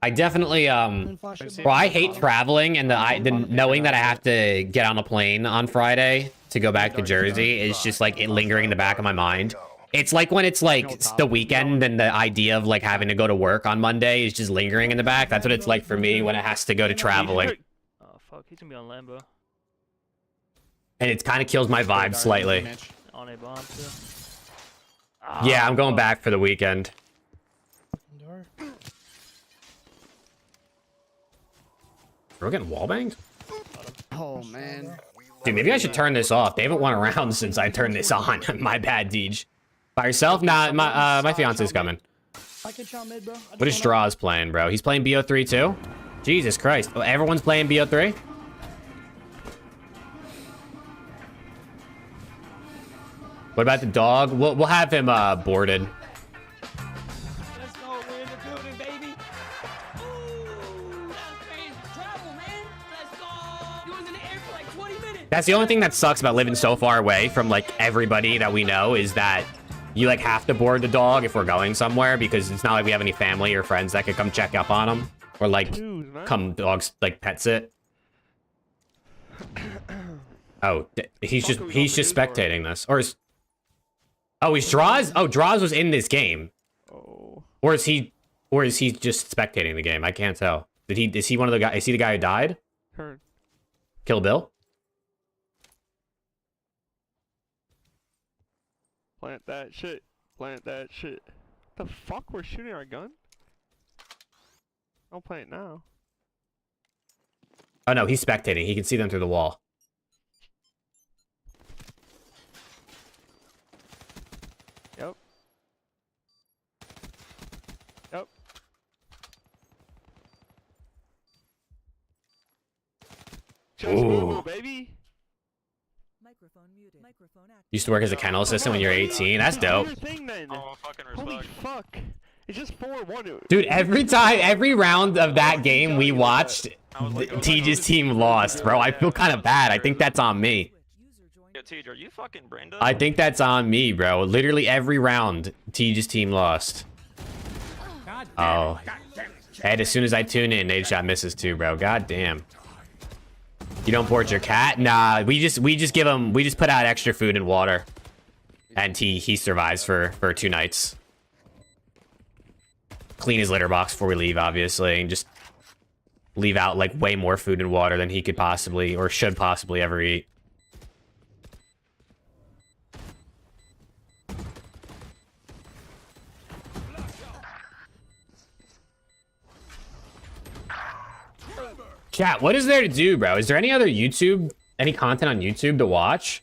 I definitely Didn't flash it, bro, I hate traveling and the knowing that I have to get on a plane on Friday to go back to Jersey is just like it lingering in the back of my mind. It's like when it's like the weekend and the idea of like having to go to work on Monday is just lingering in the back. That's what it's like for me when it has to go to traveling. Oh fuck, he's gonna be on Lambo. And it kind of kills my vibe slightly. On a bomb too. Yeah, I'm going back for the weekend. We're getting wallbanged? Oh man. Dude, maybe I should turn this off. They haven't won a round since I turned this on. My bad, Deej. By yourself? Nah, my fiance's coming. I can shot mid, bro. What is Straws playing, bro? He's playing BO3 too? Jesus Christ. Oh, everyone's playing BO3? What about the dog? We'll have him boarded. Let's go. We're in the building, baby. Ooh, that was crazy. Travel, man. Let's go. You was in the air for like 20 minutes. That's the only thing that sucks about living so far away from like everybody that we know is that you like have to board the dog if we're going somewhere because it's not like we have any family or friends that could come check up on him or like come dogs like pets it. Oh, he's just spectating this, or is oh he's Draws? Oh, Draws was in this game. Oh. Or is he just spectating the game? I can't tell. Is he one of the guys? Is he the guy who died? Heard. Kill Bill? Plant that shit. Plant that shit. The fuck? We're shooting our gun? Don't plant now. Oh no, he's spectating. He can see them through the wall. Yep. Yep. Just move, baby. Used to work as a kennel assistant when you're 18. That's dope. Oh, fucking Holy respect. fuck. It's just 4-1. Dude, every round of that game we watched, Teej's team lost, bro. I feel kind of bad. I think that's on me. Yo, Tej, are you fucking Brenda? I think that's on me, bro. Literally every round, Teej's team lost. Oh. And as soon as I tune in, NADESHOT misses too, bro. God damn. You don't board your cat? Nah, we just put out extra food and water. And he survives for 2 nights. Clean his litter box before we leave, obviously, and just leave out like way more food and water than he could possibly or should possibly ever eat. Chat, what is there to do, bro? Is there any other any content on YouTube to watch?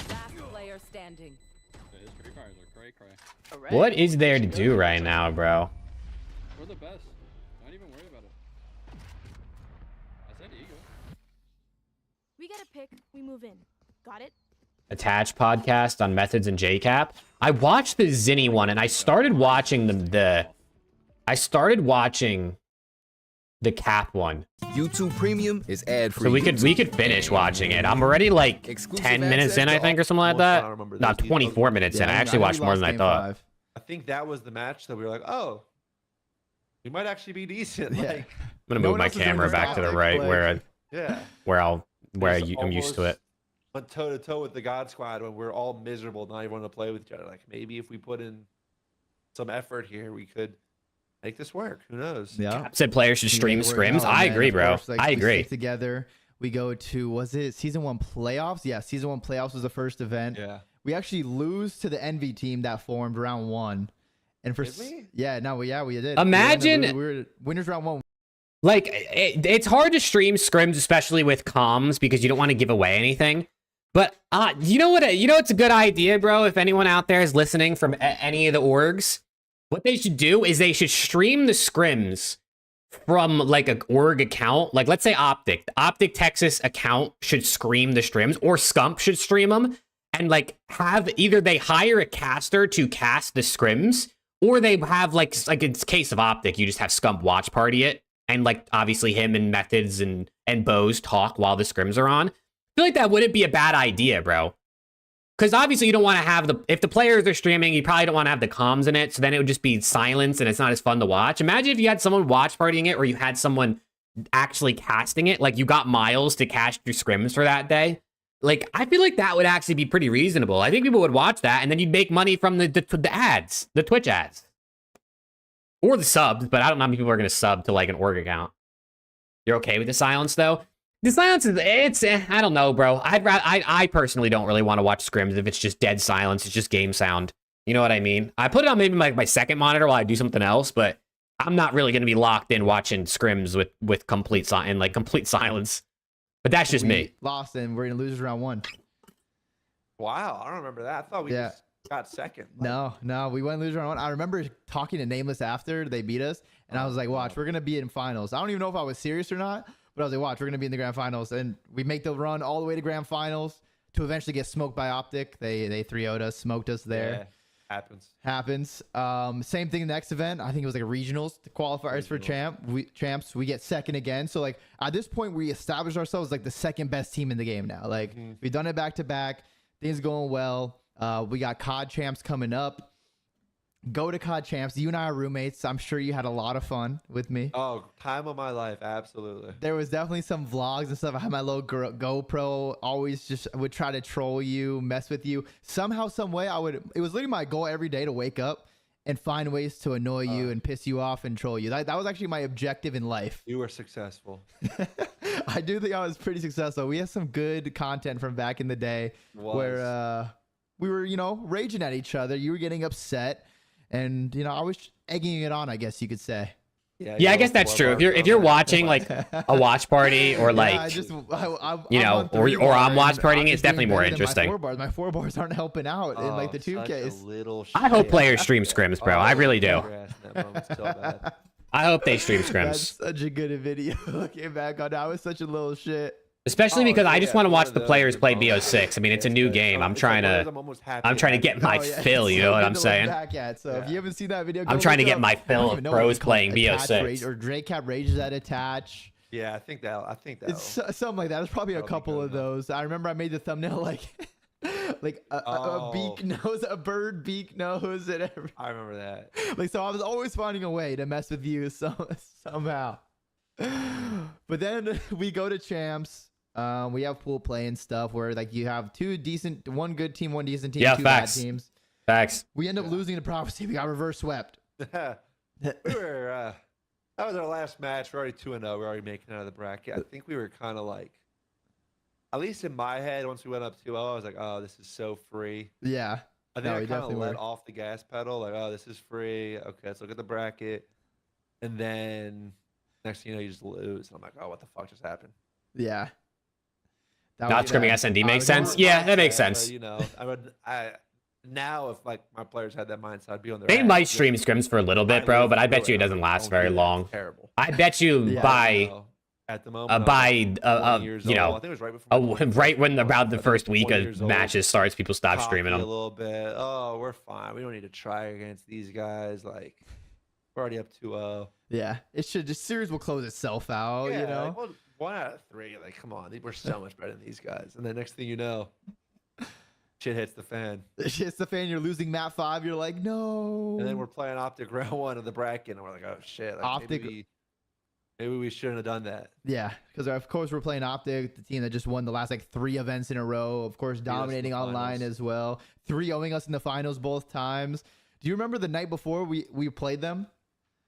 Last player standing. What is there to do right now, bro? We're the best. Don't even worry about it. I said ego. We get a pick, we move in. Got it? Attached podcast on methods and JCap. I watched the Zinni one and I started watching the cap one. YouTube Premium is ad-free. So we could finish watching it. I'm already like 10 minutes in, I think, or something like that. Not 24 minutes in. I actually watched more than I thought. I think that was the match that we were like, oh, we might actually be decent. Yeah. Like, I'm gonna move my camera back to the right where I'm used to it. Went toe to toe with the God Squad when we're all miserable, not even want to play with each other. Like maybe if we put in some effort here, we could make this work. Who knows? Yeah. Said players should stream scrims. I agree, bro. I agree. Together, we go to, was it season 1 playoffs? Yeah, season 1 playoffs was the first event. Yeah. We actually lose to the Envy team that formed round 1. And for Did we? yeah, no, we did. Imagine- we were winners round 1. Like, it's hard to stream scrims, especially with comms, because you don't want to give away anything. But you know what? It's a good idea, bro. If anyone out there is listening from any of the orgs, what they should do is they should stream the scrims from like an org account. Like, let's say OPTIC. The OPTIC Texas account should stream the streams, or SCUMP should stream them, and like have either they hire a caster to cast the scrims, or they have like in case of OPTIC, you just have SCUMP watch party it, and like obviously him and Methods and Bows talk while the scrims are on. I feel like that wouldn't be a bad idea, bro. Because obviously you don't want to have if the players are streaming, you probably don't want to have the comms in it, so then it would just be silence and it's not as fun to watch. Imagine if you had someone watch partying it, or you had someone actually casting it, like you got Miles to cast your scrims for that day. Like, I feel like that would actually be pretty reasonable. I think people would watch that, and then you'd make money from the ads, the Twitch ads. Or the subs, but I don't know how many people are going to sub to like an org account. You're okay with the silence, though? The silence is, I don't know, bro. I personally don't really want to watch scrims if it's just dead silence. It's just game sound. You know what I mean? I put it on maybe my second monitor while I do something else, but I'm not really going to be locked in watching scrims with complete silence. But that's just me. Lost, and we're going to lose round 1. Wow, I don't remember that. I thought we just got second. No, we went lose round 1. I remember talking to Nameless after they beat us, and I was like, watch, we're going to be in finals. I don't even know if I was serious or not, but I was like, watch, we're going to be in the grand finals. And we make the run all the way to grand finals to eventually get smoked by OPTIC. They 3-0'd us, smoked us there. Yeah, happens. Same thing next event. I think it was like a regionals, the qualifiers for champs. We get second again. So like at this point, we established ourselves like the second best team in the game now. Like we've done it back to back. Things going well. We got COD champs coming up. Go to COD champs. You and I are roommates. I'm sure you had a lot of fun with me. Oh, time of my life. Absolutely. There was definitely some vlogs and stuff. I had my little GoPro. Always just would try to troll you, mess with you. Somehow, some way, it was literally my goal every day to wake up and find ways to annoy you and piss you off and troll you. That was actually my objective in life. You were successful. I do think I was pretty successful. We had some good content from back in the day where we were, raging at each other. You were getting upset. And I was egging it on, I guess you could say. Yeah, I guess that's true. If you're watching like a watch party or like or I'm watch partying, it's definitely more interesting. My 4 bars aren't helping out in like the 2Ks. I hope players stream scrims, bro. I really do. I hope they stream scrims. That's such a good video. Looking back on that, I was such a little shit. Especially because I just want to watch the players play BO6. I mean, it's a new game. I'm trying to get my fill. You know what I'm saying? So if you haven't seen that video, I'm trying to get my fill of pros playing BO6. Or Drake Cap rages at attach. Yeah, I think that. It's something like that. There's probably a couple of those. I remember I made the thumbnail like a beak nose, a bird beak nose, and everything. I remember that. Like, so I was always finding a way to mess with you somehow. But then we go to champs. We have pool play and stuff where like you have one good team, one decent team, two bad teams. Facts. We end up losing to Prophecy. We got reverse swept. We were that was our last match. We're already 2-0. We're already making it out of the bracket. I think we were kind of like, at least in my head, once we went up 2-0, I was like, oh, this is so free. Yeah. I think I kind of let off the gas pedal, like, oh, this is free. Okay, let's look at the bracket. And then next thing you know, you just lose. And I'm like, oh, what the fuck just happened? Yeah. Not scrimming SND makes sense. Yeah, that makes sense. Now if like my players had that mindset, I'd be on their They might stream scrims for a little bit, bro, but I bet you it doesn't last very long. Terrible. I bet you at the moment, right when about the first week of matches starts, people stop streaming them. A little bit. Oh, we're fine. We don't need to try against these guys. Like, we're already up 2-0. Yeah, it should. The series will close itself out. Yeah, like, 1 out of 3. Like, come on, we're so much better than these guys. And then next thing you know, shit hits the fan. Shit hits the fan. You're losing map 5. You're like, no. And then we're playing OPTIC round 1 of the bracket, and we're like, oh shit. Like, OPTIC. Maybe we shouldn't have done that. Yeah, because of course we're playing OPTIC, the team that just won the last like 3 events in a row. Of course, dominating online as well. 3-0ing us in the finals both times. Do you remember the night before we played them?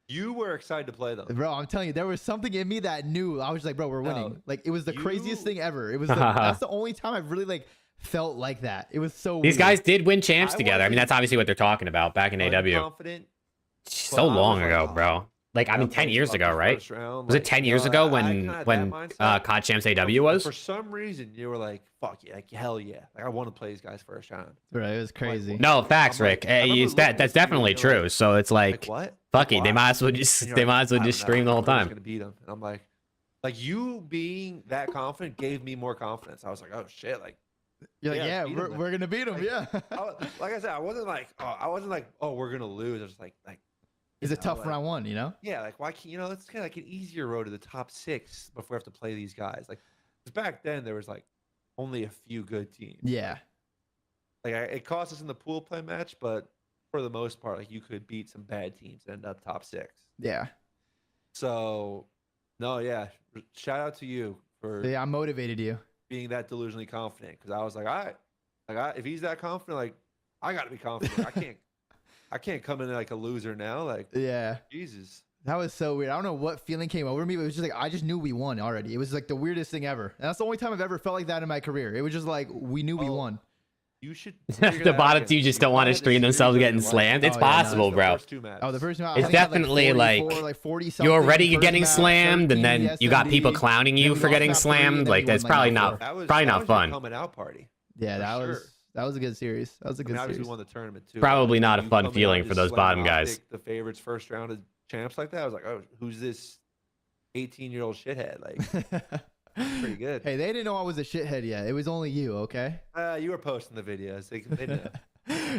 You were excited to play them, bro. I'm telling you, there was something in me that knew. I was like, bro, we're winning. Like, it was the craziest thing ever. It was that's the only time I've really like felt like that. It was so These guys did win champs together. I mean, that's obviously what they're talking about back in AW. Confident So long ago, bro. Like, I mean, 10 years ago, right? Was it 10 years ago when COD Champs AW was? For some reason, you were like, fuck yeah, like, hell yeah. Like, I want to play these guys first round. Right, it was crazy. No, facts, Rick. That's definitely true. So it's like what? Fuck it. They might as well just stream the whole time. Gonna beat them. And I'm like you being that confident gave me more confidence. I was like, oh shit, like you're like, yeah, we're gonna beat them. Yeah. Like I said, I wasn't like, oh, we're gonna lose. I was like it's a tough round one, you know? Yeah, like why can't it's kind of like an easier road to the top 6 before we have to play these guys. Like, because back then there was like only a few good teams. Yeah. Like it cost us in the pool play match, but for the most part, like you could beat some bad teams and end up top 6. Yeah. So, no, yeah. Shout out to you for I motivated you being that delusionally confident, because I was like, all right, if he's that confident, like I got to be confident. I can't come in like a loser now. Like, yeah, Jesus. That was so weird. I don't know what feeling came over me, but it was just like I just knew we won already. It was like the weirdest thing ever. And that's the only time I've ever felt like that in my career. It was just like we knew we won. You should. The bottom two just don't want to stream themselves getting slammed. It's possible, bro. The first match. It's definitely like you're already getting slammed, and then you got people clowning you for getting slammed. Like that's probably not fun. Coming out party. Yeah, that was a good series. That was a good series. We won the tournament too. Probably not a fun feeling for those bottom guys. The favorites first round of champs like that. I was like, oh, who's this 18-year-old shithead? Like, pretty good. Hey, they didn't know I was a shithead yet. It was only you, okay? You were posting the videos. They know.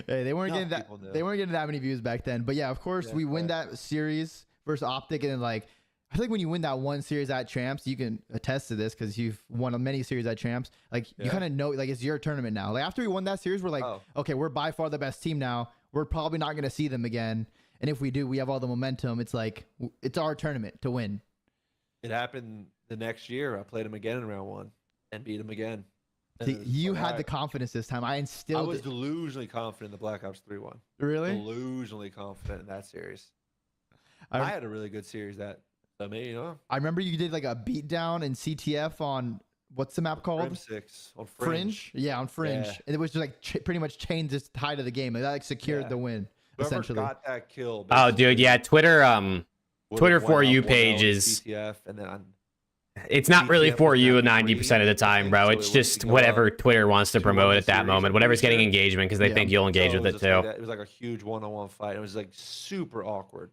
Hey, they weren't getting that. They weren't getting that many views back then. But yeah, of course, we win that series versus Optic, and then like I feel like when you win that one series at champs, you can attest to this because you've won many series at champs. Like you kind of know, like it's your tournament now. Like after we won that series, we're like, okay, we're by far the best team now. We're probably not gonna see them again, and if we do, we have all the momentum. It's like it's our tournament to win. It happened the next year. I played him again in round 1 and beat him again. See, you had the confidence this time. I was delusionally confident in the Black Ops 3-1. Really? Delusionally confident in that series. I had a really good series that. I mean, you know. I remember you did like a beatdown in CTF on what's the map called? Crim 6 on Fringe. Yeah, on Fringe. Yeah. And it was just like pretty much changed the tide of the game. Like, that like secured the win. Whoever essentially. got that kill. Oh, dude, yeah. Twitter for you page is. CTF and then it's not really for you 90% of the time, bro. It's just whatever Twitter wants to promote at that moment. Whatever's getting engagement because they think you'll engage with it too. It was like a huge one-on-one fight. It was like super awkward.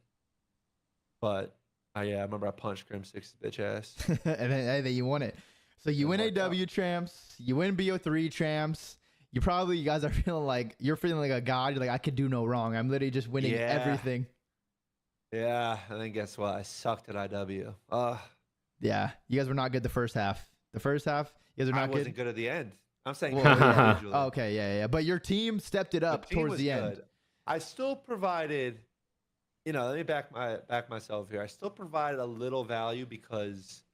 But. Yeah, I remember I punched Crim 6's bitch ass. And then you won it. So you win AW champs, you win BO3 champs. You guys are feeling like a god. You're like, I could do no wrong. I'm literally just winning everything. Yeah, and then guess what? I sucked at IW. Yeah, you guys were not good the first half. The first half, you guys are not good. I wasn't good at the end. I'm saying. Okay, yeah. But your team stepped it up towards the end. I still provided. Let me back myself here. I still provided a little value because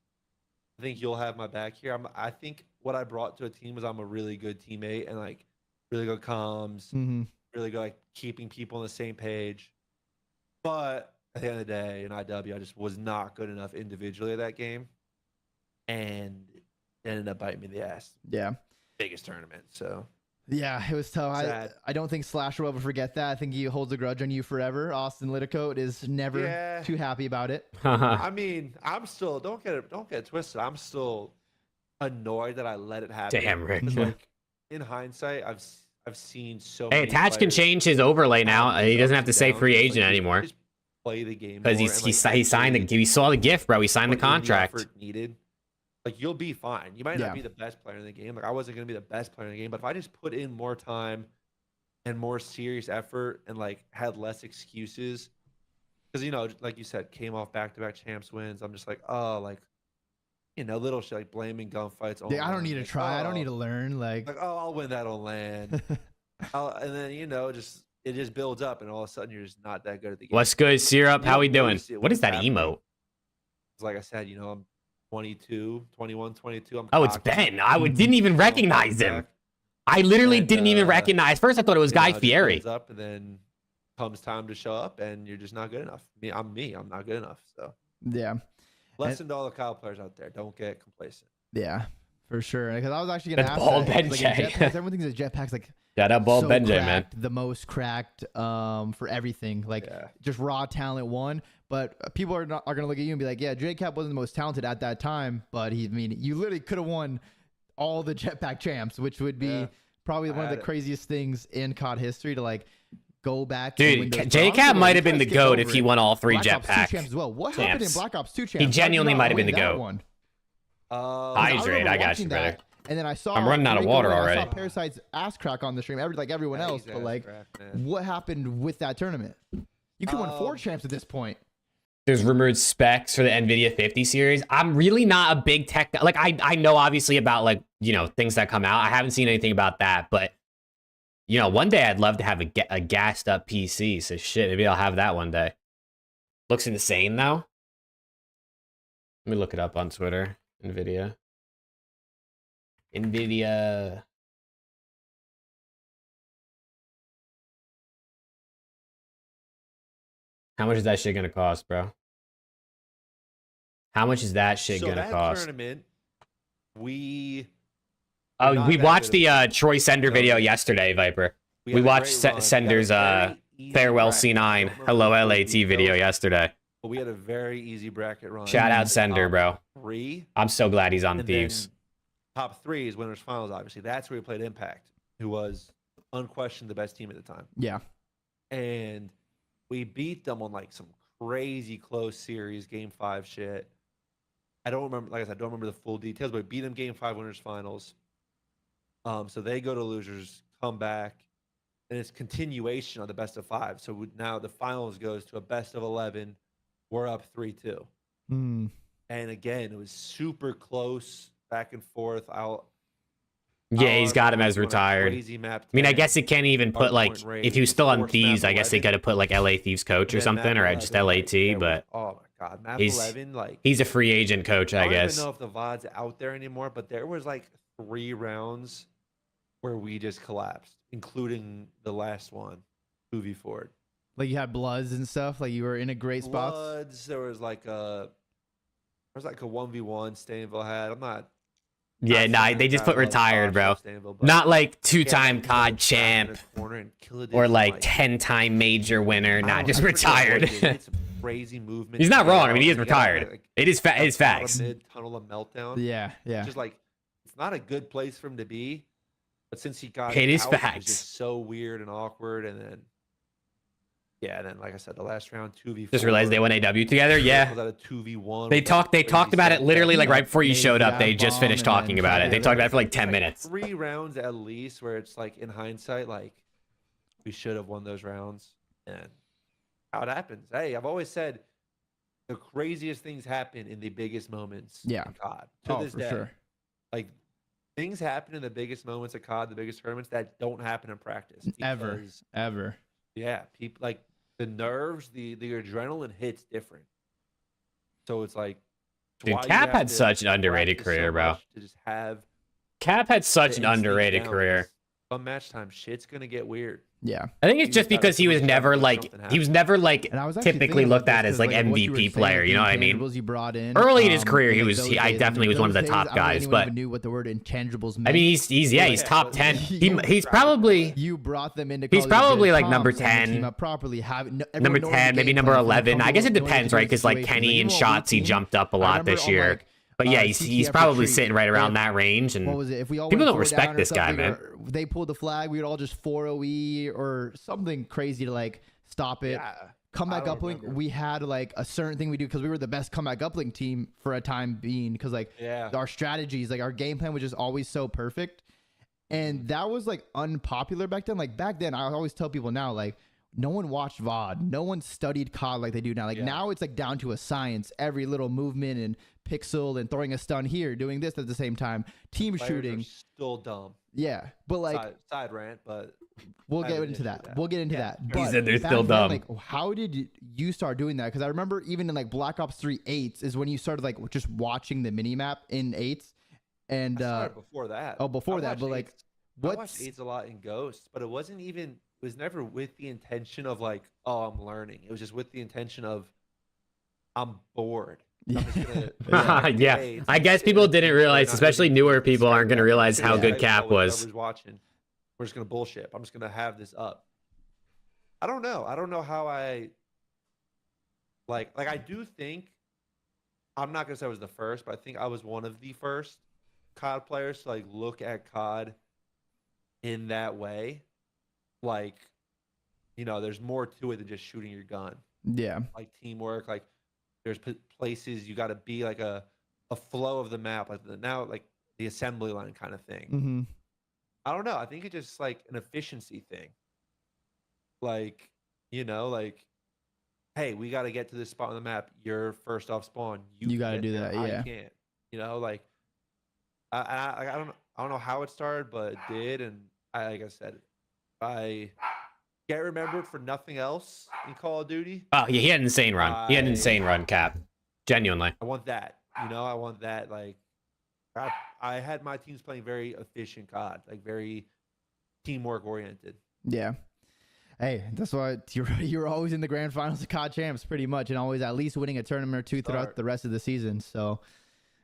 I think you'll have my back here. I think what I brought to a team was I'm a really good teammate and like really good comms, really good like keeping people on the same page. But at the end of the day, in IW, I just was not good enough individually at that game, and it ended up biting me in the ass. Yeah, biggest tournament. So. Yeah, it was tough. I don't think Slasher will ever forget that. I think he holds a grudge on you forever. Austin Liticote is never too happy about it. I mean, I'm still don't get it twisted. I'm still annoyed that I let it happen. Damn, Rick. Like, in hindsight, I've seen so. Hey, Attach can change his overlay now. He doesn't have to say free agent anymore. Just play the game because he signed the. He saw the gift, bro. He signed the contract. Needed. Like, you'll be fine. You might not be the best player in the game. Like, I wasn't going to be the best player in the game. But if I just put in more time and more serious effort and, like, had less excuses. Because, like you said, came off back-to-back champs wins. I'm just like, little shit, like blaming gunfights. I don't need to try. I don't need to learn. Like, I'll win that on land. And then, it just builds up. And all of a sudden, you're just not that good at the game. What's good, Syrup? How we doing? What is that emote? Like I said, I'm 22, 21, 22. It's Ben. I didn't even recognize him. I literally didn't even recognize. First, I thought it was Guy Fieri. Up and then comes time to show up, and you're just not good enough. I'm not good enough. So yeah. Lesson to all the Kyle players out there: don't get complacent. Yeah, for sure. Because I was actually gonna ask that, like, everyone thinks that Jetpack's like Shout out Ball so Benjay, man. cracked, the most cracked for everything. Like just raw talent won. But people are gonna look at you and be like, yeah, JCap wasn't the most talented at that time, but you literally could have won all the Jetpack champs, which would be probably one of the craziest things in COD history to like go back. Dude, JCap might have been the GOAT if he won all 3 Jetpack champs as well. What happened in Black Ops 2 champs? He genuinely might have been the GOAT. One? Hydrate, I got you, brother. And then I saw I'm running out of water already. I saw Parasite's ass crack on the stream, like everyone else. But like, what happened with that tournament? You could win 4 champs at this point. There's rumored specs for the NVIDIA 50 series. I'm really not a big tech guy. Like I know obviously about like, you know, things that come out. I haven't seen anything about that, but you know, one day I'd love to have a gassed up PC. So shit, maybe I'll have that one day. Looks insane though. Let me look it up on Twitter. NVIDIA. How much is that shit gonna cost, bro? How much is that shit gonna cost? Tournament, we watched the Troy Sender video yesterday, Viper. We watched Sender's farewell C9 hello LAT video yesterday. But we had a very easy bracket run. Shout out Sender, bro. 3. I'm so glad he's on Thieves. Top 3 is winners finals. Obviously, that's where we played Impact, who was unquestioned the best team at the time. Yeah, and we beat them on like some crazy close series, game 5 shit. I don't remember, like I said, I don't remember the full details, but we beat them game 5 winners finals. So they go to losers, come back, and it's continuation of the best of 5. So now the finals goes to a best of 11. We're up 3-2. And again, it was super close, back and forth. Yeah, he's got him as retired. I mean, I guess it can't even put like, if he was still on Thieves, I guess they could have put like LA Thieves coach or something, or just LAT, but oh my god, map 11, like he's a free agent coach, I guess. I don't even know if the VOD's out there anymore, but there was like 3 rounds where we just collapsed, including the last one, 2v4. Like you had Bloods and stuff, like you were in a great spot. Bloods, there was like a 1v1 Stainville had. I'm not. Yeah, nah, they just put retired, bro. Not like 2-time COD champ or like 10-time major winner. Nah, just retired. Crazy movement. He's not wrong. I mean, he is retired. It is facts. Tunnel of meltdown. Yeah. Just like it's not a good place for him to be, but since he got it is out, facts. It was just so weird and awkward, and then. Yeah, and then like I said, the last round 2v4. Just realized they won AW together. Yeah, was a 2v1. They talked about it literally like right before you showed up. They just finished talking about it. They talked about it for like 10 minutes. 3 rounds at least, where it's like in hindsight, like we should have won those rounds. And how it happens. Hey, I've always said the craziest things happen in the biggest moments. Yeah. In COD. To this for day, sure. like things happen in the biggest moments of COD, the biggest tournaments that don't happen in practice. Ever. Yeah, people like the nerves, the adrenaline hits different. So it's like, dude, Cap had such an underrated career, bro. To just have Cap had such an underrated career. Come match time, shit's gonna get weird. Yeah, I think it's just because he was never like typically looked at as like MVP player. You know what I mean? You brought in, early in his career, I definitely was one of the top guys. But knew what the word intangibles meant. I mean, he's top 10. He's probably you brought them into. He's probably like number 10. Number 10, maybe number 11. I guess it depends, right? Because like Kenny and Shotzi jumped up a lot this year. But yeah, he's probably sitting right around that range. And what was it? If we all people don't respect this guy, man. They pulled the flag, we would all just 4-0-E or something crazy to like stop it. Yeah, comeback uplink, we had like a certain thing we do because we were the best comeback uplink team for a time being, because like our strategies, like our game plan was just always so perfect. And that was like unpopular back then. Like back then, I always tell people now, like, no one watched VOD. No one studied COD like they do now. Like now it's like down to a science. Every little movement and pixel and throwing a stun here, doing this at the same time. Team shooting. Still dumb. Yeah, but like side rant, but we'll get into that. We'll get into that. He said they're still dumb. Like, how did you start doing that? Because I remember even in like Black Ops 3 8s is when you started like just watching the mini map in 8s. And I started before that. Oh, before that, but like I watched 8s a lot in Ghosts, but it wasn't even. It was never with the intention of like, oh, I'm learning. It was just with the intention of, I'm bored. Yeah, I guess people didn't realize, especially newer people aren't going to realize how good Cap was. Watching. we're just gonna bullshit. I'm just gonna have this up. I don't know. I don't know how I like I do think I'm not gonna say I was the first, but I think I was one of the first COD players to like look at COD in that way. Like, you know, there's more to it than just shooting your gun. Yeah. Like teamwork, like there's places you got to be like a flow of the map, like like the assembly line kind of thing. Mm-hmm. I don't know. I think it's just like an efficiency thing. Like, you know, like, hey, we got to get to this spot on the map. You're first off spawn. You got to get do there. that. Yeah. I can't. You know, like, I don't know how it started, but it did. And like I said, I get remembered for nothing else in Call of Duty. Oh, yeah, he had an insane run. He had an insane run, Cap. Genuinely. I want that. You know, I want that. Like, I had my teams playing very efficient COD, like very teamwork oriented. Yeah. Hey, that's why you're always in the grand finals of COD champs, pretty much, and always at least winning a tournament or two throughout the rest of the season. So,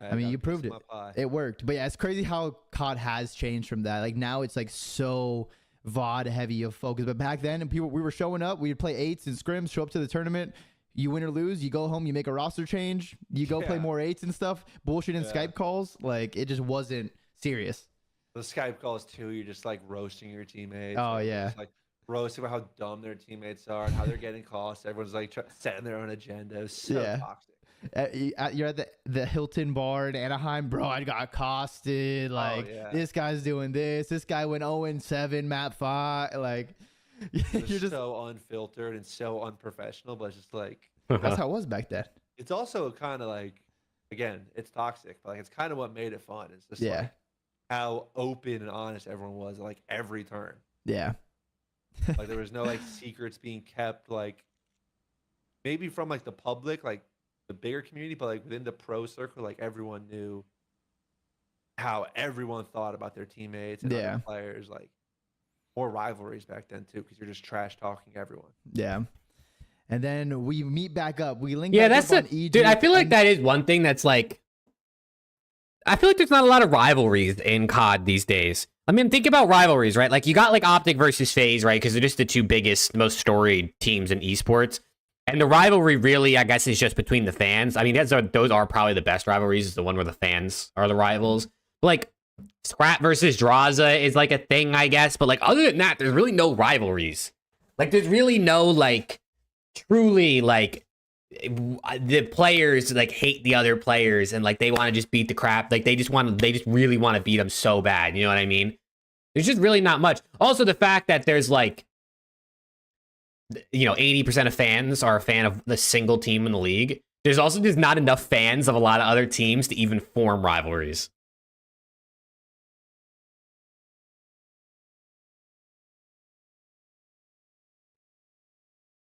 I mean, you proved it. It worked. But yeah, it's crazy how COD has changed from that. Like now, it's like so VOD heavy of focus. But back then, and we were showing up. We'd play 8s and scrims, show up to the tournament. You win or lose, you go home, you make a roster change, you go play more 8s and stuff, bullshit in Skype calls. Like, it just wasn't serious. The Skype calls, too, you're just, like, roasting your teammates. Oh, like, yeah. Just, like, roasting about how dumb their teammates are and how they're getting costs. Everyone's, like, setting their own agenda. It was so toxic. You're at the Hilton bar in Anaheim, bro. I got accosted. Like, this guy's doing this. This guy went 0-7, map 5. Like... You're just so unfiltered and so unprofessional, but it's just like that's how it was back then. It's also kind of like, again, it's toxic, but like it's kind of what made it fun. It's just like how open and honest everyone was, like every turn. Yeah, like there was no like secrets being kept, like maybe from like the public, like the bigger community, but like within the pro circle, like everyone knew how everyone thought about their teammates and other players, like. More rivalries back then too, because you're just trash talking everyone. Yeah, and then we meet back up. We link. Yeah, back that's up on EG, dude. I feel like that is one thing that's like. I feel like there's not a lot of rivalries in COD these days. I mean, think about rivalries, right? Like you got like OPTIC versus FAZE, right? Because they're just the two biggest, most storied teams in esports. And the rivalry really, I guess, is just between the fans. I mean, those are probably the best rivalries. Is the one where the fans are the rivals. Like. Scrap versus Draza is like a thing, I guess, but like other than that, there's really no rivalries. Like there's really no like truly like the players like hate the other players and like they want to just beat the crap. Like they just really want to beat them so bad. You know what I mean? There's just really not much. Also, the fact that there's like, you know, 80% of fans are a fan of the single team in the league. There's also just not enough fans of a lot of other teams to even form rivalries.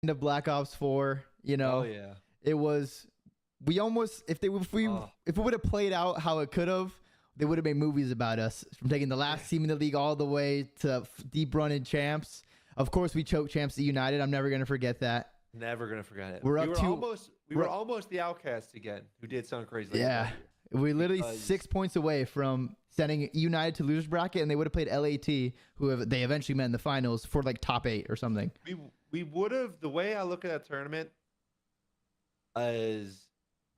Of Black Ops 4, you know, it was we almost if we would have played out how it could have, they would have made movies about us from taking the last team in the league all the way to deep run in champs. Of course, we choked champs at United. I'm never gonna forget that. Never gonna forget it. We were almost the outcasts again, who did something crazy. Yeah, we literally 6 points away from sending United to losers bracket, and they would have played LAT, who they eventually met in the finals for like top 8 or something. We would have, the way I look at that tournament is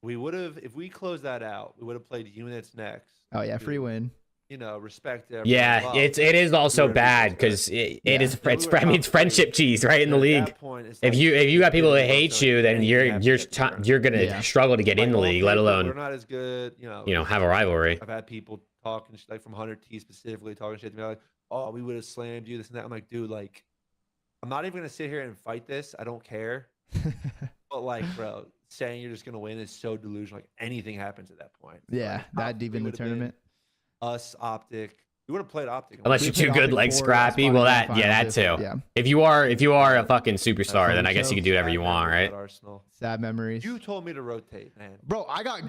we would have, if we closed that out, we would have played units next. Oh yeah, free win. You know, respect everyone. Yeah, it is also bad because it's friendship cheese right in the league. If you got people that hate you, then you're gonna struggle to get in the league, let alone we're not as good. You know, have a rivalry. I've had people talking like from 100T specifically talking shit to me like, oh, we would have slammed you, this and that. I'm like, dude, like. I'm not even going to sit here and fight this. I don't care. But, like, bro, saying you're just going to win is so delusional. Like, anything happens at that point. Yeah, like, that deep in the tournament. Us, OPTIC. We would have played OPTIC. Unless you're too good like Scrappy. Well, that too. Yeah. If you are a fucking superstar, then I guess you can do whatever you want, right? Sad memories. You told me to rotate, man. Bro, I got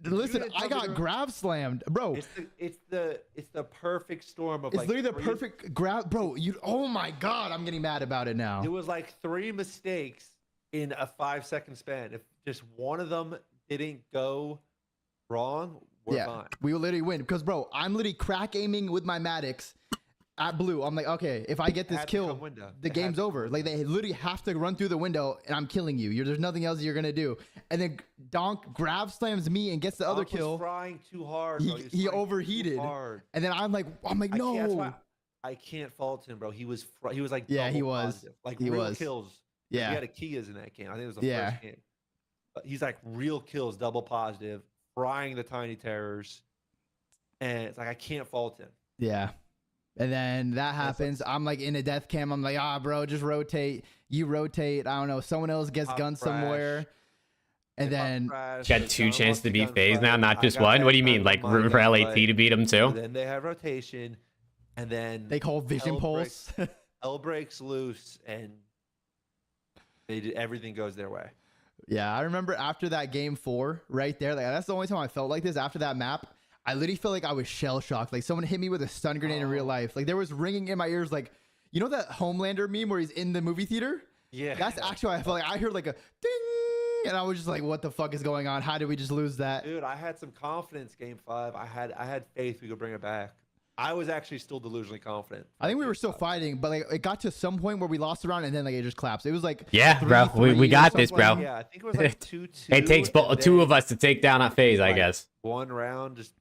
Listen, I got grab slammed, bro. It's the perfect storm of it's literally the perfect grab, bro. Oh my god, I'm getting mad about it now. It was like 3 mistakes in a 5-second span. If just one of them didn't go wrong, we're fine. We will literally win because, bro, I'm literally crack aiming with my Maddox. at blue. I'm like, okay, if I get this kill, the game's over. Like they literally have to run through the window, and I'm killing you. There's nothing else you're gonna do. And then Donk grab slams me and gets the other kill. Was frying too hard. He overheated, and then I'm like no. I can't fault him, bro. He was like he was positive. Like he real was. kills. Yeah, he had a Kias in that game. I think it was the first game. But he's like real kills, double positive, frying the tiny terrors, and it's like I can't fault him. Yeah. And then that happens. I'm like in a death cam. I'm like, bro, just rotate. You rotate. I don't know. Someone else gets gunned somewhere. And then got 2 chances to beat FaZe now, not just one. What do you mean? Like room for LAT to beat them too? Then they have rotation, and then they call vision pulse. L breaks loose, and everything goes their way. Yeah, I remember after that game 4, right there. Like that's the only time I felt like this. After that map, I literally felt like I was shell shocked. Like someone hit me with a stun grenade in real life. Like there was ringing in my ears. Like, you know that Homelander meme where he's in the movie theater? Yeah. That's actually, I felt like I heard like a ding, and I was just like, what the fuck is going on? How did we just lose that? Dude, I had some confidence game 5. I had faith we could bring it back. I was actually still delusionally confident. I think we were still fighting, but like it got to some point where we lost the round, and then like it just collapsed. It was like bro, we got this, bro. Yeah, I think it was like 2-2. It takes 2 of us to take down that FaZe, I guess. One round, just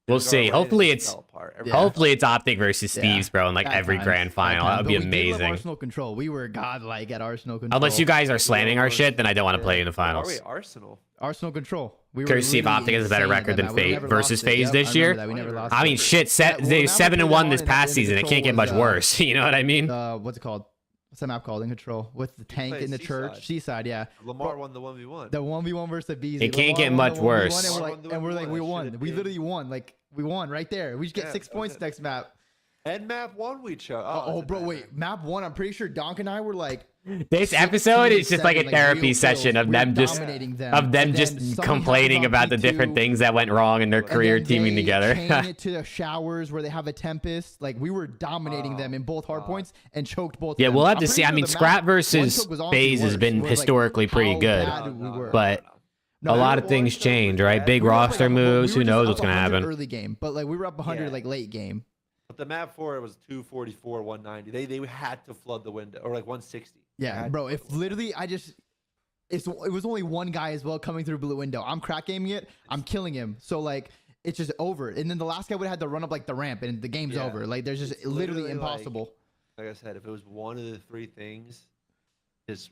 we'll see. Hopefully it's OPTIC versus Steve's, bro, in like every grand final. That would be amazing. Arsenal control. We were godlike at Arsenal control. Unless you guys are slamming our shit, then I don't want to play in the finals. Are we Arsenal? Arsenal control. Courtesy of OPTIC has a better record than FaZe versus FaZe this year. I mean, shit, they 7-1 this past season. It can't get much worse. You know what I mean? What's it called? What's that map called? In control with the tank in the church. Seaside, yeah. Lamar won the 1v1. The 1v1 versus the Bees. It can't get much worse. And we're like, we won. We literally won. Like we won right there. We just get 6 points next map. And map 1 we chose. Oh, bro, wait. Map 1. I'm pretty sure Donk and I were like. This episode is just like a therapy session of them just complaining about the different things that went wrong in their career teaming together. Chain it to the showers where they have a Tempest. Like we were dominating them in both hard points and choked both. Yeah, we'll have to see. I mean, Scrap versus FaZe has been historically pretty good, but a lot of things change, right? Big roster moves. Who knows what's gonna happen? Early game, but like we were up 100 like late game. But the map 4 it was 244, 190. They had to flood the window, or like 160. Yeah, bro. If literally it was only one guy as well coming through blue window. I'm crack gaming it. I'm killing him. So like it's just over. And then the last guy would have had to run up like the ramp, and the game's over. Like there's just literally impossible. Like I said, if it was one of the 3 things just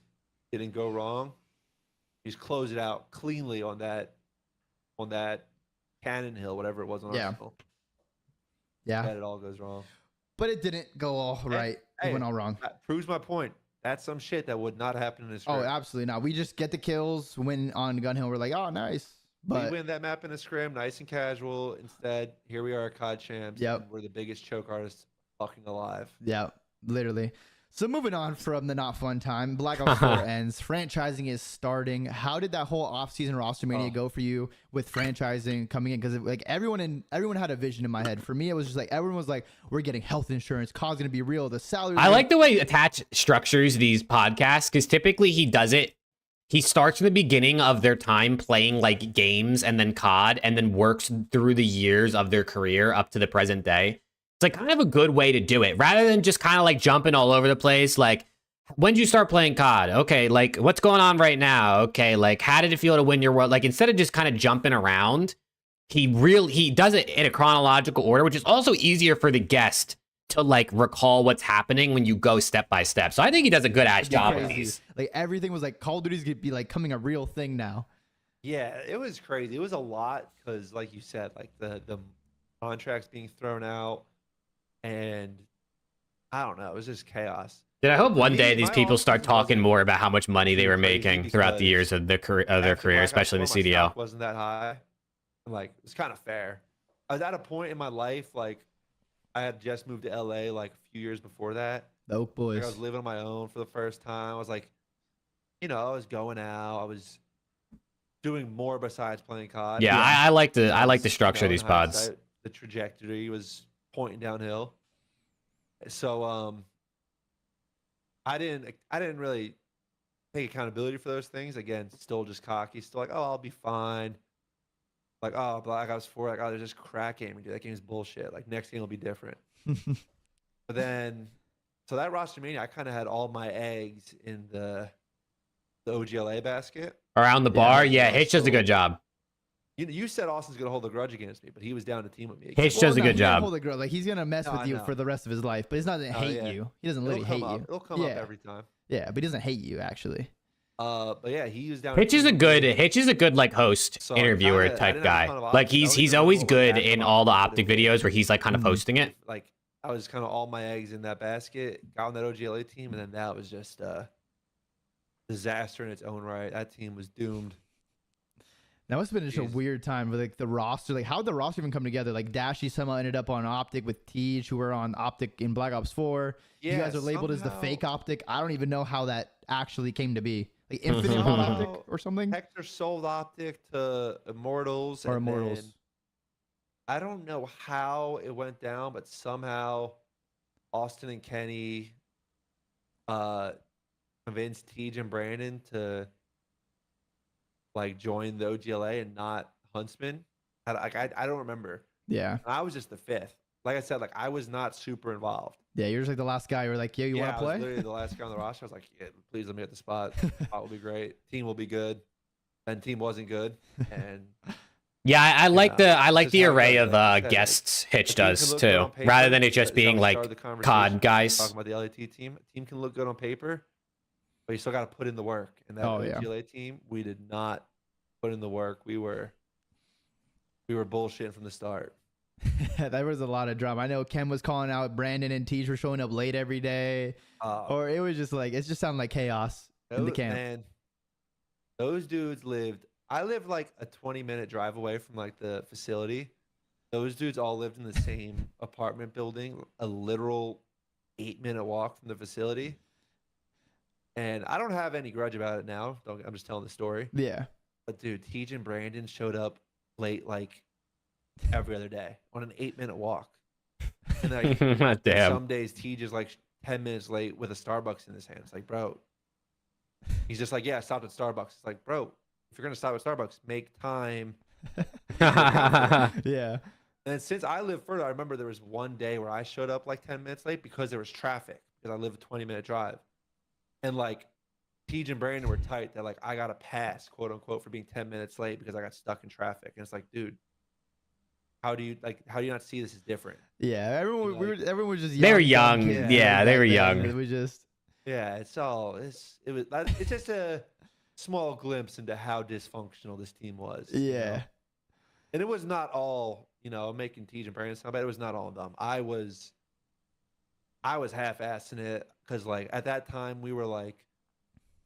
didn't go wrong, you just close it out cleanly on that Cannon Hill, whatever it was on Arsenal. Yeah. That it all goes wrong. But it didn't go all right. It went all wrong. That proves my point. That's some shit that would not happen in this. Oh, absolutely not. We just get the kills, win on Gun Hill. We're like, oh, nice. But we win that map in a scrim, nice and casual. Instead, here we are, COD champs. Yep. We're the biggest choke artists fucking alive. Yeah, literally. So moving on from the not fun time, Black Ops 4 ends. Franchising is starting. How did that whole off-season Rostermania go for you with franchising coming in? Because like everyone had a vision in my head. For me, it was just like everyone was like, "We're getting health insurance. COD's gonna be real. The salary." I like the way Attach structures these podcasts because typically he does it. He starts in the beginning of their time playing like games and then COD, and then works through the years of their career up to the present day. It's like kind of a good way to do it rather than just kind of like jumping all over the place. Like, when did you start playing COD? Okay, like what's going on right now? Okay, like how did it feel to win your world? Like instead of just kind of jumping around, he does it in a chronological order, which is also easier for the guest to like recall what's happening when you go step by step. So I think he does a good ass job with these. Like everything was like Call of Duty's gonna be like coming a real thing now. Yeah, it was crazy. It was a lot because, like you said, like the contracts being thrown out. And I don't know, it was just chaos. Dude, I hope one day these people start talking more about how much money they were making throughout the years of their career, especially in the CDL. Wasn't that high? Like, it's kind of fair. I was at a point in my life, like, I had just moved to LA like a few years before that. The Oak Boys. Like, I was living on my own for the first time. I was like, you know, I was going out. I was doing more besides playing COD. Yeah, I like the structure of these pods. The trajectory was pointing downhill. So I didn't really take accountability for those things. Again, still just cocky, still like, oh, I'll be fine. Like, oh, Black Ops 4, like, oh, they're just crack gaming, dude. That game's bullshit. Like, next game will be different. But then, so that Rostermania, I kind of had all my eggs in the OGLA basket. Around the bar, yeah. Hitch does a good job. You said Austin's gonna hold a grudge against me, but he was down to team with me. Hitch does a good job. Hold a grudge. Like he's gonna mess with you for the rest of his life, but he's not gonna hate you. He doesn't literally hate you. It'll come up every time. Yeah, but he doesn't hate you actually. But yeah, he was down. Hitch is a good like host, So interviewer I type didn't have a guy. ton of Like options. I he's was always gonna good back in him all up, the but optic videos where he's like kind of hosting it. Like I was kind of all my eggs in that basket. Got on that OGLA team, and then that was just disaster in its own right. That team was doomed. That must have been just a weird time with like the roster. Like, how did the roster even come together? Like, Dashy somehow ended up on Optic with Tej, who were on Optic in Black Ops 4. Yeah, you guys are labeled as the somehow- fake Optic. I don't even know how that actually came to be. Like, Infinite Optic or something? Hector sold Optic to Immortals. Or and Immortals. then I don't know how it went down, but somehow Austin and Kenny convinced Tej and Brandon to like join the OGLA and not Huntsman. I don't remember. Yeah. I was just the fifth. Like I said, like I was not super involved. Yeah, you're just like the last guy. You were like, yeah, you want to I play? was literally the last guy on the roster. I was like, yeah, please let me at the spot. Spot will be great. Team will be good. And team wasn't good. And Yeah, I like the just how it array goes, of like I said, guests like, Hitch the team can does look good too, on paper. rather than it just That's how being we like started the conversation, COD guys. Talking about the LAT team. Team can look good on paper, but you still got to put in the work. And that OGLA team, we did not put in the work. We were bullshitting from the start. There was a lot of drama. I know Ken was calling out Brandon and Tej were showing up late every day. Or it was just like, it just sounded like chaos in the camp. Man, those dudes lived. I lived like a 20-minute drive away from like the facility. Those dudes all lived in the same apartment building, a literal 8-minute walk from the facility. And I don't have any grudge about it now. I'm just telling the story. Yeah. But dude, Tej and Brandon showed up late like every other day on an 8-minute walk. And like Damn. some days Tej is like 10 minutes late with a Starbucks in his hand. It's like, bro. He's just like, yeah, I stopped at Starbucks. It's like, bro, if you're gonna stop at Starbucks, make time. Yeah. And since I live further, I remember there was one day where I showed up like 10 minutes late because there was traffic because I live a 20-minute drive. And like Tej and Brandon were tight that like I got a pass, quote unquote, for being 10 minutes late because I got stuck in traffic. And it's like, dude, how do you not see this is different? Yeah, everyone was just young. They were young. Dumb Yeah, they were back young. then. It was just it's just a small glimpse into how dysfunctional this team was. you know? And it was not all, making Tej and Brandon sound bad. It was not all of them. I was half-assing it because like at that time we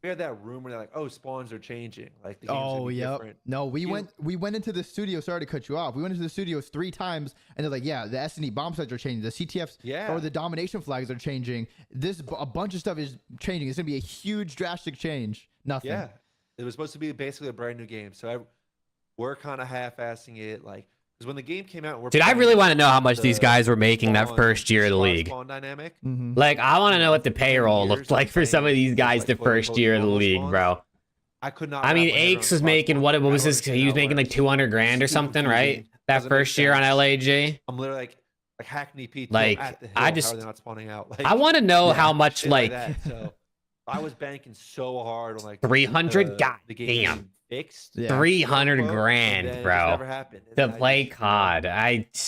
had that rumor that like, oh, spawns are changing. Like the game's gonna be different. No, we went into the studio. Sorry to cut you off. We went into the studios 3 times, and they're like, yeah, the S&E bomb sites are changing. The CTFs or the domination flags are changing. A bunch of stuff is changing. It's gonna be a huge, drastic change. Nothing. Yeah, it was supposed to be basically a brand new game. So we're kind of half-assing it, like because when the game came out, Dude, I really want to know how much these guys were making that first year of the league. Spawn dynamic. Like, I want to know what the payroll looked like for some of these guys the first year of the league, bro. I could not. I mean, Aches was making what was this? He was making like 200 grand or something, right? That first year on LAG. I'm literally like Hackney P2 Like, at the hill. I How just- are they not spawning out? Like, I want to know how much shit like that. So I was banking so hard on like 300. God the game damn. being fixed. 300 and then grand, it just bro. never happened. And To then I play just, COD.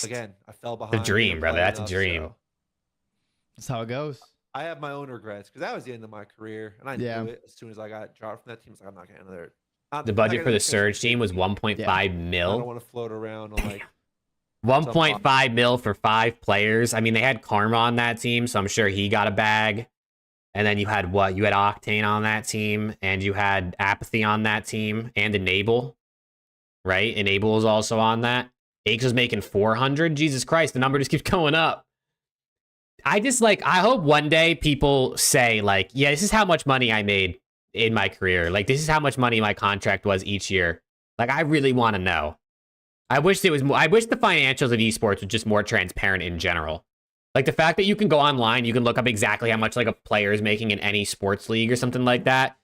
again, I fell The behind. dream, didn't brother. play That's a enough, dream. so That's how it goes. I have my own regrets because that was the end of my career, and I knew it as soon as I got dropped from that team. I was like, I'm not getting another. The budget for the Surge team was 1.5 I don't mil. want to float around on like 1.5 mil for 5 players. I mean, they had Karma on that team, so I'm sure he got a bag. And then you had what? You had Octane on that team, and you had Apathy on that team, and Enable, right? Enable was also on that. Aches was making 400. Jesus Christ, the number just keeps going up. I hope one day people say, like, yeah, this is how much money I made in my career. Like, this is how much money my contract was each year. Like, I really want to know. I wish the financials of esports were just more transparent in general. Like, the fact that you can go online, you can look up exactly how much, like, a player is making in any sports league or something like that.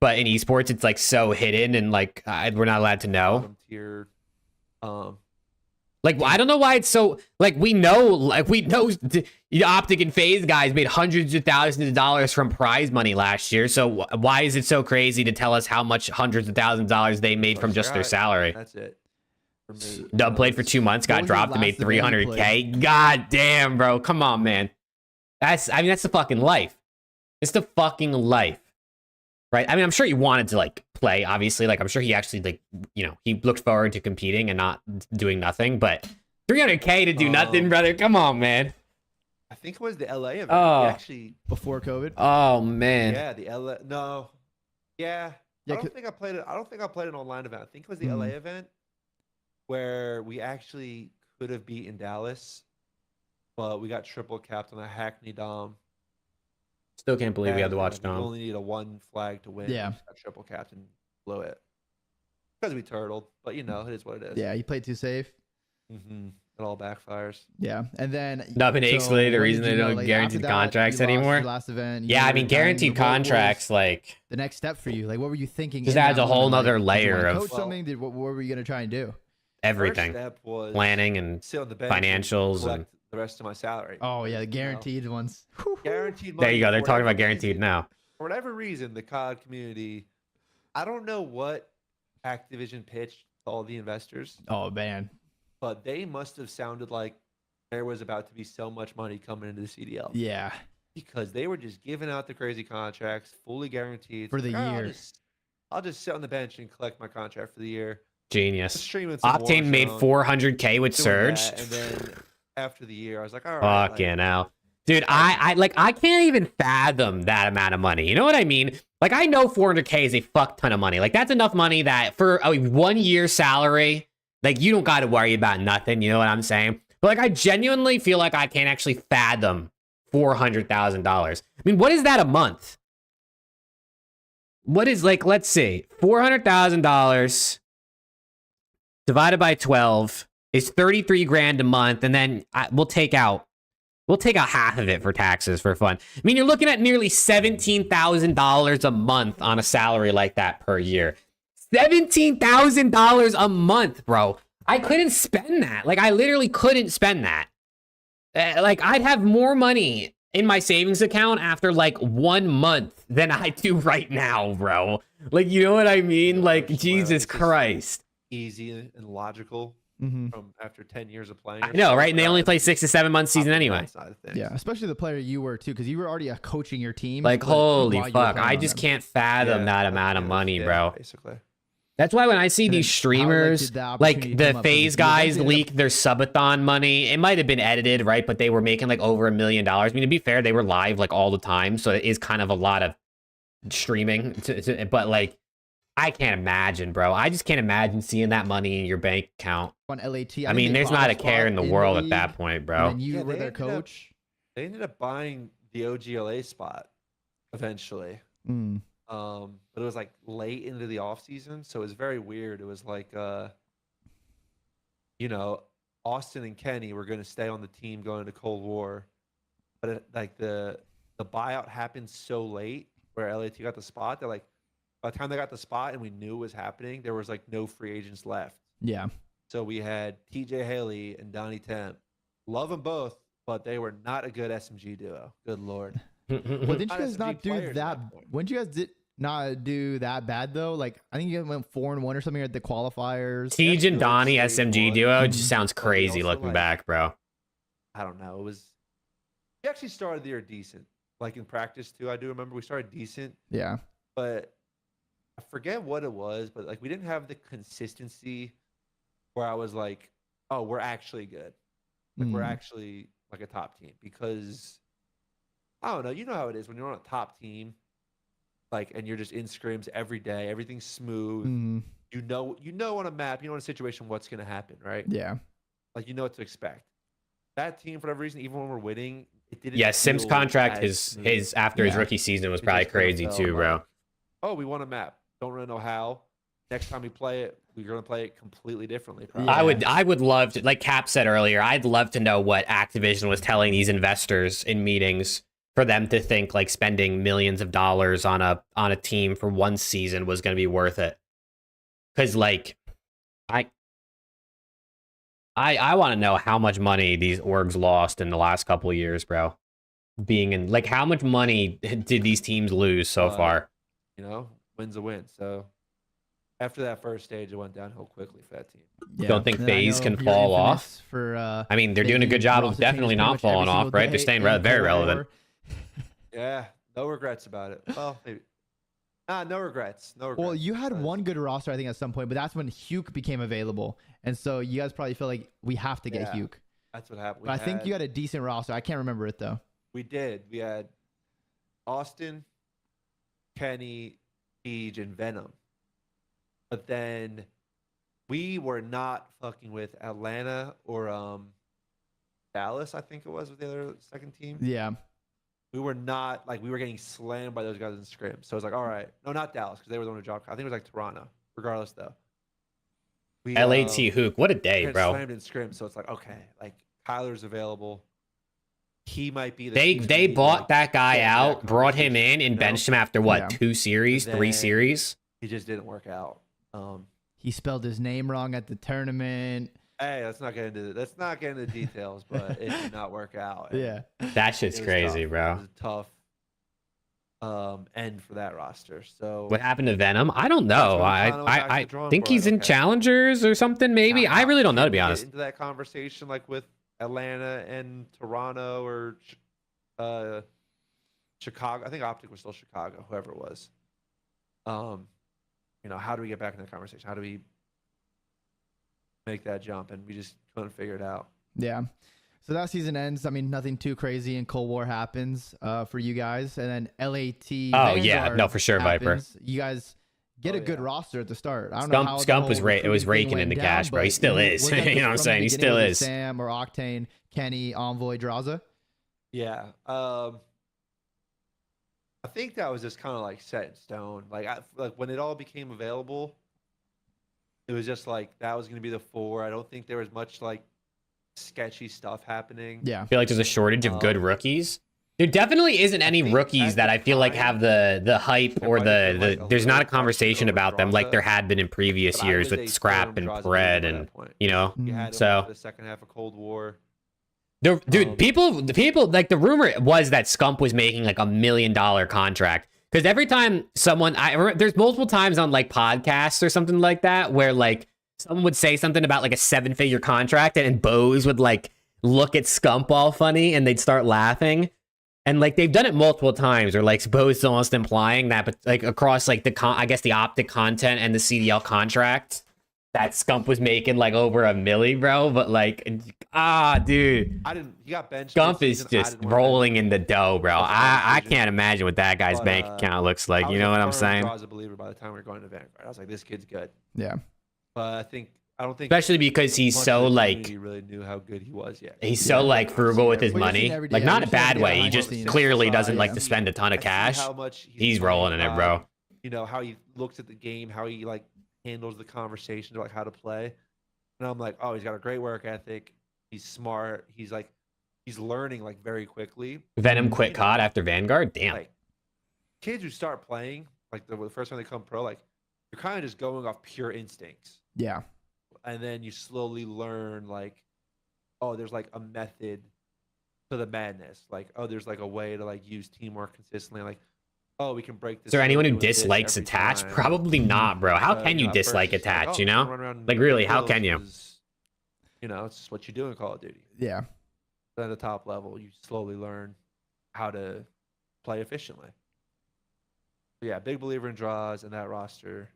But in esports, it's, like, so hidden and, like, we're not allowed to know. Tier Like, I don't know why it's so, like, we know the Optic and FaZe guys made hundreds of thousands of dollars from prize money last year. So why is it so crazy to tell us how much hundreds of thousands of dollars they made from just their salary? That's it. For me, Dub played for 2 months, got dropped and made 300K. God damn, bro. Come on, man. That's the fucking life. It's the fucking life. Right? I mean, I'm sure he wanted to, like, play, obviously. Like, I'm sure he actually, like, you know, he looked forward to competing and not doing nothing. But 300K to do nothing, brother. Come on, man. I think it was the LA event. Oh. Actually, before COVID. Oh, man. Yeah, the LA. No. Yeah. I don't think I played it. I don't think I played an online event. I think it was the LA event where we actually could have beaten Dallas, but we got triple capped on a Hackney Dom. Still can't believe we had to watch You Dom. only need a 1 flag to win. Yeah. We just got triple capped and blew it. Because we turtled, but you know, it is what it is. Yeah, you played too safe. Mm-hmm. It all backfires. Yeah, and then Nothing actually the reason they don't guarantee the contracts anymore. Last event, Yeah, I mean, guaranteed contracts, like, the next step for you. Like, what were you thinking? just in adds that a whole moment? nother Like, did you layer wanna of coach something. What were you gonna try and do? everything. First step was Planning and sit on the bench and financials and collect the rest of my salary. Oh yeah, the guaranteed ones. Guaranteed there money. you go. They're For talking whatever about guaranteed reason- now. For whatever reason, the COD community, I don't know what Activision pitched to all the investors, Oh man. but they must have sounded like there was about to be so much money coming into the CDL. Yeah. Because they were just giving out the crazy contracts, fully guaranteed. For the Like, "Oh, year." I'll just sit on the bench and collect my contract for the year. Genius. Streaming some Octane made Warzone, 400K with doing Surge. that, and then after the year, I was like, all right. Fucking hell. Dude, I can't even fathom that amount of money. You know what I mean? Like, I know 400K is a fuck ton of money. Like, that's enough money that for a 1 year salary, like, you don't got to worry about nothing. You know what I'm saying? But, like, I genuinely feel like I can't actually fathom $400,000. I mean, what is that a month? What is, like, let's see, $400,000 divided by 12 is 33 grand a month. And then we'll take out half of it for taxes for fun. I mean, you're looking at nearly $17,000 a month on a salary like that per year. $17,000 a month, bro. I couldn't spend that. Like, I literally couldn't spend that. Like, I'd have more money in my savings account after like 1 month than I do right now, bro. Like, you know what I mean? Like, Jesus Christ. Easy and logical. From after 10 years of playing. I know, right? And they only play 6 to 7 months season anyway. Yeah, especially the player you were too, because you were already coaching your team. Like, holy fuck. I just can't. can't fathom that amount of money, bro. Basically. That's why when I see these streamers, did the like opportunity the come up? FaZe Because guys they leak their subathon money. It might have been edited, right? But they were making like over $1 million. I mean, to be fair, they were live like all the time. So it is kind of a lot of streaming. But like, I can't imagine, bro. I just can't imagine seeing that money in your bank account. On LAT. I mean, there's not a care in the world at that point, bro. And you were they their ended up- coach. They ended up buying the OGLA spot eventually. But it was like late into the off season, so it was very weird. It was like, you know, Austin and Kenny were going to stay on the team going into Cold War, but like the buyout happened so late where LAT got the spot. They're like, by the time they got the spot and we knew it was happening, there was like no free agents left. Yeah. So we had TJ Haley and Donnie Temp. Love them both, but they were not a good SMG duo. Good lord. Well, didn't you Not guys SMG not do players at that? point. When you guys did not do that bad though? Like, I think you guys went 4-1 or something at the qualifiers. Tej and Donnie SMG duo just sounds But we crazy also, looking like, back, bro. I don't know. It was. We actually started the year decent, like in practice too. I do remember we started decent, Yeah. but I forget what it was. But like we didn't have the consistency where I was like, "Oh, we're actually good. Like we're actually like a top team." Because I don't know. You know how it is when you're on a top team, like, and you're just in scrims every day. Everything's smooth. You know on a map, you know in a situation what's going to happen, right? Yeah. Like you know what to expect. That team, for whatever reason, even when we're winning, it didn't. Yeah, Sim's feel contract, as his smooth. after his Yeah. rookie season was It probably just kinda crazy felt too, bro. like, oh, we won a map. Don't really know how. Next time we play it, we're gonna play it completely differently. Probably. I would love to, like Cap said earlier, I'd love to know what Activision was telling these investors in meetings for them to think like spending millions of dollars on a team for one season was going to be worth it. Because like I want to know how much money these orgs lost in the last couple of years, bro. Being in, like, how much money did these teams lose so far? You know, win's a win. So after that first stage, it went downhill quickly for that team. Yeah. Don't think And I FaZe know can you're fall infamous off. For I mean, they're doing a good making job of roster definitely changes not pretty much falling every off, single right? They're day staying in very Cold relevant. War. Yeah, no regrets about it. Well, maybe. No regrets. No regrets. Well, you had one good roster, I think, at some point, but that's when HAVOK became available. And so you guys probably feel like we have to get HAVOK. That's what happened. But I think you had a decent roster. I can't remember it, though. We did. We had Austin, Kenny, Siege, and Venom. But then we were not fucking with Atlanta or Dallas, I think it was the other second team. Yeah. We were not, like, we were getting slammed by those guys in scrim. So it's like, all right. No, not Dallas, because they were the one who dropped. I think it was like Toronto. Regardless, though. We, LAT Hook, what a day, we bro. slammed in scrim, so it's like, okay, like, Kyler's available. He might be the They bought like, that guy out, that brought him in, and benched him after what, 2 series, 3 series? He just didn't work out. He spelled his name wrong at the tournament. Hey, let's not get into the details, but it did not work out. Yeah. That shit's crazy, tough. bro. It was a tough end for that roster. So What happened to Venom? I don't know. I drawing think board. he's in Okay. Challengers or something, maybe. I really don't know, to be Get honest. into that conversation like with Atlanta and Toronto or Chicago. I think OPTIC was still Chicago, whoever it was. You know, how do we get back in that conversation? How do we make that jump? And we just couldn't figure it out. Yeah. So that season ends. I mean, nothing too crazy, and Cold War happens for you guys. And then LAT. Oh, yeah. No, for sure, happens. Viper. You guys get a good roster at the start. I don't know how Scump the was whole was raking recruiting in the went cash, down, bro. He but still is. was that You know what I'm from saying? the He still beginning, was it is. Sam or Octane, Kenny, Envoy, Draza. Yeah. I think that was just kind of like set in stone. Like when it all became available, it was just like that was going to be the 4. I don't think there was much like sketchy stuff happening. Yeah. I feel like there's a shortage of good rookies. There definitely isn't any rookies that I feel like have the hype or the there's not a conversation about them like there had been in previous years with Scrap and Pred and, you know, so. The second half of Cold War. Dude, people, like, the rumor was that Scump was making like $1 million contract. Because every time someone, there's multiple times on like podcasts or something like that where like someone would say something about like a 7-figure contract and Bose would like look at Scump all funny and they'd start laughing. And like they've done it multiple times, or like Bose is almost implying that, but like across like I guess the OPTIC content and the CDL contract, that Scump was making like over $1 million, bro. But like, dude, He got benched. Scump is just rolling in the dough, bro. I can't imagine what that guy's bank account looks like. You know what I'm saying? I was a believer by the time we were going to Vanguard. I was like, this kid's good. Yeah. But I don't think, especially because he's so like, he really knew how good he was yet. He's so like frugal with his money, like not in a bad way. He just clearly doesn't like to spend a ton of cash. He's rolling in it, bro. You know how he looks at the game, how he like handles the conversation about how to play. And I'm like, oh, he's got a great work ethic. He's smart. He's learning like very quickly. Venom quit COD after Vanguard. Damn. Like, kids who start playing like the first time they come pro, like you're kind of just going off pure instincts. Yeah. And then you slowly learn like, oh, there's like a method to the madness. Like, oh, there's like a way to like use teamwork consistently. Like, oh, we can break this. Is there anyone who dislikes attach? Probably not, bro. How can you dislike attach? You know, like really, how can you? You know, it's just what you do in Call of Duty. Yeah. At the top level, you slowly learn how to play efficiently. But yeah, big believer in draws and that roster.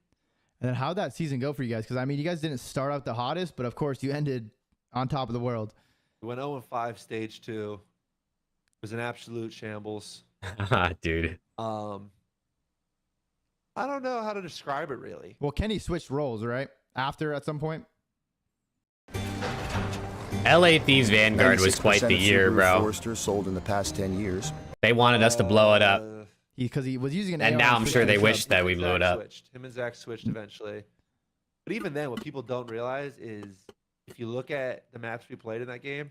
And then how'd that season go for you guys? Because I mean, you guys didn't start out the hottest, but of course you ended on top of the world. We went 0-5 stage 2. It was an absolute shambles. Dude. I don't know how to describe it really. Well, Kenny switched roles, right? After at some point. LA Thieves Vanguard was quite the year, bro. Foresters sold in the past 10 years. They wanted us to blow it up. Because he was using an and AR now I'm sure they wish that we Him and blew it Zach up. switched. Him and Zach switched eventually. But even then, what people don't realize is if you look at the maps we played in that game,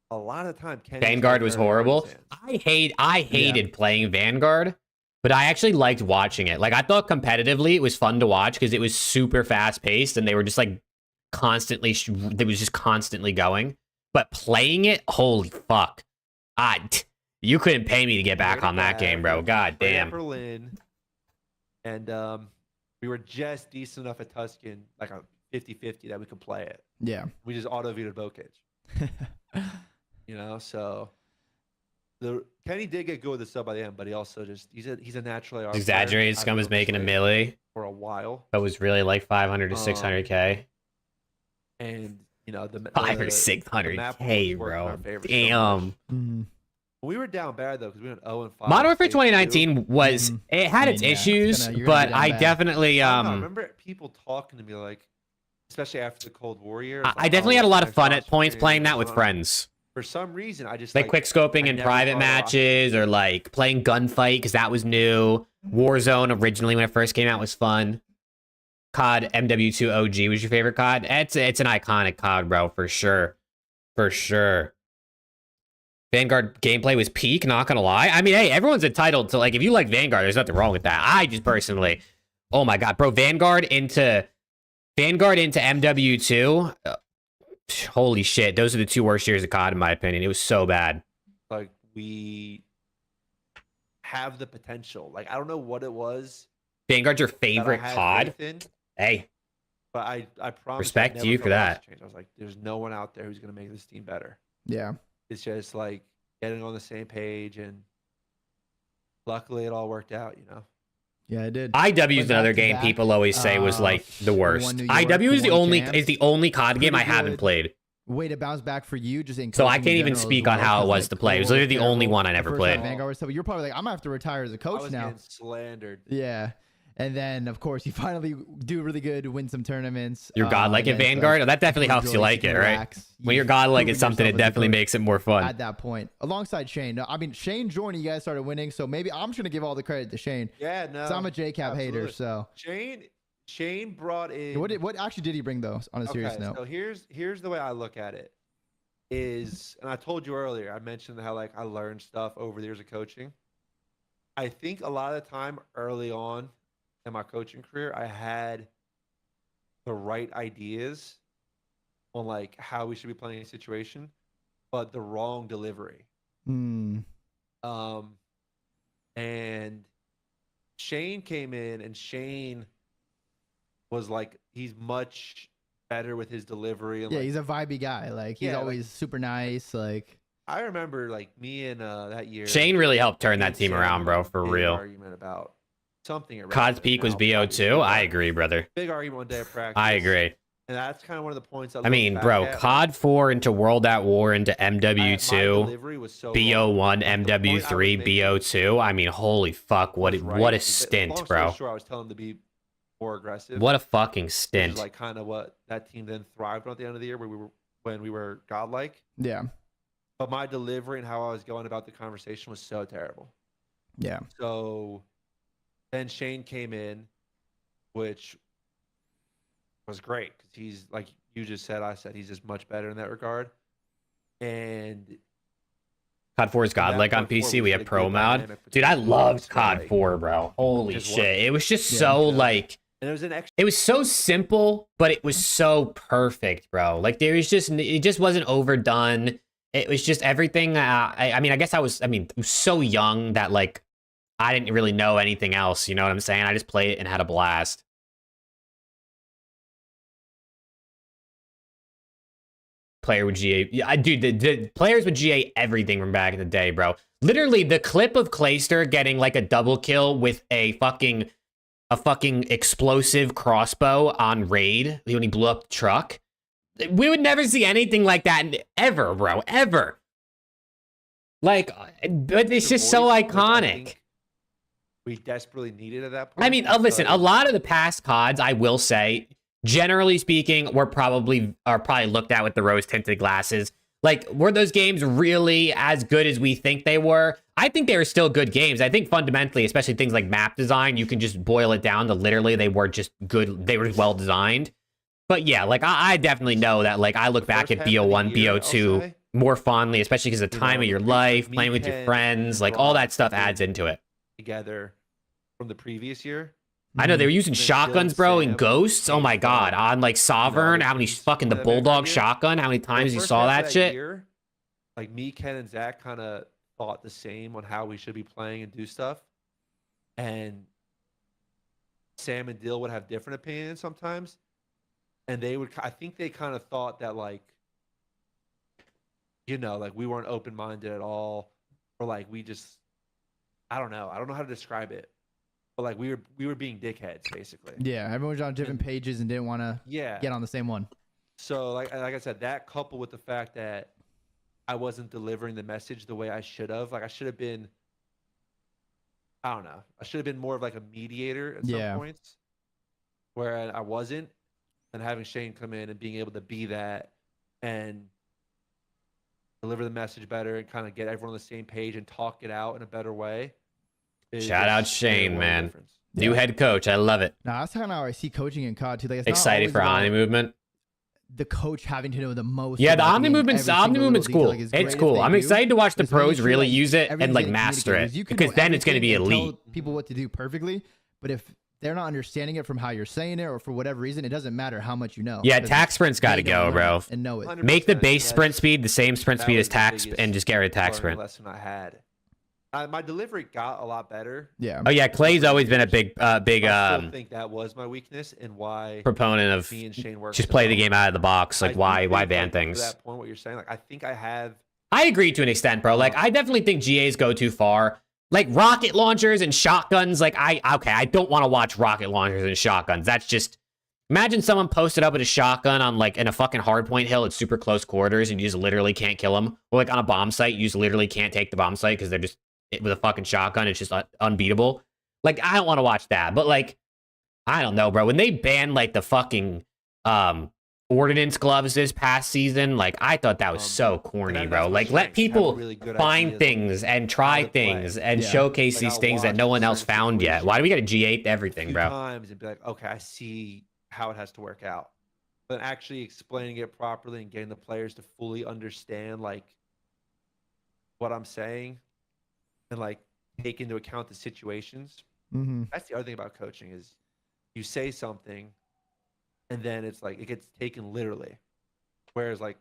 a lot of the time Vanguard was horrible. I hated playing Vanguard, but I actually liked watching it. Like I thought competitively it was fun to watch because it was super fast paced and they were just like constantly, that was just constantly going. But playing it, holy fuck. You couldn't pay me to get back on that game, bro. God damn. Berlin, and we were just decent enough at Tuscan, like a 50-50 that we could play it. Yeah. We just auto-vetoed Bokic. You know, so Kenny did get good with the sub by the end, but he also just he's a naturally exaggerated. Scum was making a milli for a while. That was really like 500 to 600k. And you know the 500 to 600k, bro. Damn. We were down bad though because we went 0-5. Modern Warfare 2019 was it had its issues, but I definitely I remember people talking to me like, especially after the Cold War year. I definitely had a lot of fun at points playing that with friends. For some reason, I just like quick scoping in private matches or like playing gunfight because that was new. Warzone originally when it first came out was fun. COD MW2 OG was your favorite COD? It's an iconic COD, bro, for sure. For sure. Vanguard gameplay was peak, not gonna lie. I mean, hey, everyone's entitled to, like, if you like Vanguard, there's nothing wrong with that. I just personally, oh my god, bro, Vanguard into MW2, holy shit, those are the two worst years of COD in my opinion. It was so bad. Like, we have the potential. Like, I don't know what it was. Vanguard's your favorite COD? Hey. But I promise. Respect you for that. I was like, there's no one out there who's gonna make this team better. Yeah. It's just like getting on the same page, and luckily it all worked out, you know. Yeah, it did. IW is another game people always say was like the worst. IW is the only COD game I haven't played. Way to bounce back for you, just in. So I can't even speak on how it was to play. It was literally the only one I never played. Vanguard stuff. You're probably like, I'm gonna have to retire as a coach now. Getting slandered. Yeah. And then, of course, you finally do really good, win some tournaments. You're godlike at Vanguard? That definitely helps you like it, right? When you're godlike at something, it definitely makes it more fun. At that point. Alongside Shane. I mean, Shane joined, you guys started winning, so maybe I'm just going to give all the credit to Shane. Yeah, no. So I'm a JCap hater, so. Shane brought in... What actually did he bring, though, on a serious note? So here's the way I look at it. And I told you earlier, I mentioned how, like, I learned stuff over the years of coaching. I think a lot of the time early on, in my coaching career, I had the right ideas on like how we should be playing a situation, but the wrong delivery. And Shane came in, and Shane was like, he's much better with his delivery. And yeah, like, he's a vibey guy. Like he's always super nice. Like I remember, like me and that year. Shane really helped turn that team around, bro. For real. Argument about something. COD's peak was BO2. I agree, brother. Big argument one day of practice. I agree. And that's kind of one of the points. I mean, bro, COD 4 into World at War into MW2, BO1, MW3, BO2. I mean, holy fuck, what a stint, bro. Sure, I was telling him to be more aggressive. What a fucking stint. Which is like kind of what that team then thrived on at the end of the year, when we were godlike. Yeah. But my delivery and how I was going about the conversation was so terrible. Yeah. So then Shane came in, which was great because he's, like you just said, I said, he's just much better in that regard. And COD 4 is godlike on PC. We have pro mod. Dude, I loved COD 4, bro. Holy shit. It was just so like, and it was so simple, but it was so perfect, bro. Like it just wasn't overdone. It was just everything. I mean, I guess I was so young that like, I didn't really know anything else, you know what I'm saying? I just played it and had a blast. Player with GA. Yeah, dude, the players with GA everything from back in the day, bro. Literally, the clip of Clayster getting like a double kill with a fucking explosive crossbow on raid when he blew up the truck. We would never see anything like that ever, bro. Ever. Like, but it's just so iconic. We desperately needed at that point. I mean, listen, a lot of the past CODs, I will say, generally speaking, are probably looked at with the rose-tinted glasses. Like, were those games really as good as we think they were? I think they were still good games. I think fundamentally, especially things like map design, you can just boil it down to literally they were just good. They were well designed. But yeah, like I definitely know that like I look back at BO1, BO2 more fondly, especially because of the time of your life, playing with your friends, like all that stuff adds into it. Together from the previous year, I know they were using Then shotguns, Dylan, bro, Sam, and ghosts. Oh my James god, Bond, on like Sovereign, how many teams fucking the that made it Bulldog here. shotgun? How many The times you first saw half of that shit? year, like me, Ken, and Zach kind of thought the same on how we should be playing and do stuff. And Sam and Dill would have different opinions sometimes. And they would, I think they kind of thought that, like, you know, like we weren't open minded at all. Or like we just, I don't know. I don't know how to describe it. But like we were being dickheads, basically. Yeah, everyone was on different pages and didn't want to get on the same one. So like I said, that coupled with the fact that I wasn't delivering the message the way I should have. Like I should have been, I don't know. I should have been more of like a mediator at some points where I wasn't. And having Shane come in and being able to be that and deliver the message better and kind of get everyone on the same page and talk it out in a better way. Shout out Shane, man. New head coach. I love it. Nah, that's kind of how I see coaching in COD too. Like, it's Excited for Omni Movement. The coach having to know the most. Yeah, the Omni Movement's cool. Like, it's cool. I'm excited to watch the pros really use it and like master it, because then it's going to be elite. Tell people what to do perfectly, but if they're not understanding it from how you're saying it or for whatever reason, it doesn't matter how much you know. Yeah, tac sprint's got to go, bro. And know it. Make the base sprint speed the same sprint speed as tac, and just get rid of tac sprint. Lesson I had. My delivery got a lot better. Yeah. Oh yeah, Clay's always been a big I still think that was my weakness and why proponent of me and Shane worked just play the game out of the box. Like why ban things? To that point, what you're saying, like I think I have. I agree to an extent, bro. Like I definitely think GAs go too far. Like rocket launchers and shotguns. Like I don't want to watch rocket launchers and shotguns. That's just, imagine someone posted up with a shotgun on like in a fucking hardpoint hill at super close quarters and you just literally can't kill them. Or like on a bomb site, you just literally can't take the bomb site because they're just with a fucking shotgun. It's just unbeatable. Like I don't want to watch that. But like, I don't know, bro. When they banned like the fucking ordnance gloves this past season, like I thought that was so corny, bro. Like let people really find things and try things and showcase these things that no one else found yet. Why do we got to G8 everything, bro? Times and be like, okay, I see how it has to work out. But actually explaining it properly and getting the players to fully understand like what I'm saying and like take into account the situations. That's the other thing about coaching is you say something and then it's like it gets taken literally. Whereas like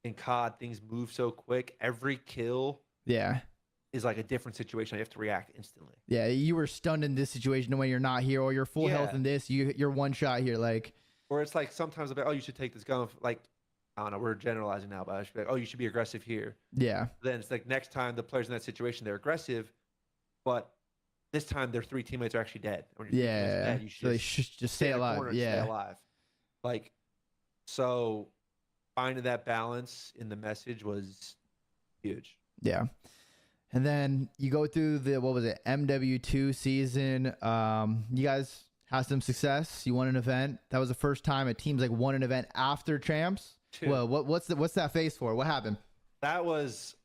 in COD, things move so quick. Every kill is like a different situation. You have to react instantly. Yeah, you were stunned in this situation when you're not here, or you're full health in this. You're one shot here, like. Or it's like sometimes I'll be like, oh, you should take this gun. Like, I don't know, we're generalizing now, but I should be like, oh, you should be aggressive here. Yeah. Then it's like next time the players in that situation, they're aggressive, but this time their 3 teammates are actually dead. When your teammate's dead, you should so they should just stay alive. Stay alive. Like, so finding that balance in the message was huge. Yeah. And then you go through the, what was it, MW2 season. You guys had some success. You won an event. That was the first time a team's like won an event after champs. Well, what's that phase for? What happened? That was,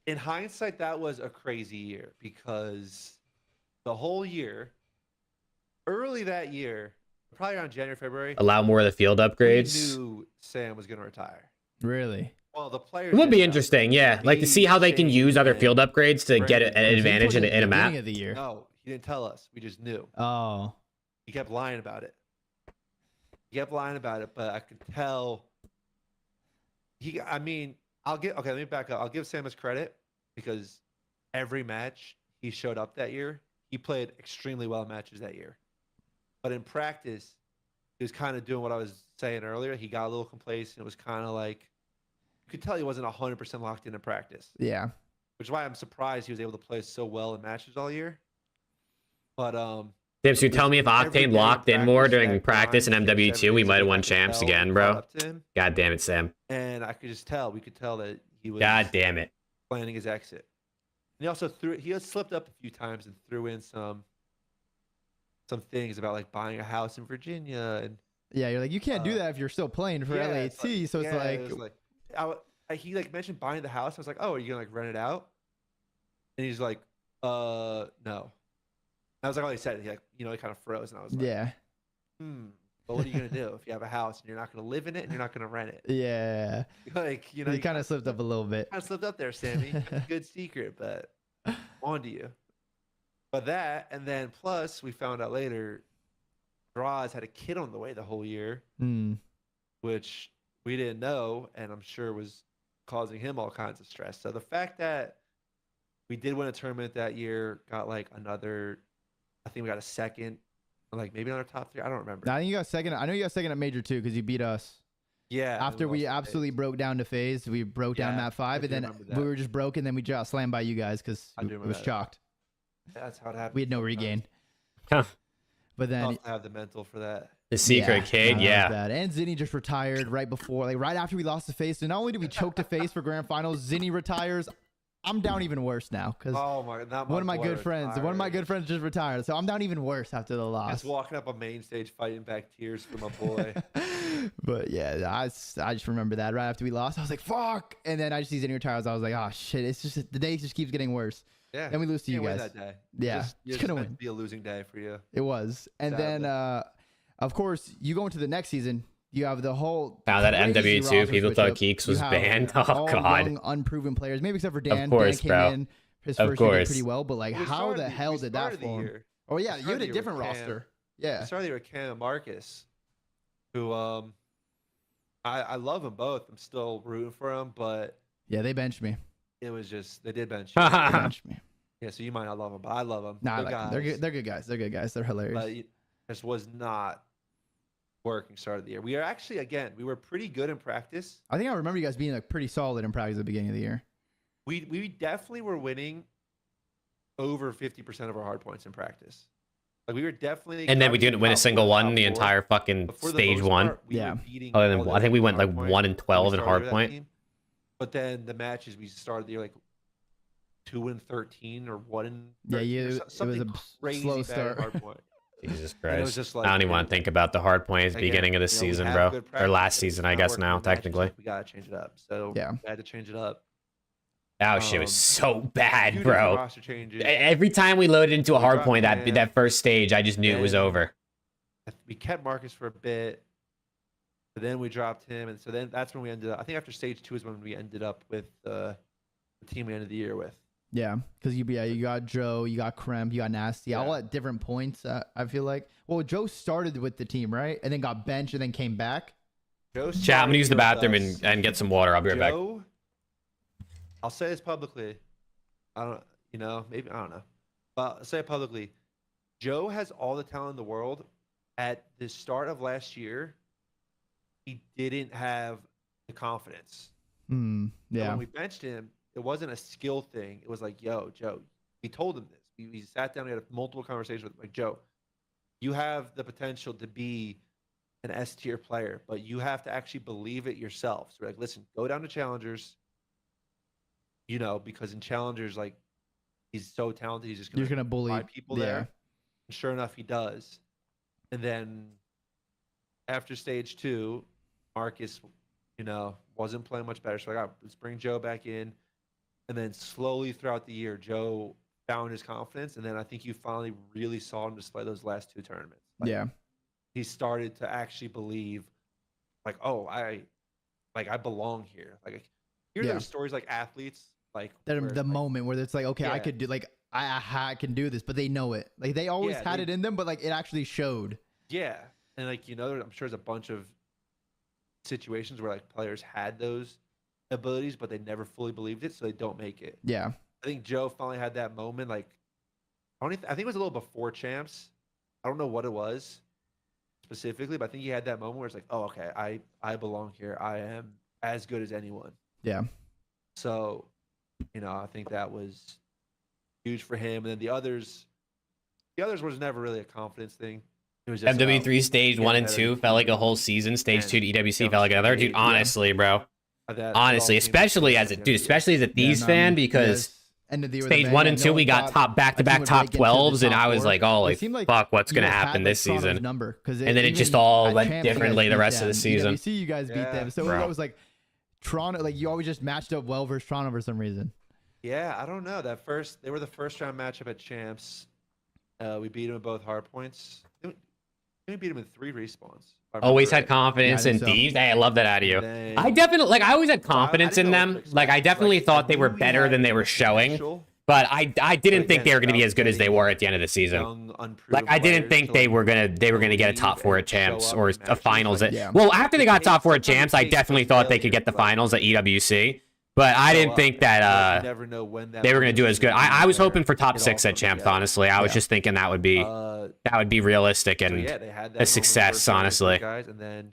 in hindsight, that was a crazy year because the whole year, early that year, probably around January, February, allow more of the field upgrades. We knew Sam was going to retire. Really? Well, the players. It would be interesting, yeah. Like to see how they can use other field upgrades to get an advantage in a map. Of the year. No, he didn't tell us. We just knew. Oh. He kept lying about it. But I could tell. I mean, okay, let me back up. I'll give Sam his credit because every match he showed up that year, he played extremely well in matches that year. But in practice, he was kind of doing what I was saying earlier. He got a little complacent. It was kind of like, you could tell he wasn't 100% locked into practice. Yeah. Which is why I'm surprised he was able to play so well in matches all year. But Damn, so you tell me if Octane locked in more during practice in MW2, we might have won champs again, bro. God damn it, Sam. And I could just tell. We could tell that he was. God damn it. Planning his exit. And he also he had slipped up a few times and threw in some things about like buying a house in Virginia and. Yeah, you're like, you can't do that if you're still playing for LAT. So it's like he like mentioned buying the house. I was like, oh, are you gonna like rent it out? And he's like, no. I was like, oh, he said it. He like, he kind of froze, and I was like, yeah. But what are you gonna do if you have a house and you're not gonna live in it and you're not gonna rent it? Yeah. Like, you kind of slipped up a little bit. Kind of slipped up there, Sammy. That's a good secret, but on to you. But that, and then plus we found out later, Draws had a kid on the way the whole year, which we didn't know, and I'm sure was causing him all kinds of stress. So the fact that we did win a tournament that year, got like another, I think we got a second, like maybe another top 3. I don't remember. I think you got second. I know you got second at Major too because you beat us. Yeah. After we absolutely broke down to FaZe, we broke down Map 5, and then we were just broke, and then we just slammed by you guys because it was chalked. That's how it happened. We had no regain. But then I have the mental for that. The secret kid, that was bad. And Zinni just retired right before, like right after we lost to FaZe. So not only did we choke to FaZe for grand finals, Zinni retires. I'm down even worse now because one of my good friends just retired. So I'm down even worse after the loss. Just walking up on main stage, fighting back tears for my boy. But yeah, I just remember that right after we lost, I was like, fuck. And then I just see Zinni retires. I was like, oh shit, it's just the day just keeps getting worse. Yeah. Then we lose to you guys. That day. Yeah. It's gonna meant to be a losing day for you. It was. And then of course you go into the next season. You have the whole that MW2. People thought Geeks was banned. Oh god. Young, unproven players, maybe except for Dan. Of course, Dan bro. came in his first year did pretty well, but like, how the hell did that form? Oh yeah, you had a different roster. Yeah. I started with Cam and Marcus, who I love them both. I'm still rooting for them, but yeah, they benched me. It was just they did bench you. They benched me. Yeah, so you might not love them, but I love them. Nah, I like them. They're good. They're good guys. They're good guys. They're hilarious. But this was not working start of the year. We are actually, again, we were pretty good in practice. I think I remember you guys being like pretty solid in practice at the beginning of the year. We definitely were winning over 50% of our hard points in practice. Like we were definitely. And then we didn't win a single one the entire fucking stage one. Yeah. Other than I think we went like 1-12 in hard point. But then the matches we started the year like 2-13 or 1-13. Yeah, it was a crazy slow start. Hard point. Jesus Christ. Just like, I don't even want to think about the hard points beginning of the season, bro. Or last season, I guess now, technically. We got to change it up. So yeah, we had to change it up. That shit was so bad, bro. Roster changes. Every time we loaded into a hard point, that first stage, I just knew it was over. We kept Marcus for a bit, but then we dropped him. And so then that's when we ended up, I think after stage 2 is when we ended up with the team we ended the year with. Yeah, because you got Joe, you got Kremp, you got Nasty, all at different points. I feel like. Well, Joe started with the team, right, and then got benched and then came back. Chat, I'm gonna use the bathroom and get some water. I'll be right back. I'll say this publicly. I don't, maybe I don't know, but I'll say it publicly. Joe has all the talent in the world. At the start of last year, he didn't have the confidence. Yeah. And when we benched him, it wasn't a skill thing. It was like, yo, Joe, we told him this. We sat down, we had multiple conversations with him. Like, Joe, you have the potential to be an S tier player, but you have to actually believe it yourself. So we're like, listen, go down to challengers, because in challengers, like, he's so talented, he's just You're gonna bully people there. And sure enough, he does. And then after stage 2, Marcus, wasn't playing much better. So I got let's bring Joe back in. And then slowly throughout the year, Joe found his confidence. And then I think you finally really saw him display those last 2 tournaments. Yeah. He started to actually believe, like, oh, I belong here. Like, hear those stories like athletes, like the moment where it's like, okay, I could do, like, I can do this, but they know it. Like, they always had it in them, but like it actually showed. Yeah. And like, I'm sure there's a bunch of situations where like players had those abilities, but they never fully believed it, so they don't make it. Yeah. I think Joe finally had that moment. Like, I think it was a little before champs. I don't know what it was specifically, but I think he had that moment where it's like, oh, okay, I belong here. I am as good as anyone. Yeah. So, I think that was huge for him. And then the others was never really a confidence thing. It was just MW3 stage 1 and 2 felt like a whole season. Stage 2 to EWC felt like another. Dude, honestly, bro. Honestly, especially as a Thieves fan, because stage 1 and 2 we got back-to-back top 12s, and I was like, oh, like, fuck, what's gonna happen this season? And then it just all went differently the rest of the season. EWC, you guys beat them, so it was like Toronto. Like, you always just matched up well versus Toronto for some reason. Yeah, I don't know. They were the first round matchup at champs. We beat them in both hard points. We beat them in 3 respawns. Always had confidence in Thieves. Hey, I love that out of you. I definitely, I always had confidence in them. Like, I definitely thought they were better than they were showing. But I didn't think they were going to be as good as they were at the end of the season. Like I didn't think they were gonna get a top 4 at champs or a finals. Well, after they got top 4 at champs, I definitely thought they could get the finals at EWC. But I didn't think that they were going to do as good. I was hoping for top 6 at champs. Honestly, I was just thinking that would be realistic and a success. Honestly, guys, and then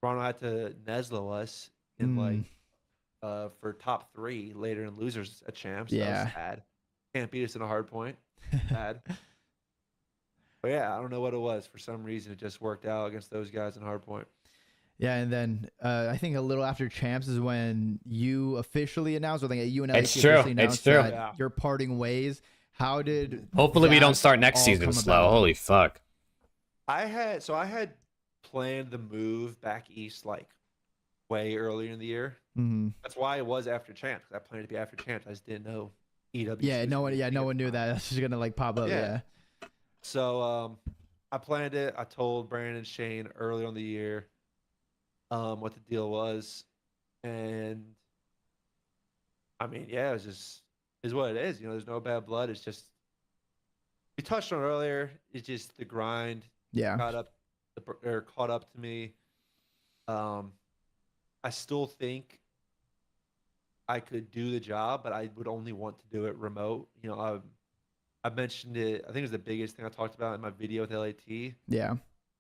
Toronto had to Neslo us in like. For top 3 later in losers at champs. Yeah. That was sad. Can't beat us in a hard point. Bad. But yeah, I don't know what it was. For some reason, it just worked out against those guys in hard point. Yeah, and then I think a little after champs is when you officially announced, I think you and LAT officially announced that you're parting ways. How did? Hopefully we don't start next season slow. Holy fuck. I had planned the move back east like way earlier in the year. Mm-hmm. That's why it was after champs. I planned it to be after champs. I just didn't know EW. Yeah, no one knew that. That's just gonna like pop up. Yeah. So I planned it. I told Brandon and Shane early on in the year what the deal was, and I mean, yeah, it was just is what it is. You know, there's no bad blood. It's just we touched on earlier. It's just the grind. Yeah. Caught up to me. I still think I could do the job, but I would only want to do it remote. You know, I mentioned it. I think it was the biggest thing I talked about in my video with LAT. Yeah.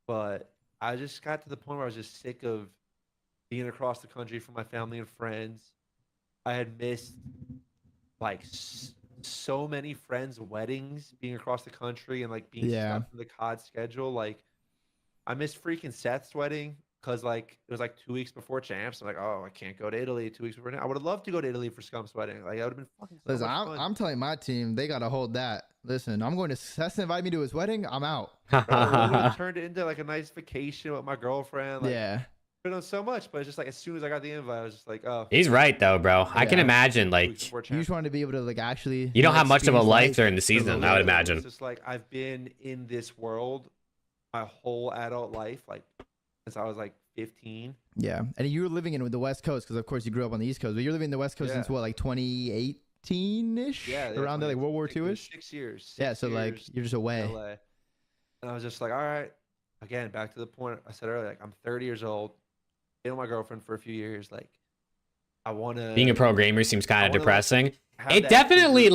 But I just got to the point where I was just sick of being across the country from my family and friends. I had missed like so many friends' weddings being across the country and like being stuck in the COD schedule. Like I missed freaking Seth's wedding. Because, like, it was, like, 2 weeks before champs. I'm like, oh, I can't go to Italy 2 weeks before now. I would have loved to go to Italy for SCUMP's wedding. Like, that would have been fucking so Listen, much fun. I'm telling my team, they got to hold that. Listen, I'm going to Seth invite me to his wedding. I'm out. Bro, turned it into, like, a nice vacation with my girlfriend. Like, yeah. I've done so much, but it's just, like, as soon as I got the invite, I was just like, oh. He's right, though, bro. I can imagine, like, you just want to be able to, like, actually. You don't have much of a life during the season, I would imagine. It's just, like, I've been in this world my whole adult life, like, since I was, like, 15. Yeah, and you were living in the West Coast because, of course, you grew up on the East Coast. But you're living in the West Coast since what, like 2018-ish? Yeah, around there, like World War II-ish. 6 years. Yeah, so like you're just away. LA. And I was just like, all right. Again, back to the point I said earlier. Like I'm 30 years old. Been with my girlfriend for a few years. Like I want to. Being a pro gamer seems kind of depressing. It definitely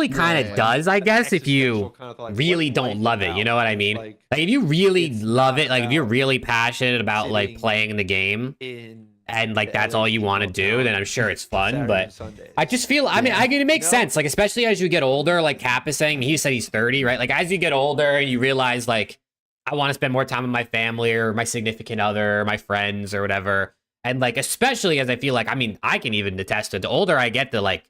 kind of does, I guess, if you really don't love it. You know what I mean? Like if you really love it, like if you're really passionate about like playing the game and like that's all you want to do, then I'm sure it's fun. But I just feel, I mean, it makes sense. Like especially as you get older, like Cap is saying, he said he's 30, right? Like as you get older, you realize like I want to spend more time with my family or my significant other, or my friends or whatever. And like especially as I feel like, I mean, I can even attest to the older I get, the like.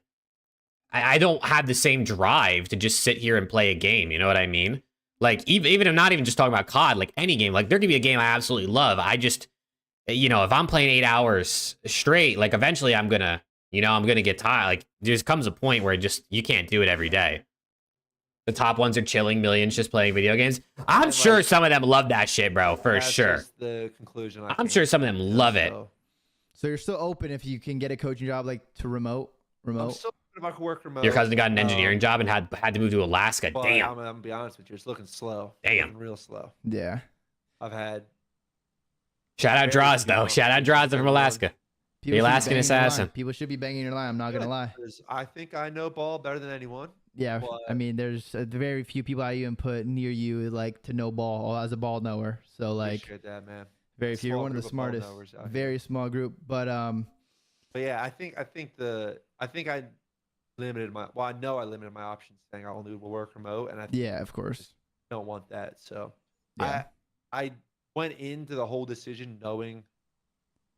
I don't have the same drive to just sit here and play a game. You know what I mean? Like, even I'm not even just talking about COD, like any game. Like, there could be a game I absolutely love. I just, you know, if I'm playing 8 hours straight, like, eventually I'm going to, you know, I'm going to get tired. Like, there comes a point where you can't do it every day. The top ones are chilling, millions just playing video games. I'm sure some of them love that shit, bro, for sure. The conclusion. I'm sure some of them love it. So you're still open if you can get a coaching job, like, to remote? I'm still if I could work remote. Your cousin got an engineering job and had to move to Alaska. Well, damn. I'm gonna be honest with you, it's looking slow. Damn. Looking real slow. Yeah. I've had. Shout out Draws though. Shout out Draws from Alaska. The Alaskan assassin. People should be banging your line. I'm not gonna lie. I think I know ball better than anyone. Yeah, I mean, there's very few people I even put near you like to know ball as a ball knower. So like, appreciate that, man. Very few. You're one of the smartest. Very small group, but yeah, I think I limited my. Well, I know I limited my options, saying I only will work remote, and I yeah, of course, don't want that. So yeah. I went into the whole decision knowing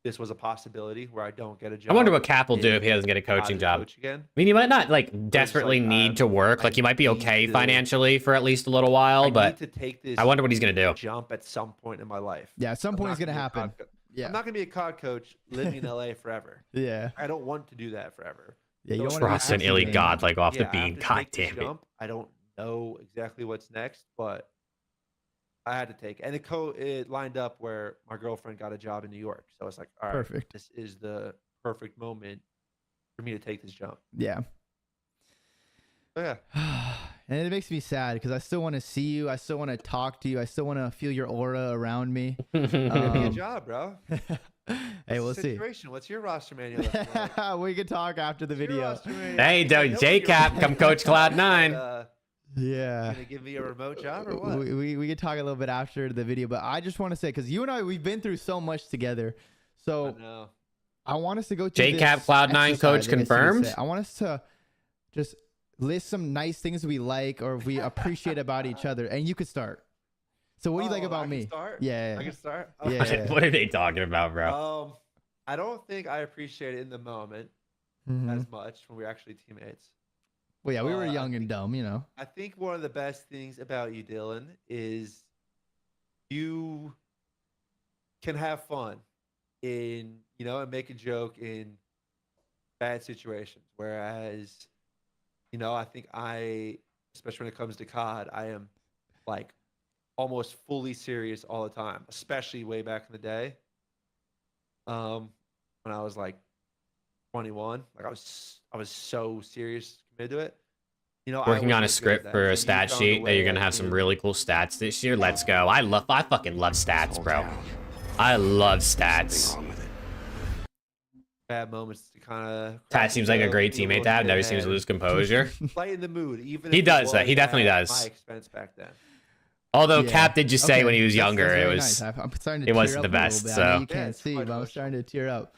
this was a possibility where I don't get a job. I wonder what Cap will do if he doesn't get a coaching job. I mean, he might not like desperately need to work. Like he might be okay financially for at least a little while, but I wonder what he's gonna do. Jump at some point in my life. Yeah, at some point it's gonna happen. Yeah, I'm not gonna be a COD coach living in LA forever. Yeah, I don't want to do that forever. Yeah, you don't want to an elite god like off the beam. God damn it! I don't know exactly what's next, but I had to take it. And it lined up where my girlfriend got a job in New York. So it's like, all right, perfect. This is the perfect moment for me to take this jump. Yeah. Yeah. And it makes me sad because I still want to see you. I still want to talk to you. I still want to feel your aura around me. Give me a job, bro. Hey, we'll see. What's your Rostermania like? We can talk after the video. Hey, JCap, come coach Cloud9. Yeah. Gonna give me a remote job or what? We can talk a little bit after the video, but I just want to say, because you and I, we've been through so much together. So I want us to go through JCap Cloud9 coach confirmed. I want us to just list some nice things we like or we appreciate about each other, and you could start. So what do you like about me? Yeah, I can start. Yeah. What are they talking about, bro? I don't think I appreciate it in the moment as much when we're actually teammates. Well, yeah, we were young and dumb, you know. I think one of the best things about you, Dylan, is you can have fun in, and make a joke in bad situations. Whereas, I think especially when it comes to COD, I am like almost fully serious all the time, especially way back in the day. When I was like 21, like I was so serious committed to it. Working on a script for a stat sheet that you're gonna have some really cool stats this year. Let's go. I fucking love stats, bro. I love stats. Bad moments to kind of. Tat seems like a great teammate to have. Never seems to lose composure. Lighten the mood, even. He does that. He definitely does. My expense back then. Although Cap did just say when he was younger, nice. I'm starting to it wasn't the best. So I mean, you can't see, but I'm starting to tear up.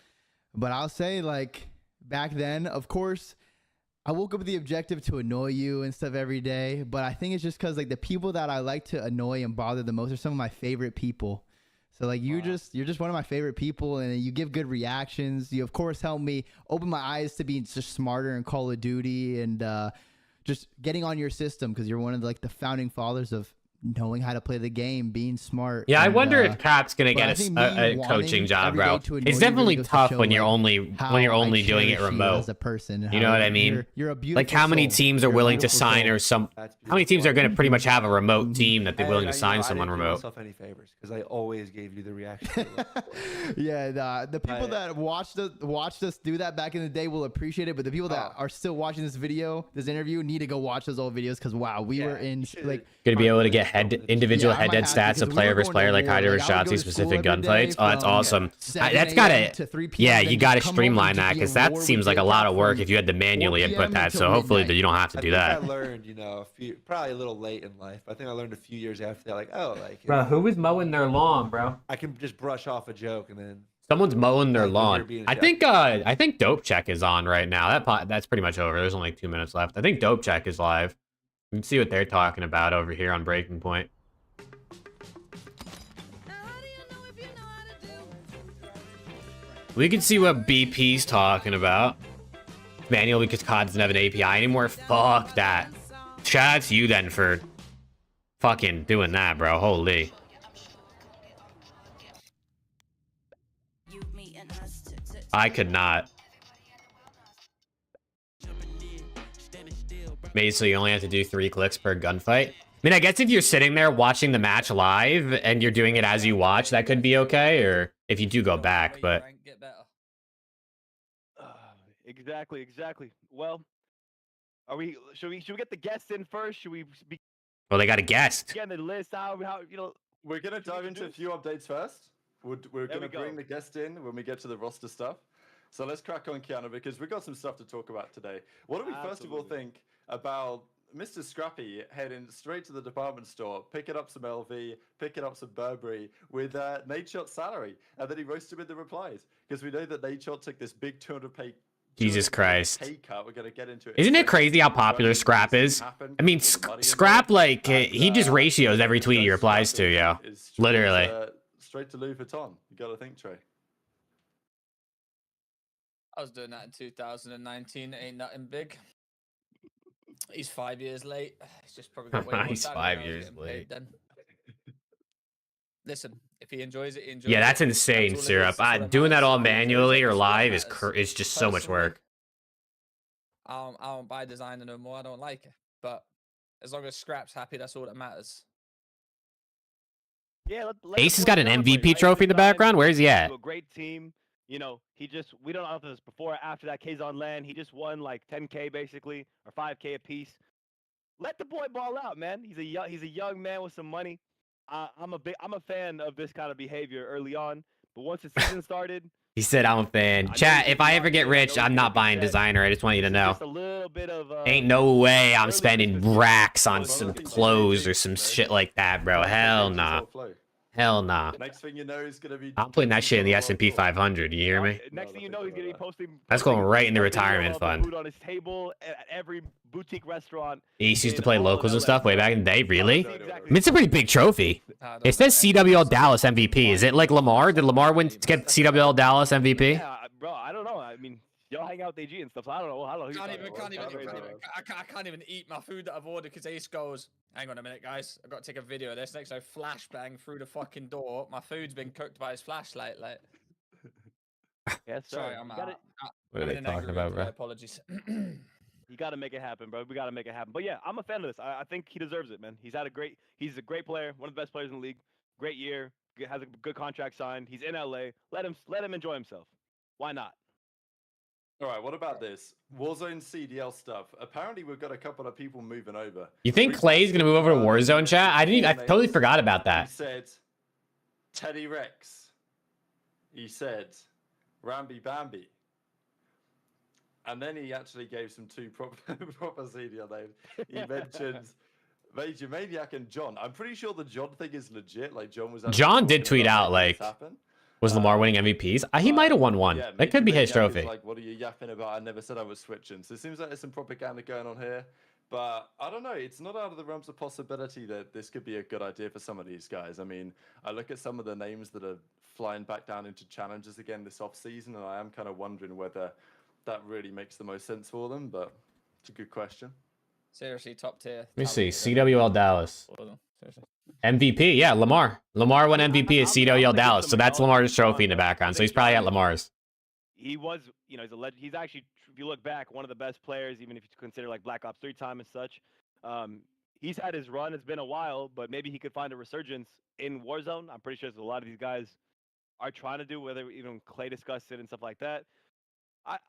But I'll say, like, back then, of course, I woke up with the objective to annoy you and stuff every day. But I think it's just because, like, the people that I like to annoy and bother the most are some of my favorite people. So, like, you're just one of my favorite people, and you give good reactions. You, of course, help me open my eyes to being just smarter in Call of Duty and just getting on your system because you're one of the founding fathers of knowing how to play the game, being smart. Yeah, I wonder if Cap's gonna get a coaching job, bro. It's definitely tough when you're only doing it remote. As a person, you know what I mean? You're a beautiful like how many teams are willing to sign or how many teams are gonna pretty much have a remote team that they're willing to sign someone remote? I didn't do myself any favors because I always gave you the reaction. Yeah, the people that watched us do that back in the day will appreciate it, but the people that are still watching this interview need to go watch those old videos because wow, we were in like gonna be able to get individual head-to-head stats of player versus player, like high Shotzi specific gunfights. Oh, that's awesome. That's gotta, yeah, you gotta streamline that because that seems like a lot of work if you had to manually input that. So hopefully that you don't have to do that. I learned, probably a little late in life. I think I learned a few years after that, bro, who was mowing their lawn, bro? I can just brush off a joke and then someone's mowing their lawn. I think Dope Check is on right now. That's pretty much over. There's only 2 minutes left. I think Dope Check is live. You can see what they're talking about over here on Breaking Point. We can see what BP's talking about. Manual because COD doesn't have an API anymore. Fuck that. Shout out to you then for fucking doing that, bro. Holy. I could not. Maybe so you only have to do 3 clicks per gunfight. I mean, I guess if you're sitting there watching the match live and you're doing it as you watch, that could be okay. Or if you do go back, but exactly. Well, should we get the guests in first? Should we be? Well, they got a guest. Getting the list. How we're gonna dive into a few updates first. We're gonna bring the guest in when we get to the roster stuff. So let's crack on, Keanu, because we've got some stuff to talk about today. What do we first of all think about Mr. Scrappy heading straight to the department store, picking up some LV, picking up some Burberry with NADESHOT salary, and then he roasted with the replies? Because we know that NADESHOT took this big 200 pay. Jesus Christ. Pay cut. We're gonna get into it. Isn't it crazy how popular Scrap is? I mean, Scrap, like, he just ratios every tweet he replies to, yo. Literally. Straight to Louis Vuitton. You gotta think, Trey. I was doing that in 2019. Ain't nothing big. He's 5 years late. He's just probably got way more He's 5 years late. Then. Listen, if he enjoys it, he enjoys it. Yeah, that's insane, Syrup. Doing that all manually or live is just so much work. I don't buy designer no more. I don't like it. But as long as Scrap's happy, that's all that matters. Yeah, Ace has got an MVP trophy in the background. Where's he at? A great team. You know, we don't know if this was before or after that K's on land. He just won like 10K basically, or 5K a piece. Let the boy ball out, man. He's a young man with some money. I'm a fan of this kind of behavior early on, but once the season started, He said, I'm a fan. Chat, if I ever get rich, I'm not buying designer. I just want you to know. just a little bit of Ain't no way I'm spending racks on some clothes or some shit like that, bro. Hell nah. Hell nah. Next thing you know, he's gonna be. I'm putting that shit in the S&P 500. You hear me? Next thing you know, he's gonna be posting. That's going right in the retirement fund. Food on his table at every boutique restaurant. He used to play locals and stuff way back in the day. Really? I mean, it's a pretty big trophy. It says CWL Dallas MVP. Is it like Lamar? Did Lamar win to get CWL Dallas MVP? Yeah, bro. I don't know. I mean, y'all hang out with AG and stuff. So I don't know. I can't even eat my food that I've ordered because Ace goes, hang on a minute, guys. I've got to take a video of this. Next, I flashbang through the fucking door. My food's been cooked by his flashlight. Like, yes, sir. Sorry, What are they talking about, bro? Apologies. You got to make it happen, bro. We got to make it happen. But yeah, I'm a fan of this. I think he deserves it, man. He's a great player, one of the best players in the league. Great year, has a good contract signed. He's in LA. Let him enjoy himself. Why not? All right, what about this Warzone CDL stuff? Apparently, we've got a couple of people moving over. You think Clay's gonna move over to Warzone, chat? I totally forgot about that. He said Teddy Rex. He said Ramby Bambi. And then he actually gave some two proper CDL names. He mentioned Major Maniac and John. I'm pretty sure the John thing is legit. Like John was. John did tweet out like, was Lamar winning MVPs? He might have won one. Yeah, that could be his trophy. Like, what are you yapping about? I never said I was switching. So it seems like there's some propaganda going on here. But I don't know. It's not out of the realms of possibility that this could be a good idea for some of these guys. I mean, I look at some of the names that are flying back down into challenges again this off season, and I am kind of wondering whether that really makes the most sense for them. But it's a good question. Seriously, top tier. Let me see. CWL Dallas. Seriously. MVP, yeah, Lamar. Lamar won MVP at CWL Dallas, so that's Lamar's trophy in the background. So he's probably at Lamar's. He was, you know, he's a legend. He's actually, if you look back, one of the best players, even if you consider like Black Ops 3 time and such. He's had his run. It's been a while, but maybe he could find a resurgence in Warzone. I'm pretty sure a lot of these guys are trying to do, whether even Clay discussed it and stuff like that. I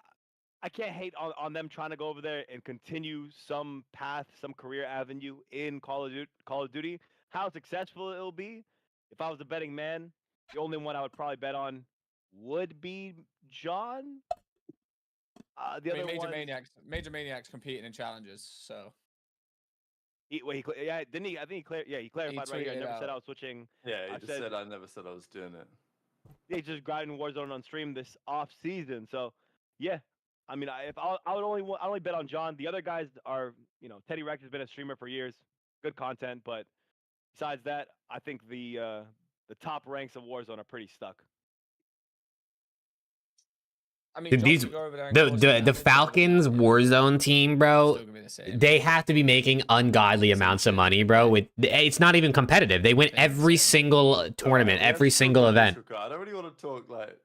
can't hate on them trying to go over there and continue some path, some career avenue in Call of Duty. How successful it'll be, if I was a betting man, the only one I would probably bet on would be John. Major Maniac's competing in challenges, so. He clarified right here. I never said I was switching. Yeah, he just said I never said I was doing it. He's just grinding Warzone on stream this off season, so yeah. I mean, I only bet on John. The other guys are, you know, Teddy Rex has been a streamer for years, good content, but besides that, I think the top ranks of Warzone are pretty stuck. I mean, the Falcons Warzone team, bro, they have to be making ungodly amounts of money, bro. It's not even competitive. They win every single tournament, every single event. I don't really want to talk like.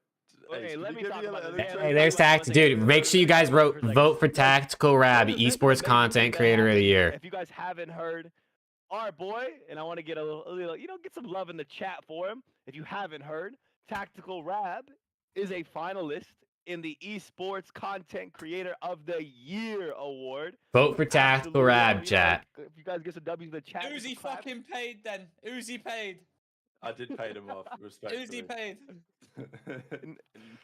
Okay, let me talk about this. Hey, there's dude. Make sure you guys vote for TACTICALRAB, esports content creator of the year. If you guys haven't heard, our boy, and I want to get a little, you know, get some love in the chat for him. If you haven't heard, TACTICALRAB is a finalist in the Esports Content Creator of the Year award. Vote for TACTICALRAB, chat. If you guys get some W's in the chat. Uzi fucking paid then. Uzi paid. I did pay them off, respectfully. Uzi paid.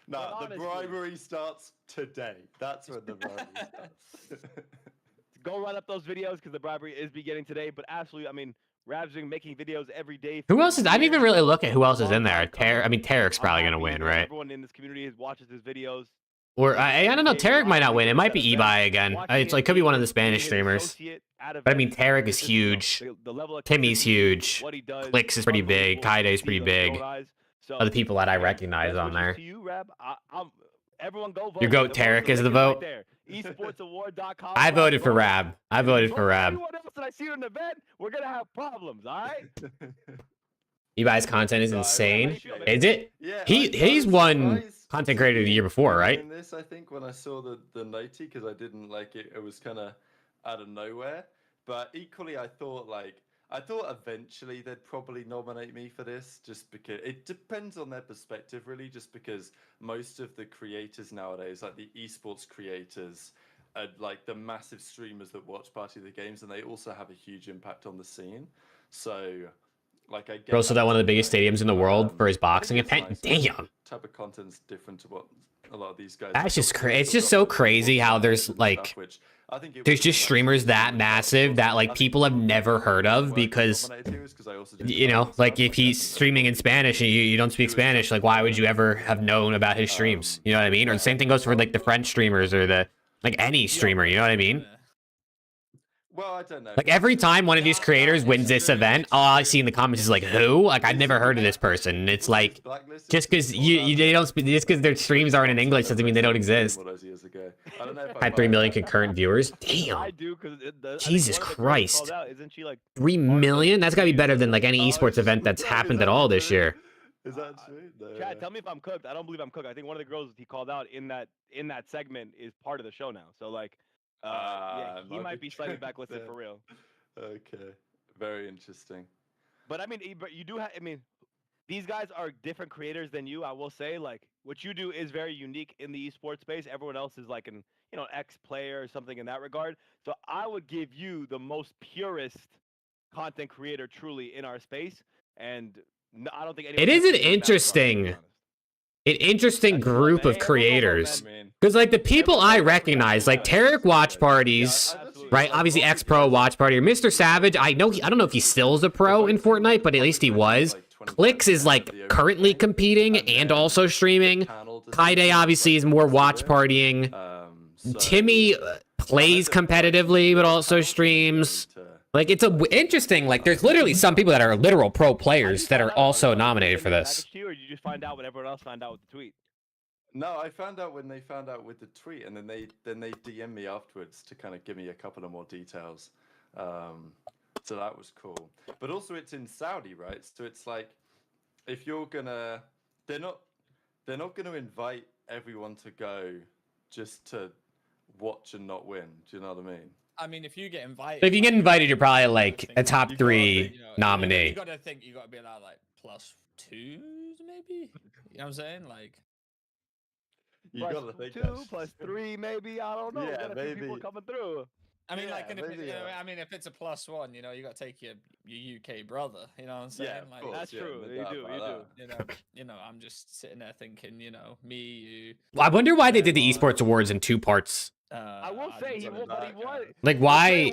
No, the bribery starts today. That's when the bribery starts. Go run up those videos because the bribery is beginning today. But absolutely, I mean, Rab's been making videos every day. Who else is? I didn't even really look at who else is in there. Tarek's probably gonna win, right? Everyone in this community watches his videos. Or I don't know. Tarek might not win. It might be Ebi again. It could be one of the Spanish streamers. But I mean, Tarek is huge. Timmy's huge. Clicks is pretty big. Kaide's pretty big. Other people that I recognize on there. Everyone go vote. Your goat Tarek is the vote. esportsaward.com. I voted for Rab. I voted for Rab. Anyone else that I see in the event, we're gonna have problems. All right. Ebi's content is insane. Is it? Yeah. He's won content creator of the year before, right? In this, I think when I saw the 90, because I didn't like it, it was kind of out of nowhere. But equally, I thought like I thought eventually they'd probably nominate me for this, just because it depends on their perspective, really. Just because most of the creators nowadays, like the esports creators, are like the massive streamers that watch party of the games, and they also have a huge impact on the scene. So, like, I get. Bro, so that one of the biggest stadiums in the world for his boxing event. Nice. Damn. Type of content's different to what a lot of these guys. That's just crazy. It's just so crazy how there's like, there's just streamers that massive that like people have never heard of because, you know, like if he's streaming in Spanish and you don't speak Spanish, like why would you ever have known about his streams? You know what I mean? Or the same thing goes for like the French streamers or the like any streamer. You know what I mean? Well, I don't know. Like every time one of these creators wins this event, all I see in the comments is like, "Who?" Like I've never heard of this person. And it's like, just because they don't speak, just because their streams aren't in English doesn't mean they don't exist. Had 3 million concurrent viewers. Damn. I do because Jesus Christ. Isn't she like 3 million? That's gotta be better than like any esports event that's happened at all this year. Is that true? No. Chad, tell me if I'm cooked. I don't believe I'm cooked. I think one of the girls he called out in that segment is part of the show now. So like. Yeah, he might be slightly backlisted for real. Okay, very interesting. But I mean, but you do have. I mean, these guys are different creators than you. I will say, like, what you do is very unique in the esports space. Everyone else is like an, you know, ex-player or something in that regard. So I would give you the most purest content creator truly in our space, and I don't think anyone. It is an interesting group of creators. Because, like, the people I recognize, like, Tarek Watch Parties, right? Obviously, X-Pro Watch Party, or Mr. Savage. I don't know if he still is a pro in Fortnite, but at least he was. Clicks is, like, currently competing and also streaming. Kaide, obviously, is more watch partying. Timmy plays competitively, but also streams. Like, it's interesting. Like, there's literally some people that are literal pro players that are also nominated for this. Or did you just find out when everyone else found out with the tweet? No, I found out when they found out with the tweet, and then they DM'd me afterwards to kind of give me a couple of more details. So that was cool. But also, it's in Saudi, right? So it's like, if you're gonna, they're not gonna invite everyone to go just to watch and not win. Do you know what I mean? I mean, if you get invited, If you get invited, you're probably like a top 3 nominee. You gotta think you gotta be allowed like +2s, maybe. You know what I'm saying? Like, you gotta think 2 +3, maybe. I don't know. Yeah, maybe. People coming through. I mean, Yeah, like, and if maybe, I mean, if it's a +1, you know, you got to take your UK brother. You know what I'm saying? Yeah, of like, course, That's yeah, true. no You doubt do. about You do. that. you know, I'm just sitting there thinking, you know, me, you. I wonder why they did the esports awards in 2 parts. I will say he was. Like, why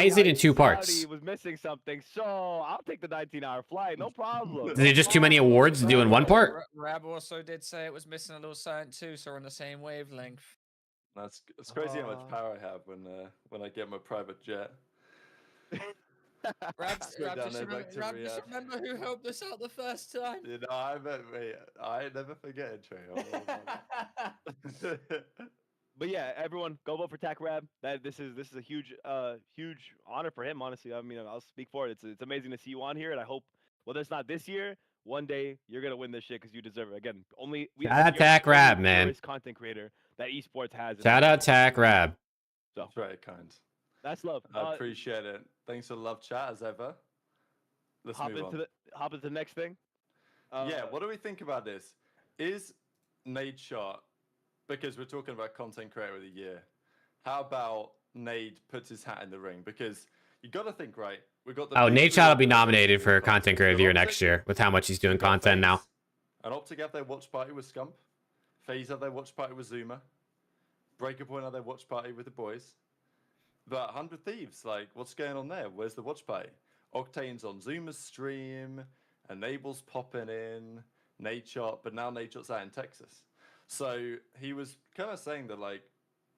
is it in 2 parts? He was missing something, so I'll take the 19-hour flight. No problem. Is it just too many awards to do in 1 part? Rab also did say it was missing a little something too, so we're on the same wavelength. It's crazy how much power I have when I get my private jet. Rab, Go down just there back to Riyadh. remember who helped us out the first time? You know, I never forget it, Trey. But yeah, everyone go vote for TACRAB. This is a huge honor for him. Honestly, I mean, I'll speak for it. It's amazing to see you on here, and I hope whether it's not this year, one day you're gonna win this shit because you deserve it. Again, Shout out TACRAB, man. Content creator that esports has. Shout out TACRAB. So That's very kind. That's love. I appreciate it. Thanks for the love chat as ever. Let's hop move into on. the next thing. Yeah, what do we think about this? Is NADESHOT, because we're talking about content creator of the year, how about Nade puts his hat in the ring? Because you got to think, right? We got the NADESHOT will be nominated for content creator of the year next year with how much he's doing content now. And OPTIC have their watch party with SCUMP. FAZE have their watch party with Zuma. Breakerpoint have their watch party with the boys. But 100 Thieves, like, what's going on there? Where's the watch party? OCTANE's on Zuma's stream. Enable's popping in. NADESHOT, but now NADESHOT's out in Texas. So he was kind of saying that, like,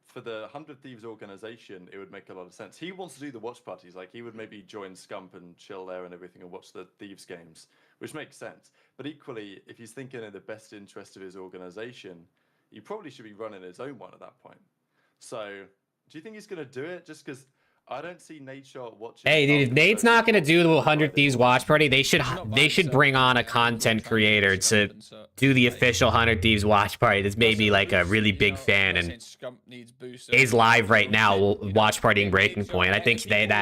for the 100 Thieves organization, it would make a lot of sense. He wants to do the watch parties. Like, he would maybe join SCUMP and chill there and everything and watch the Thieves games, which makes sense. But equally, if he's thinking in the best interest of his organization, he probably should be running his own one at that point. So do you think he's going to do it? Just because I don't see NADESHOT watching. Hey, dude, if Nate's not gonna do the 100 Thieves watch party, they should bring on a content creator to do the official 100 Thieves watch party. That's maybe like a really big fan and is live right now, watch partying Breaking Point. I think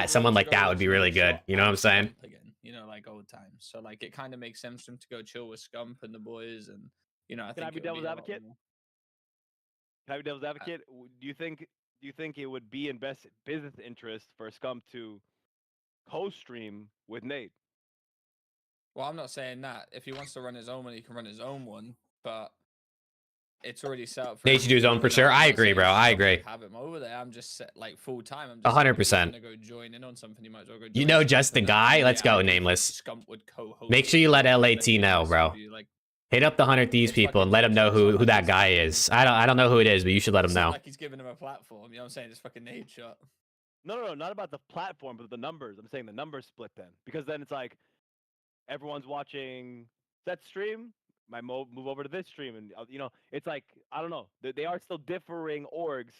someone like that would be really good. You know what I'm saying? You know, like old times. So like it kind of makes sense for him to go chill with Scump and the boys, and you know, I think. Can I be devil's advocate? Can I be devil's advocate? Do you think it would be in best business interest for Scump to co-stream with Nate? Well, I'm not saying that. If he wants to run his own one, he can run his own one, but it's already set up. Nate should do his own for sure. I agree, bro. I agree. Have him over there. I'm just set, like full time. I'm just 100%. gonna go join in on something. You might as well go. You know, just the guy. Let's go, Nameless. Make sure you let LAT know, bro. Hit up the 100 Thieves people and let them know who that guy is. I don't know who it is, but you should let them know. Like he's giving him a platform. You know what I'm saying? It's fucking NADESHOT. No, not about the platform, but the numbers. I'm saying the numbers split then, because then it's like everyone's watching that stream. Might move over to this stream, and you know, it's like I don't know. They are still differing orgs.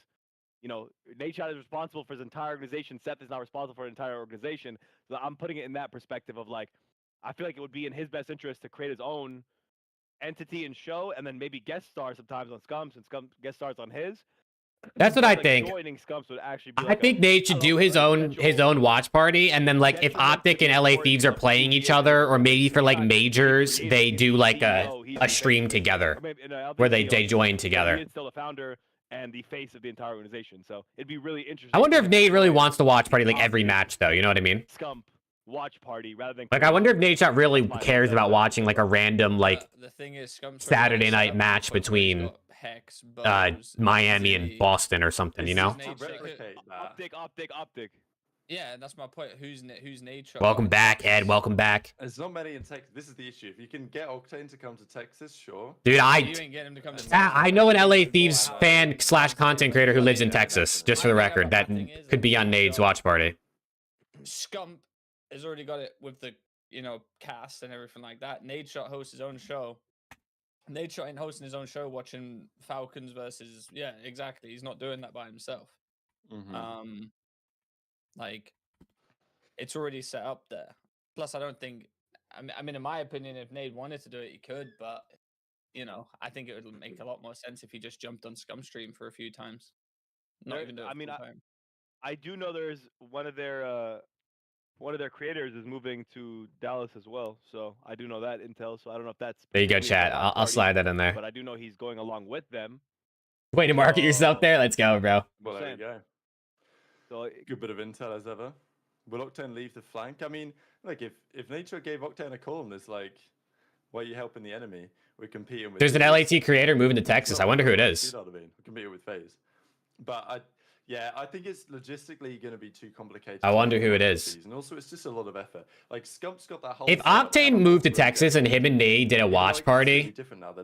You know, NADESHOT is responsible for his entire organization. Seth is not responsible for an entire organization. So I'm putting it in that perspective of like, I feel like it would be in his best interest to create his own entity and show, and then maybe guest stars sometimes on Scumps and Scump guest stars on his. That's what I think. Joining Scumps would actually be I think Nate should do his own watch party, and then like if OPTIC and LA Thieves are playing each other, or maybe for like majors, they do like a stream together where they join together. He's still the founder and the face of the entire organization, so it'd be really interesting. I wonder if Nate really wants to watch party like every match, though. You know what I mean? Scump watch party rather than like I wonder if NADESHOT really cares about watching like a random like Saturday night match between Miami and Boston or something, you know? Optic. Yeah, that's my point. Who's NADESHOT? Welcome back, Ed. Welcome back. There's not many in Texas. This is the issue. If you can get OCTANE to come to Texas, sure. Dude, I know an LA Thieves fan / content creator who lives in Texas, just for the record, that could be on Nade's watch party. Scump has already got it with the, you know, cast and everything like that. NADESHOT hosts his own show. NADESHOT ain't hosting his own show watching Falcons versus, yeah, exactly. He's not doing that by himself. Like, it's already set up there. Plus, I don't think, I mean, in my opinion, if Nade wanted to do it, he could, but, you know, I think it would make a lot more sense if he just jumped on Scum Stream for a few times. Not even do it full time. I do know there's one of their creators is moving to Dallas as well, so I do know that intel. So I don't know if that's there. You go, chat. I'll slide that in there. But I do know he's going along with them. Way to market yourself there. Let's go, bro. Well, there you go. So good bit of intel as ever. Will OCTANE leave the flank? I mean, like if NADESHOT gave OCTANE a call and it's like, why are you helping the enemy? We're competing with. There's an LAT creator moving to Texas. I wonder who it is. You know what I mean? We're competing with FAZE, but I think it's logistically going to be too complicated. I wonder who it is. And also, it's just a lot of effort. Like, Scump's got that whole... If OCTANE moved to Texas and him and Nate did a watch party,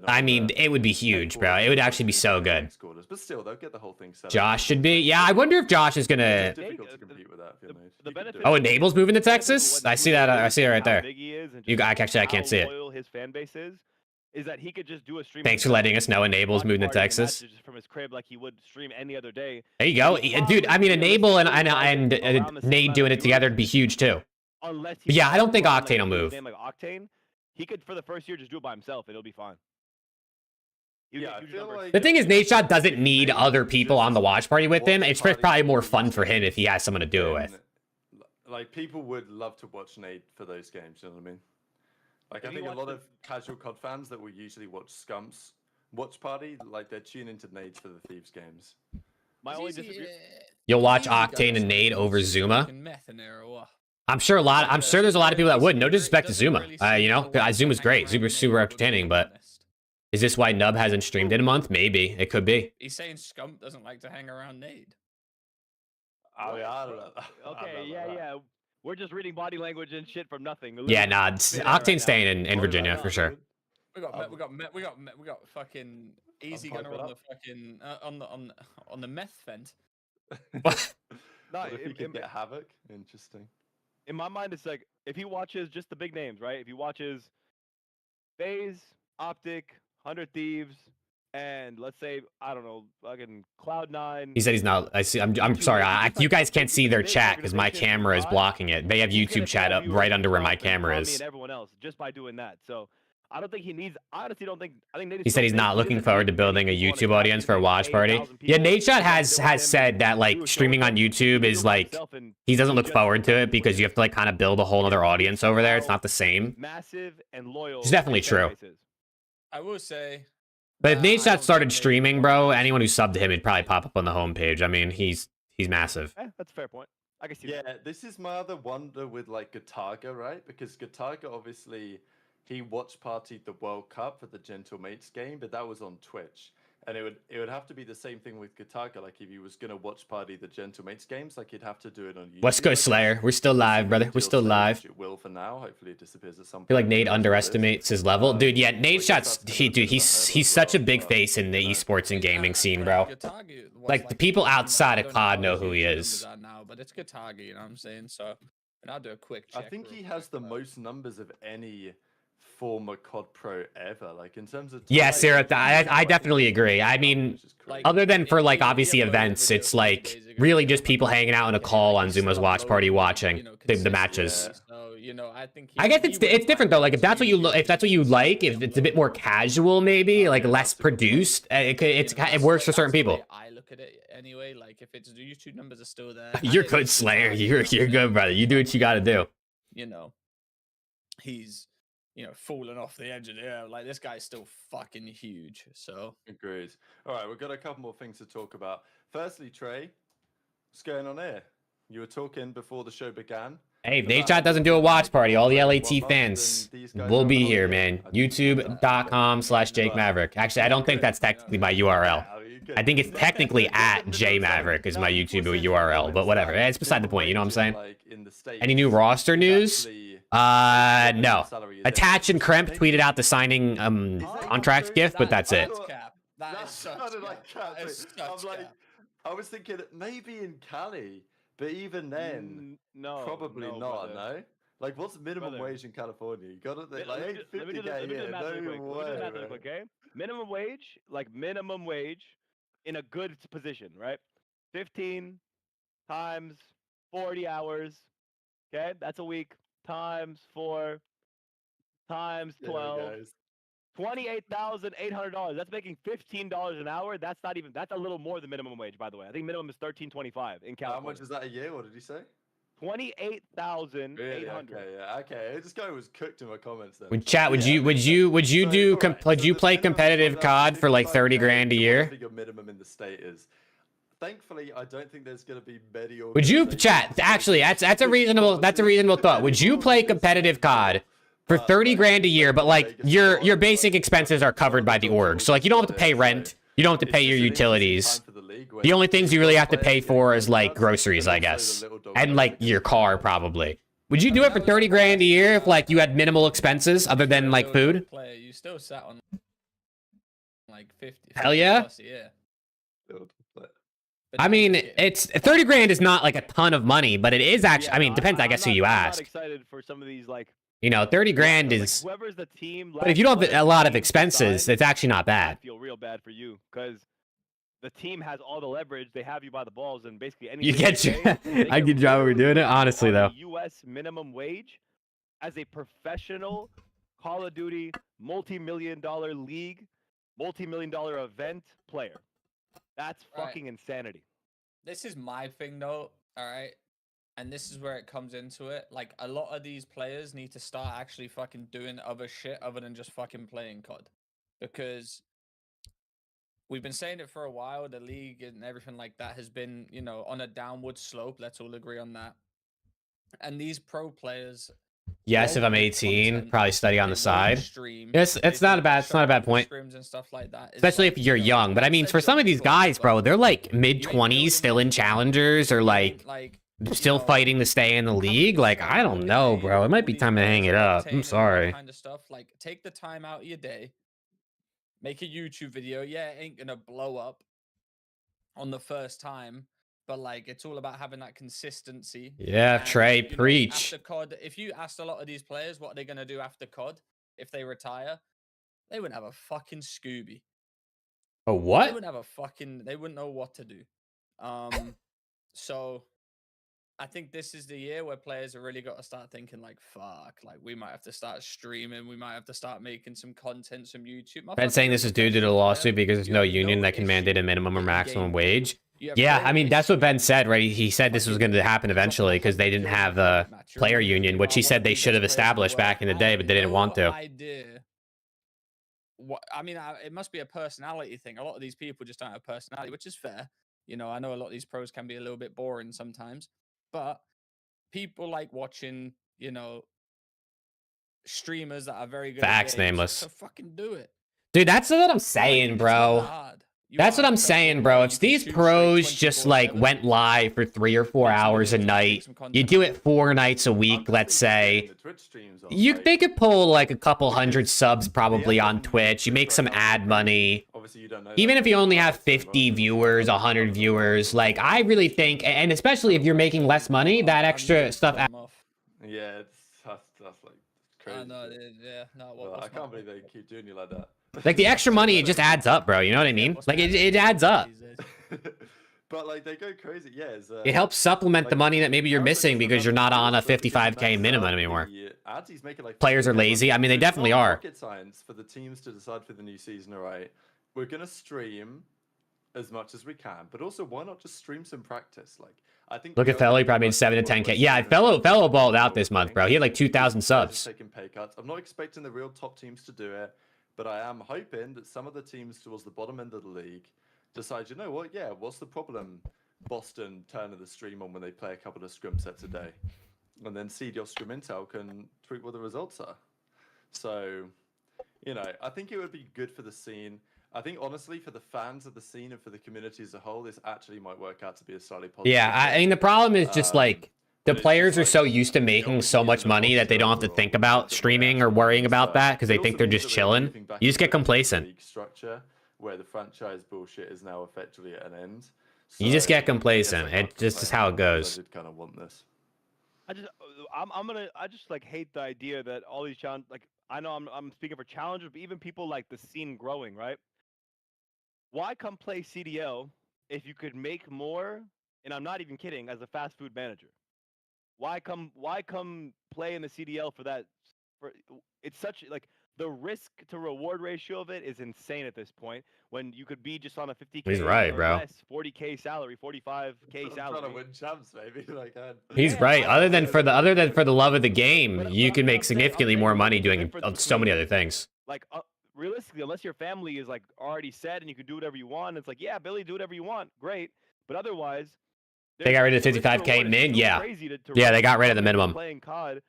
I mean, it would be huge, bro. It would actually be so good. But still, they'll get the whole thing set up. Josh should be. Yeah, I wonder if Josh is going to... It's difficult to compete with that. Oh, Enable's moving to Texas? I see that. I see it right there. Actually, I can't see it. His fan base is that he could just do a stream. Thanks for letting us know Enable's moving to Texas. From his crib, like he would stream any other day. There you go, dude. I mean, Enable and Nate doing it together would be huge too. But yeah, I don't think OCTANE will move. Like OCTANE, he could for the first year just do it by himself and it'll be fine. Yeah, I feel like the thing is, NADESHOT doesn't need other people on the watch party with him. It's probably more fun for him if he has someone to do it with. Like people would love to watch Nate for those games. You know what I mean? Like, I think a lot of casual COD fans that will usually watch Scump's watch party, like, they're tuning into Nades for the Thieves games. You'll watch OCTANE and Nade over Zuma? I'm sure there's a lot of people that would. No disrespect to Zuma. You know, Zuma's great. Zuma's super entertaining, but is this why Nub hasn't streamed in a month? Maybe. It could be. He's saying Scump doesn't like to hang around Nade. Oh, yeah, I don't know. Okay, yeah. We're just reading body language and shit from nothing. Yeah, nah, OCTANE's staying in Virginia for sure. We got fucking easy gunner on the fucking on the meth vent. No, if you can get HAVOK, interesting. In my mind, it's like if he watches just the big names, right? If he watches FAZE, OPTIC, 100 Thieves, and let's say I don't know, fucking Cloud9. He said he's not. I see. I'm sorry. You guys can't see their chat because my camera is blocking it. They have YouTube chat up right under where my camera is. And everyone else just by doing that. So I don't think he needs. I honestly don't think. I think he said he's not looking forward to building a YouTube audience for a watch party. Yeah, NADESHOT has said that like streaming on YouTube is like he doesn't look forward to it because you have to like kind of build a whole other audience over there. It's not the same. Massive and loyal. It's definitely true. I will say. But if NADESHOT started streaming, bro, anyone who subbed to him would probably pop up on the homepage. I mean, he's massive. That's a fair point. I can see that. that. This is my other wonder with like Gataga, right? Because Gataga obviously he watch partied the World Cup for the Gentle Mates game, but that was on Twitch. And it would have to be the same thing with Gataga. Like if he was gonna watch party the Gentle Mates games, like he'd have to do it on YouTube. Let's go, Slayer. We're still live, brother. We're still live. It will for now. Hopefully it disappears at some point. I feel like Nate underestimates his level, dude. Yeah, NADESHOT's he's such a big face in the esports and gaming scene, bro. Like the people outside of COD know who he is. But it's Gataga, you know what I'm saying? So, and I'll do a quick check. I think he has the most numbers of any former COD pro ever, like in terms of yeah, Sarah, I definitely agree. I mean, other than for like obviously events, it's like really just people hanging out in a call on Zuma's watch party watching the matches. So, you know, I guess it's different though. Like if that's what you like, if it's a bit more casual, maybe like less produced, it works for certain people. I look at it anyway. Like if it's YouTube numbers are still there. You're good, Slayer. You're good, brother. You do what you got to do. You know, he's falling off the edge of the air. Like this guy's still fucking huge. So agreed. All right, we've got a couple more things to talk about. Firstly, Trey, what's going on here? You were talking before the show began. Hey, if NADESHOT doesn't do a watch party, all the LAT fans will be here, man. YouTube.com/Jake Maverick. Actually, I don't think that's technically my URL. I think it's technically at JMaverick is my YouTube URL, but whatever. It's beside the point. You know what I'm saying? Any new roster news? No. Attach and Kremp tweeted out the signing contract gift, but that's it. That is such cap. I was thinking maybe in Cali, but even then, probably not. No. Like, what's minimum wage in California? You got it. Like, let me do the math real quick. Okay. Minimum wage in a good position, right? 15 times 40 hours. Okay, that's a week. Times 4 times 12. $28,800. That's making $15 an hour. That's a little more than minimum wage, by the way. I think minimum is $13.25 in California. How much is that a year? What did you say? 28,800. Really? Okay. This guy was cooked in my comments then. Would you play competitive COD for like 30 grand a year? I think your minimum in the state is. Thankfully, I don't think there's gonna be many. Would you chat? Actually, that's a reasonable thought. Would you play competitive COD for 30 grand a year, but like your basic expenses are covered by the org? So like you don't have to pay rent, you don't have to pay your utilities. The only things you really have to pay for is like groceries, I guess, and like your car probably. Would you do it for 30 grand a year if like you had minimal expenses other than like food? You still sat on like 50. Hell yeah. I mean, it's 30 grand is not like a ton of money, but it is actually. I mean, depends. I guess who you ask. I'm not excited for some of these like. 30 grand is. Whoever's the team. But if you don't have a lot of expenses, it's actually not bad. I feel real bad for you because the team has all the leverage. They have you by the balls, and basically anything. You get. I can drive over doing it. Honestly, though. U.S. minimum wage as a professional Call of Duty multi-million-dollar league, multi-million-dollar event player. That's fucking insanity. This is my thing, though. All right. And this is where it comes into it. Like, a lot of these players need to start actually fucking doing other shit other than just fucking playing COD. Because we've been saying it for a while. The league and everything like that has been, on a downward slope. Let's all agree on that. And these pro players... Yes, if I'm 18, probably study on the side. Yes, it's not a bad point. And stuff like that. Especially if you're young. But I mean, for some of these guys, bro, they're like mid-20s, still in challengers, or like still fighting to stay in the league. Like, I don't know, bro. It might be time to hang it up. I'm sorry. Kind of stuff. Like, take the time out of your day. Make a YouTube video. Yeah, it ain't gonna blow up on the first time. But like, it's all about having that consistency. Yeah, Trey, preach. After COD, if you asked a lot of these players what are they gonna do after COD if they retire, they wouldn't have a fucking Scooby. Oh, what? They wouldn't have a fucking. They wouldn't know what to do. So I think this is the year where players have really got to start thinking like, fuck, like we might have to start streaming. We might have to start making some content, some YouTube. Ben saying this is due to the lawsuit because there's no union that can mandate a minimum or maximum wage. Yeah, I mean, that's what Ben said, right? He said this was going to happen eventually because they didn't have a player union, which he said they should have established back in the day, but they didn't want to. I mean, it must be a personality thing. A lot of these people just don't have personality, which is fair. You know, I know a lot of these pros can be a little bit boring sometimes, but people like watching, you know, streamers that are very good. Facts, nameless. So fucking do it. Dude, that's what I'm saying, bro. That's what I'm saying, bro. If these pros just like went live for 3 or 4 hours a night, you do it 4 nights a week, let's say, they could pull like a couple hundred subs probably on Twitch. You make some ad money. Even if you only have 50 viewers, 100 viewers, like I really think, and especially if you're making less money, that extra stuff. Yeah, that's like crazy. I can't believe they keep doing you like that. Like the extra money, it just adds up, bro. You know what I mean? Like it adds up. But like they go crazy. Yeah, it helps supplement the money that maybe you're missing because you're not on a 55K minimum anymore. Players are lazy. I mean, they definitely are. Rocket science for the teams to decide for the new season. All right, we're gonna stream as much as we can, but also why not just stream some practice? Like I think. Look at Fellow. He probably made 7 to 10K. Yeah, Fellow balled out this month, bro. He had like 2,000 subs. Taking pay cuts. I'm not expecting the real top teams to do it. But I am hoping that some of the teams towards the bottom end of the league decide, you know what, yeah, what's the problem? Boston turning the stream on when they play a couple of scrum sets a day. And then CDL scrum intel can tweet what the results are. So, you know, I think it would be good for the scene. I think, honestly, for the fans of the scene and for the community as a whole, this actually might work out to be a slightly positive. Yeah, I mean, the problem is just like, the players are so used to making so much money that they don't have to think about streaming or worrying about that because they think they're just chilling. You just get complacent. Structure where the franchise bullshit is now effectively at an end. You just get complacent. It just is how it goes. I did kind of want this. I just like hate the idea that all these challenges, like I know I'm speaking for challengers, but even people like the scene growing, right? Why come play CDL if you could make more? And I'm not even kidding. As a fast food manager. Why come play in the CDL for that? It's such like the risk to reward ratio of it is insane at this point. When you could be just on a 50K, he's right, bro. Less, 40K salary, 45K salary. I'm trying to win champs, maybe. Like, he's right. Other than for the love of the game, you can make significantly more money doing so many other things. Like realistically, unless your family is like already set and you can do whatever you want, it's like, yeah, Billy, do whatever you want, great. But otherwise. They got rid of 55K min, yeah. Yeah, they got rid of the minimum. Playing COD,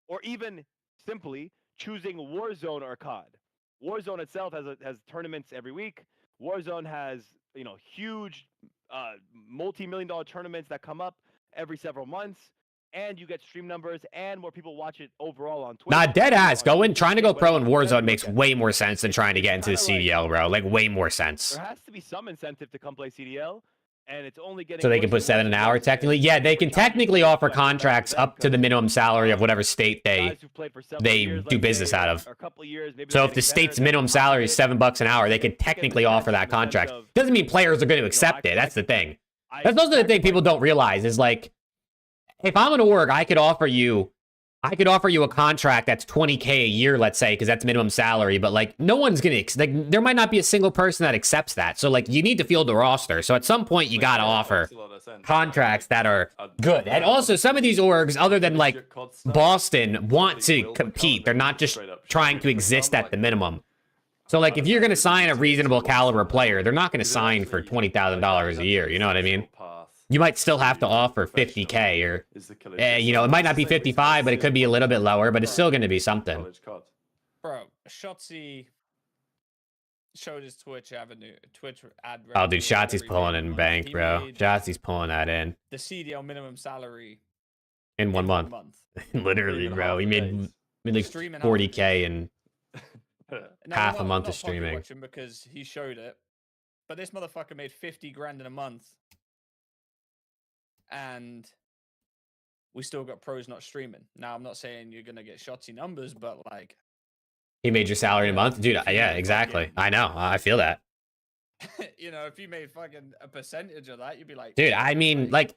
or even simply choosing Warzone or COD. Warzone itself has tournaments every week. Warzone has huge multi-million-dollar tournaments that come up every several months, and you get stream numbers and more people watch it overall on Twitch. Nah, dead ass. Trying to go pro in Warzone makes way more sense than trying to get into the CDL, bro. Like way more sense. There has to be some incentive to come play CDL. And it's only getting so they can put 7 an hour technically. Yeah, they can technically offer contracts up to the minimum salary of whatever state they do business out of. So if the state's minimum salary is $7 an hour, they could technically offer that contract. Doesn't mean players are going to accept it. That's the thing. That's also the thing people don't realize is like, if I'm an org, I could offer you a contract that's 20K a year, let's say, because that's minimum salary. But like, no one's gonna like. There might not be a single person that accepts that. So like, you need to field the roster. So at some point, you gotta offer contracts that are good. And also, some of these orgs, other than like Boston, want to compete. They're not just trying to exist at the minimum. So like, if you're gonna sign a reasonable caliber player, they're not gonna sign for $20,000 a year. You know what I mean? You might still have to offer 50K or, it might not be 55, but it could be a little bit lower, but it's still going to be something. Bro, Shotzi showed his Twitch ad. Oh, dude, Shotzi's pulling in bank, bro. Shotzi's pulling that in. The CDL minimum salary. In 1 month. Literally, bro. He made like 40K in half a month of streaming. Because he showed it. But this motherfucker made 50 grand in a month. And we still got pros not streaming. Now, I'm not saying you're going to get Shotzi numbers, but like... He made your salary in a month? Dude, yeah, exactly. I know. I feel that. you know, if you made fucking a percentage of that, you'd be like, dude, I mean, like,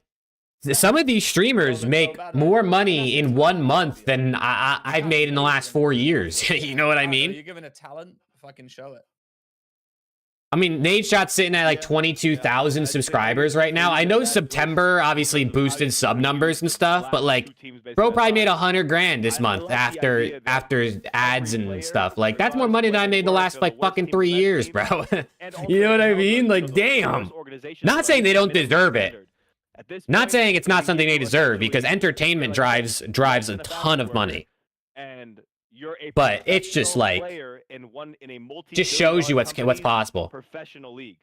some of these streamers make more money in 1 month than I've made in the last 4 years. You know what I mean? You're given a talent, fucking show it. I mean, NADESHOT's sitting at like 22,000 subscribers right now. I know September obviously boosted sub numbers and stuff, but like, bro probably made 100 grand this month after ads and stuff. Like, that's more money than I made the last like fucking 3 years, bro. You know what I mean? Like, damn. Not saying they don't deserve it. Not saying it's not something they deserve, because entertainment drives a ton of money. And you're a but it's just like, just shows you what's possible. Professional league.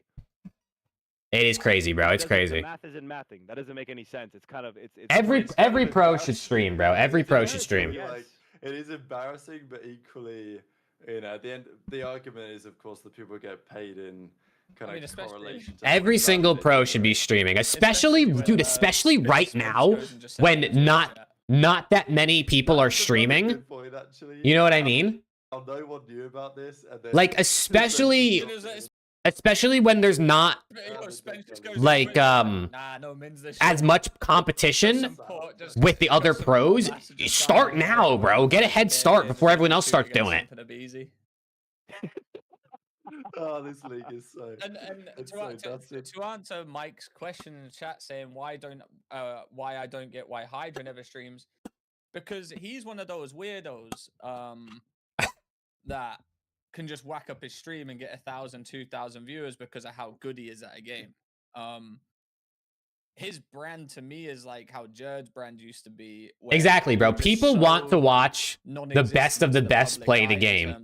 It is crazy, bro. It's crazy. Math isn't mathing. That doesn't make any sense. It's kind of it's every pro should stream, bro. Every pro should stream. Like, it is embarrassing, but equally, you know, at the end, the argument is, of course, that people get paid in kind of correlation. Every single pro should be streaming, especially, dude, especially right now when not that many people are streaming. You know what I mean? No one knew about this. Like, especially when there's not like as much competition with the other pros. Start now, bro. Get a head start before everyone else starts doing it. Oh, this league is so. And to answer Mike's question in the chat saying why I don't get why Hydra never streams, because he's one of those weirdos that can just whack up his stream and get 1,000, 2,000 viewers because of how good he is at a game. His brand to me is like how Jared's brand used to be. Exactly, bro. People want to watch the best of the best play the game.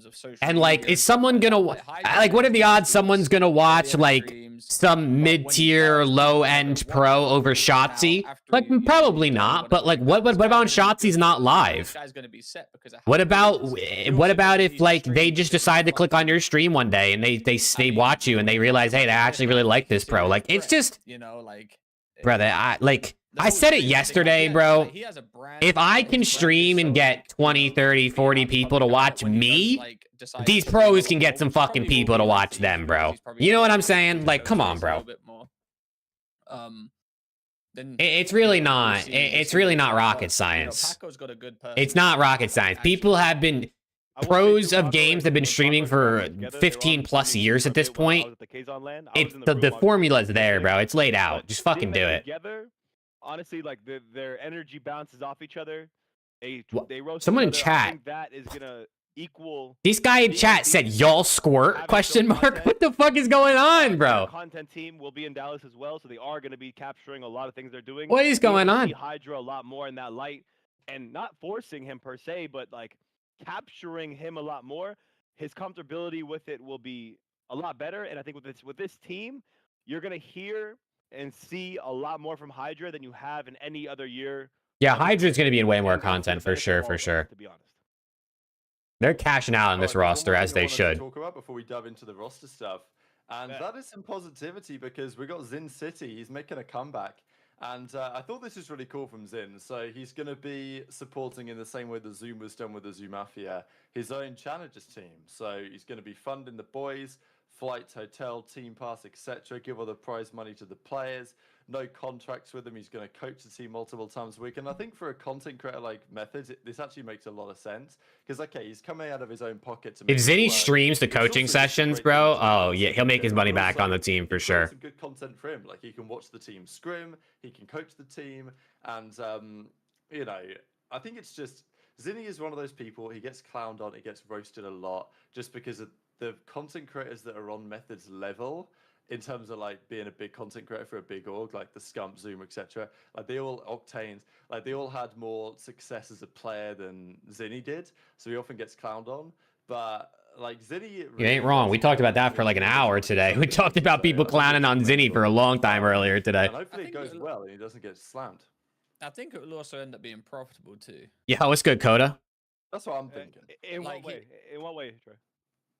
And like, is someone gonna like, what are the odds someone's gonna watch like some mid-tier, low-end pro over Shotzi? Like, probably not. But like, what about when Shotzi's not live? What about if like they just decide to click on your stream one day and they watch you and they realize, hey, they actually really like this pro? Like, it's just, you know, like, brother, I said it yesterday, bro. If I can stream and get 20, 30, 40 people to watch me, these pros can get some fucking people to watch them, bro. You know what I'm saying? Like, come on, bro. It's really not. It's really not rocket science. It's not rocket science. People have been... Pros of games have been streaming for 15 plus years at this point. It's the formula's there, bro. It's laid out. Just fucking do it. Honestly, like their energy bounces off each other. They roast someone in each other. chat. I think that is gonna equal. This guy in chat said, "Y'all squirt?" Question mark. What the fuck is going on, bro? The content team will be in Dallas as well, so they are going to be capturing a lot of things they're doing. What is going on? Hydra a lot more in that light, and not forcing him per se, but like capturing him a lot more. His comfortability with it will be a lot better, and I think with this team, you're going to hear and see a lot more from Hydra than you have in any other year. Yeah, Hydra's going to be in way more content for sure, To be honest, they're cashing out on this roster as they should. Talk about before we dive into the roster stuff, and that is some positivity because we got Zin City. He's making a comeback, and I thought this is really cool from Zin. So he's going to be supporting in the same way the Zoom was done with the Zoo Mafia, his own Challengers team. So he's going to be funding the boys, flights, hotel, team pass, etc. Give all the prize money to the players. No contracts with him. He's going to coach the team multiple times a week. And I think for a content creator like Methods, this actually makes a lot of sense. Because, okay, he's coming out of his own pocket to make If Zinni streams the coaching sessions, bro, oh, yeah, he'll make his money back on the team for sure. Some good content for him. Like, he can watch the team scrim, he can coach the team. And, you know, I think it's just... Zinni is one of those people, he gets clowned on, he gets roasted a lot, just because of the content creators that are on Methods level, in terms of like being a big content creator for a big org, like the SCUMP, Zoom, etc. Like they all OCTANE, like they all had more success as a player than Zinni did, so he often gets clowned on. But like Zinni, you ain't wrong. We talked about that for like an hour today. We talked about people clowning on Zinni for a long time earlier today. And hopefully it goes well and he doesn't get slammed. I think it will also end up being profitable too. Yeah, what's good, Coda? That's what I'm thinking. In what way? In what way, Trey?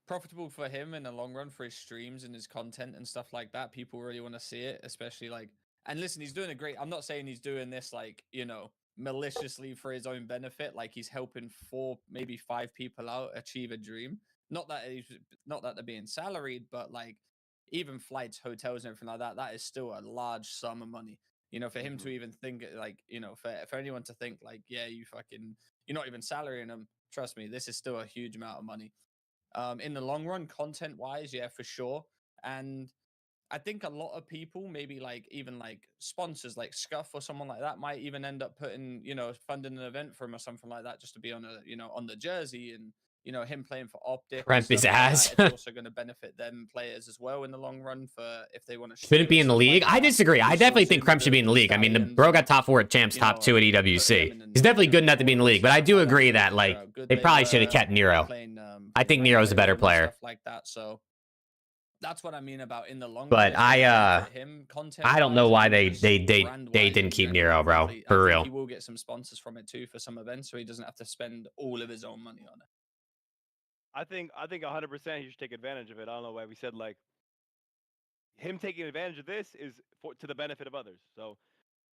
Profitable for him in the long run for his streams and his content and stuff like that. People really want to see it, especially like, and listen, he's doing a great, I'm not saying he's doing this like, you know, maliciously for his own benefit. Like he's helping 4, maybe 5 people out achieve a dream. Not that they're being salaried, but like even flights, hotels, and everything like that, that is still a large sum of money. You know, for him to even think like, you know, for anyone to think like, yeah, you're not even salarying him. Trust me, this is still a huge amount of money. In the long run, content wise, yeah, for sure. And I think a lot of people, maybe like even like sponsors like Scuff or someone like that, might even end up putting, you know, funding an event for him or something like that, just to be on a, you know, on the jersey. And, you know, him playing for Optic. Cramp his ass. It's also going to benefit them players as well in the long run for if they want to. Shouldn't be in the league. I disagree. I definitely think Kremp should be in the league. I mean, the bro got top 4 at champs, top 2 at EWC. He's definitely good enough to be in the league. But I do agree that like they probably should have kept Nero. I think Nero's a better player. Like that, so. That's what I mean about in the long but run. I don't know why they didn't keep Nero, bro. For real. He will get some sponsors from it too for some events, so he doesn't have to spend all of his own money on it. I think 100% he should take advantage of it. I don't know why we said like him taking advantage of this is to the benefit of others. So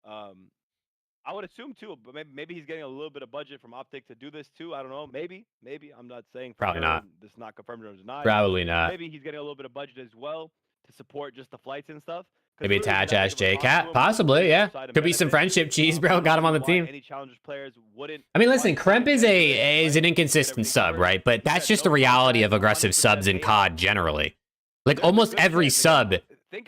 I would assume too, but maybe he's getting a little bit of budget from Optic to do this too. I don't know. Maybe. I'm not saying probably not. This is not confirmed or denied. Probably not. Maybe he's getting a little bit of budget as well to support just the flights and stuff. Maybe attach Ash J-Cat. Possibly, yeah. Could be some friendship cheese, bro. Got him on the team. Any challengers players wouldn't. I mean, listen, Kremp is an inconsistent sub, right? But that's just the reality of aggressive subs in COD generally. Like almost every sub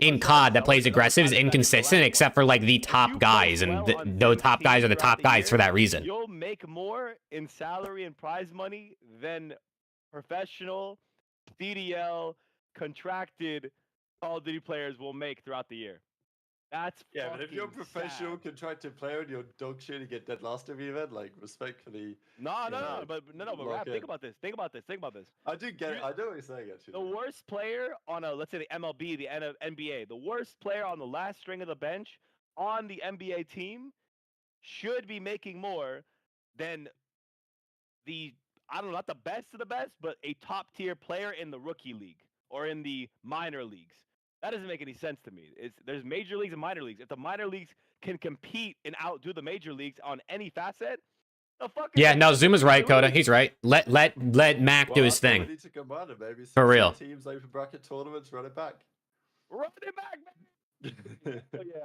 in COD that plays aggressive is inconsistent, except for like the top guys, and those top guys are the top guys for that reason. You'll make more in salary and prize money than professional CDL contracted Call of Duty players will make throughout the year. That's but if you're a professional contracted player and you're dog shit and get dead last every event, like respectfully. But Rap, think about this. I do get it. I know what you're saying actually. The worst player on let's say the MLB, the NBA, the worst player on the last string of the bench on the NBA team should be making more than not the best of the best, but a top tier player in the rookie league or in the minor leagues. That doesn't make any sense to me. There's major leagues and minor leagues. If the minor leagues can compete and outdo the major leagues on any facet, the fuck. Yeah, no, Zuma's right, Coda. He's right. Let Mac do his thing. Need to combine it, baby. For real. Teams, open bracket tournaments, run it back. Run it back, baby.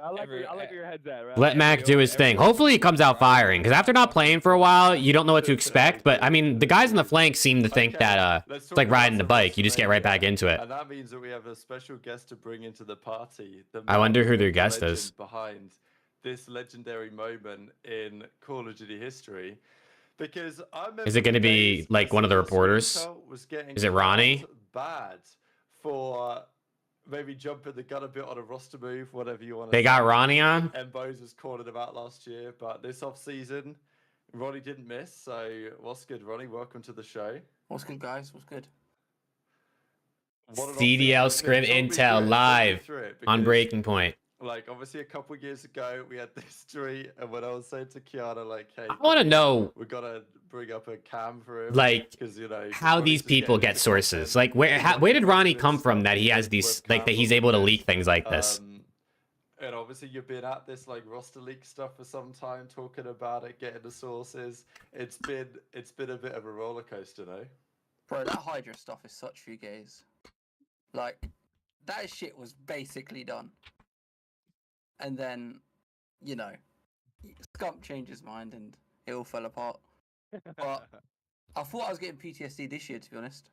I like where your head's at, right? Let Mac do his thing. Hopefully he comes out firing, because after not playing for a while, you don't know what to expect. But I mean, the guys in the flank seem to think that it's like riding the bike. You just get right back into it. And that means that we have a special guest to bring into the party. I wonder who their guest is. Behind this legendary moment in Call of Duty history. Because I remember is it going to be like one of the reporters? Is it Ronnie? Bad for maybe jumping the gun a bit on a roster move, whatever you want to They say. got Ronnie on? Embos was calling him out last year, but this off-season, Ronnie didn't miss. So what's good, Ronnie? Welcome to the show. What's good, guys? What's good? CDL Script Intel live on Breaking Point. Like, obviously, a couple years ago, we had this tweet, and when I was saying to Kiana, like, hey, I want to know, we gotta bring up a cam for him, like, because you know how these people get sources. Like, where did Ronnie come from that he has these, like, that he's able to leak things like this? And obviously, you've been at this like roster leak stuff for some time, talking about it, getting the sources. It's been a bit of a roller coaster, no? Bro, that Hydra stuff is such fugazi. Like, that shit was basically done. And then, you know, Scump changed his mind and it all fell apart. But I thought I was getting PTSD this year, to be honest,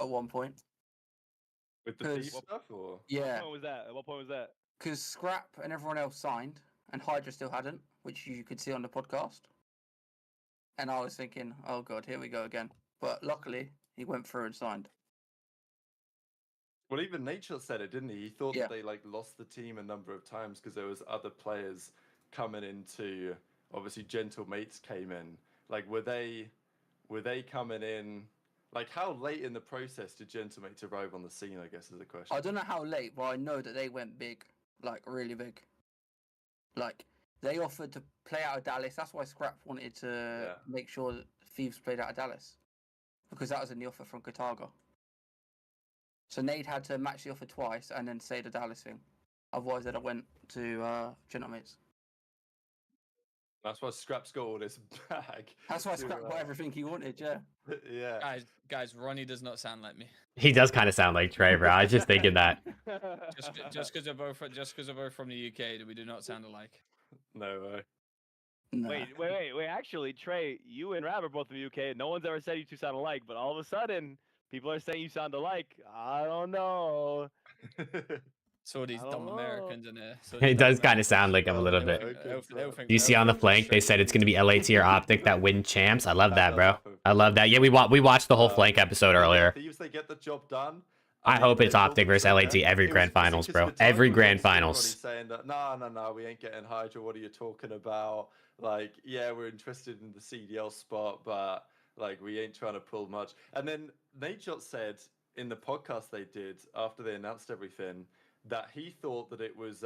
at one point. With the thief stuff, or? Yeah. At what point was that? Because Scrap and everyone else signed, and Hydra still hadn't, which you could see on the podcast. And I was thinking, oh god, here we go again. But luckily, he went through and signed. Well, even Nature said it, didn't he? He thought that they like lost the team a number of times because there was other players coming into. Obviously, Gentle Mates came in. Like, were they coming in? Like, how late in the process did Gentle Mates arrive on the scene? I guess is the question. I don't know how late, but I know that they went big, like really big. Like, they offered to play out of Dallas. That's why Scrap wanted to make sure that Thieves played out of Dallas, because that was in the offer from Kataga. So Nade had to match the offer twice and then say the Dallas thing. Otherwise, they'd have went to Gentle Mates. That's why Scrap's got all this bag. That's why Scrap got everything he wanted, yeah. Yeah. Guys, Ronnie does not sound like me. He does kind of sound like Trey, bro. I was just thinking that. Just because we're both from the UK, we do not sound alike. No way. Nah. Wait. Actually, Trey, you and Rab are both from the UK. No one's ever said you two sound alike, but all of a sudden, people are saying you sound alike. I don't know. So these dumb Americans in there. It does kind of sound like him a little bit. You see on the flank, they said it's going to be LAT or Optic that win champs. I love that, bro. I love that. Yeah, we watched the whole flank episode earlier. Thieves, they get the job done. I hope it's Optic versus LAT every grand finals, bro. Every grand finals. Saying that, no, we ain't getting Hydra. What are you talking about? Like, yeah, we're interested in the CDL spot, but like, we ain't trying to pull much. And then NADESHOT said in the podcast they did after they announced everything that he thought that it was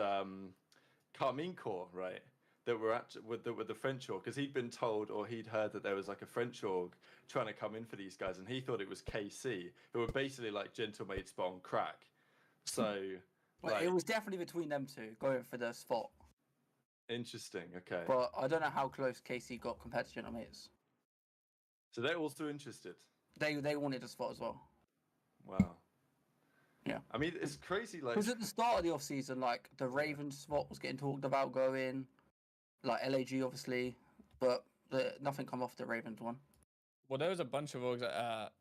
Carmine Corps, right? That were with the French org, because he'd been told or he'd heard that there was like a French org trying to come in for these guys, and he thought it was KC, who were basically like Gentlemaid spot on crack. So Well, it was definitely between them two going for the spot. Interesting. Okay. But I don't know how close KC got compared to Gentlemates. So they're also interested. They wanted a spot as well. Wow. Yeah. I mean, it's crazy. Like, because at the start of the off season, like the Ravens spot was getting talked about going, like LAG obviously, but nothing come off the Ravens one. Well, there was a bunch of orgs that,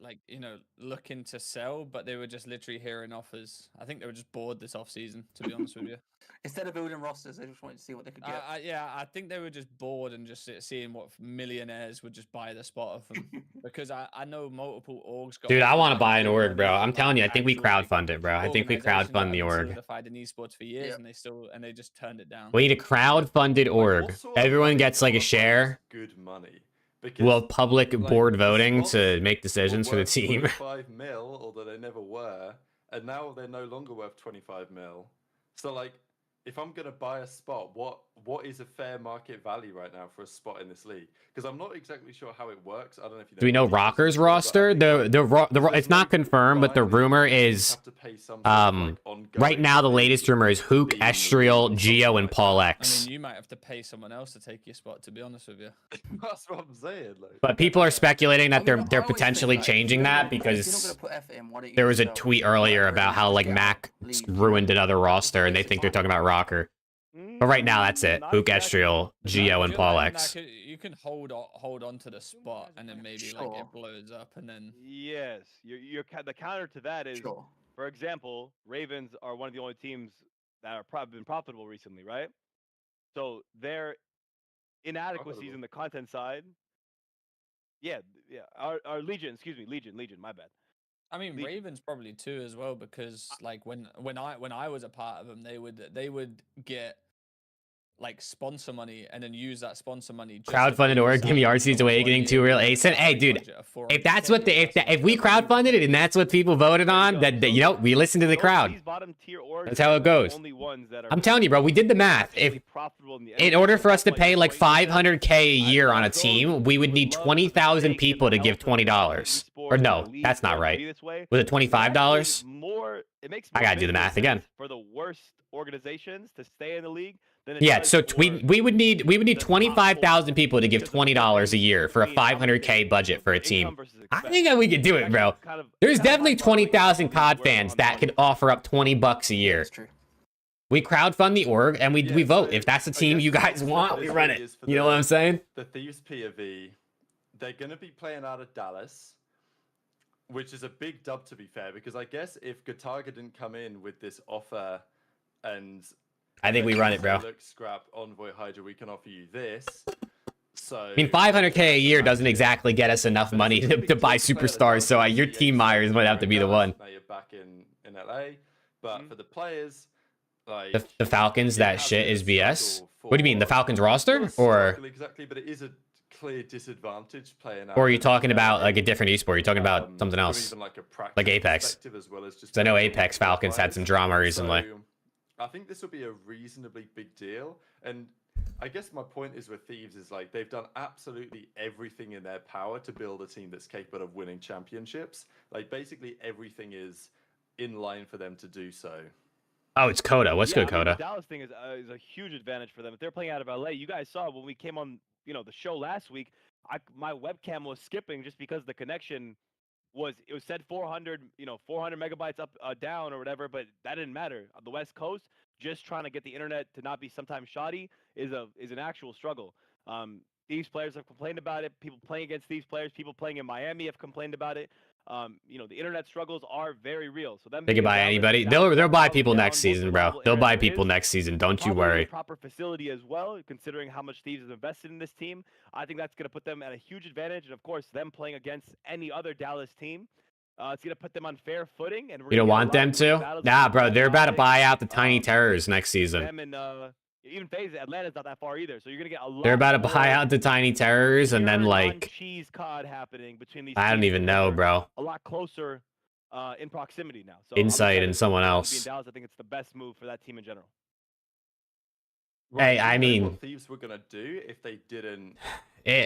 like, you know, looking to sell, but they were just literally hearing offers. I think they were just bored this off season, to be honest with you. Instead of building rosters, they just wanted to see what they could get. I think they were just bored and just seeing what millionaires would just buy the spot of them. Because I know multiple orgs. Dude, I want to buy an org, bro. I'm telling you, I think we crowdfund it, bro. I think we crowdfund the org. Solidified in esports for years, and they just turned it down. We need a crowdfunded org. Everyone gets like a share. Good money. We'll have public board voting to make decisions for the team. 25 mil, although they never were, and now they're no longer worth 25 mil. So like, if I'm gonna buy a spot, what is a fair market value right now for a spot in this league? Because I'm not exactly sure how it works. I don't know if you know. Do we know Rocker's roster? It's not confirmed, but the rumor is right now the latest rumor is Hook, Estriel, Geo, and Paul X. I mean, you might have to pay someone else to take your spot, to be honest with you. That's what I'm saying. Like. But people are speculating that they're potentially changing that because there was a tweet earlier about how like Mac ruined another roster and they think they're talking about Rocker. But right now, that's it. Hook, Estriel, Geo, and Paul X. You can hold on to the spot, and then maybe like it blows up, and then yes, the counter to that is, for example, Ravens are one of the only teams that are been profitable recently, right? So their inadequacies in the content side, our Legion, Legion, my bad. I mean, Ravens probably too as well, because like when I was a part of them, they would get like sponsor money and then use that sponsor money. Crowdfunded org, give me RC's Awakening, 2 real ASIN. Hey, dude, if that's what if we crowdfunded it and that's what people voted on, that you know, we listen to the crowd. That's how it goes. I'm telling you, bro, we did the math. If in order for us to pay like $500K a year on a team, we would need 20,000 people to give $20. Or no, that's not right. Was it $25? I gotta do the math again. For the worst organizations to stay in the league. Yeah, so we would need 25,000 people to give $20 a year for a $500K budget for a team. I think that we could do it, bro. There's definitely 20,000 COD fans that could offer up $20 a year. We crowdfund the org and we vote. If that's the team you guys want, we run it. You know what I'm saying? The Thieves POV, they're going to be playing out of Dallas, which is a big dub to be fair, because I guess if Gataga didn't come in with this offer and I think we run it, bro. Look, Scrap, Envoy, Hydra, we can offer you this. So I mean, $500K a year doesn't exactly get us enough money to buy superstars. So your team Myers might have to be the one. Now you're back in LA, but for the players, like the Falcons, that shit is BS. What do you mean, the Falcons roster, or exactly? But it is a clear disadvantage playing. Or are you talking about like a different esport? You're talking about something else, like Apex. As well as just I know Apex Falcons had some drama recently. I think this will be a reasonably big deal. And I guess my point is with Thieves is like they've done absolutely everything in their power to build a team that's capable of winning championships. Like basically everything is in line for them to do so. Oh, it's Coda. What's good, Coda? The Dallas thing is a huge advantage for them. If they're playing out of LA, you guys saw when we came on, the show last week, my webcam was skipping just because the connection it was said 400 megabytes up down or whatever, but that didn't matter. On the West Coast, just trying to get the internet to not be sometimes shoddy is an actual struggle. These players have complained about it. People playing against these players, people playing in Miami have complained about it. The internet struggles are very real. So they can buy anybody. They'll buy people next season, bro. They'll buy people next season. Don't you worry. Proper facility as well, considering how much Thieves has invested in this team. I think that's going to put them at a huge advantage, and of course, them playing against any other Dallas team, it's going to put them on fair footing. And you don't want them to? Nah, bro. They're about to buy out the Tiny Terrors next season. Them and even FaZe, Atlanta's not that far either, so you're gonna get a lot. They're about to buy out the Tiny Terrors, and then like cheese cod happening between these. I don't even know, bro. A lot closer in proximity now. So Insight and someone else. Dallas, I think it's the best move for that team in general. Hey, I mean, what Thieves were gonna do if they didn't.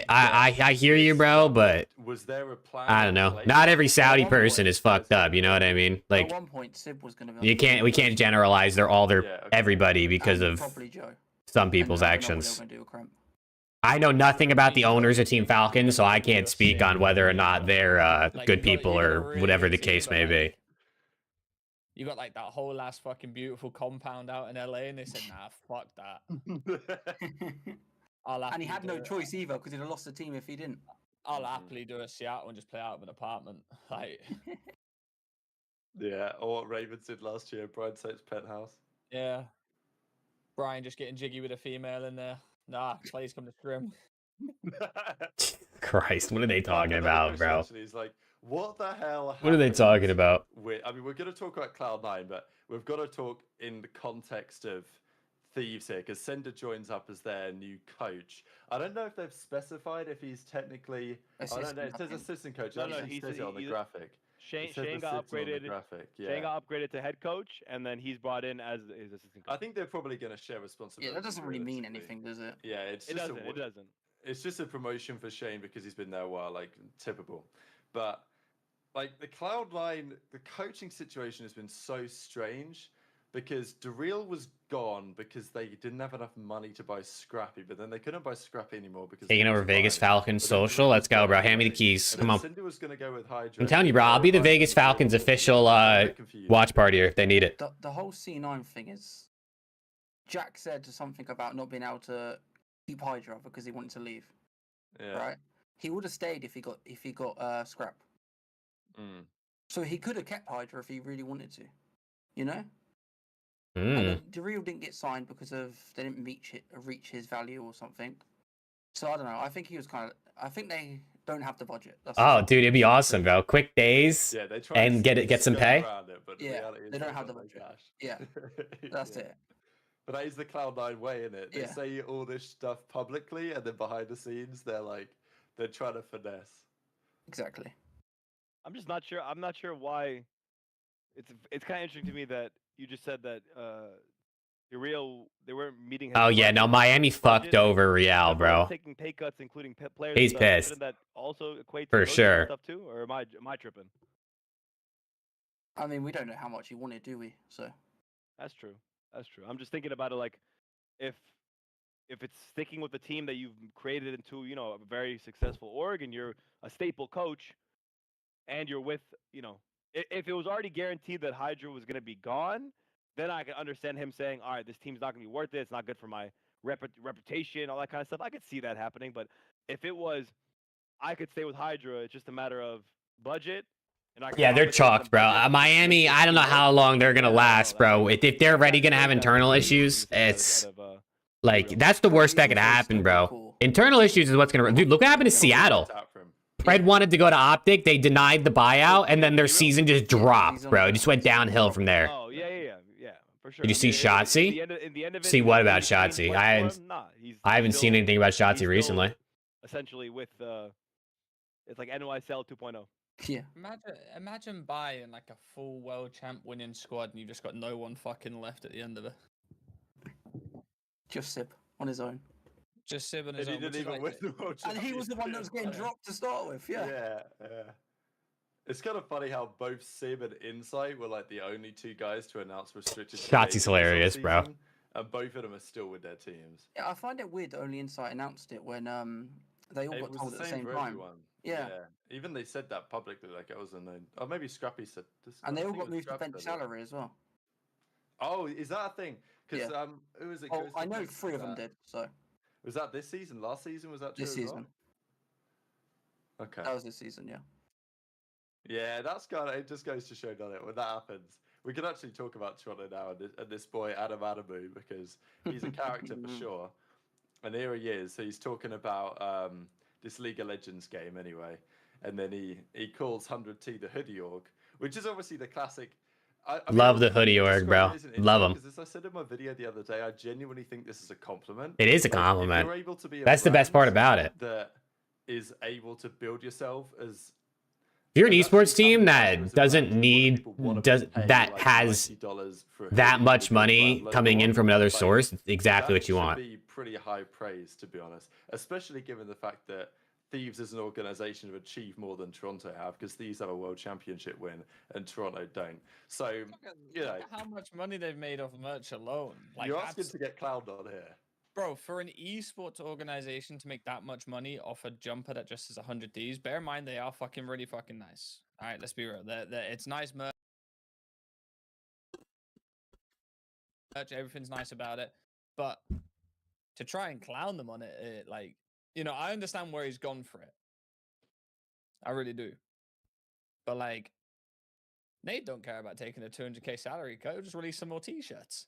I hear you, bro, but was there a plan? I don't know. Not every Saudi person is fucked up. You know what I mean? Like, at one point, Sib was gonna be we can't generalize everybody because of some people's actions. I know nothing about the owners of Team Falcon, so I can't speak on whether or not they're good people or whatever the case may be. You got like that whole ass fucking beautiful compound out in LA, and they said, "Nah, fuck that." And he had no choice either because he'd have lost the team if he didn't. I'll happily do a Seattle and just play out of an apartment. Like, yeah, or what Ravens did last year, Brian Sate's penthouse. Yeah, Brian just getting jiggy with a female in there. Nah, please come to Scrim. Christ, what are they talking about, bro? He's like, what the hell? What are they talking about? I mean, we're going to talk about Cloud9, but we've got to talk in the context of Thieves here, because Sender joins up as their new coach. I don't know if they've specified if he's technically. I don't know. It says assistant coach. No, he says it on the graphic. Shane got upgraded. Shane got upgraded to head coach, and then he's brought in as his assistant coach. I think they're probably going to share responsibility. Yeah, that doesn't really mean anything, does it? Yeah, it doesn't. It's just a promotion for Shane because he's been there a while, like typical. But like the Cloud9, the coaching situation has been so strange. Because Daryl was gone because they didn't have enough money to buy Scrappy, but then they couldn't buy Scrappy anymore because taking over Vegas Falcons social. Let's go, bro. Hand me the keys. Come on. Cinder was gonna go with Hydra. I'm telling you, bro. I'll be the Vegas Falcons official watch party if they need it. The whole C9 thing is, Jack said something about not being able to keep Hydra because he wanted to leave. Yeah. Right. He would have stayed if he got Scrap. So he could have kept Hydra if he really wanted to. You know. And Daryl didn't get signed because they didn't reach his value or something. So I don't know. I think he was I think they don't have the budget. Dude, it'd be awesome, bro. Quick days and get some pay. They don't have the budget. Yeah, that's it. But that is the Cloud9 way, isn't it? They say all this stuff publicly, and then behind the scenes, they're trying to finesse. Exactly. I'm just not sure. I'm not sure why. It's kind of interesting to me that you just said that they weren't meeting. Oh yeah, no, Miami fucked over Real, bro. Taking pay cuts, including players. He's pissed. Shouldn't that also equate for sure stuff too, or am I tripping? I mean, we don't know how much he wanted, do we? So that's true. That's true. I'm just thinking about it like, if it's sticking with the team that you've created into, a very successful org, and you're a staple coach, and you're with, if it was already guaranteed that Hydra was going to be gone, then I could understand him saying, all right, this team's not going to be worth it. It's not good for my reputation, all that kind of stuff. I could see that happening. But if it was, I could stay with Hydra, it's just a matter of budget. And they're chalked, bro. Miami, I don't know how long they're going to last, bro. If they're already going to have internal issues, it's like, that's the worst that could happen, bro. Internal issues is what's going to... Dude, look what happened to Seattle. Fred wanted to go to Optic. They denied the buyout, and then their season just dropped, bro. It just went downhill from there. Oh, yeah, for sure. Did you see Shotzi? See what about Shotzi? I haven't seen anything about Shotzi recently. Essentially with, it's like NYCL 2.0. Yeah. Imagine buying like a full world champ winning squad, and you just got no one fucking left at the end of it. Just Sib on his own. Just Sib on his own. He didn't even win the world and he was the one that was getting dropped to start with. Yeah. It's kind of funny how both Sim and Insight were like the only two guys to announce restricted. Shotzi's hilarious, bro. And both of them are still with their teams. Yeah, I find it weird that only Insight announced it when they all got told at the same time. Everyone. Yeah. Even they said that publicly, like it was unknown. Or maybe Scrappy said this. And they all got moved to bench salary as well. Oh, is that a thing? Because who was it? Oh, I know 3 of them did. So. Was that this season? Last season was that true? This season. Well? Okay. That was this season, yeah. Yeah, that's kind of, it just goes to show, doesn't it? When that happens, we can actually talk about Toronto now and this boy, Adam Adamu, because he's a character for sure. And here he is. So he's talking about this League of Legends game anyway. And then he calls 100T the hoodie org, which is obviously the classic. I love the hoodie org, bro. Love them. Because as I said in my video the other day, I genuinely think this is a compliment. It is a compliment. That's the best part about it. That is able to build yourself as. If you're an esports team that doesn't need, that has that much money coming in from another source, it's exactly what you want. That should be pretty high praise, to be honest, especially given the fact that Thieves as an organization have achieved more than Toronto have, because Thieves have a world championship win and Toronto don't. So, look at how much money they've made off merch alone. Like, you're asking to get clowned on here. Bro, for an esports organization to make that much money off a jumper that just has 100 Ds, bear in mind they are really fucking nice. All right, let's be real. It's nice merch. Everything's nice about it. But to try and clown them on it, like, you know, I understand where he's gone for it. I really do. But, like, Nate don't care about taking a 200K salary cut. He'll just release some more t-shirts.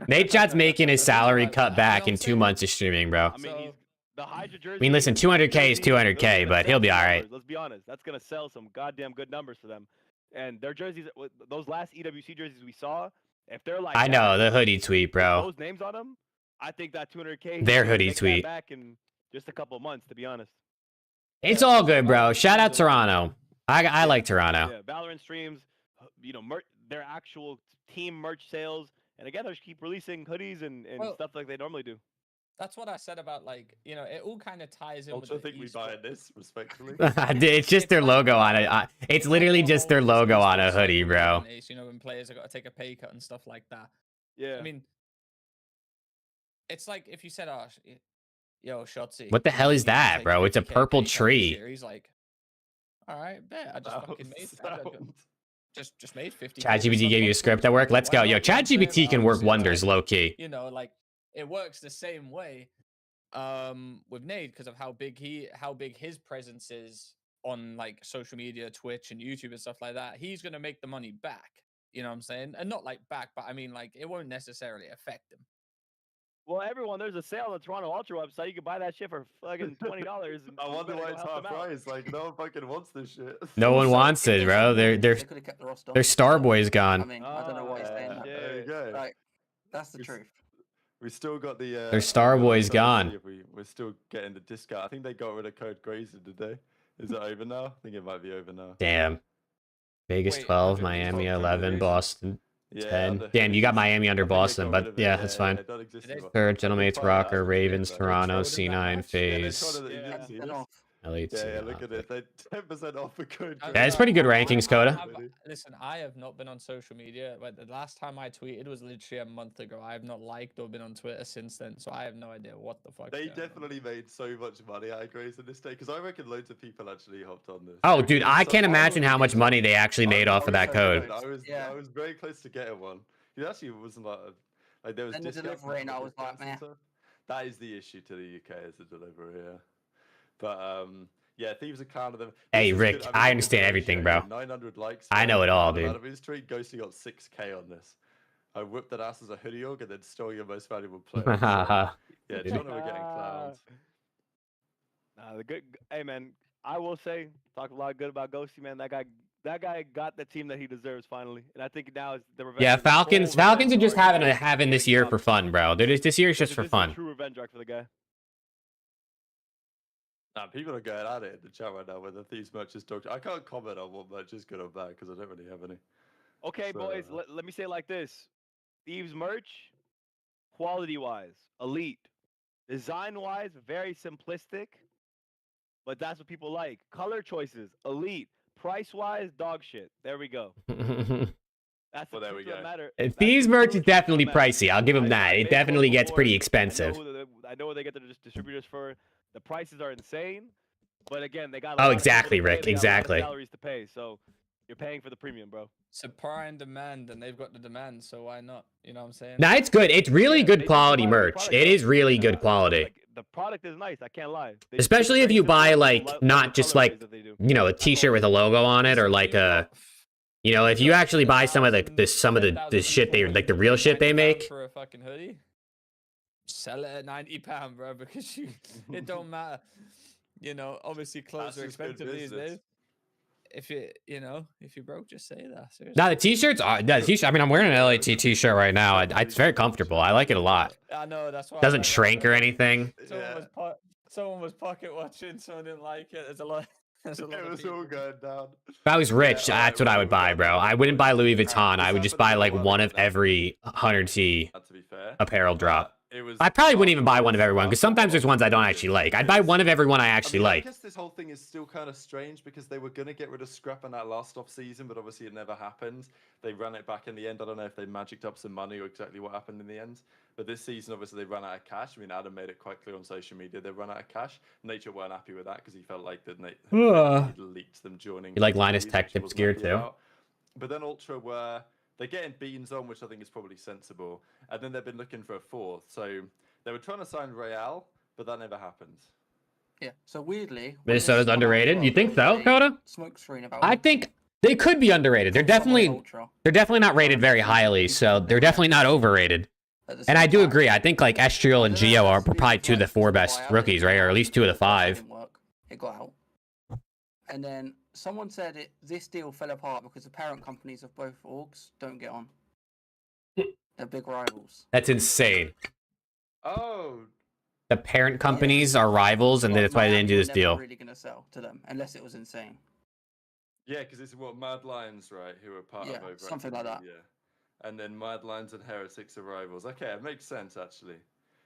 Nate Shot's making his salary cut back in 2 months of streaming, bro. I mean, the Hydra jersey. I mean, listen, 200K is 200K, but he'll be all right. Let's be honest. That's going to sell some goddamn good numbers for them. And their jerseys, those last EWC jerseys we saw, if they're like... I know, the hoodie tweet, bro. Those names on them, I think that 200K... Their hoodie tweet. ...back in just a couple of months, to be honest. It's all good, bro. Shout out Toronto. I like Toronto. Yeah, Valorant streams, you know, their actual team merch sales. And again, they just keep releasing hoodies and stuff like they normally do. That's what I said about, like, you know, it all kind of ties in. Also, I think we buy this respectfully. It's just their logo on it. It's literally just their logo on a hoodie, bro. You know, when players have got to take a pay cut and stuff like that. Yeah. I mean, it's like if you said, "Oh, yo, Shotzi." What the hell is that, bro? It's a purple tree. He's like, all right, bet I just fucking made that. Just made 50. ChatGPT gave you a script at work. Let's go. Yo, ChatGPT can work wonders low key. You know, like it works the same way with Nate because of how big his presence is on like social media, Twitch and YouTube and stuff like that. He's going to make the money back. You know what I'm saying? And not like back, but I mean like it won't necessarily affect him. Well, everyone, there's a sale on the Toronto Ultra website. You can buy that shit for fucking $20. I wonder why it's half price. Like, no one fucking wants this shit. No one wants it, bro. Their star boy's gone. I mean, I don't know why he's saying that. There you go. Like, that's the truth. We still got the... Their star boy's gone. We're still getting the discount. I think they got rid of code Grayson today. Is it over now? I think it might be over now. Damn. Vegas 12, Miami 11, Boston 10. Damn, you got Miami under Boston, but yeah, that's fine. Third, Gentlemates, Rocker, Ravens, Toronto, C9, FaZe. Elite. Yeah, look at it. They 10% off for code. Yeah, it's pretty good rankings, Coda. Listen, I have not been on social media, but the last time I tweeted was literally a month ago. I have not liked or been on Twitter since then, so I have no idea what the fuck. They definitely made so much money out of Grayson this day, because I reckon loads of people actually hopped on this. Oh, dude, I can't imagine how much money they actually made off of that code. I was very close to getting one. It actually wasn't like there was and the delivery, and I was like, man. That is the issue to the UK, is the delivery, yeah. But yeah, Thieves are clown of them. Hey, Rick, I understand everything, bro. 900 likes. I know it all, dude. Out of his tweet, Ghosty got 6K on this. I whipped that ass as a hoodie org and then stole your most valuable player. Yeah, Toronto were getting clowned. The good, hey man, I will say, talk a lot good about Ghosty, man. That guy got the team that he deserves finally, and I think now is the revenge. Yeah, Falcons are just having this year for fun, bro. This year is just for fun. True revenge arc for the guy. Nah, people are going at it in the chat right now with the Thieves merch is talking. I can't comment on what merch is good or bad because I don't really have any. Okay, boys, let me say it like this. Thieves merch, quality-wise, elite. Design-wise, very simplistic. but that's what people like. Color choices, elite. Price-wise, dog shit. There we go. That's the truth of the matter. FaZe merch is definitely pricey. I'll give him that. It definitely gets pretty expensive. I know what they get their distributors for. The prices are insane, but again, they got. Oh, exactly, Rick. Exactly. Salaries to pay, so you're paying for the premium, bro. Supply and demand, and they've got the demand, so why not? You know what I'm saying? Nah, it's good. It's really good quality merch. It is really good quality. The product is nice. I can't lie. Especially if you buy like not just like a T-shirt with a logo on it, or like a, if you actually buy some of the shit they like the real shit they make. For a fucking hoodie, sell it at £90, bro, because it don't matter. Obviously clothes are expensive these days. If you're broke, just say that. Seriously. Nah, the T-shirts are. I mean, I'm wearing an LAT T-shirt right now. It's very comfortable. I like it a lot. I know, that's why. Doesn't shrink or anything. Someone was pocket watching. Someone didn't like it. There's a lot. It was all going down. If I was rich, that's what I would buy, bro. I wouldn't buy Louis Vuitton. I would just buy like one of every 100T apparel drop. I probably wouldn't even buy one of everyone, because sometimes there's ones I don't actually like. I'd buy one of every one I actually like. I guess this whole thing is still kind of strange because they were going to get rid of Scrap in that last off season, but obviously it never happened. They ran it back in the end. I don't know if they magicked up some money or exactly what happened in the end. But this season, obviously, they ran out of cash. I mean, Adam made it quite clear on social media they run out of cash. Nature weren't happy with that because he felt like that he'd leaked them joining. You like Linus Tech Tips gear too? But then Ultra were... They're getting beans on, which I think is probably sensible. And then they've been looking for a fourth. So... They were trying to sign Real, but that never happened. Yeah, so weirdly... Minnesota's underrated? You think so, Coda? I think they could be underrated. They're definitely not rated very highly, so they're definitely not overrated. And I do agree. I think like Estriel and Gio are probably 2 of the 4 best rookies, right? Or at least 2 of the 5. It got out. And then someone said this deal fell apart because the parent companies of both orgs don't get on. They're big rivals. That's insane. Oh. The parent companies are rivals, and that's why they didn't do this deal. Really going to sell to them unless it was insane. Yeah, because it's what Mad Lions, right? Who are part of Overactive. Something like that. Yeah, and then Mad Lions and Heretics are rivals. Okay, it makes sense actually.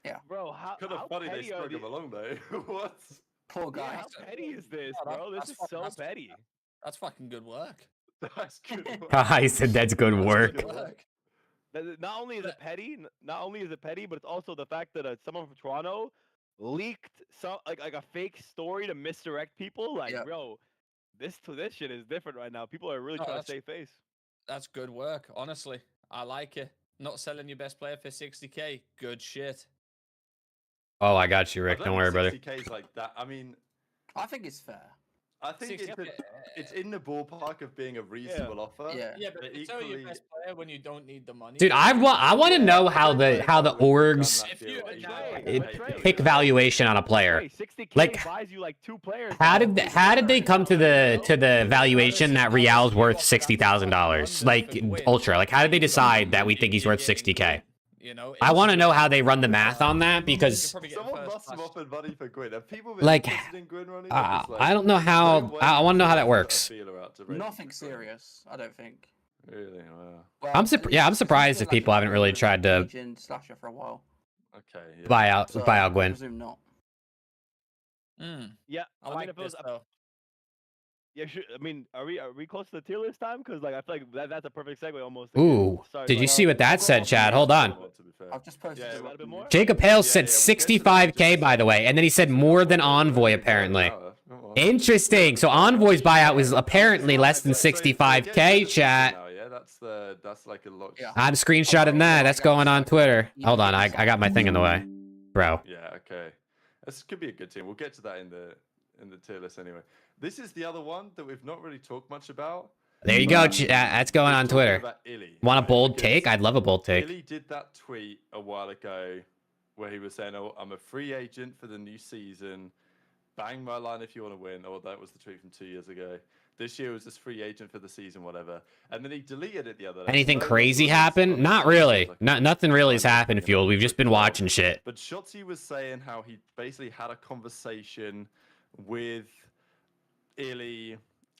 Yeah, bro. How funny they sprung them along though. What? Poor guy. Yeah, how petty is this, bro? This is so petty. That's fucking good work. That's good work. He said that's good work. Not only is it petty, but it's also the fact that someone from Toronto leaked some like a fake story to misdirect people. Like, bro, this shit is different right now. People are really trying to save face. That's good work, honestly. I like it. Not selling your best player for 60k. Good shit. Oh, I got you, Rick. Don't worry, brother. 60K's like that. I mean, I think it's fair. I think it's in the ballpark of being a reasonable offer. Yeah, but sell your best player when you don't need the money. Dude, I want to know how the orgs pick valuation on a player. 60K like, buys you like 2 players. How did they come to the valuation that Real's worth $60,000? Like Ultra. Like, how did they decide that we think he's worth 60K? I want to know how they run the math on that, because someone must have offered money for Gwyn. Have people been like, interested in Gwyn running? I don't know how. I want to know how that works. Nothing serious, I don't think. Really? Well, I'm surprised if people haven't really tried to slasher for a while. Okay. Yeah. buy out Gwyn. I presume not. Yeah, I like this though. Yeah, sure. I mean, are we close to the tier list time? Because like I feel like that's a perfect segue almost. Ooh, did you see what that said, Chad? Hold on. I've just posted a little bit more. Jacob Hale said 65K, by the way, and then he said more than Envoy apparently. Interesting. So Envoy's buyout was apparently less than 65K, chat. Yeah, that's like a lot. I'm screenshotting that. That's going on Twitter. Hold on, I got my thing in the way, bro. Yeah. Okay. This could be a good team. We'll get to that in the tier list anyway. This is the other one that we've not really talked much about. There you go. That's going on Twitter. Want a bold take? I'd love a bold take. Illy did that tweet a while ago where he was saying, "Oh, I'm a free agent for the new season. Bang my line if you want to win." Or that was the tweet from 2 years ago. This year was just free agent for the season, whatever. And then he deleted it the other day. Anything crazy happen? Not really. Nothing really has happened, Fuel. We've just been watching shit. But Shotzi was saying how he basically had a conversation with Illy,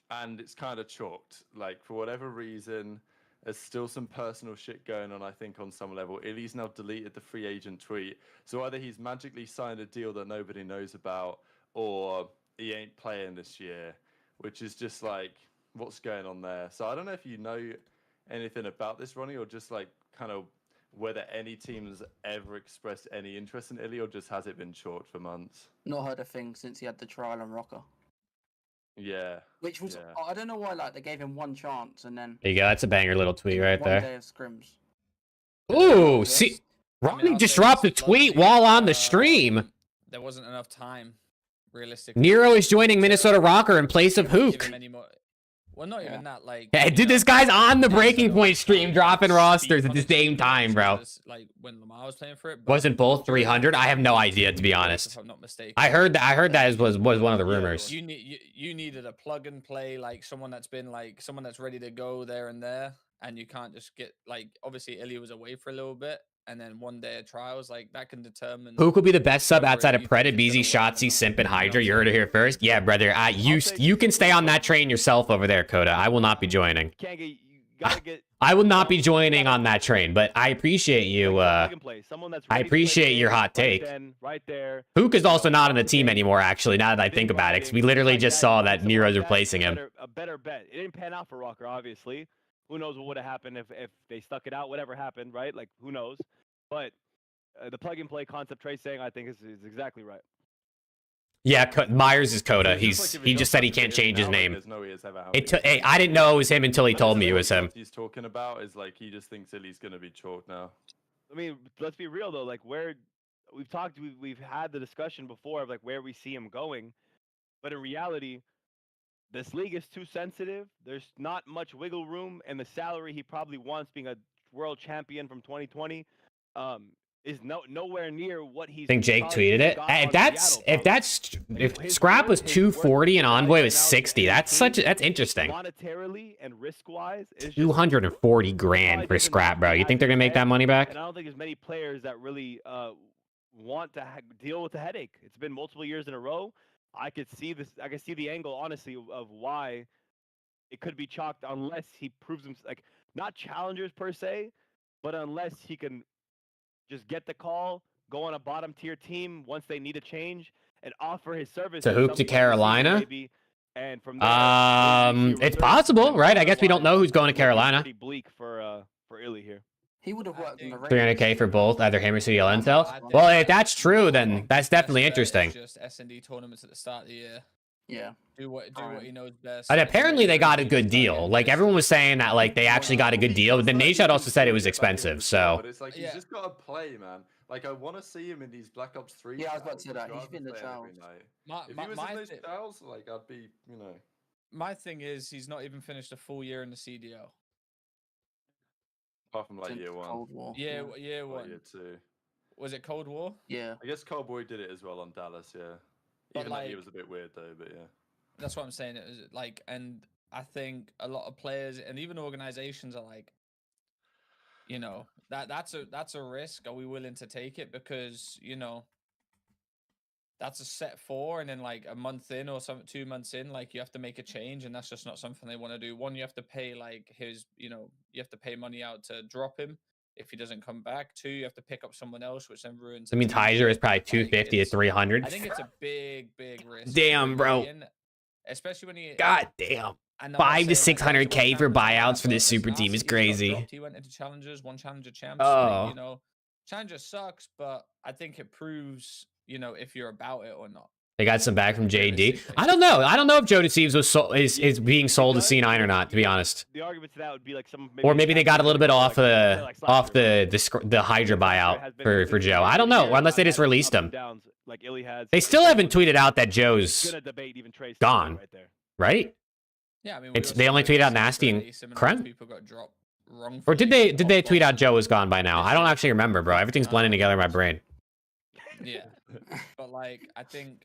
and it's kind of chalked. Like, for whatever reason, there's still some personal shit going on, I think, on some level. Illy's now deleted the free agent tweet. So either he's magically signed a deal that nobody knows about, or he ain't playing this year, which is just like, what's going on there? So I don't know if you know anything about this, Ronnie, or just like kind of whether any team's ever expressed any interest in Illy, or just has it been short for months? Not heard a thing since he had the trial on Rocker. Yeah. Which was, I don't know why, like, they gave him one chance and then... There you go. That's a banger little tweet right one there. day of scrims. Ooh, see, Ronnie just dropped a tweet while on the stream. There wasn't enough time, realistically. Nero is joining Minnesota Rocker in place of Hook. Well, not even that. Like, Hey, dude, this guy's on the Breaking Point stream dropping rosters at the same time, bro. Like when Lamar was playing for it. Wasn't both 300? I have no idea, to be honest. If I'm not mistaken. I heard that was one of the rumors. You needed a plug and play, like someone that's ready to go there and there, and you can't just get like, obviously Ilya was away for a little bit, and then one day of trials, like that can determine Who could be the best sub outside of Preda, BZ, Shotzi, Simp, and Hydra? You heard it here first. Yeah, brother. You can stay on that train yourself over there, Coda. I will not be joining. I will not be joining on that train, but I appreciate you. I appreciate your hot take. Hook is also not on the team anymore, actually, now that I think about it, because we literally just saw that Nero's replacing him. A better bet. It didn't pan out for Rocker, obviously. Who knows what would have happened if they stuck it out, whatever happened, right? Like, who knows? But the plug-and-play concept Trey's saying, I think, is exactly right. Yeah, Myers is Coda. He just said he can't change his name. Hey, I didn't know it was him until he told me it was him. He's talking about is like he just thinks Illy's gonna be chalked now. I mean, let's be real though. Like we've had the discussion before of like where we see him going, but in reality, this league is too sensitive. There's not much wiggle room, and the salary he probably wants, being a world champion from 2020, is nowhere near what he's. I think Jake tweeted it. If Scrap was 240 and Envoy was 60, that's interesting. Monetarily and risk wise, 240 grand for Scrap, bro. You think they're gonna make that money back? And I don't think there's many players that really want to deal with the headache. It's been multiple years in a row. I could see this. I could see the angle, honestly, of why it could be chalked unless he proves himself, like not challengers per se, but unless he can just get the call, go on a bottom tier team once they need a change, and offer his service to Hoop to Carolina. Maybe, and from there, it's possible, right? I guess we don't know who's going to Carolina. Pretty bleak for Illy here. He would have worked in the 300K for both, either him or CDL Intel. Well, if that's true, then that's definitely interesting. Just S&D tournaments at the start of the year. Yeah. Do what he knows best. And apparently they got a good deal. Like everyone was saying that like they actually got a good deal, but then NADESHOT also said it was expensive. So. But it's like he's just got to play, man. Like I want to see him in these Black Ops 3. Yeah, I was about to say that. He's been the child. If he was in those trials, like I'd be, you know. My thing is he's not even finished a full year in the CDL. Apart from like year one. Cold War. Year one. Year two. Was it Cold War? Yeah. I guess Cowboy did it as well on Dallas, yeah. But Even like, that year was a bit weird though, but yeah. That's what I'm saying. It was like, and I think a lot of players and even organizations are like, you know, that's a risk. Are we willing to take it? Because, you know, that's a set 4, and then like a month in or 2 months in, like you have to make a change, and that's just not something they want to do. One, you have to pay like you have to pay money out to drop him if he doesn't come back. 2, you have to pick up someone else, which then ruins. I mean, Tizer is probably 250 to 300. I think it's a big risk. Damn, bro. Especially when he. God damn. 500 to 600K for buyouts for this super team is crazy. He went into challengers, one challenger champs. Oh. Like, you know, challenger sucks, but I think it proves, you know, if you're about it or not. They got some back from JD. I don't know. I don't know if Joe Deceives is being sold to C9 or not, to be honest. The argument to that would be like some. Or maybe they got a little bit off the Hydra buyout for Joe. I don't know. Unless they just released him. They still haven't tweeted out that Joe's gone, right? Yeah, I mean, they only tweeted out Nasty and Krem. Or did they tweet out Joe was gone by now? I don't actually remember, bro. Everything's blending together in my brain. Yeah, but like I think.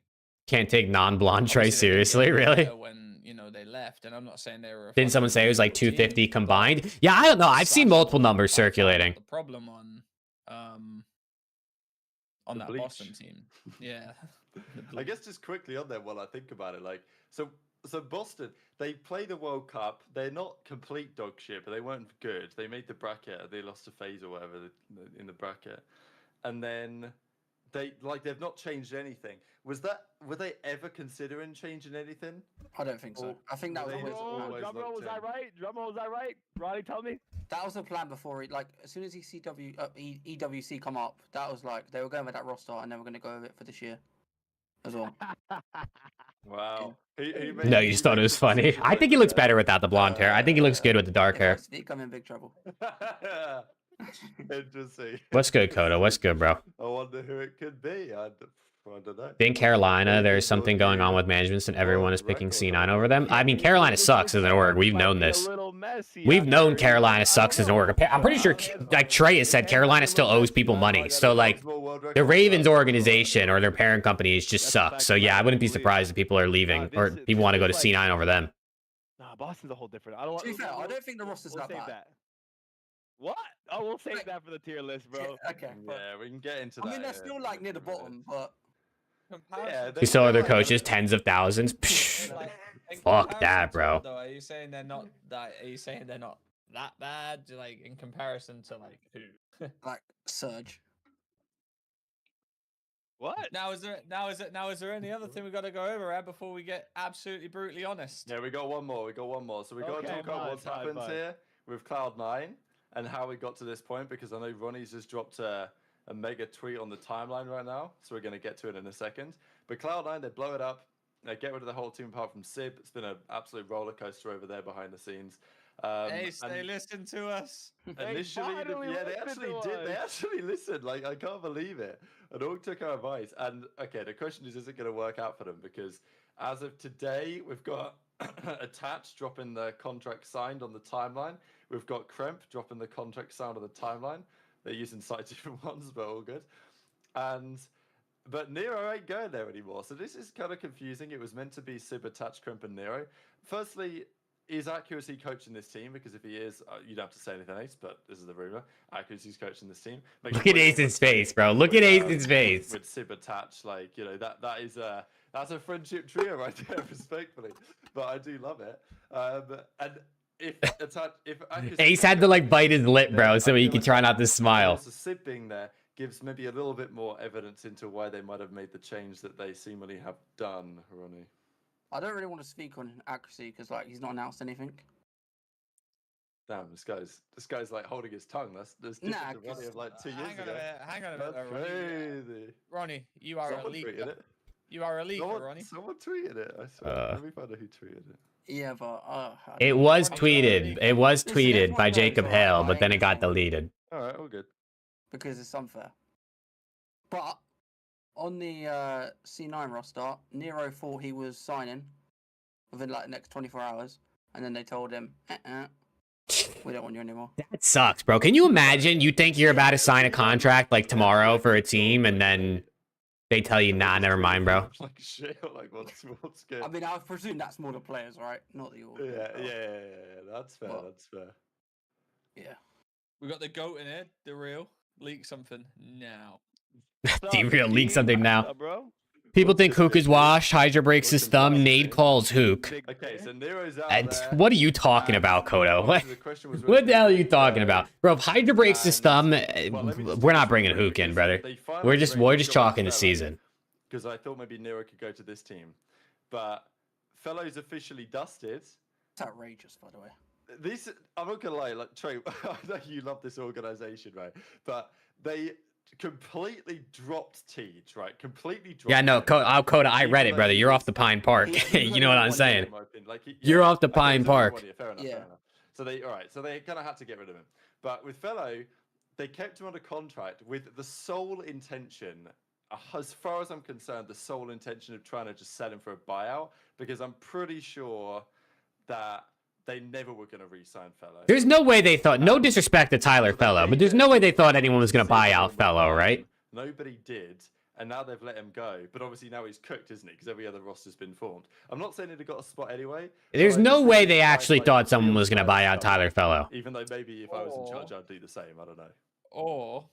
Can't take non-blonde Trey seriously, really? When, you know, they left, and I'm not saying they were. Didn't someone say it was like 250 combined? Yeah, I don't know. I've seen multiple numbers circulating. The problem on that Boston team, yeah. I guess just quickly on there while I think about it, like so Boston, they play the World Cup. They're not complete dog shit, but they weren't good. They made the bracket. They lost to FAZE or whatever in the bracket, and then they've not changed anything. Were they ever considering changing anything? I don't think so. I think that was always Drum roll, was I right? Drum roll, was I right? Ronnie, tell me. That was the plan before. Like as soon as EWC come up, that was like they were going with that roster and they were going to go with it for this year as well. Wow. No, you just thought it was funny. I think he looks better without the blonde hair. I think he looks good with the dark hair. I'm in big trouble. Interesting. What's good, Kodo? What's good, bro? I wonder who it could be. I don't know. In Carolina, there's something going on with management and everyone is picking C9 over them. I mean, Carolina sucks as an org. We've known this. We've known Carolina sucks as an org. I'm pretty sure, like Trey has said, Carolina still owes people money. So, like, the Ravens organization or their parent companies just suck. So, yeah, I wouldn't be surprised if people are leaving or people want to go to C9 over them. Nah, Boston's a whole different. To be fair, I don't think the roster's that bad. What? Oh, we'll save that for the tier list, bro. Okay. Yeah, we can get into that. I mean, they're still like near the bottom, but. Yeah, You saw other coaches, tens of thousands. Psh, fuck that, bro. Though, are you saying they're not that? Are you saying they're not that bad? Like in comparison to like who? Like Surge. What? Now is there any other thing we got to go over, Ed, before we get absolutely brutally honest? Yeah, we got one more. So we got to talk about what's happened here with Cloud9 and how we got to this point, because I know Ronnie's just dropped a mega tweet on the timeline right now, so we're going to get to it in a second. But Cloud9, they blow it up. They get rid of the whole team apart from Sib. It's been an absolute roller coaster over there behind the scenes. They listen to us. Initially, they actually did. They actually listened. Like, I can't believe it. And all took our advice. And okay, the question is it going to work out for them? Because as of today, we've got Attach dropping the contract signed on the timeline. We've got Kremp dropping the contract signed on the timeline. They're using slightly different ones, but all good. But Nero ain't going there anymore. So this is kind of confusing. It was meant to be Sib, Attach, Kremp, and Nero. Firstly, is Accuracy coaching this team? Because if he is, you don't have to say anything, Ace, but this is the rumor. Accuracy's coaching this team. Look at Ace's face, bro. Look at Ace's face. With Sib, Attach, like, you know, that's a friendship trio right there, respectfully. But I do love it. And if Ace had to like bite his lip, bro, so he could try not to smile. So Sib being there gives maybe a little bit more evidence into why they might have made the change that they seemingly have done, Ronnie. I don't really want to speak on Accuracy because like he's not announced anything. Damn, this guy's like holding his tongue. That's different to Ronnie of like 2 years ago. Hang on a minute, crazy. Ronnie, you are a leaker. You are a leaker, Ronnie. Someone tweeted it. I swear. Let me find out who tweeted it. Yeah, but it was tweeted. It was tweeted by Jacob Hale, but then it got deleted. All right, all good. Because it's unfair. But on the C9 roster, Nero thought he was signing within like the next 24 hours, and then they told him, we don't want you anymore. That sucks, bro. Can you imagine? You think you're about to sign a contract like tomorrow for a team, and then they tell you, nah, never mind, bro. Like shit, like what's good? I mean, I presume that's more the players, right? Not the org. Yeah. That's fair. That's fair. Yeah. We got the goat in it, the real. Leak something now. D-Real, leak something now. Bro? People think Hook is washed. Hydra breaks his thumb. Nade calls Hook. Okay, so Nero's out there. What are you talking about, Kodo? What the hell are you talking about, bro? If Hydra breaks his thumb, we're not bringing Hook in, brother. We're just chalking the season. Because I thought maybe Nero could go to this team, but Fellow's officially dusted. It's outrageous, by the way. I'm not gonna lie, like Trey, I know you love this organization, right? But they completely dropped Tej, right? Completely dropped. Yeah, no, Koda, I read it, brother. You're off the Pine Park. You know what I'm saying? You're off the Pine Park. Fair enough. So they kind of had to get rid of him. But with Fellow, they kept him under contract with the sole intention, as far as I'm concerned, the sole intention of trying to just sell him for a buyout, because I'm pretty sure that they never were going to re-sign Fellow. There's no way they thought, no disrespect to Tyler Fellow, but there's no way they thought anyone was going to buy out Fellow, right? Nobody did, and now they've let him go. But obviously now he's cooked, isn't he? Because every other roster's been formed. I'm not saying he'd have got a spot anyway. There's no way they actually thought someone was going to buy out Tyler Fellow. Even though maybe if I was in charge, I'd do the same. I don't know. Or...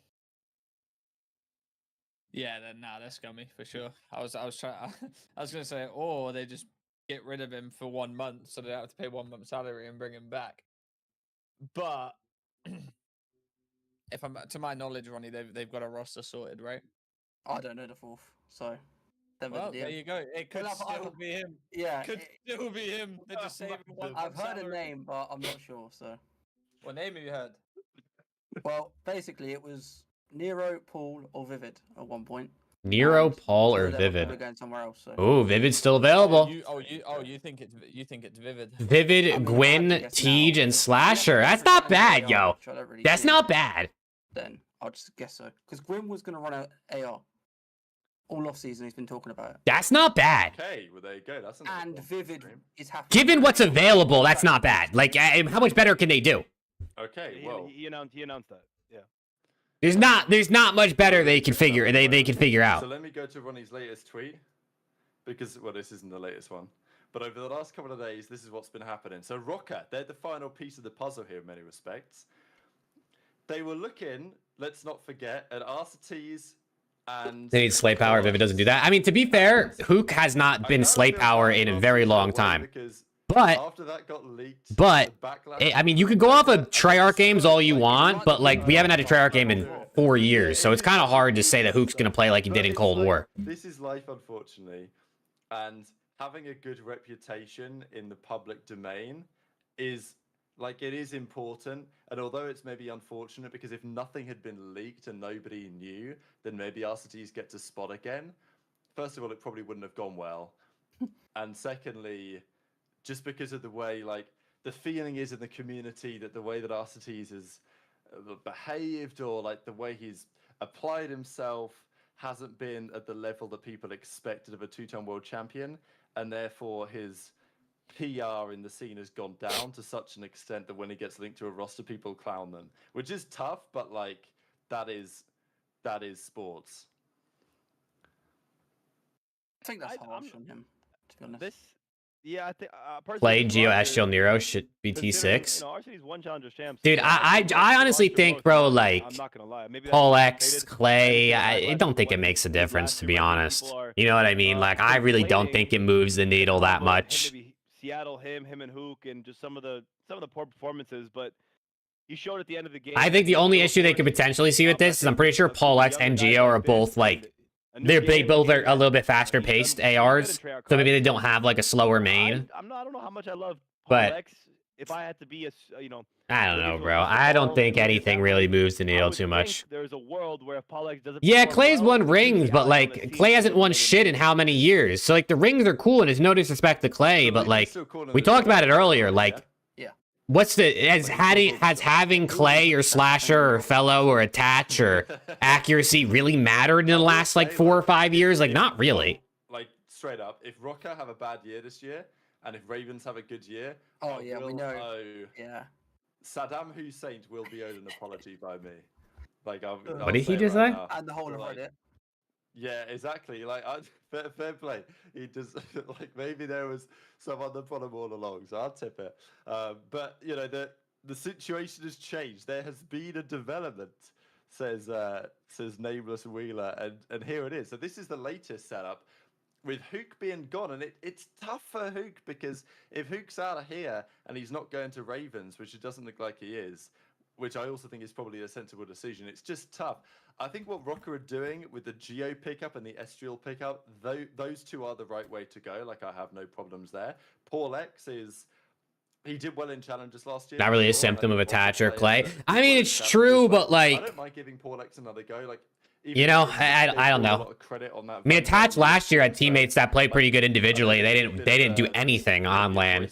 yeah, they're scummy for sure. I was gonna say, or they just get rid of him for 1 month, so they have to pay 1 month's salary and bring him back. But if I'm to my knowledge, Ronnie, they've got a roster sorted, right? I don't know the fourth, so. Well, there you go. It could still be him. Yeah, Could still be him. They're just saving one. I've heard a name, but I'm not sure. So. What name have you heard? Well, basically, it was Nero, Paul, or Vivid at one point. Nero, Paul, or We're Vivid? going somewhere else. So. Oh, Vivid's still available. You think it's Vivid? Vivid, Gwyn, Tej, and Slasher. That's not bad, yo. That's not bad. Then I'll just guess so, because Gwyn was going to run an AR all off season. He's been talking about it. That's not bad. Okay, well there you go. That's and Vivid is happy. Given what's available, that's not bad. Like, how much better can they do? Okay, well, he announced that. Yeah. There's not much better they can figure out. So let me go to Ronnie's latest tweet, because this isn't the latest one, but over the last couple of days, this is what's been happening. So Rocker, they're the final piece of the puzzle here in many respects. They were looking, let's not forget, at RCTs and they need slay power if it doesn't do that. I mean, to be fair, Hook has not been slay power in a very long time. But after that got leaked, I mean, you could go off of Treyarch games all you want, but like we haven't had a Treyarch game in 4 years, so it's kind of hard to say that Hook's gonna play like he did in Cold War. This is life, unfortunately, and having a good reputation in the public domain is it is important. And although it's maybe unfortunate, because if nothing had been leaked and nobody knew, then maybe RCTs get to spot again. First of all, it probably wouldn't have gone well, and secondly, just because of the way, the feeling is in the community that the way that RCTs has behaved, or the way he's applied himself, hasn't been at the level that people expected of a two-time world champion, and therefore his PR in the scene has gone down to such an extent that when he gets linked to a roster, people clown them, which is tough, but that is sports. I think that's harsh on him, to be honest. I think Play Geo Estiel Nero should be T6. RCT's one challenger champs. Dude, I honestly think, bro, I'm not gonna lie. Maybe Paul X, Clay, I don't think it makes a difference, to be honest. You know what I mean? I really don't think it moves the needle that much. Maybe Seattle, him and Hook, and just some of the poor performances, but he showed at the end of the game. I think the only issue they could potentially see with this is I'm pretty sure Paul X and Geo are both they both are a little bit faster paced ARs, so maybe they don't have a slower main. I don't know how much I love Paul X. If I had to be I don't know, bro. I don't think anything really moves the needle too much. There's a world where if Paul X doesn't. Yeah, Clay's won rings, but Clay hasn't won shit in how many years? So the rings are cool, and it's no disrespect to Clay, but we talked about it earlier. What's has having Clay or Slasher or Fellow or Attach or accuracy really mattered in the last 4 or 5 years? Not really. Straight up, if Rocker have a bad year this year, and if Ravens have a good year, we know. Yeah. Saddam Hussein will be owed an apology by me. What did he just say? And the whole of Reddit. Yeah, exactly. Fair play. He just maybe there was someone that put him all along, so I'll tip it. But the situation has changed. There has been a development, says Nameless Wheeler, and here it is. So this is the latest setup, with Hook being gone, and it's tough for Hook, because if Hook's out of here and he's not going to Ravens, which it doesn't look like he is, which I also think is probably a sensible decision, it's just tough. I think what Rocker are doing with the Geo pickup and the Estriel pickup, those two are the right way to go. I have no problems there. Paul X he did well in challenges last year. Not really a symptom of Attach or Clay. I mean, it's true, but I don't mind giving Paul X another go. I don't know. I mean, Attach last year had teammates that played pretty good individually. They didn't do anything on LAN.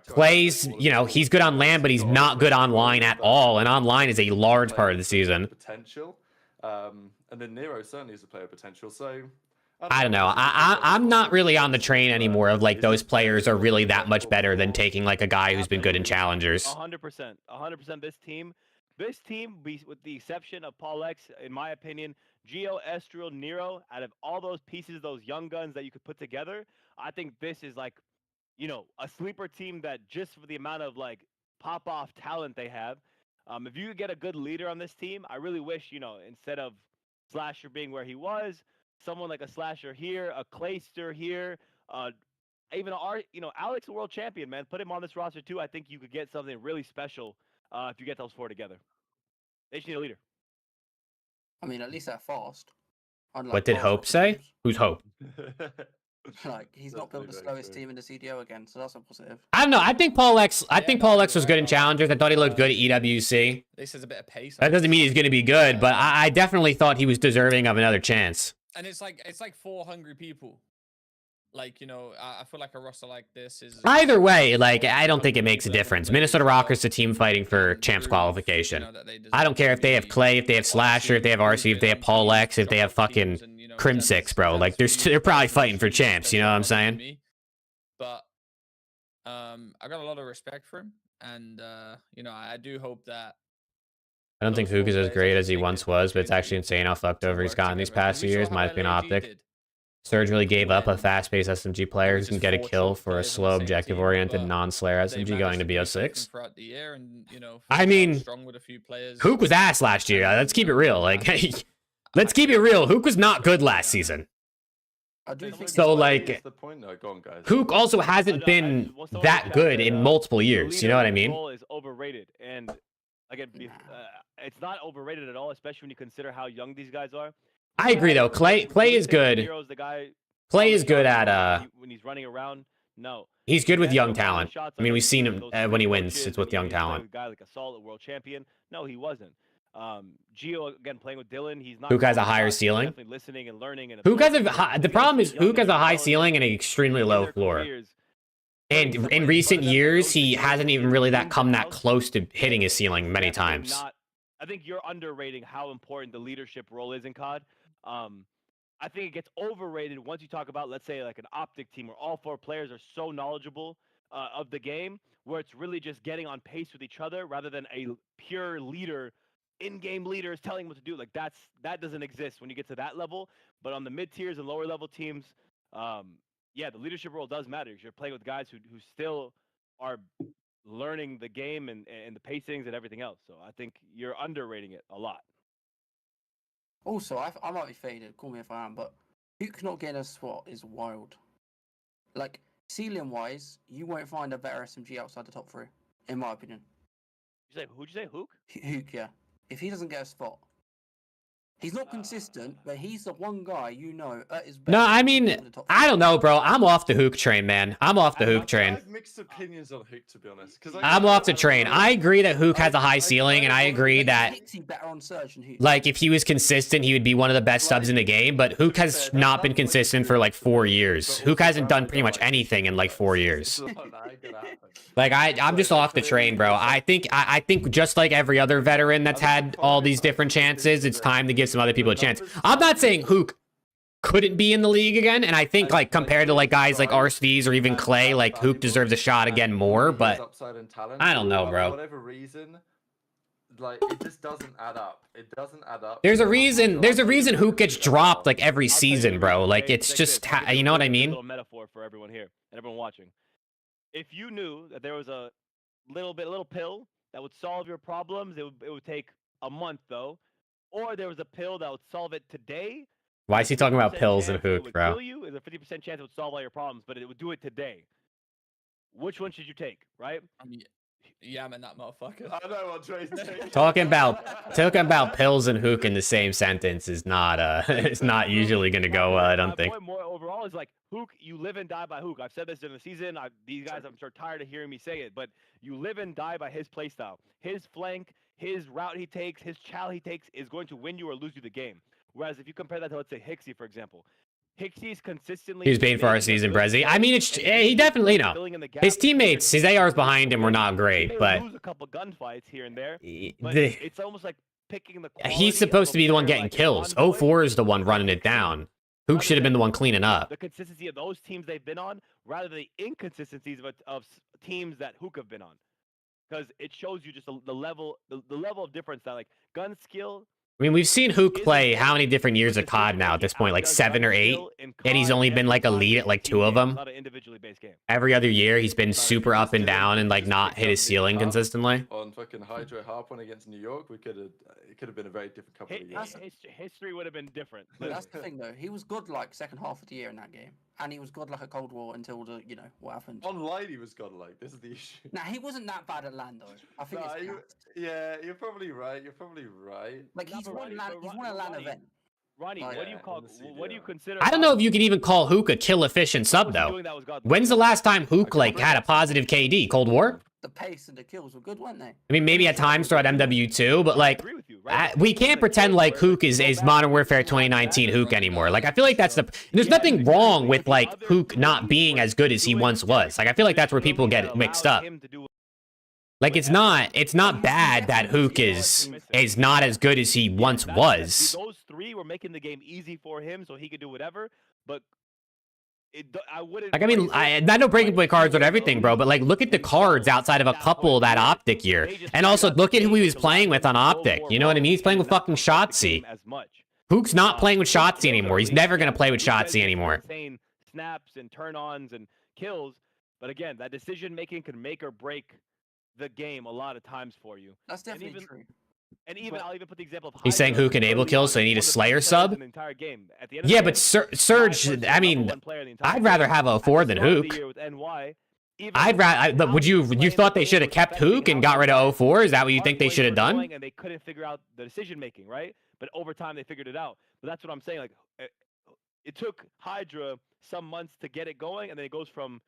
Clay's, he's good on LAN, but he's not good online at all. And online is a large part of the season. Potential, and then Nero certainly has a player potential. So I don't know. I'm not really on the train anymore of those players are really that much better than taking a guy who's been good in challengers. 100%. This team, with the exception of Paul X, in my opinion, Geo, Estriel, Nero, out of all those pieces, those young guns that you could put together, I think this is a sleeper team that just for the amount of pop-off talent they have, if you could get a good leader on this team, I really wish, instead of Slasher being where he was, someone like a Slasher here, a Clayster here, even Alex, the world champion, man, put him on this roster too. I think you could get something really special if you get those four together. They just need a leader. I mean, at least they're fast. What did Hope say? Who's Hope? Like, he's not built the slowest team in the CDL again, so that's a positive. I don't know. I think Paul X was good in challengers. I thought he looked good at EWC. This is a bit of pace. That doesn't mean he's going to be good, but I definitely thought he was deserving of another chance. And it's like 4 hungry people. Like, you know, I feel like a roster like this is... Either way, like, I don't think it makes a difference. Minnesota Rockers is a team fighting for champs qualification. I don't care if they have Clay, if they have Slasher, if they have RC, if they have Paul X, if they have fucking Crim6, bro. Like, they're probably fighting for champs, you know what I'm saying? But I got a lot of respect for him. And, you know, I do hope that... I don't think Hook is as great as he once was, but it's actually insane how fucked over he's gotten these past few years. Might have been Optic. Surge really gave up a fast-paced SMG player who can get a kill for a slow, objective-oriented, non-slayer SMG going to BO6. I mean, Hook was ass last year. Let's keep it real. Like, let's keep it real. Hook was not good last season. So, like, Hook also hasn't been that good in multiple years. You know what I mean? Is overrated, and again, it's not overrated at all, especially when you consider how young these guys are. I agree though. Clay is good. Clay is good at when he's running around. No, he's good with young talent. I mean, we've seen him when he wins. It's with young talent. A guy like a solid world champion. No, he wasn't. Gio again playing with Dylan. He's not. Hook has a higher ceiling. Definitely listening and learning. And Hook has a the problem is Hook has a high ceiling and an extremely low floor. And in recent years, he hasn't even really come that close to hitting his ceiling many times. I think you're underrating how important the leadership role is in COD. I think it gets overrated once you talk about, let's say, like an Optic team where all 4 players are so knowledgeable of the game, where it's really just getting on pace with each other rather than a pure leader, in-game leaders telling what to do. Like that doesn't exist when you get to that level. But on the mid-tiers and lower-level teams, yeah, the leadership role does matter. You're playing with guys who still are learning the game and the pacings and everything else. So I think you're underrating it a lot. Also, I might be faded, call me if I am, but Hook not getting a SWAT is wild. Like, ceiling-wise, you won't find a better SMG outside the top 3, in my opinion. Who'd you say, Hook? Hook, yeah. If he doesn't get a spot. He's not consistent, but he's the one guy you know at his best. No, I mean, I don't know, bro. I'm off the Hook train, man. I'm off the Hook train. I have mixed opinions on Hook, to be honest. I'm off the train. I agree that Hook has a high ceiling, and I agree that, like, if he was consistent, he would be one of the best subs in the game, but Hook has not been consistent for, like, 4 years. Hook hasn't done pretty much anything in, like, 4 years. Like, I'm just off the train, bro. I think just like every other veteran that's had all these different chances, it's time to give some other people a chance. I'm not saying Hook couldn't be in the league again, and I think, like, compared to, like, guys like RCDs or even Clay, like, Hook deserves a shot again more, but I don't know, bro. For whatever reason, like, it just doesn't add up. It doesn't add up. There's a reason Hook gets dropped, like, every season, bro. Like, it's just, you know what I mean? A little metaphor for everyone here and everyone watching. If you knew that there was a little pill that would solve your problems, it would take a month, though. Or there was a pill that would solve it today. Why is he talking about pills and Hook, bro? Kill you. There's a 50% chance it would solve all your problems, but it would do it today. Which one should you take, right? Yeah, man, that motherfucker. I know what Dre's saying. Talking about pills and Hook in the same sentence is not it's not usually gonna go well, I don't think. More overall is like, Hook, you live and die by Hook. I've said this in the season. These guys, I'm sure, tired of hearing me say it, but you live and die by his playstyle. His flank, his route he takes, his chow he takes is going to win you or lose you the game. Whereas if you compare that to, let's say, Hixie, for example, Hixie's consistently... He's paying for our season, Brezzy. I mean, he definitely, you know, his teammates, his ARs behind him were not great, but... lose a couple gunfights here and there, but it's almost like picking the... He's supposed to be the one getting kills. 04 is the one running it down. Hook should have been the one cleaning up. The consistency of those teams they've been on, rather than the inconsistencies of teams that Hook have been on. Because it shows you just the level of difference that, like, gun skill... I mean, we've seen Hook play how many different years of COD now at this point, like 7 or 8, and he's only been like a lead at like 2 of them. Every other year, he's been super up and down and like not hit his ceiling consistently. On fucking Hydro Harp one against New York, it could have been a very different couple of years. History would have been different. But that's the thing, though. He was good like second half of the year in that game, and he was good like a Cold War until what happened. Online, he was godlike. This is the issue. Nah, he wasn't that bad at LAN though. I think yeah, you're probably right. You're probably right. Like he's won a LAN event. Ronnie, what do you call? What do you consider? I don't know if you can even call Hook a kill efficient sub though. When's the last time Hook like had a positive KD? Cold War? The pace and the kills were good, weren't they? I mean, maybe at times throughout MW2, but like, we can't pretend like Hook is Modern Warfare 2019 Hook anymore. Like, I feel like that's there's nothing wrong with like Hook not being as good as he once was. Like, I feel like that's where people get mixed up. Like, it's not bad that Hook is not as good as he once was. Those three were making the game easy for him, so he could do whatever. But I wouldn't. Like, I mean, I know breaking point cards and everything, bro, but like, look at the cards outside of a couple that Optic year, and also look at who he was playing with on Optic. You know what I mean? He's playing with fucking Shotzzy. Hook's not playing with Shotzzy anymore. He's never gonna play with Shotzzy anymore. Insane snaps and turn-ons and kills, but again, that decision making can make or break the game a lot of times for you. That's definitely true. And even I'll even put the example of He's saying Hook enable kills, so you need a Slayer sub. Yeah, but Surge. I mean, I'd rather have a 4 than Hook. I'd rather. Would you thought they should have kept Hook and got rid of 04? Is that what you think they should have done? And they couldn't figure out the decision making, right? But over time they figured it out. But that's what I'm saying. Like, it took Hydra some months to get it going, and then it goes from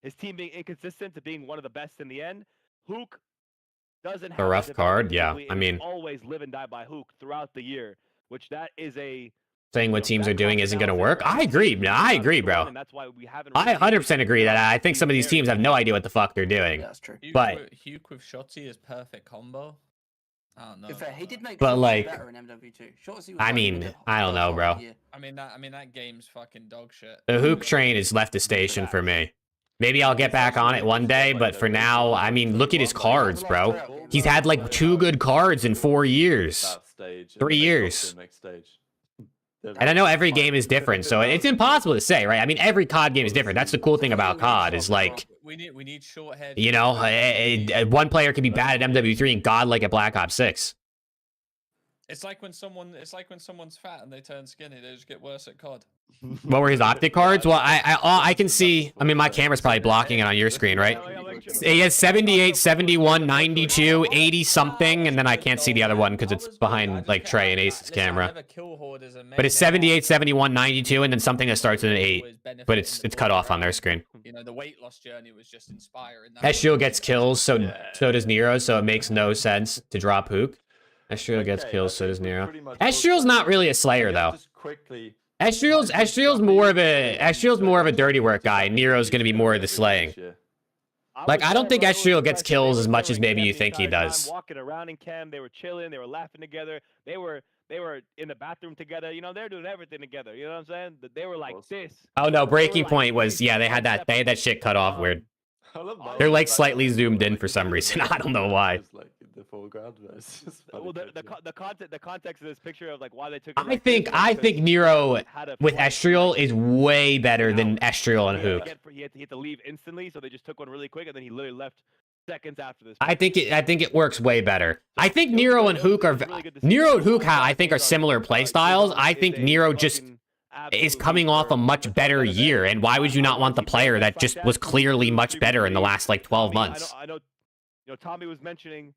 his team being inconsistent to being one of the best in the end. Hook doesn't have a rough card, yeah. I mean, always live and die by Hook throughout the year, which that is a saying what teams are doing isn't going to work. I agree. No, I agree, bro. I 100% agree that I think some of these teams have no idea what the fuck they're doing. That's true. But Hook with Shotzzy is perfect combo. I don't know. In fact, he did make but like, better in MW2. Shotzzy was I mean, I don't know, bro. I mean that game's fucking dog shit. The Hook train has left the station for me. Maybe I'll get back on it one day, but for now, I mean, look at his cards, bro. He's had like 2 good cards in 4 years. 3 years. And I know every game is different, so it's impossible to say, right? I mean, every COD game is different. That's the cool thing about COD is like, we need short head. you know, one player can be bad at MW3 and godlike at Black Ops 6. It's like when someone's fat and they turn skinny, they just get worse at COD. What were his Optic cards? Well, I can see. I mean, my camera's probably blocking it on your screen, right? He has 78, 71, 92, 80 something, and then I can't see the other one because it's behind like Trey and Ace's camera. But it's 78, 71, 92, and then something that starts with an 8, but it's cut off on their screen. You know, the weight loss journey was just inspiring. Ezreal gets kills, so does Nero, so it makes no sense to drop Hook. Ezreal gets kills, so does Nero. Ezreal's not really a Slayer though. Ezreal's more of a dirty work guy. Nero's gonna be more of the slaying. Like, I don't think Ezreal gets kills as much as maybe you think he does. Walking around in camp, they were chilling, they were laughing together, they were in the bathroom together. You know, they're doing everything together. You know what I'm saying? They were like this. Oh no, breaking point was they had that shit cut off weird. They're like slightly zoomed in for some reason. I don't know why. The foreground. Well, the context of this picture of like why they took. I think Nero with Ezreal is way better than Ezreal and Hook. He had to leave instantly, so they just took one really quick, and then he literally left seconds after this. I think it works way better. I think Nero and Hook are similar play styles. I think Nero just is coming off a much better year, and why would you not want the player that just was clearly much better in the last like 12 months? I know, you know, Tommy was mentioning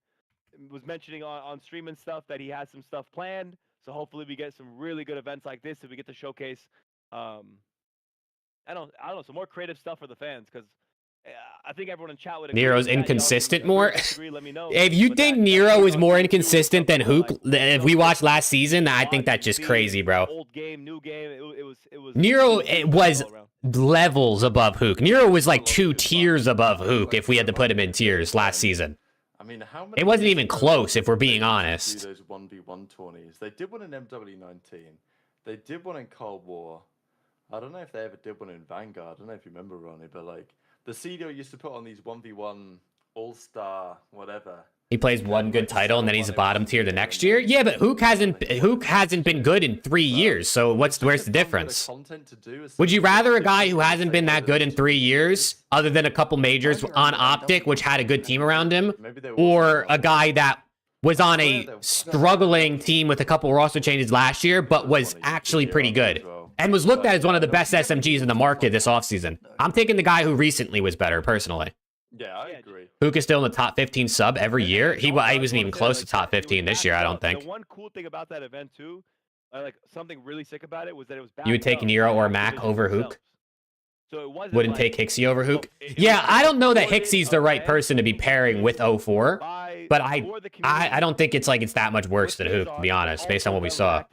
on stream and stuff that he has some stuff planned. So hopefully we get some really good events like this, and we get to showcase, I don't know, some more creative stuff for the fans, because I think everyone in chat would agree. Nero's inconsistent more. If you think Nero is more inconsistent than Hook, if we watched last season, I think that's just crazy, bro. Old game, new game. It was. Nero was levels above Hook. Nero was like 2 tiers above Hook if we had to put him in tiers last season. I mean, how many? It wasn't even close if we're being honest. Those 1v1 tourneys. They did one in MW19. They did one in Cold War. I don't know if they ever did one in Vanguard. I don't know if you remember, Ronnie, but like the CDL used to put on these 1v1 all-star whatever. He plays one good title and then he's a bottom tier the next year. Yeah, but Hook hasn't been good in 3 years. So where's the difference? Would you rather a guy who hasn't been that good in 3 years, other than a couple majors on Optic, which had a good team around him, or a guy that was on a struggling team with a couple roster changes last year, but was actually pretty good and was looked at as one of the best SMGs in the market this offseason? I'm taking the guy who recently was better, personally. Yeah, I agree. Hook is still in the top 15 sub every year. He wasn't even close to top 15 this year, I don't think. The one cool thing about that event too like something really sick about it was that it was. You would take Nero or Mac over Hook? So it wasn't Wouldn't like, take Hixie over Hook? Yeah, I don't know that Hixie's the right person to be pairing with 04, but I don't think it's like it's that much worse than Hook, to be honest, based on what we saw.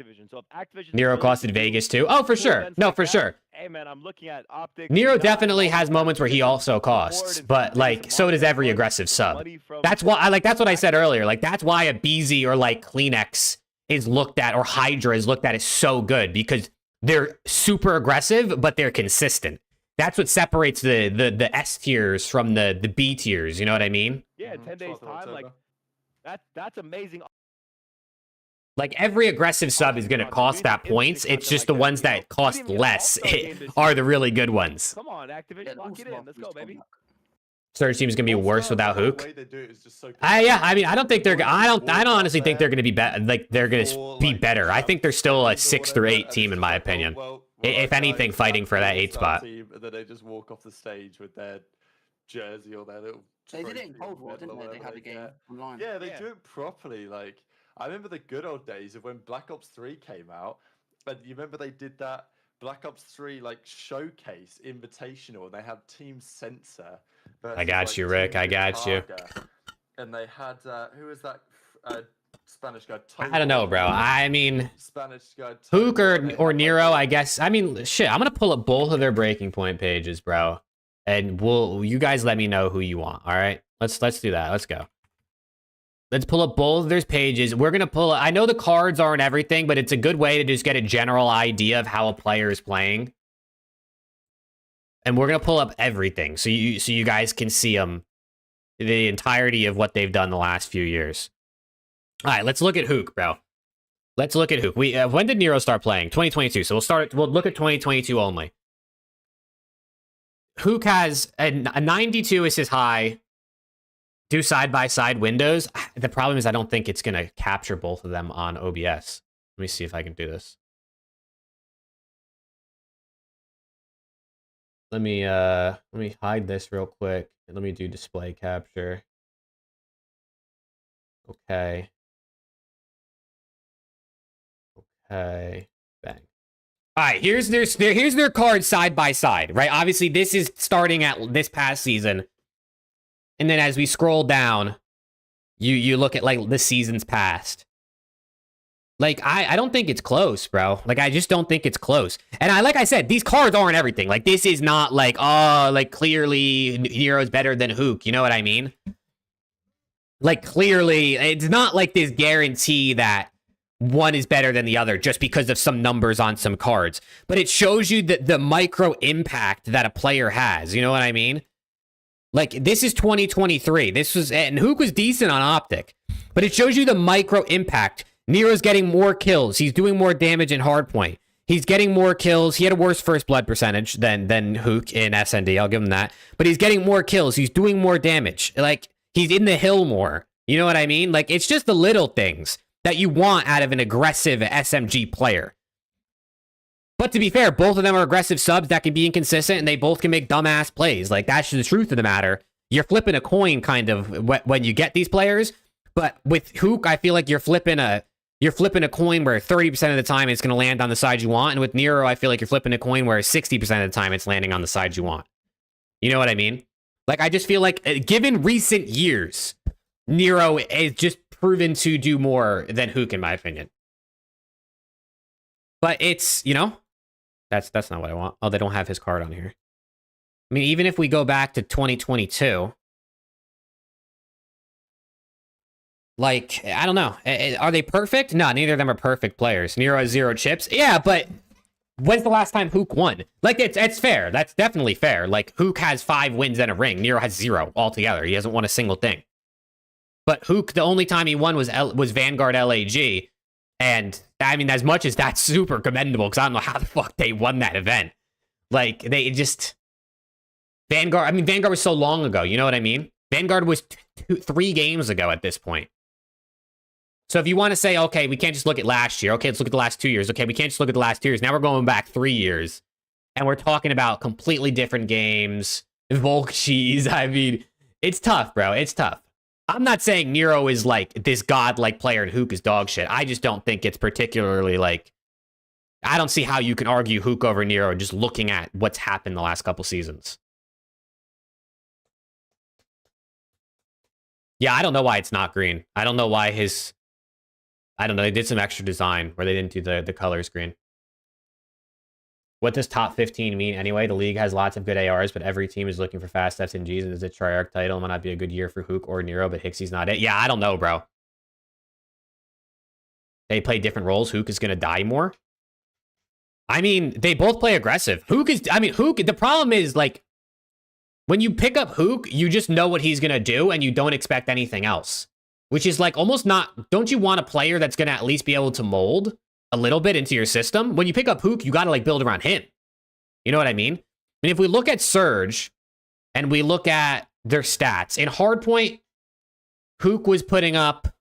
Nero costed Vegas too. Oh, for sure. No, for sure. Hey man, I'm looking at OPTIC. Nero definitely has moments where he also costs, but like so does every aggressive sub. That's why that's what I said earlier. Like that's why a BZ or like Kleenex is looked at, or Hydra is looked at as so good, because they're super aggressive, but they're consistent. That's what separates the S tiers from the B tiers. You know what I mean? Yeah, 10 days time, like that's amazing. Like every aggressive sub is gonna cost that points. It's just the ones that cost less are the really good ones. Come on, Activision, lock it in. Let's go, baby. Surge team is gonna be worse without Hook. Yeah, I mean, I don't think they're. I don't honestly think they're gonna be better. Like they're gonna be better. I think they're still a 6 or 8 team in my opinion. If anything, fighting for that 8 spot. Team, and then they just walk off the stage with their jersey or their little. They did it in Cold War, didn't they? They had a game online. Yeah, they do it properly. Like I remember the good old days of when Black Ops 3 came out, and you remember they did that Black Ops 3 like showcase invitational, and they had Team Sensor. I got you, Rick. I got you. And they had who was that Spanish guy? I don't know, bro. I mean, Spanish guy. Hook or Nero, I guess. I mean, shit. I'm gonna pull up both of their breaking point pages, bro, and you guys let me know who you want. All right, let's do that. Let's go. Let's pull up both of their pages. We're gonna pull. I know the cards aren't everything, but it's a good way to just get a general idea of how a player is playing. And we're gonna pull up everything so you guys can see them, the entirety of what they've done the last few years. All right, let's look at Hook, bro. Let's look at Hook. When did Nero start playing? 2022. So we'll look at 2022 only. Hook has a 92 is his high. Do side-by-side windows. The problem is I don't think it's gonna capture both of them on OBS. Let me see if I can do this. Let me hide this real quick and let me do display capture. Okay. Okay. Bang. All right, here's their cards side by side, right? Obviously, this is starting at this past season. And then as we scroll down, you look at like the seasons past. Like, I don't think it's close, bro. Like, I just don't think it's close. And like I said, these cards aren't everything. Like, this is not like, oh, like, clearly Nero's better than Hook. You know what I mean? Like, clearly, it's not like this guarantee that one is better than the other just because of some numbers on some cards. But it shows you the micro impact that a player has. You know what I mean? Like, this is 2023. And Hook was decent on OPTIC. But it shows you the micro impact. Nero's getting more kills. He's doing more damage in hardpoint. He's getting more kills. He had a worse first blood percentage than Hook in SND. I'll give him that. But he's getting more kills. He's doing more damage. Like, he's in the hill more. You know what I mean? Like, it's just the little things that you want out of an aggressive SMG player. But to be fair, both of them are aggressive subs that can be inconsistent, and they both can make dumbass plays. Like, that's the truth of the matter. You're flipping a coin, kind of, when you get these players. But with Hook, I feel like you're flipping a coin where 30% of the time it's going to land on the side you want. And with Nero, I feel like you're flipping a coin where 60% of the time it's landing on the side you want. You know what I mean? Like, I just feel like, given recent years, Nero is just proven to do more than Hook, in my opinion. But it's, you know, that's not what I want. Oh, they don't have his card on here. I mean, even if we go back to 2022... Like, I don't know. Are they perfect? No, neither of them are perfect players. Nero has 0 chips. Yeah, but when's the last time Hook won? Like, it's fair. That's definitely fair. Like, Hook has 5 wins and a ring. Nero has 0 altogether. He hasn't won a single thing. But Hook, the only time he won was Vanguard LAG. And, I mean, as much as that's super commendable, because I don't know how the fuck they won that event. Like, they just... Vanguard was so long ago. You know what I mean? Vanguard was 3 games ago at this point. So if you want to say, okay, we can't just look at last year. Okay, let's look at the last 2 years. Okay, we can't just look at the last 2 years. Now we're going back 3 years. And we're talking about completely different games. Volk cheese. I mean, it's tough, bro. It's tough. I'm not saying Nero is like this godlike player and Hook is dog shit. I just don't think it's particularly like I don't see how you can argue HAVOK over Nero just looking at what's happened the last couple seasons. Yeah, I don't know why it's not green. I don't know why his... I don't know. They did some extra design where they didn't do the colors green. What does top 15 mean anyway? The league has lots of good ARs, but every team is looking for fast SMGs, and is a Triarch title. It might not be a good year for HAVOK or Nero, but Hixie's not it. Yeah, I don't know, bro. They play different roles. HAVOK is going to die more. I mean, they both play aggressive. HAVOK is... I mean, HAVOK... The problem is, like, when you pick up HAVOK, you just know what he's going to do, and you don't expect anything else. Which is, like, almost not... Don't you want a player that's going to at least be able to mold a little bit into your system? When you pick up HAVOK, you got to, like, build around him. You know what I mean? I mean, if we look at Surge, and we look at their stats, in Hardpoint, HAVOK was putting up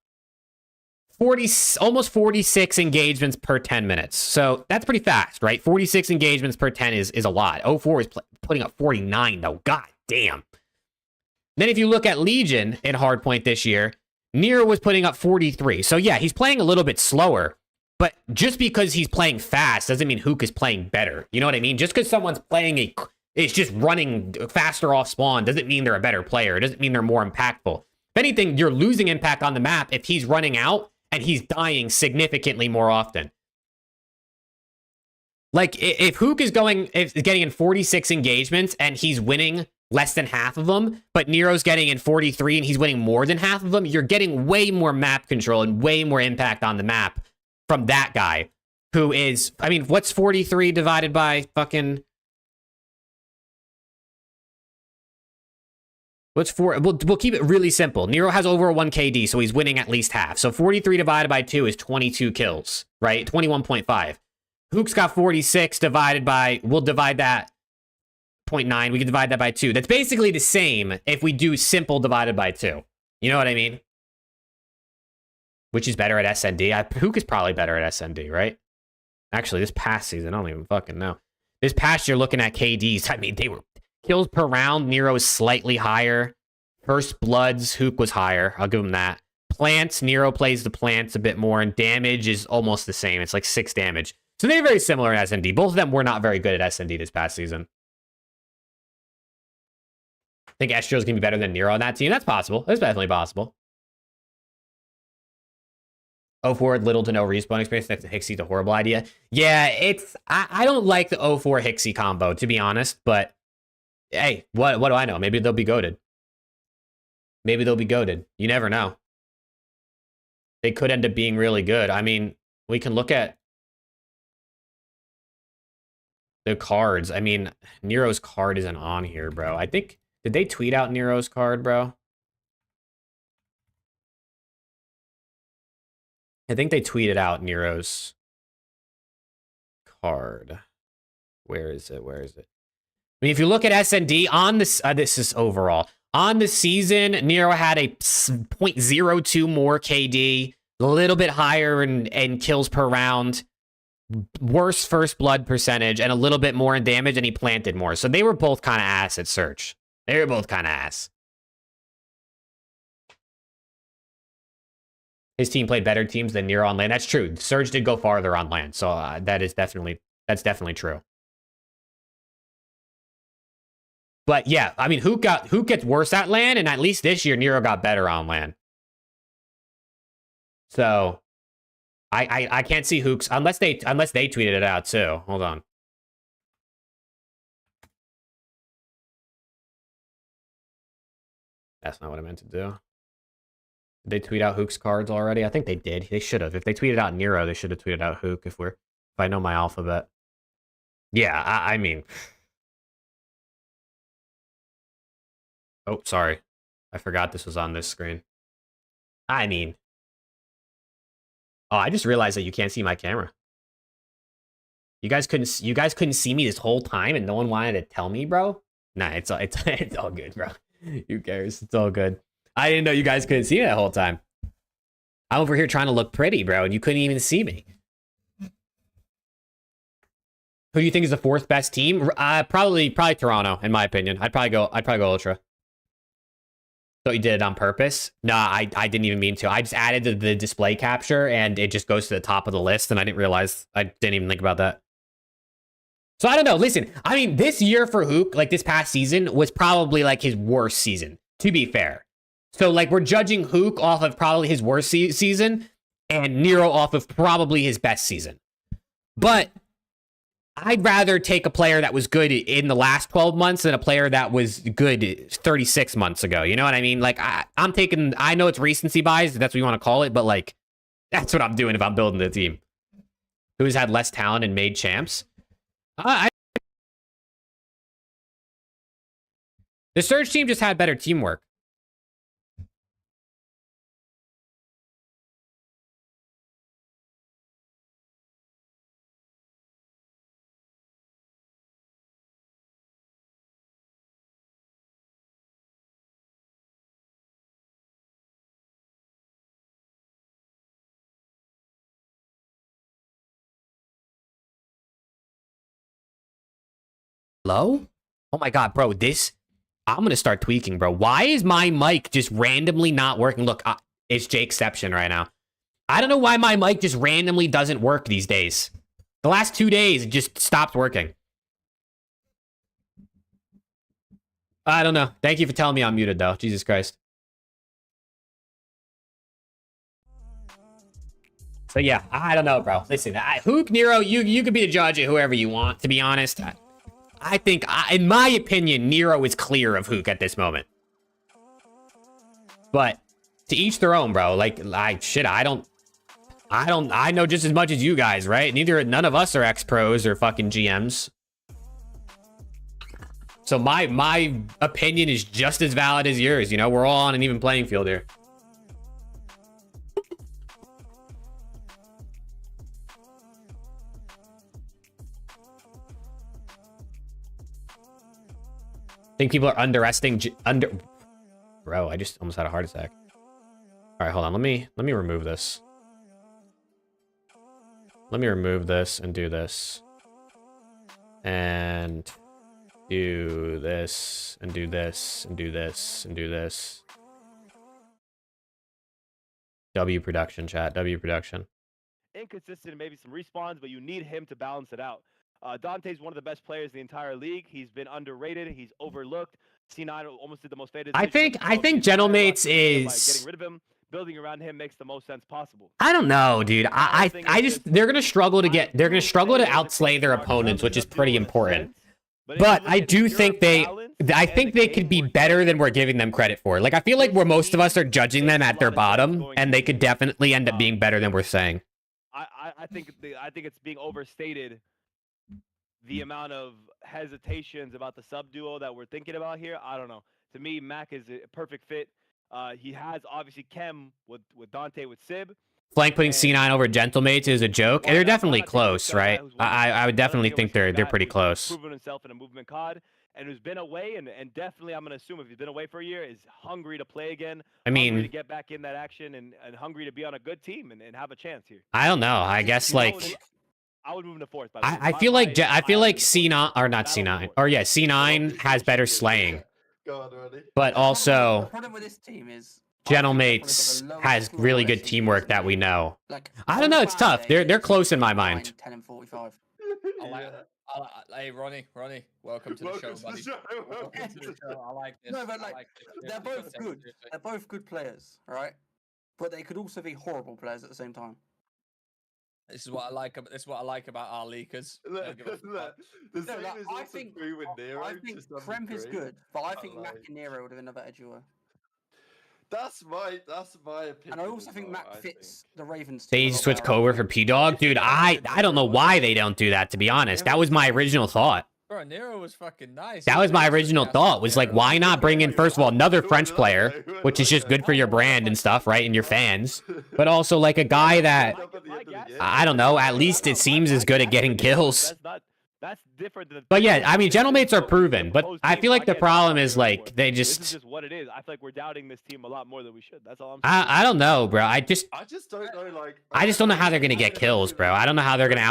almost 46 engagements per 10 minutes. So that's pretty fast, right? 46 engagements per 10 is a lot. 04 is putting up 49, though. God damn. Then if you look at Legion in Hardpoint this year, Nero was putting up 43. So yeah, he's playing a little bit slower. But just because he's playing fast doesn't mean HAVOK is playing better. You know what I mean? Just because someone's playing is just running faster off spawn doesn't mean they're a better player. It doesn't mean they're more impactful. If anything, you're losing impact on the map if he's running out and he's dying significantly more often. Like, if HAVOK is getting in 46 engagements and he's winning less than half of them, but Nero's getting in 43 and he's winning more than half of them, you're getting way more map control and way more impact on the map from that guy who is... I mean, what's 43 divided by fucking... What's 4? We'll keep it really simple. Nero has over a 1 KD, so he's winning at least half. So 43 divided by 2 is 22 kills, right? 21.5. HAVOK's got 46 divided by... We'll divide that 0.9. We can divide that by 2. That's basically the same if we do simple divided by 2. You know what I mean? Which is better at SND? HAVOK is probably better at SND, right? Actually, this past season, I don't even fucking know. This past year, looking at KDs, I mean, they were... Kills per round, Nero is slightly higher. First Bloods, HAVOK was higher. I'll give him that. Plants, Nero plays the plants a bit more, and damage is almost the same. It's like 6 damage. So they're very similar in SND. Both of them were not very good at SND this past season. I think Estro's going to be better than Nero on that team. That's possible. That's definitely possible. 04 little to no respawn experience. That's Hixie's a horrible idea. Yeah, it's... I don't like the 04 Hixie combo, to be honest, but... Hey, what do I know? Maybe they'll be goated. Maybe they'll be goated. You never know. They could end up being really good. I mean, we can look at the cards. I mean, Nero's card isn't on here, bro. I think... Did they tweet out Nero's card, bro? I think they tweeted out Nero's card. Where is it? Where is it? I mean, if you look at SND on this, this is overall. On the season, Nero had a 0.02 more KD, a little bit higher in kills per round, worse first blood percentage, and a little bit more in damage, and he planted more. So they were both kind of ass at Search. They were both kind of ass. His team played better teams than Nero on land. That's true. Surge did go farther on land, so that's definitely true. But yeah, I mean, who gets worse at land, and at least this year Nero got better on land. So I can't see HAVOK's unless they tweeted it out too. Hold on. That's not what I meant to do. Did they tweet out HAVOK's cards already? I think they did. They should have. If they tweeted out Nero, they should have tweeted out HAVOK if I know my alphabet. Yeah, I mean. Oh, sorry. I forgot this was on this screen. I mean. Oh, I just realized that you can't see my camera. You guys couldn't see me this whole time and no one wanted to tell me, bro? Nah, it's all good, bro. Who cares? It's all good. I didn't know you guys couldn't see me that whole time. I'm over here trying to look pretty, bro, and you couldn't even see me. Who do you think is the 4th best team? Probably Toronto, in my opinion. I'd probably go Ultra. Thought you did it on purpose. No, I didn't even mean to. I just added the display capture and it just goes to the top of the list and I didn't realize, I didn't even think about that. So I don't know. Listen, I mean, this year for HAVOK, like this past season was probably like his worst season, to be fair. So like we're judging HAVOK off of probably his worst season and Nero off of probably his best season. But I'd rather take a player that was good in the last 12 months than a player that was good 36 months ago. You know what I mean? Like, I'm taking, I know it's recency bias, if that's what you want to call it, but like, that's what I'm doing if I'm building the team. Who's had less talent and made champs? The Surge team just had better teamwork. Hello? Oh my god, bro, this... I'm gonna start tweaking, bro. Why is my mic just randomly not working? Look, it's Jakeception right now. I don't know why my mic just randomly doesn't work these days. The last 2 days, it just stopped working. I don't know. Thank you for telling me I'm muted, though. Jesus Christ. So yeah, I don't know, bro. Listen, HAVOK, Nero, you could be the judge of whoever you want, to be honest. I think, in my opinion, Nero is clear of HAVOK at this moment. But to each their own, bro. Like, I know just as much as you guys, right? None of us are ex-pros or fucking GMs. So my opinion is just as valid as yours. You know, we're all on an even playing field here. I think people are underestimating Bro, I just almost had a heart attack. All right, hold on. Let me remove this. Let me remove this and do this. And do this and do this and do this and do this. W production, chat. W production. Inconsistent, maybe some respawns, but you need him to balance it out. Dante's one of the best players in the entire league. He's been underrated. He's overlooked. C9 almost did the most faded. I think Gentlemates is getting rid of him. Building around him makes the most sense possible. I don't know, dude. I just they're gonna struggle to outslay their opponents, which is pretty important. But I do think I think they could be better than we're giving them credit for. Like I feel like where most of us are judging them at their bottom, and they could definitely end up being better than we're saying. I think it's being overstated. The amount of hesitations about the sub duo that we're thinking about here, I don't know. To me, Mac is a perfect fit. He has obviously Chem with Dante with Sib. Flank putting C9 over Gentlemates is a joke, and they're definitely close, right? I would definitely think they're pretty close. Proven himself in a movement COD, and who's been away, and definitely I'm gonna assume if he's been away for a year, is hungry to play again. I mean, hungry to get back in that action and hungry to be on a good team and have a chance here. I don't know. I guess like. I would move into fourth. I feel like C9 or not C9 or yeah, C9 has better slaying. But also, the problem with this team is Gentlemates has really good teamwork that we know. I don't know. It's tough. They're close in my mind. 10 and 45. Hey, Ronnie, welcome to the show, buddy. Welcome to the show. I like this. No, but like, they're both good. They're both good players, right? But they could also be horrible players at the same time. This is what I like. This is what I like about our leakers. I think Kremp is good, but I think Mac and Nero would have been a better duo. That's my opinion. And I also think Mac fits the Ravens. They switch Cobra for P-Dog, dude. I don't know why they don't do that. To be honest, that was my original thought. Bro, Nero was fucking nice. That was my original thought. Was like, why not bring in first of all another French player, which is just good for your brand and stuff, right, and your fans, but also like a guy that I don't know. At least it seems as good at getting kills. That's different than. But yeah, I mean, Gentlemates are proven, but I feel like the problem is like they just. This is just what it is. I feel like we're doubting this team a lot more than we should. That's all I'm saying. I don't know, bro. I just don't know. Like, I just don't know how they're gonna get kills, bro. I don't know how they're gonna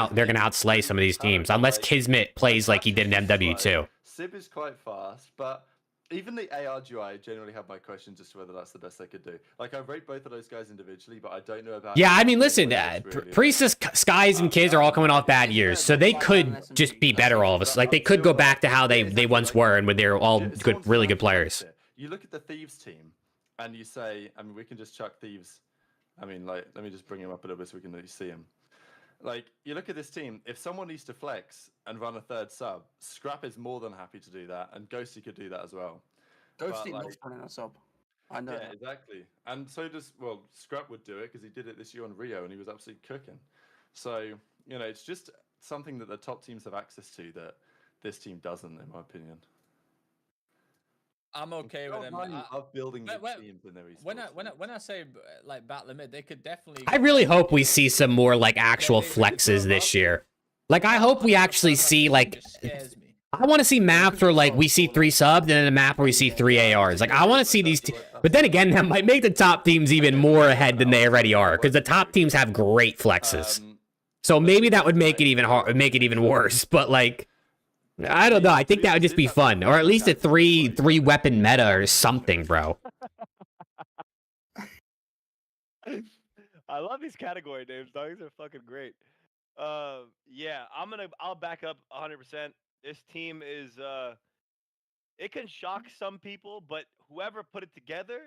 outslay some of these teams unless Kismet plays like he did in MW2. Sib is quite fast, but even the AR GUI, I generally have my questions as to whether that's the best they could do. Like, I rate both of those guys individually, but I don't know about... Yeah, I mean, listen, Priestess, Skies, and Kiz are all coming off bad years, so they could just be better, all of us. Like, they could go back to how they once were, and when they were all good, really good players. You look at the Thieves team, and you say, I mean, we can just chuck Thieves. I mean, like, let me just bring him up a little bit so we can at least see him. Like, you look at this team, if someone needs to flex and run a third sub, Scrap is more than happy to do that, and Ghosty could do that as well. Ghosty loves running a sub. I know. Yeah, exactly. And so does, well, Scrap would do it because he did it this year on Rio and he was absolutely cooking. So, you know, it's just something that the top teams have access to that this team doesn't, in my opinion. I'm okay with them. Of building teams in their esports. When I say like battle mid, they could definitely. I really hope we see some more like actual flexes this year. Like, I hope we actually see like. I want to see maps where like we see 3 subs and then a map where we see 3 ARs. Like, I want to see these. But then again, that might make the top teams even more ahead than they already are, because the top teams have great flexes. So maybe that would make it even hard, make it even worse. But like. I don't know. I think that would just be fun, or at least a three weapon meta or something, bro. I love these category names, dog. These are fucking great. Yeah, I'll back up 100%. This team is it can shock some people, but whoever put it together,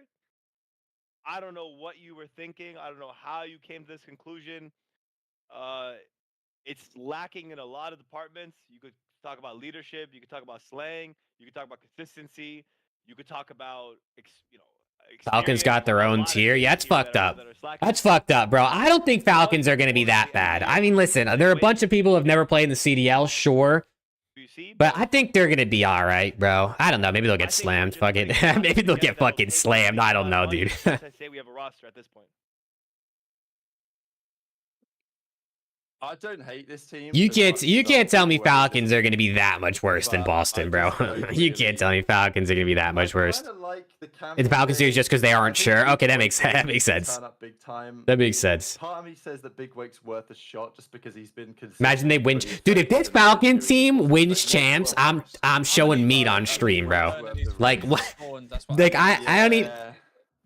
I don't know what you were thinking. I don't know how you came to this conclusion. It's lacking in a lot of departments. You could talk about leadership, you could talk about slang, you could talk about consistency, you could talk about Falcons got their own tier. Yeah, it's fucked up. That's fucked up, bro. I don't think Falcons are going to be that bad. I mean, listen, there are a bunch of people who have never played in the CDL, sure. But I think they're going to be all right, bro. I don't know. Maybe they'll get slammed. Fuck it. Maybe they'll get fucking slammed. I don't know, dude. I say we have a roster at this point. I don't hate this team. You can't tell me Falcons are going to be that much worse than Boston, bro. You can't tell me Falcons are going to be that much worse. Is the Falcons series just because they aren't sure? Okay, that makes sense. That makes sense. Part of me says that Big Wake's worth a shot just because he's been consistent. Imagine they win, dude. If this Falcon team wins champs, I'm showing meat on stream, bro. Like what? Like I don't even.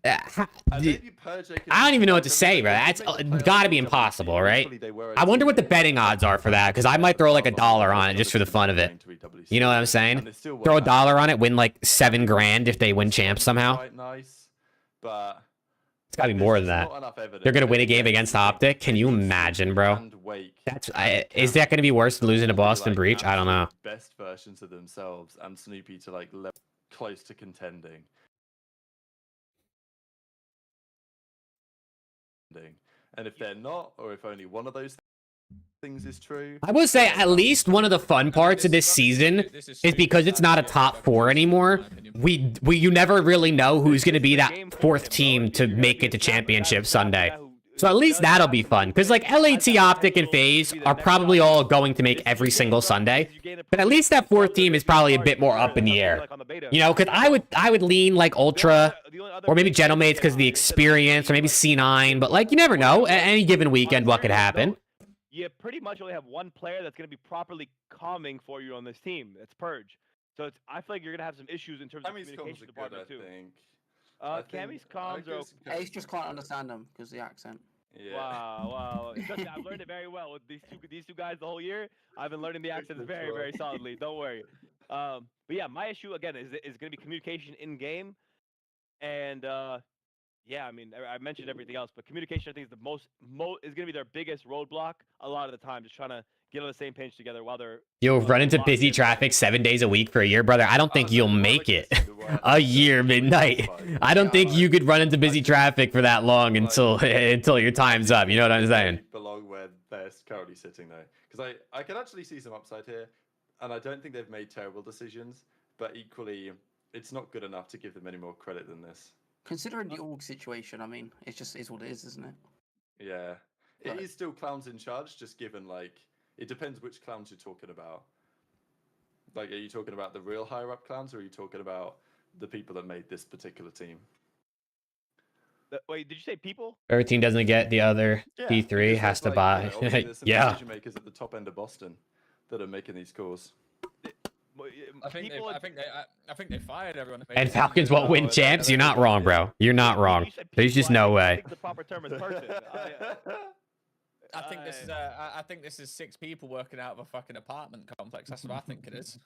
I don't even know what to say, bro. That's gotta be impossible, right? I wonder what the betting odds are for that, because I might throw like $1 on it just for the fun of it. You know what I'm saying? Throw $1 on it, win like $7 grand if they win champs somehow. It's gotta be more than that. They're gonna win a game against OPTIC. Can you imagine, bro? Is that gonna be worse than losing to Boston Breach? I don't know. Best versions of themselves and Snoopy to like level close to contending. And if they're not, or if only one of those things is true, I will say at least one of the fun parts of this season is because it's not a top 4 anymore. You never really know who's going to be that 4th team to make it to Championship Sunday. So at least that'll be fun, because like LAT, OPTIC, and FaZe are probably all going to make every single Sunday, but at least that 4th team is probably a bit more up in the air. You know, because I would lean like Ultra, or maybe Gentlemates because of the experience, or maybe C9, but like you never know. At any given weekend, what could happen? You pretty much only have one player that's going to be properly calming for you on this team. That's Purge. So I feel like you're going to have some issues in terms of communication department too. Cammy's comms are okay. Ace just can't understand them because of the accent. Yeah. Wow. I've learned it very well with these two guys the whole year. I've been learning the accents very, very solidly. Don't worry. But yeah, my issue again is going to be communication in game, and yeah, I mean I mentioned everything else, but communication I think is the most is going to be their biggest roadblock a lot of the time. Just trying to get on the same page together while they're run into busy traffic 7 days a week for a year, brother. I don't think you'll make it a year midnight. I don't think you could run into busy traffic for that long until your time's up. You know what I'm saying? Belong where they're currently sitting though, because I can actually see some upside here, and I don't think they've made terrible decisions, but equally it's not good enough to give them any more credit than this. Considering the org situation, I mean, it just is what it is, isn't it? Yeah, it is still clowns in charge, just given like. It depends which clowns you're talking about. Like, are you talking about the real higher-up clowns, or are you talking about the people that made this particular team? Wait, did you say people? Every team doesn't get the other P3 has to buy. There's some yeah. decision makers at the top end of Boston that are making these calls. I think they fired everyone. And Falcons won't win champs? You're not wrong, bro. You're not wrong. There's just no way. I think the proper term is person. I think this is 6 people working out of a fucking apartment complex. That's what I think it is.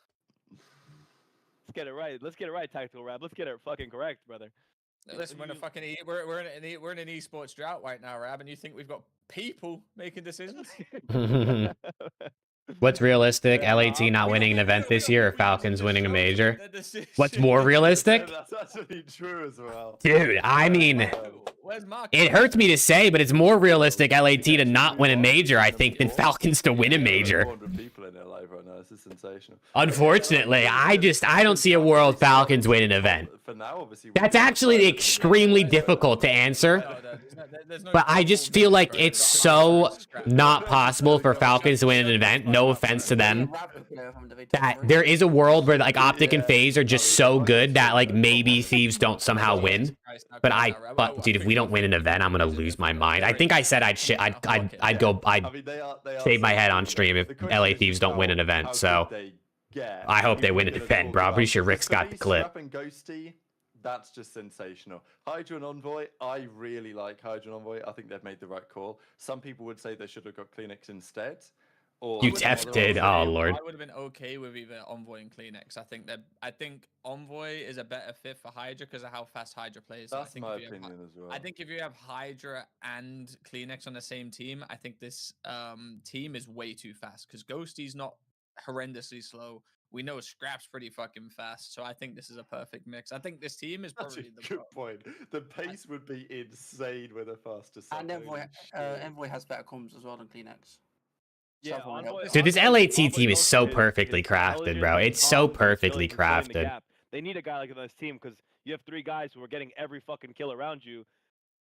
Let's get it right. Let's get it right, Tactical Rab. Let's get it fucking correct, brother. Listen, we're in an esports drought right now, Rab, and you think we've got people making decisions? What's realistic? LAT not winning an event this year or Falcons winning a major? What's more realistic? That's actually true as well. Dude, I mean, it hurts me to say, but it's more realistic LAT to not win a major, I think, than Falcons to win a major. 400 people in their live right now. This is sensational. Unfortunately, I don't see a world Falcons win an event. For now, obviously, that's actually extremely difficult to answer. But I just feel like it's so not possible for Falcons to win an event. No offense to them. That there is a world where like Optic and FaZe are just so good that like maybe Thieves don't somehow win. But dude, if we don't win an event, I'm gonna lose my mind. I think I said I'd shave my head on stream if LA Thieves don't win an event. So I hope they win an event, bro. I'm pretty sure Rick's got the clip. That's just sensational. Hydra and Envoy, I really like Hydra and Envoy. I think they've made the right call. Some people would say they should have got Kleenex instead. Or you def did. Oh lord. I would have been okay with either Envoy and Kleenex. I think Envoy is a better fit for Hydra because of how fast Hydra plays. That's my opinion as well. I think if you have Hydra and Kleenex on the same team, I think this team is way too fast because Ghosty's not horrendously slow. We know Scrap's pretty fucking fast, so I think this is a perfect mix. I think this team is probably the good point. The pace would be insane with a faster. And Envoy has better comms as well than Kleenex. Yeah, dude, this LAT team is so perfectly crafted, bro. It's so perfectly crafted. They need a guy like this team because you have 3 guys who are getting every fucking kill around you.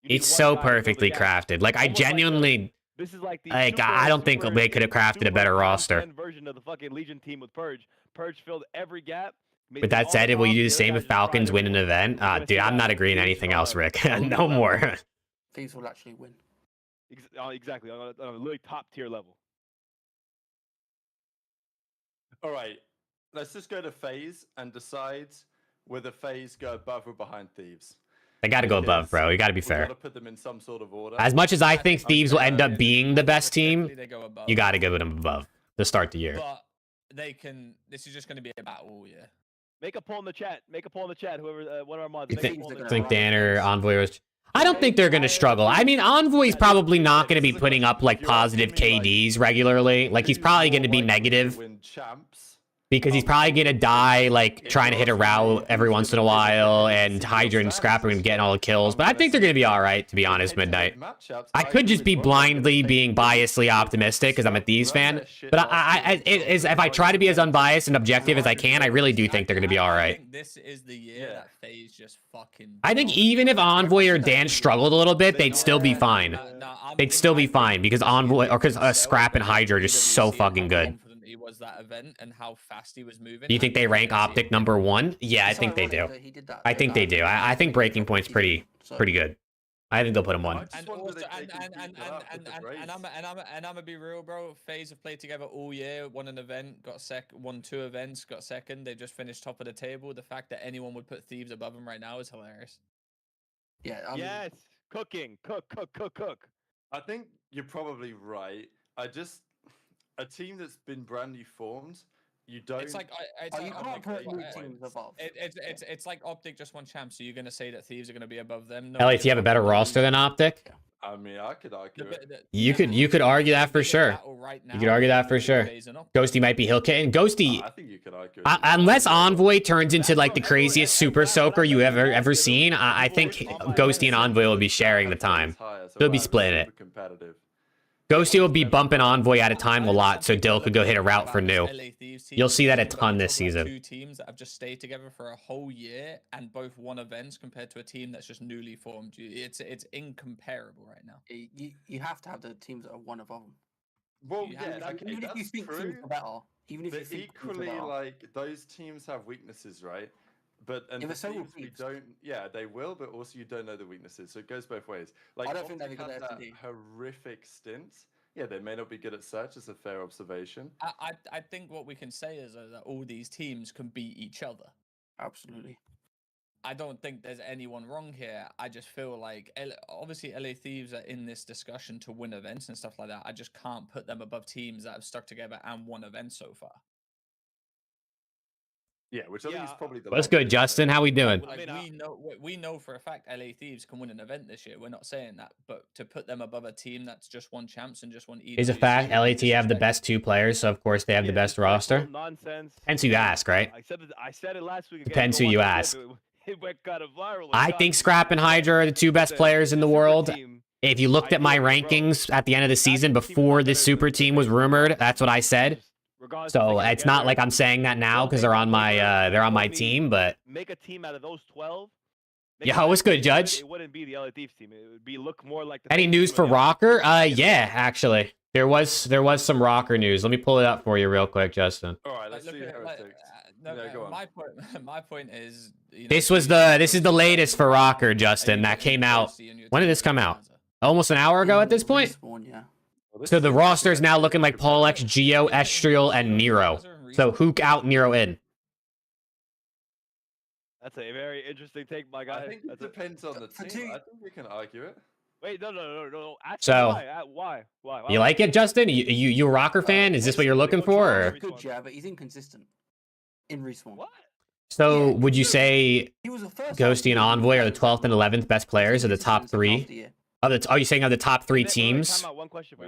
It's so perfectly crafted. Like I genuinely. This is like the I don't think they could have crafted a better roster. Version of the fucking Legion team with Purge. Purge filled every gap. With that said, will you do the same if Falcons win an event? Dude, I'm not agreeing to anything else, Rick. No more. Thieves will actually win. Exactly, on a really top tier level. All right, let's just go to FaZe and decide whether FaZe go above or behind Thieves. They got to go above, bro. You got to be fair. Got to put them in some sort of order. As much as I think Thieves will end up being the best team, you got to go them above to start the year. But they can. This is just going to be a battle, yeah. Make a poll in the chat. Whoever, one of our mods. You think Dan or Envoy was? I don't think they're going to struggle. I mean, Envoy's probably not going to be putting up like positive KDs regularly. Like he's probably going to be negative. Because he's probably going to die, like, trying to hit a route every once in a while, and Hydra and Scrap are going to get all the kills. But I think they're going to be all right, to be honest, Midnight. I could just be blindly being biasly optimistic because I'm a Thieves fan. But if I try to be as unbiased and objective as I can, I really do think they're going to be all right. I think this is the year that FaZe just fucking... I think even if Envoy or Dan struggled a little bit, they'd still be fine. They'd still be fine because Envoy, or because Scrap and Hydra are just so fucking good. He was that event and how fast he was moving. Do you think they rank Optic #1? Yeah, I think they do. I think they do. I think Breaking Point's pretty good. I think they'll put him 1. And I'm gonna be real, bro. FaZe have played together all year. Won an event, won 2 events, got second. They just finished top of the table. The fact that anyone would put Thieves above them right now is hilarious. Yeah. Yes. Cooking. Cook. I think you're probably right. A team that's been brand new formed, you don't. It's like you can't put new teams above. It's like Optic just won champs, so you're gonna say that Thieves are gonna be above them. No, LAT have a better roster than Optic? I mean, I could argue it. You could argue that for sure. You could argue that for sure. Ghosty might be hill kitten. Ghosty, I think you could argue it. Unless Envoy turns into like the craziest super soaker you ever seen, I think Ghosty and Envoy will be sharing the time. They'll be splitting it. Ghosty will be bumping Envoy at a time a lot, so Dill could go hit a route for new. You'll see that a ton this season. 2 teams that have just stayed together for a whole year and both won events compared to a team that's just newly formed. It's incomparable right now. You have to have the teams that are one above them. Well, yeah, even if you think teams are better, even if you think equally like those teams have weaknesses, right? But and the teams we don't, they will, but also you don't know the weaknesses, so it goes both ways. Like I don't think they've had got that horrific stint Yeah, they may not be good at search. It's a fair observation. I think what we can say is that all these teams can beat each other. Absolutely. I don't think there's anyone wrong here. I just feel like, obviously, LA Thieves are in this discussion to win events and stuff like that. I just can't put them above teams that have stuck together and won events so far. Yeah, which I think is probably the. What's good, Justin? How we doing? Like, we know for a fact LA Thieves can win an event this year. We're not saying that, but to put them above a team that's just won champs and just won EWC, Is a fact. LAT have the best 2 players, so of course they have the best roster. Nonsense. Depends who you ask, right? I said it last week. Depends who you ask. It went kind of viral. I think Scrap and Hydra are the 2 best players in the world. If you looked at my rankings at the end of the season before this super team was rumored, that's what I said. So it's not like I'm saying that now because they're on my team, but make a team out of those 12. Yeah, what's good, Judge? It wouldn't be the LA Thieves team. It would be look more like the. Any news for Rocker? Yeah, actually. There was some Rocker news. Let me pull it up for you real quick, Justin. All right, let's see Heretics. Go on. My point is, This is the latest for Rocker, Justin. That came out. When did this come out? Almost an hour ago at this point. So the roster is now looking like Paul X, Geo, Estriel, and Nero. So Hook out, Nero in. That's a very interesting take, my guy. I think it depends on the team. I think we can argue it. Wait, no. So why? You like it, Justin? You a Rocker fan? Is this what you're looking for? Or? Good, yeah, but he's inconsistent in respawn. What? So would you say Ghosty and Envoy are the 12th and 11th best players of the top 3? Are you saying of the top 3 teams? One question.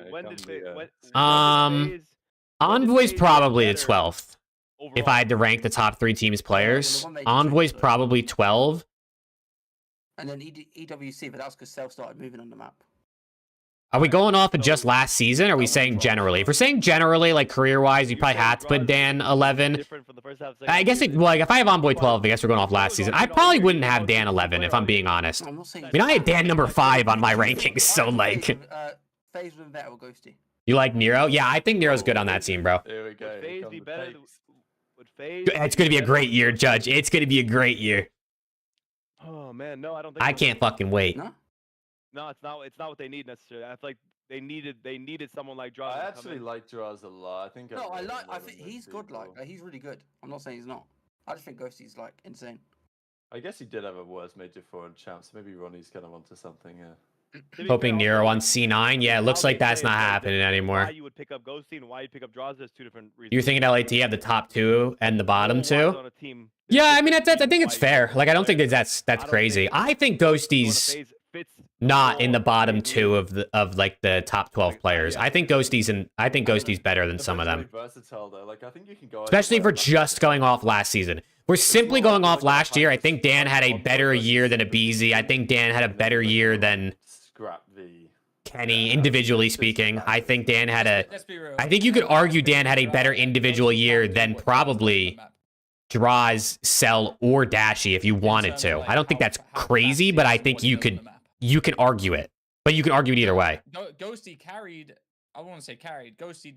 Envoy's probably the 12th. If I had to rank the top 3 teams players, Envoy's probably 12. And then EWC, but that's because Self started moving on the map. Are we going off of just last season? Or are we saying generally? If we're saying generally, like career-wise, you probably have to put Dan 11. I guess if I have Envoy 12, I guess we're going off last season. I probably wouldn't have Dan 11 if I'm being honest. I mean, I had Dan number 5 on my rankings, so like. FaZe with Vet or Ghosty? You like Nero? Yeah, I think Nero's good on that team, bro. There we go. It's going to be a great year, Judge. It's going to be a great year. Oh man, no, I don't think. I can't fucking wait. No, it's not. It's not what they need necessarily. I feel like they needed someone like Draws. I actually like Draws a lot. I think. No, I think he's good. Like he's really good. I'm not saying he's not. I just think Ghosty's like insane. I guess he did have a worse major 4 in champs. Maybe Ronnie's kind of onto something. Yeah. Hoping Nero on C9. Yeah, it looks like that's not happening anymore. Why you would pick up Ghosty and why you pick up Draws? There's 2 different reasons. You're thinking LAT have the top 2 and the bottom 2? Yeah, I mean I think it's fair. Like I don't think that's crazy. I think Ghosty's not in the bottom 2 of like the top 12 players. I think Ghosty's better than some of them. Versatile though. Like I think you can go. Especially if we're just going off last season. We're simply going off last year. I think Dan had a better year than Abizi. I think Dan had a better year than Kenny, individually speaking. I think Dan had I think you could argue Dan had a better individual year than probably Draws, Cell, or Dashy if you wanted to. I don't think that's crazy, but I think you can argue it. But you can argue it either way. Ghosty carried, I won't say carried, Ghosty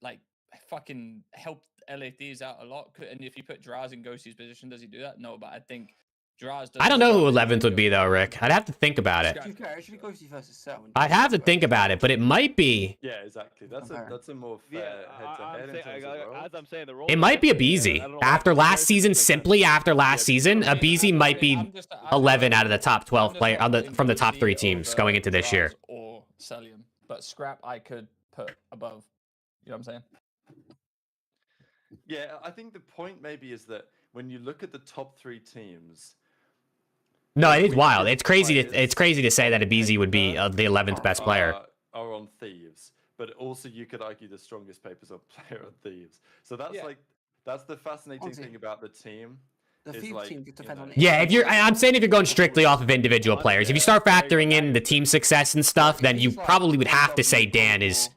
like fucking helped LA Thieves out a lot. And if you put Draws in Ghosty's position, does he do that? No, but I think Draws does. I don't know who 11th would be though, Rick. I'd have to think about it. I'd have to think about it, but it might be. Yeah, exactly. That's a more fair head-to-head. It might be Abizi. After last season, simply after last season, Abizi might be 11 out of the top 12 player from the top 3 teams going into this year. Or Celium, but Scrap I could put above. You know what I'm saying? Yeah, I think the point maybe is that when you look at the top 3 teams. No, it is wild. It's crazy. It's crazy to say that Abizi would be the 11th best player. Are on Thieves, but also you could argue the strongest papers on player on Thieves. So that's the fascinating thing about the team. The Thieves team depend on. Yeah, I'm saying if you're going strictly off of individual players, if you start factoring in the team success and stuff, then you probably would have to say Dan is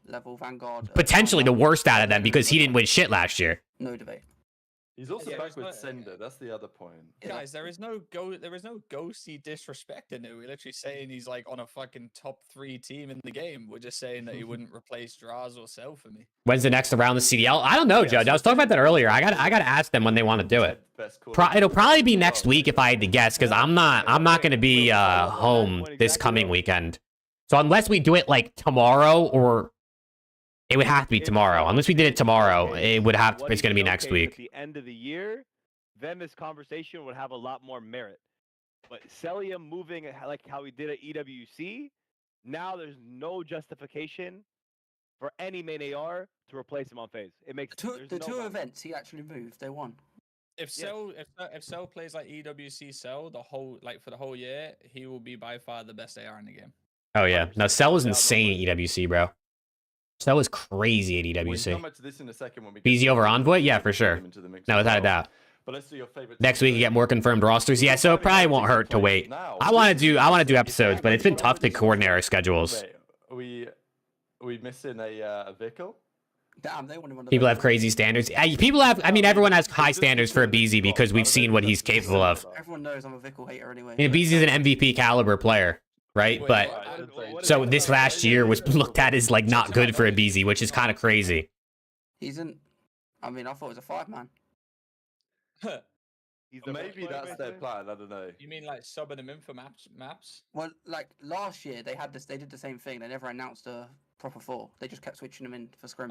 potentially the worst out of them because he didn't win shit last year. No debate. He's also back with Sender. That's the other point. Guys, there is no Ghosty disrespect in it. We're literally saying he's like on a fucking top 3 team in the game. We're just saying that he wouldn't replace Draws or Cell for me. When's the next around the CDL? I don't know, Judge. I was talking about that earlier. I gotta ask them when they want to do it. It'll probably be next week if I had to guess, because I'm not gonna be home this coming weekend. So unless we do it like tomorrow, or it would have to be tomorrow. Unless we did it tomorrow, it would have to, it's going to be next week. At the end of the year, then this conversation would have a lot more merit. But Celium moving like how we did at EWC, now there's no justification for any main AR to replace him on FaZe. It makes the two events he actually moved, they won. If Cell plays like EWC Cell for the whole year, he will be by far the best AR in the game. Oh yeah, no, Cell was insane at EWC, bro. Cell was crazy at EWC. We'll come back to this in a second when we BZ over Envoy, yeah, for sure. No, without a doubt. But let's do your favorite. Next week you get more confirmed rosters. Yeah, so it probably won't hurt to wait. I want to do episodes, but it's been tough to coordinate our schedules. Wait, are we missing a vehicle? Damn, they want him on the People have crazy standards. People have, I mean, everyone has high standards for a BZ because we've seen what he's capable of. Everyone knows I'm a Vickle hater anyway. I mean, BZ is an MVP caliber player, right? But so this last year was looked at as like not good for a BZ, which is kind of crazy. He's in. I mean, I thought it was a 5-man. Maybe that's their plan. I don't know. You mean like subbing him in for maps? Well, like last year they had this. They did the same thing. They never announced a proper 4. They just kept switching them in for scrims.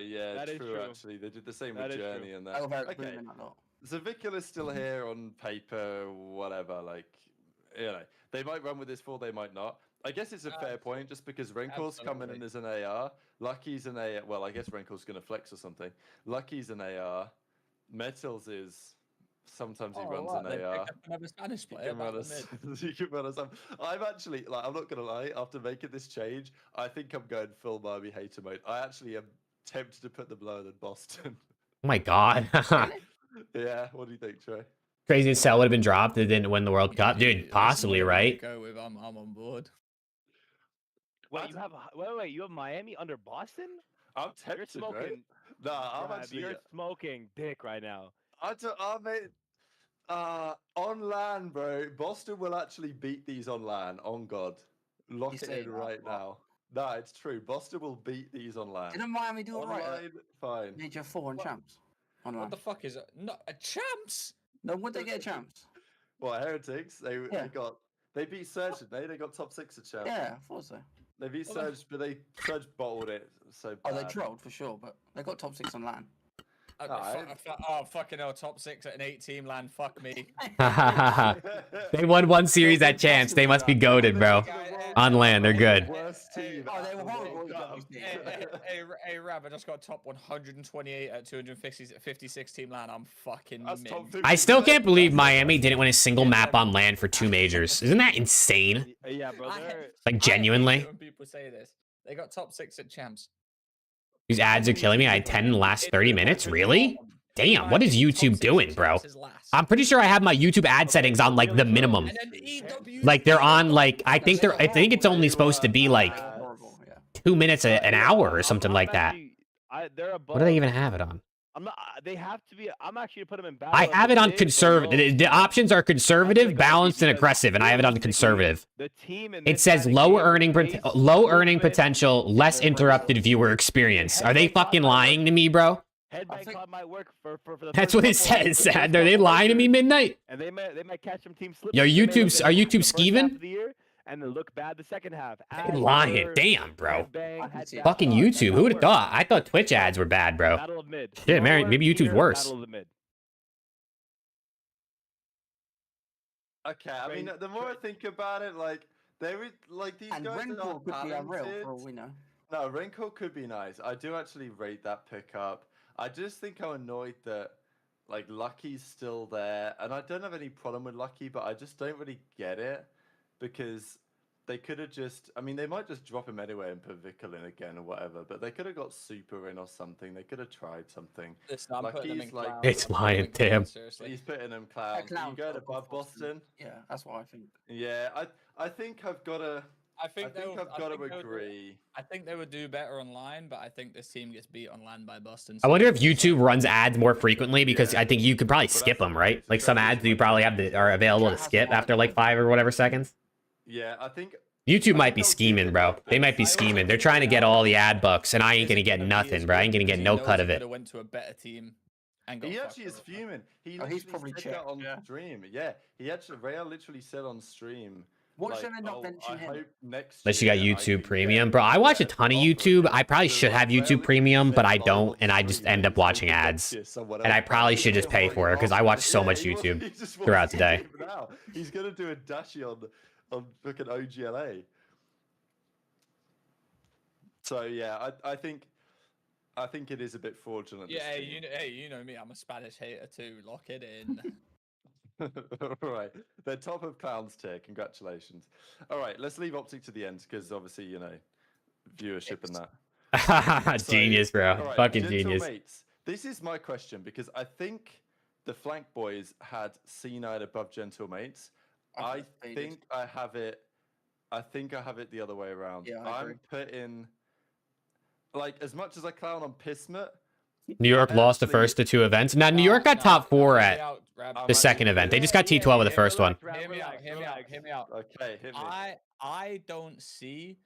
Yeah, That is true, true. Actually, they did the same with Journey and that. Okay. So Vickle is still here on paper, whatever. Like, you know, they might run with this 4, they might not. I guess it's a fair point, just because Renkor's coming in as an AR. Lucky's an AR. Well, I guess Renkor's going to flex or something. Lucky's an AR. Metals is. Sometimes he runs an AR. Another Spanish player. You can run us. I'm actually like. I'm not gonna lie. After making this change, I think I'm going full Marby hater mode. I actually am tempted to put them lower than Boston. Oh my god. Yeah. What do you think, Trey? Crazy as Cell would have been dropped. They didn't win the World Cup, dude. Possibly, right? Go with. I'm on board. Wait, you have Miami under Boston? I'm tempted. You're smoking. Right? Nah, I'm actually. You're smoking dick right now. On LAN, bro. Boston will actually beat these on LAN. On God, lock it in right now. Nah, it's true. Boston will beat these on LAN. Didn't Miami do it right? Fine. Major 4 on champs. Online. What the fuck is it? Not a champs? No, would they get champs? What, Heretics? They beat Surge, didn't they? They got top 6 at champs. Yeah, I thought so. They beat Surge, but Surge bottled it so bad. Oh, they trolled for sure, but they got top 6 on LAN. Fucking hell, top 6 at an 8-team LAN. Fuck me. They won 1 series at champs. They must be goated, bro. On LAN, they're good. Hey, Rab, I just got top 128 at 256 team LAN. I'm fucking I still can't believe Miami didn't win a single map on LAN for 2 majors. Isn't that insane? Yeah, bro. Like, genuinely. When people say this, they got top 6 at champs. These ads are killing me. I had 10 in the last 30 minutes. Really? Damn, what is YouTube doing, bro? I'm pretty sure I have my YouTube ad settings on like the minimum. Like they're on like I think it's only supposed to be like 2 minutes an hour or something like that. What do they even have it on? They have to be. I'm actually gonna put them in battle. I have it on conservative. The options are conservative, balanced, and aggressive, and I have it on conservative. It says low earning potential, less interrupted viewer experience. Are they fucking lying to me, bro? That's what it says. Are they lying to me, Midnight? And they might catch some team slipping. Yo, are YouTube skeeving? And then look bad the second half. They lying. Damn, bro. Fucking YouTube. Who would have thought? I thought Twitch ads were bad, bro. Shit, maybe YouTube's worse. Okay, I mean, the more I think about it, like they would like these guys are talented. For all we know. No, Raincoat could be nice. I do actually rate that pickup. I just think I'm annoyed that like Lucky's still there, and I don't have any problem with Lucky, but I just don't really get it. Because they could have just, I mean, they might just drop him anyway and put Vickle in again or whatever, but they could have got Super in or something. They could have tried something. It's lying, damn. He's putting him clown. You go above Boston? Yeah, that's what I think. Yeah, I think I've got to. I think I've got to agree. I think they would do better online, but I think this team gets beat on LAN by Boston. I wonder if YouTube runs ads more frequently because I think you could probably skip them, right? Like some ads you probably are available to skip after like 5 or whatever seconds. Yeah, I think YouTube might be scheming, bro. They might be scheming. They're trying to get all the ad bucks, and I ain't gonna get nothing, bro. I ain't gonna get no cut of it. Went to a better team. He actually is fuming. He's probably said that on stream. Yeah, he actually Ray literally said on stream What should I not mention him? Unless you got YouTube Premium. Bro, I watch a ton of YouTube. I probably should have YouTube Premium, but I don't, and I just end up watching ads. And I probably should just pay for it, because I watch so much YouTube throughout the day. He's going to do a dashy on fucking OGLA. So, yeah, I think it is a bit fraudulent. Yeah, hey, you know me. I'm a Spanish hater too. Lock it in. Right, they're top of clowns tier. Congratulations. All right, let's leave Optic to the end because obviously, you know, viewership and that. Genius, bro. Right, Fucking genius. Mates, this is my question because I think the flank boys had C9 above gentle mates. I think I have it the other way around. Yeah, I'm putting, like, as much as I clown on Pismet, New York lost the first of 2 events. Now, New York got top 4 at the second event. They just got T12 with the first one. Hear me out. Okay, hit me. I don't see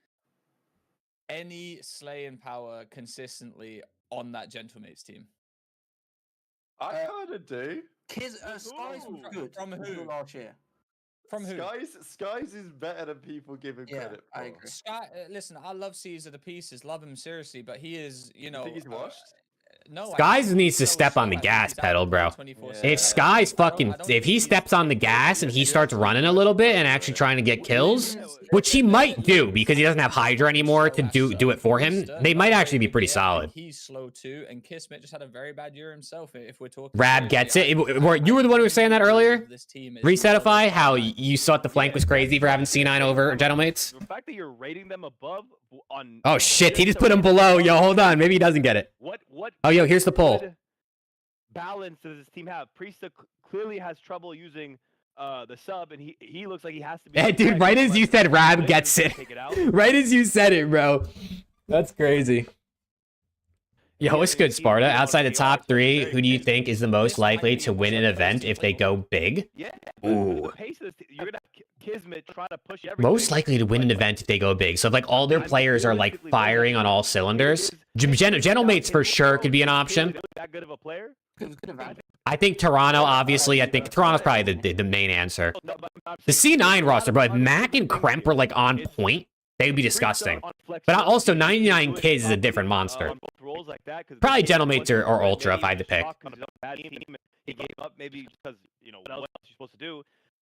any slaying power consistently on that Gentlemates team. I kind of do. Skies was good. From who? Last year. From who? Skies is better than people give him credit for. I agree. Listen, I love Caesar to pieces, love him seriously, but he is, you know. You think he's washed? No, Skies needs to step on the gas pedal, bro. If Skies if he steps on the gas and he starts running a little bit and actually trying to get kills, which he might do because he doesn't have Hydra anymore to do it for him, they might actually be pretty solid. He's slow too, and Kismet just had a very bad year himself. If we're talking, Rab gets it. You were the one who was saying that earlier. Resetify how you thought the flank was crazy for having C9 over Gentlemates. The fact that you're rating them above on. Oh shit, he just put him below. Yo, hold on, maybe he doesn't get it. What? Oh, yo, here's the poll. Balance does this team have? Priesta clearly has trouble using the sub, and he looks like he has to be. Hey, dude, right as you said, Rab gets it. Right as you said it, bro. That's crazy. Yo, what's good, Sparta? Outside the top 3, who do you think is the most likely to win an event if they go big? Yeah. Ooh. You're gonna have Kismet try to push everything. Most likely to win an event if they go big. So if, like, all their players are like firing on all cylinders. Gentlemates for sure could be an option. That good of a player? I think Toronto, obviously. I think Toronto's probably the main answer. The C9 roster, bro. If Mac and Kremp are like on point, they would be disgusting. But also, 99 Kids is a different monster. Probably Gentlemates or Ultra if I had to pick. He gave up maybe because, you know, what else are you supposed to do?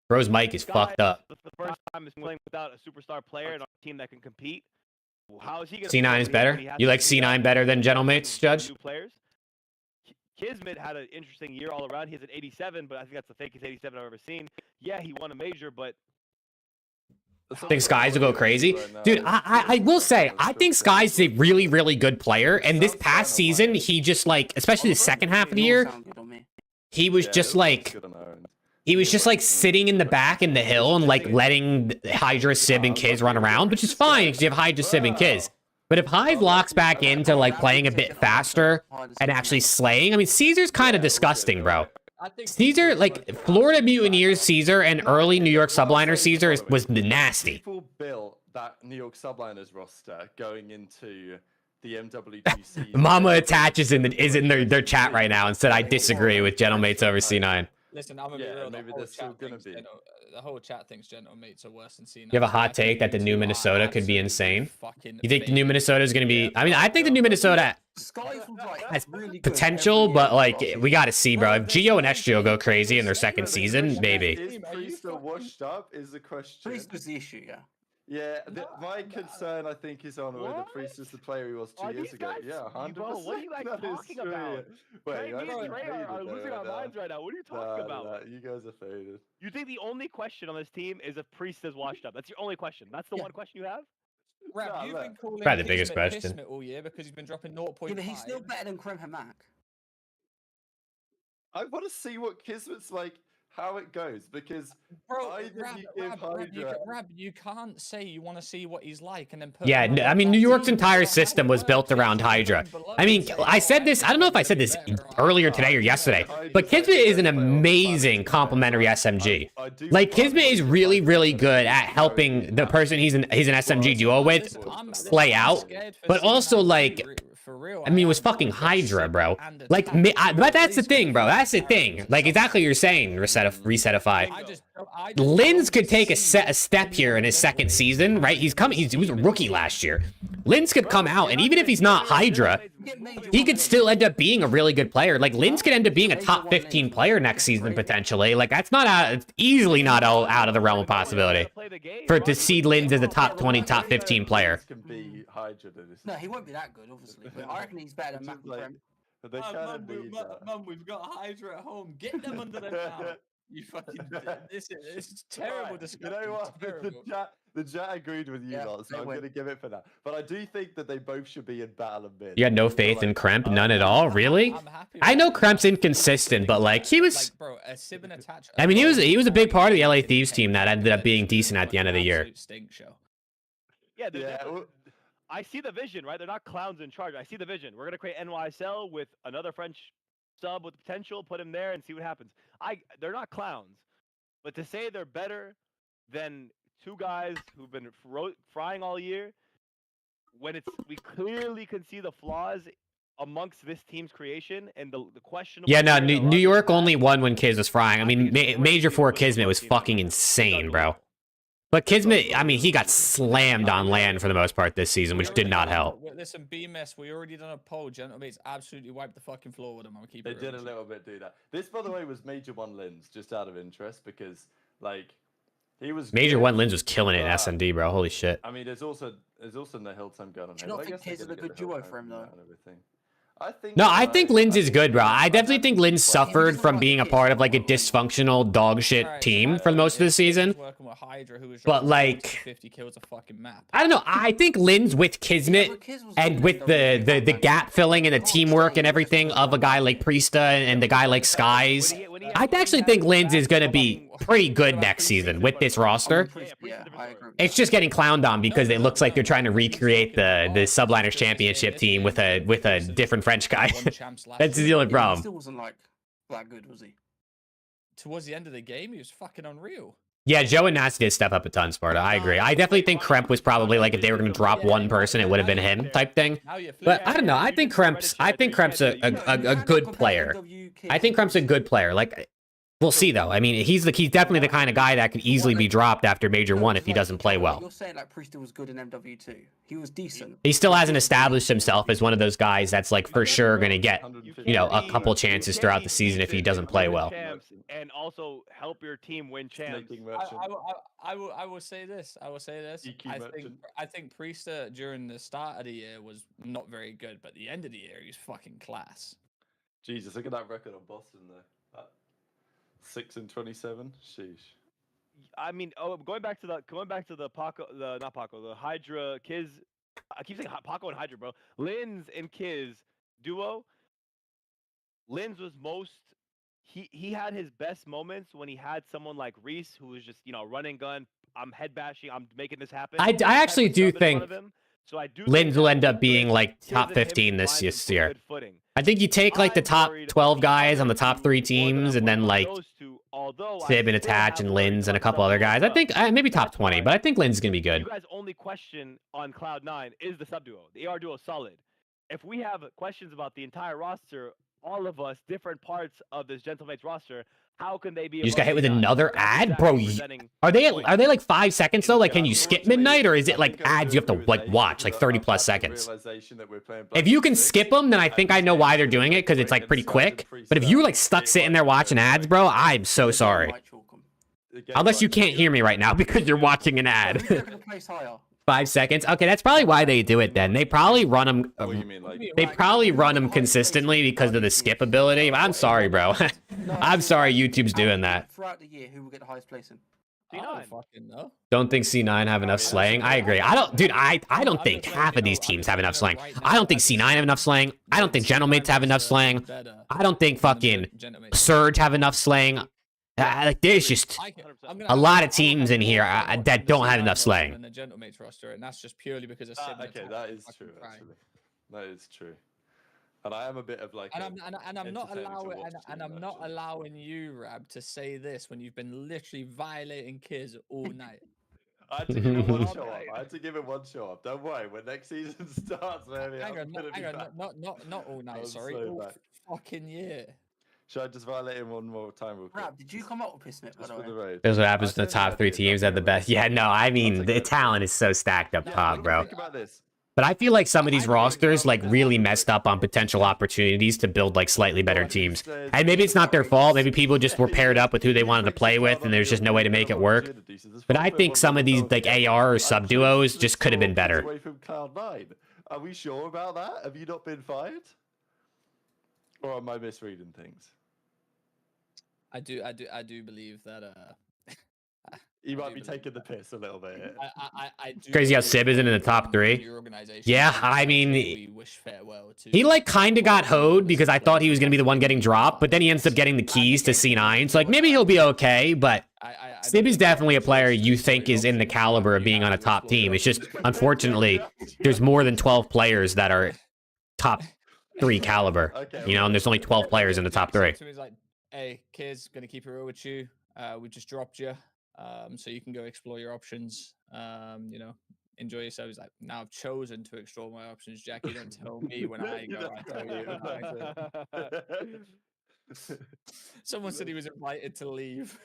Bro's mic is fucked up. The first time is playing without a superstar player and a team that can compete. How is he gonna C9 is better? You like C9 better than Gentlemates, Judge? Kismet had an interesting year all around. He has an 87, but I think that's the fakest 87 I've ever seen. Yeah, he won a major, but I think Skies will go crazy. Dude, I will say, I think Skies is a really, really good player. And this past season, he just, like, especially the second half of the year, he was just like... He was just like sitting in the back in the hill and like letting Hydra, Sib, and Kiz run around, which is fine because you have Hydra, Sib, and Kiz. But if Hive locks back into like playing a bit faster and actually slaying, I mean, Caesar's kind of disgusting, bro. Caesar, like Florida Mutineers Caesar and early New York Subliner Caesar was nasty. People built that New York Subliners roster going into the MWGC. Mama Attaches is in their chat right now and said, I disagree with Gentlemates over C9. Listen, I'm gonna be real. Maybe they're still gonna be. The whole chat thinks Gentlemates are worse than C9. You have a hot take that the new Minnesota could be insane? You think the new Minnesota is gonna be... I mean, I think the new Minnesota has potential, but like, we gotta see, bro. If Geo and SGO go crazy in their second season, maybe. Is Priesta washed up is the question. Priest was the issue, yeah. Yeah, my concern, I think, is on whether Priest is the player he was 2 years ago. Yeah, 100%. What are you like talking about? Wait, Trey are losing our minds right now. What are you talking about? You guys are faded. You think the only question on this team is if Priest is washed up? That's your only question. That's the one question you have? Rab, you've been calling probably the biggest question Kismet all year because he's been dropping 0.5. Yeah, but he's still better than Krem and Mac. I want to see what Kismet's like. How it goes, because Rab, you can't say you want to see what he's like and then put... Yeah, I mean, New York's entire system was built around Hydra. I mean, I said this, I don't know if I said this earlier today or yesterday, but Kismet is an amazing complementary SMG. Like, Kismet is really, really good at helping the person he's an SMG duo with play out, but also, like... I mean, it was fucking Hydra, bro. Like, but that's the thing, bro. That's the thing. Like, exactly what you're saying, Resetify. Linz could take a step here in his second season, right? He was a rookie last year. Linz could come out, and even if he's not Hydra, he could still end up being a really good player. Like, Linz could end up being a top 15 player next season, potentially. Like, that's not it's easily not out of the realm of possibility to see Linz as a top 20, top 15 player. No, he won't be that good, obviously. But I reckon he's better than Matt and Prem. But they Mum, we've got Hydra at home. Get them under the now. You fucking. This is terrible discussion. You know what? The chat agreed with you lot, so I'm going to give it for that. But I do think that they both should be in battle of mid. You had no faith in Kremp? None at all? Really? I know Kremp's inconsistent, but like he was. I mean, he was a big part of the LA Thieves team that ended up being decent at the end of the year. Yeah, I see the vision, right? They're not clowns in charge. I see the vision. We're gonna create NYSL with another French sub with potential, put him there, and see what happens. They're not clowns, but to say they're better than two guys who've been frying all year, when we clearly can see the flaws amongst this team's creation and the question. Yeah, no, New York only won when Kiz was frying. I mean, Major 4 Kismet was fucking insane, bro. But Kismet, I mean, he got slammed on land for the most part this season, which did not help. Listen, BMS, we already done a poll. Gentlemen, absolutely wiped the fucking floor with them. I'm keep They did a little bit do that. This, by the way, was Major 1 Linz, just out of interest, because, like, he was... Major 1 Linz was killing it in SND, bro. Holy shit. I mean, there's also no hill time going on here. Do you not think Kiz is a good duo for him, though? I think Linz is good, bro. I definitely think Linz suffered from being a part of like a dysfunctional dog shit team for most of the season. But like, 50 kills a fucking map. I don't know. I think Linz with Kismet and with the gap filling and the teamwork and everything of a guy like Priesta and the guy like Skies, I actually think Linz is going to be pretty good next season with this roster. It's just getting clowned on because it looks like they're trying to recreate the Subliners Championship team with a different French guy. That's the only problem. He still wasn't like that good, was he? Towards the end of the game, he was fucking unreal. Yeah, Joe and Nasty did step up a ton, Sparta. I agree. I definitely think Kremp was probably like if they were going to drop one person, it would have been him type thing. But I don't know. I think Kremp's a good player. I think Kremp's a good player. Like, we'll see though. I mean, he's definitely the kind of guy that could easily be dropped after Major 1 if he doesn't play well. You're saying like Priesta was good in MW2. He was decent. He still hasn't established himself as one of those guys that's like for sure going to get, you know, a couple chances throughout the season if he doesn't play well. And also help your team win champs. I will say this. I think Priesta during the start of the year was not very good, but at the end of the year he was fucking class. Jesus, look at that record on Boston though. 6-27. Sheesh. I mean, going back to the Paco, the Hydra Kiz. I keep saying Paco and Hydra, bro. Linz and Kiz duo. Linz was most. He had his best moments when he had someone like Reese, who was just running gun. I'm head bashing. I'm making this happen. I actually do think Linz will end up being like top 15 this year. I think you take like the top 12 guys on the top 3 teams and then like Sib and Attach and Linz and a couple other guys. I think maybe top 20, but I think Linz is going to be good. You guys' only question on Cloud9 is the sub duo. The AR duo is solid. If we have questions about the entire roster, all of us, different parts of this Gentlemates roster, how can they be? You just got hit with another ad, bro. Are they like 5 seconds though? Like, can you skip midnight, or is it like ads you have to like watch like 30+ seconds? If you can skip them, then I think I know why they're doing it because it's like pretty quick. But if you're like stuck sitting there watching ads, bro, I'm so sorry. Unless you can't hear me right now because you're watching an ad. 5 seconds. Okay, that's probably why they do it then. They probably run them. They probably run them consistently because of the skip ability. I'm sorry, bro. I'm sorry YouTube's doing that. Throughout the year, who will get the highest placing? Don't think C9 have enough slaying. I agree. I don't think half of these teams have enough slaying. I don't think C9 have enough slaying. I don't think Gentlemates have enough slaying. I don't think fucking Surge have enough slaying. Like, there's just a lot of teams in here that don't have enough slaying. In the Gentlemates roster, and that's just purely because of okay, that is true. Actually, that is true. And I am a bit of like, I'm not allowing you, Rab, to say this when you've been literally violating Kiz all night. I had to give it one show up. I had to give it one show up. Don't worry, when next season starts, man. Hang on, not all night. Sorry, all fucking year. Should I just violate him one more time? Real quick? Rab, did you come up with Piss Smith, by Just the for the way? raid. That's what happens to the top 3 teams at the best. Yeah, no, I mean, the talent is so stacked up top, bro. Think about this. But I feel like some of these rosters like really messed up on potential opportunities to build like slightly better teams. And maybe it's not their fault. Maybe people just were paired up with who they wanted to play with, and there's just no way to make it work. But I think some of these like AR or sub duos just could have been better. Away from Cloud9. Are we sure about that? Have you not been fired? Or am I misreading things? I do believe that. You might be taking the piss a little bit. I do Crazy how Sib isn't in the top 3. Yeah, I mean, he like kind of got hoed because I thought he was gonna be the one getting dropped, but then he ends up getting the keys to C9. So like maybe he'll be okay, but Sib is definitely a player you think is in the caliber of being on a top team. It's just unfortunately there's more than 12 players that are top 3 caliber, you know, and there's only 12 players in the top 3. He's like, hey, kids, gonna keep it real with you. We just dropped you. So you can go explore your options, you know, enjoy yourself. He's like, now I've chosen to explore my options, Jack. You don't tell me when I go, I tell you. Someone said he was invited to leave.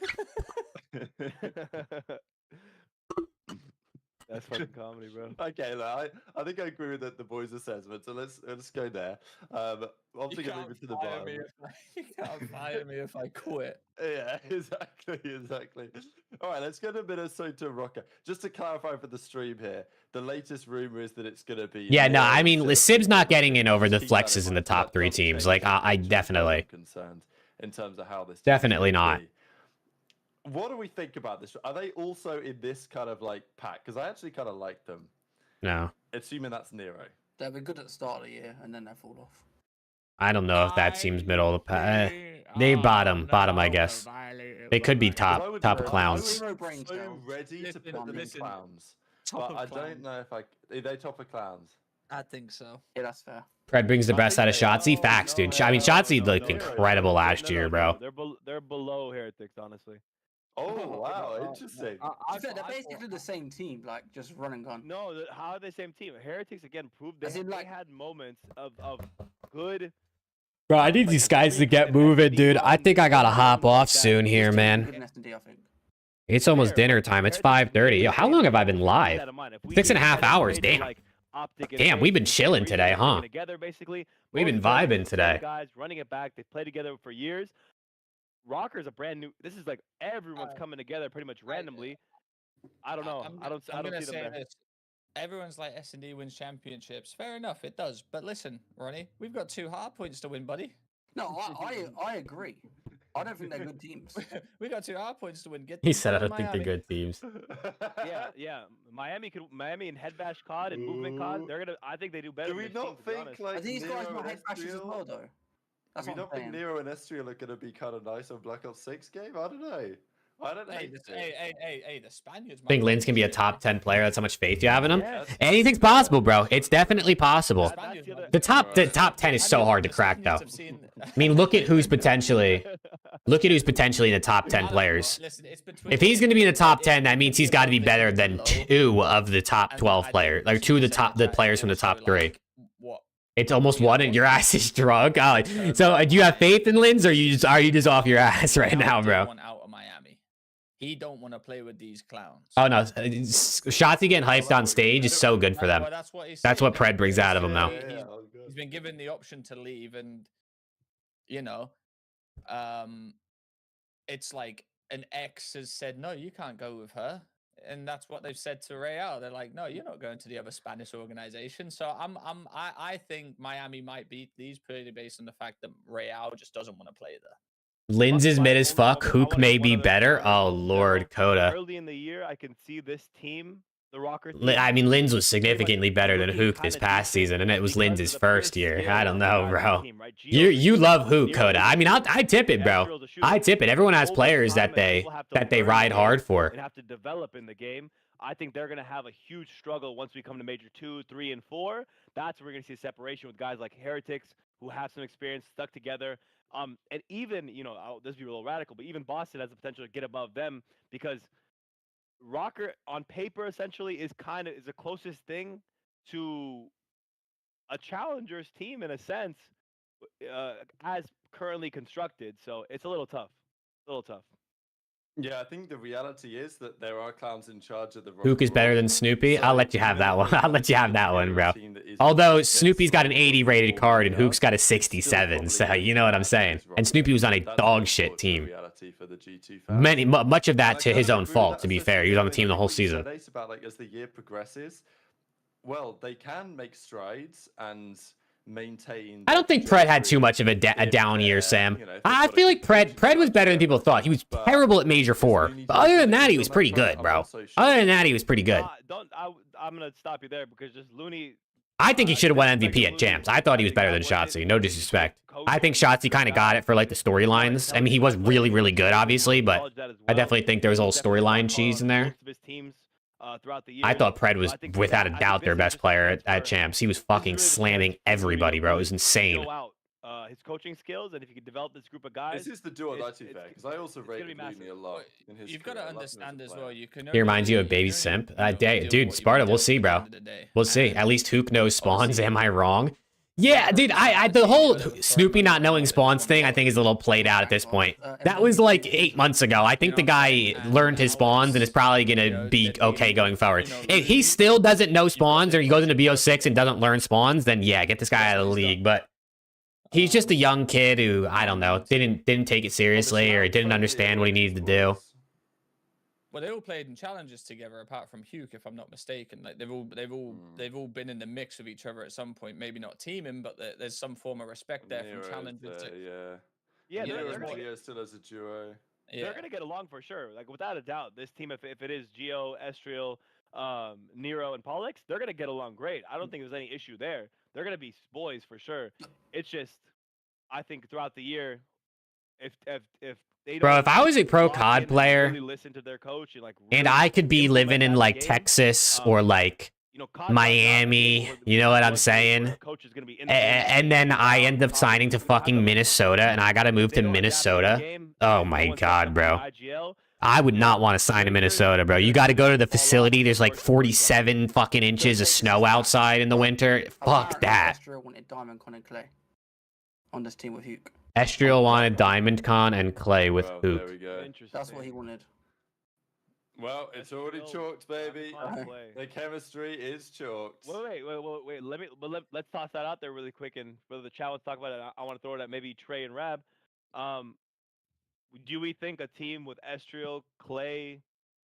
That's fucking comedy, bro. Okay, look, I think I agree with the boys' assessment, so let's go there. Obviously, You gonna leave it to the fire bottom. me you can't fire me if I quit. Yeah, exactly. All right, let's go to Minnesota Rocker. Just to clarify for the stream here, the latest rumor is that it's gonna be. Yeah, no, I mean, Sib's not getting in over the flexes in the top 3 teams. Like, I definitely. Concerned in terms of how this. Definitely not. What do we think about this? Are they also in this kind of like pack? Because I actually kind of like them. No. Assuming that's Nero. They'll be good at the start of the year, and then they fall off. I don't know if that seems middle of the pack. They bottom, I guess. They could be top of clowns. So ready to put them in clowns, but I don't know if are they top of clowns? I think so. Yeah, that's fair. Pred brings the best out of Shotzzy. Facts, dude. I mean, Shotzzy looked incredible last year, bro. They're below Heretics, honestly. Oh wow, interesting. They're basically the same team, like just run and gun. No, how are they the same team? Heretics again proved they had moments of good. Bro, I need these guys to get moving, dude. I think I gotta hop off soon here, man. It's almost dinner time. It's 5:30. Yo, how long have I been live? 6.5 hours. Damn. Damn, we've been chilling today, huh? We've been vibing today. Guys running it back. They played together for years. Rocker's a brand new. This is like everyone's coming together pretty much randomly. I don't know. I don't see them there. Everyone's like S&D wins championships. Fair enough, it does. But listen, Ronnie, we've got 2 hard points to win, buddy. No, I agree. I don't think they're good teams. We got 2 hard points to win. He said I don't think they're good teams. Yeah. Miami and Headbash COD and Movement COD. I think they do better. Do we not think like these guys Nero might and head bashes as well, though? Do we not think Nero and Estriel are going to be kind of nice on Black Ops 6 game? I don't know. I don't hate it. Hey, the Spaniards. I think Linz can be a top 10 player. That's how much faith you have in him. Anything's possible, bro. It's definitely possible. The top 10 is so hard to crack, though. I mean, look at who's potentially in the top 10 players. If he's going to be in the top 10, that means he's got to be better than 2 of the top 12 players, like 2 of the players from the top 3. It's almost 1 and your ass is drunk. So do you have faith in Linz, or are you just off your ass right now, bro? He don't want to play with these clowns. Oh no, Shotzzy getting hyped on stage is so good for them. That's what Pred brings out of him now. He's been given the option to leave, and you know, it's like an ex has said, no, you can't go with her. And that's what they've said to Real. They're like, no, you're not going to the other Spanish organization. So I think Miami might beat these purely based on the fact that Real just doesn't want to play there. Linz is mid as fuck. Hook may be better. Oh Lord, Coda. Early in the year, I can see this team, the Rocker team. I mean, Linz was significantly better than Hook this past season, and it was Linz's first year. I don't know, bro. You love Hook, Coda. I mean, I tip it, bro. I tip it. Everyone has players that they ride hard for. And have to develop in the game. I think they're going to have a huge struggle once we come to Major 2, 3, and 4. That's where we're going to see a separation with guys like Heretics, who have some experience, stuck together. And even, you know, this will be a little radical, but even Boston has the potential to get above them because Rocker on paper essentially is the closest thing to a challenger's team in a sense as currently constructed. So it's a little tough. Yeah, I think the reality is that there are clowns in charge of the HAVOK is better than Snoopy. I'll let you have that one. I'll let you have that one, bro. Although Snoopy's got an 80 rated card and HAVOK's got a 67, so you know what I'm saying. And Snoopy was on a dog shit team. Much of that to his own fault, to be fair. He was on the team the whole season. About, like, as the year progresses, well, they can make strides and maintain. I don't think Pred had too much of a down year, Sam. I feel like Pred was better than people thought. He was terrible at Major 4. But other than that, he was pretty good, bro. Other than that, he was pretty good. I'm going to stop you there because just Looney... I think he should have won MVP at Champs. I thought he was better than Shotzi. No disrespect. I think Shotzi kind of got it for, like, the storylines. I mean, he was really, really good, obviously, but I definitely think there was a little storyline cheese in there. I thought Pred was, without a doubt, their best player at Champs. He was fucking slamming everybody, bro. It was insane. His coaching skills, and if you could develop this group of guys, this is the do or die too fair, because I also rate Looney a lot in his. You've got to understand as well. You can. He reminds you of Baby Simp. Dude, Sparta. We'll see, bro. We'll see. At least HAVOK knows spawns. Am I wrong? Yeah, dude. The whole Snoopy not knowing spawns thing, I think, is a little played out at this point. That was like 8 months ago. I think the guy learned his spawns and is probably gonna be okay going forward. If he still doesn't know spawns, or he goes into BO6 and doesn't learn spawns, then yeah, get this guy out of the league. But he's just a young kid who, I don't know, didn't take it seriously or didn't understand what he needed to do. Well, they all played in challenges together, apart from HAVOK, if I'm not mistaken. Like they've all been in the mix with each other at some point. Maybe not teaming, but there's some form of respect there from challenges. They're still as a duo. They're gonna get along for sure. Like without a doubt, this team, if it is Geo, Estriel, Nero, and Pollux, they're gonna get along great. I don't think there's any issue there. They're gonna be boys for sure. It's just, I think throughout the year, if they don't, bro, if I was a pro COD player, really listen to their coach and like, and I could be living in like Texas or like Miami, you know what I'm saying? And then I end up signing to fucking Minnesota, and I gotta move to Minnesota. Oh my god, bro. I would not want to sign to Minnesota, bro. You got to go to the facility. There's like 47 fucking inches of snow outside in the winter. Fuck that. Estriel wanted Diamond Con and Clay on this team with HAVOK. Estriel wanted Diamond Con and Clay with HAVOK. There we go. That's what he wanted. Well, it's already chalked, baby. The chemistry is chalked. Wait. Let's toss that out there really quick, and for the chat, let's talk about it. I want to throw it at maybe Trey and Rab. Do we think a team with Estriel, Clay,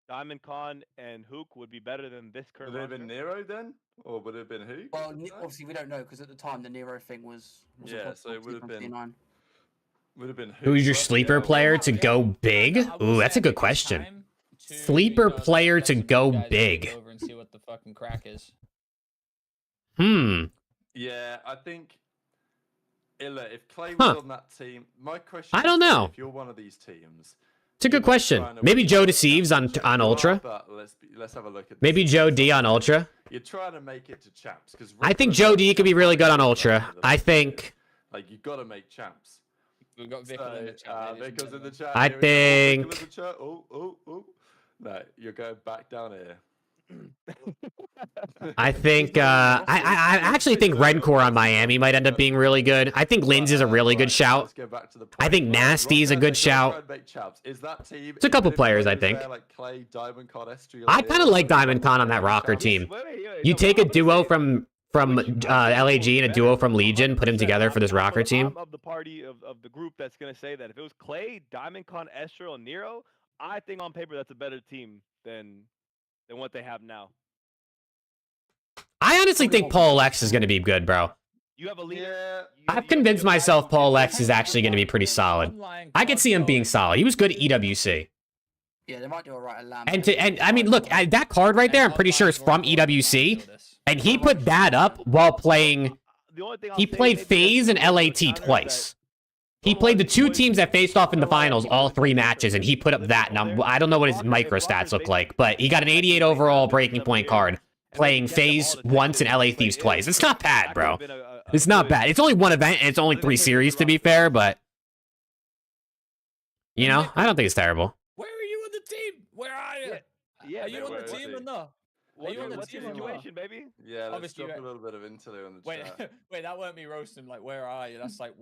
Diamond Con, and HAVOK would be better than this current? Would it have been Nero then, or would it have been HAVOK? Well, obviously we don't know because at the time the Nero thing was yeah, so it would have been. Would have been. Who's your sleeper player to go big? Ooh, that's a good question. Sleeper player to go big. Over and see what the fucking crack is. Yeah, I think. If Clay was on that team, my question I don't know. If you're one of these teams, it's a good question. Maybe Joe Deceives on Ultra. But let's have a look at this. Maybe Joe D on Ultra. You're trying to make it to champs because I think Joe D could be really good on Ultra. I think. Like you've got to make champs. We've got Vickle in the chat. Vickel's in the chat. I think. Oh. No, you're going back down here. I think I actually think Rencore on Miami might end up being really good. I think Linz is a really good shout. I think Nasty is a good shout. It's a couple players, I think. I kind of like Diamond Con on that rocker team. You take a duo from LAG and a duo from Legion, put them together for this rocker team. I'm of the party of the group that's gonna say that if it was Clay, Diamond Con, Estriel, and Nero, I think on paper that's a better team than what they have now. I honestly think Paul X is going to be good, bro. You have a leader. I've convinced myself Paul X is actually going to be pretty solid. I could see him being solid. He was good at EWC. Yeah, they might do a right at Lamb. And I mean, look, that card right there, I'm pretty sure is from EWC, and he put that up while playing. He played FaZe and LAT twice. He played the two teams that faced off in the finals, all 3 matches, and he put up that number. I don't know what his micro stats look like, but he got an 88 overall breaking point card, playing FaZe once and LA Thieves twice. It's not bad, bro. It's not bad. It's only one event, and it's only 3 series, to be fair, but... You know, I don't think it's terrible. Where are you on the team? Where are you? Yeah, are you on the team or no? What's the situation, baby? Yeah, let's Obviously, drop a little bit of intel on the Wait, chat. wait, that weren't me roasting. Like, where are you? That's like,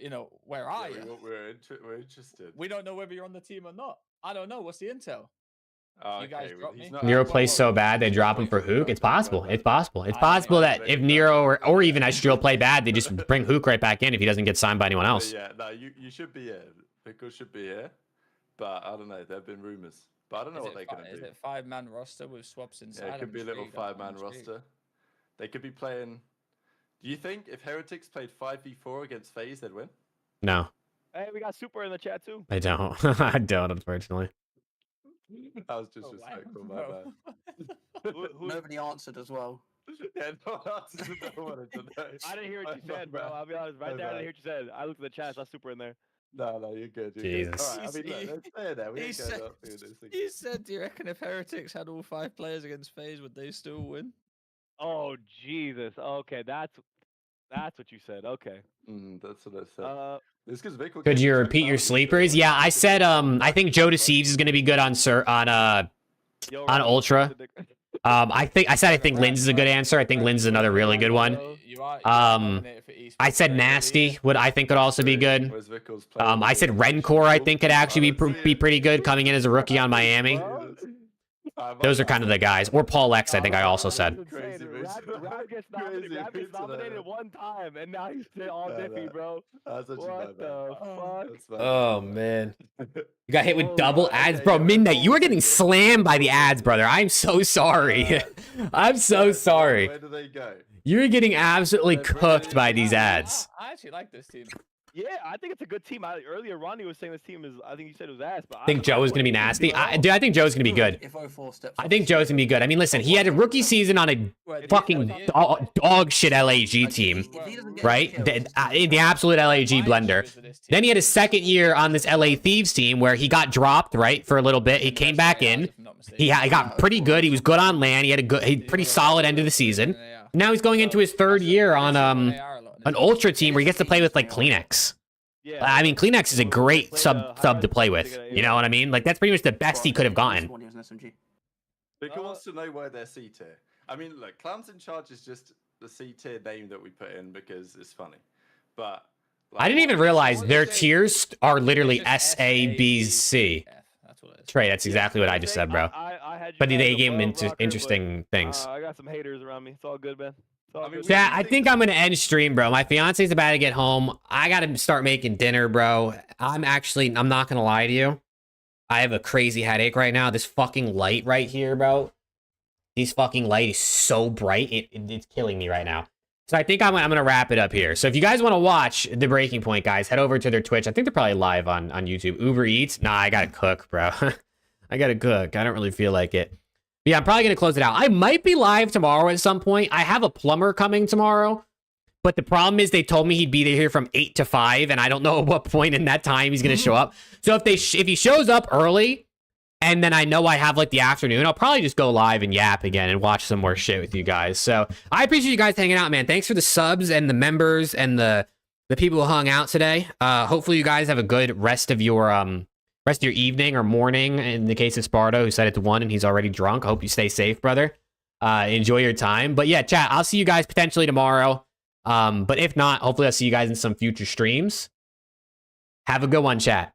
you know, where are you? We're interested. We don't know whether you're on the team or not. I don't know. What's the intel? Oh, You guys drop me. Nero plays so bad they drop him for Hook. It's possible. It's possible. It's possible that if Nero or even Estriel play bad, they just bring Hook right back in if he doesn't get signed by anyone else. Yeah, no, you should be here. Pickle should be here. But I don't know. There have been rumors. But I don't know what they're going to do. Is it 5-man roster with swaps inside? Yeah, it could be a little 5-man roster. They could be playing. Do you think if Heretics played 5v4 against FaZe, they'd win? No. Hey, we got Super in the chat too. I don't. I don't, unfortunately. That was disrespectful, my bad. Nobody answered as well. Yeah, no one answered. No one wanted to know. I didn't hear what you said, bro. I'll be honest. Right there, I didn't hear what you said. I looked at the chat, I saw Super in there. No, you're good. You're Jesus. Good. All right, I mean, look, let's stay there. We ain't going up through this thing. He said, do you reckon if Heretics had all 5 players against FaZe, would they still win? Oh, Jesus. Okay, that's what you said. Okay. That's what I said. It's because Vic will Could you repeat your sleepers? Yeah, I said I think Joe Deceives is going to be good on Ultra. I said I think Linz is a good answer. I think Linz is another really good one. I said Nasty I think could also be good. I said Rencor I think could actually be pretty good coming in as a rookie on Miami. Those are kind of the guys. Or Paul X, I think I also said. Rab gets nominated one time, and now he's all diffy, bro. What the fuck? Oh, man. You got hit with double ads? Bro, Midnight, you are getting slammed by the ads, brother. I'm so sorry. I'm so sorry. Where do they go? You're getting absolutely cooked by these ads. I actually like this team. Yeah, I think it's a good team. Earlier, Ronnie was saying this team is, I think you said it was ass. But I think Joe is going to be nasty. Dude, I think Joe's going to be good. I think Joe's going to be good. I mean, listen, he had a rookie season on a fucking dog shit LAG team, right? In the absolute LAG blender. Then he had his second year on this LA Thieves team where he got dropped, right, for a little bit. He came back in. He got pretty good. He was good on LAN. He had a pretty solid end of the season. Now he's going into his third year on an Ultra team where he gets to play with like Kleenex. I mean, Kleenex is a great sub to play with. You know what I mean? Like that's pretty much the best he could have gotten. Vicar wants to know why they're C tier. I mean, look, Clowns in Charge is just the C tier name that we put in because it's funny. But I didn't even realize their tiers are literally S, A, B, C. Trey, that's exactly what I just said, bro. But they gave him interesting things. I got some haters around me. It's all good, man. Yeah, I think I'm gonna end stream, bro. My fiance's about to get home. I gotta start making dinner, bro. I'm not gonna lie to you. I have a crazy headache right now. This fucking light right here, bro. This fucking light is so bright. It's killing me right now. So I think I'm gonna wrap it up here. So if you guys want to watch The Breaking Point, guys, head over to their Twitch. I think they're probably live on YouTube. Uber Eats. Nah, I gotta cook, bro. I gotta cook. I don't really feel like it. Yeah, I'm probably going to close it out. I might be live tomorrow at some point. I have a plumber coming tomorrow. But the problem is they told me he'd be here from 8 to 5. And I don't know at what point in that time he's going to show up. So if he shows up early and then I know I have like the afternoon, I'll probably just go live and yap again and watch some more shit with you guys. So I appreciate you guys hanging out, man. Thanks for the subs and the members and the people who hung out today. Hopefully you guys have a good rest of your evening or morning. In the case of Sparto, who said it's 1 and he's already drunk. I hope you stay safe, brother. Enjoy your time. But yeah, chat, I'll see you guys potentially tomorrow. But if not, hopefully I'll see you guys in some future streams. Have a good one, chat.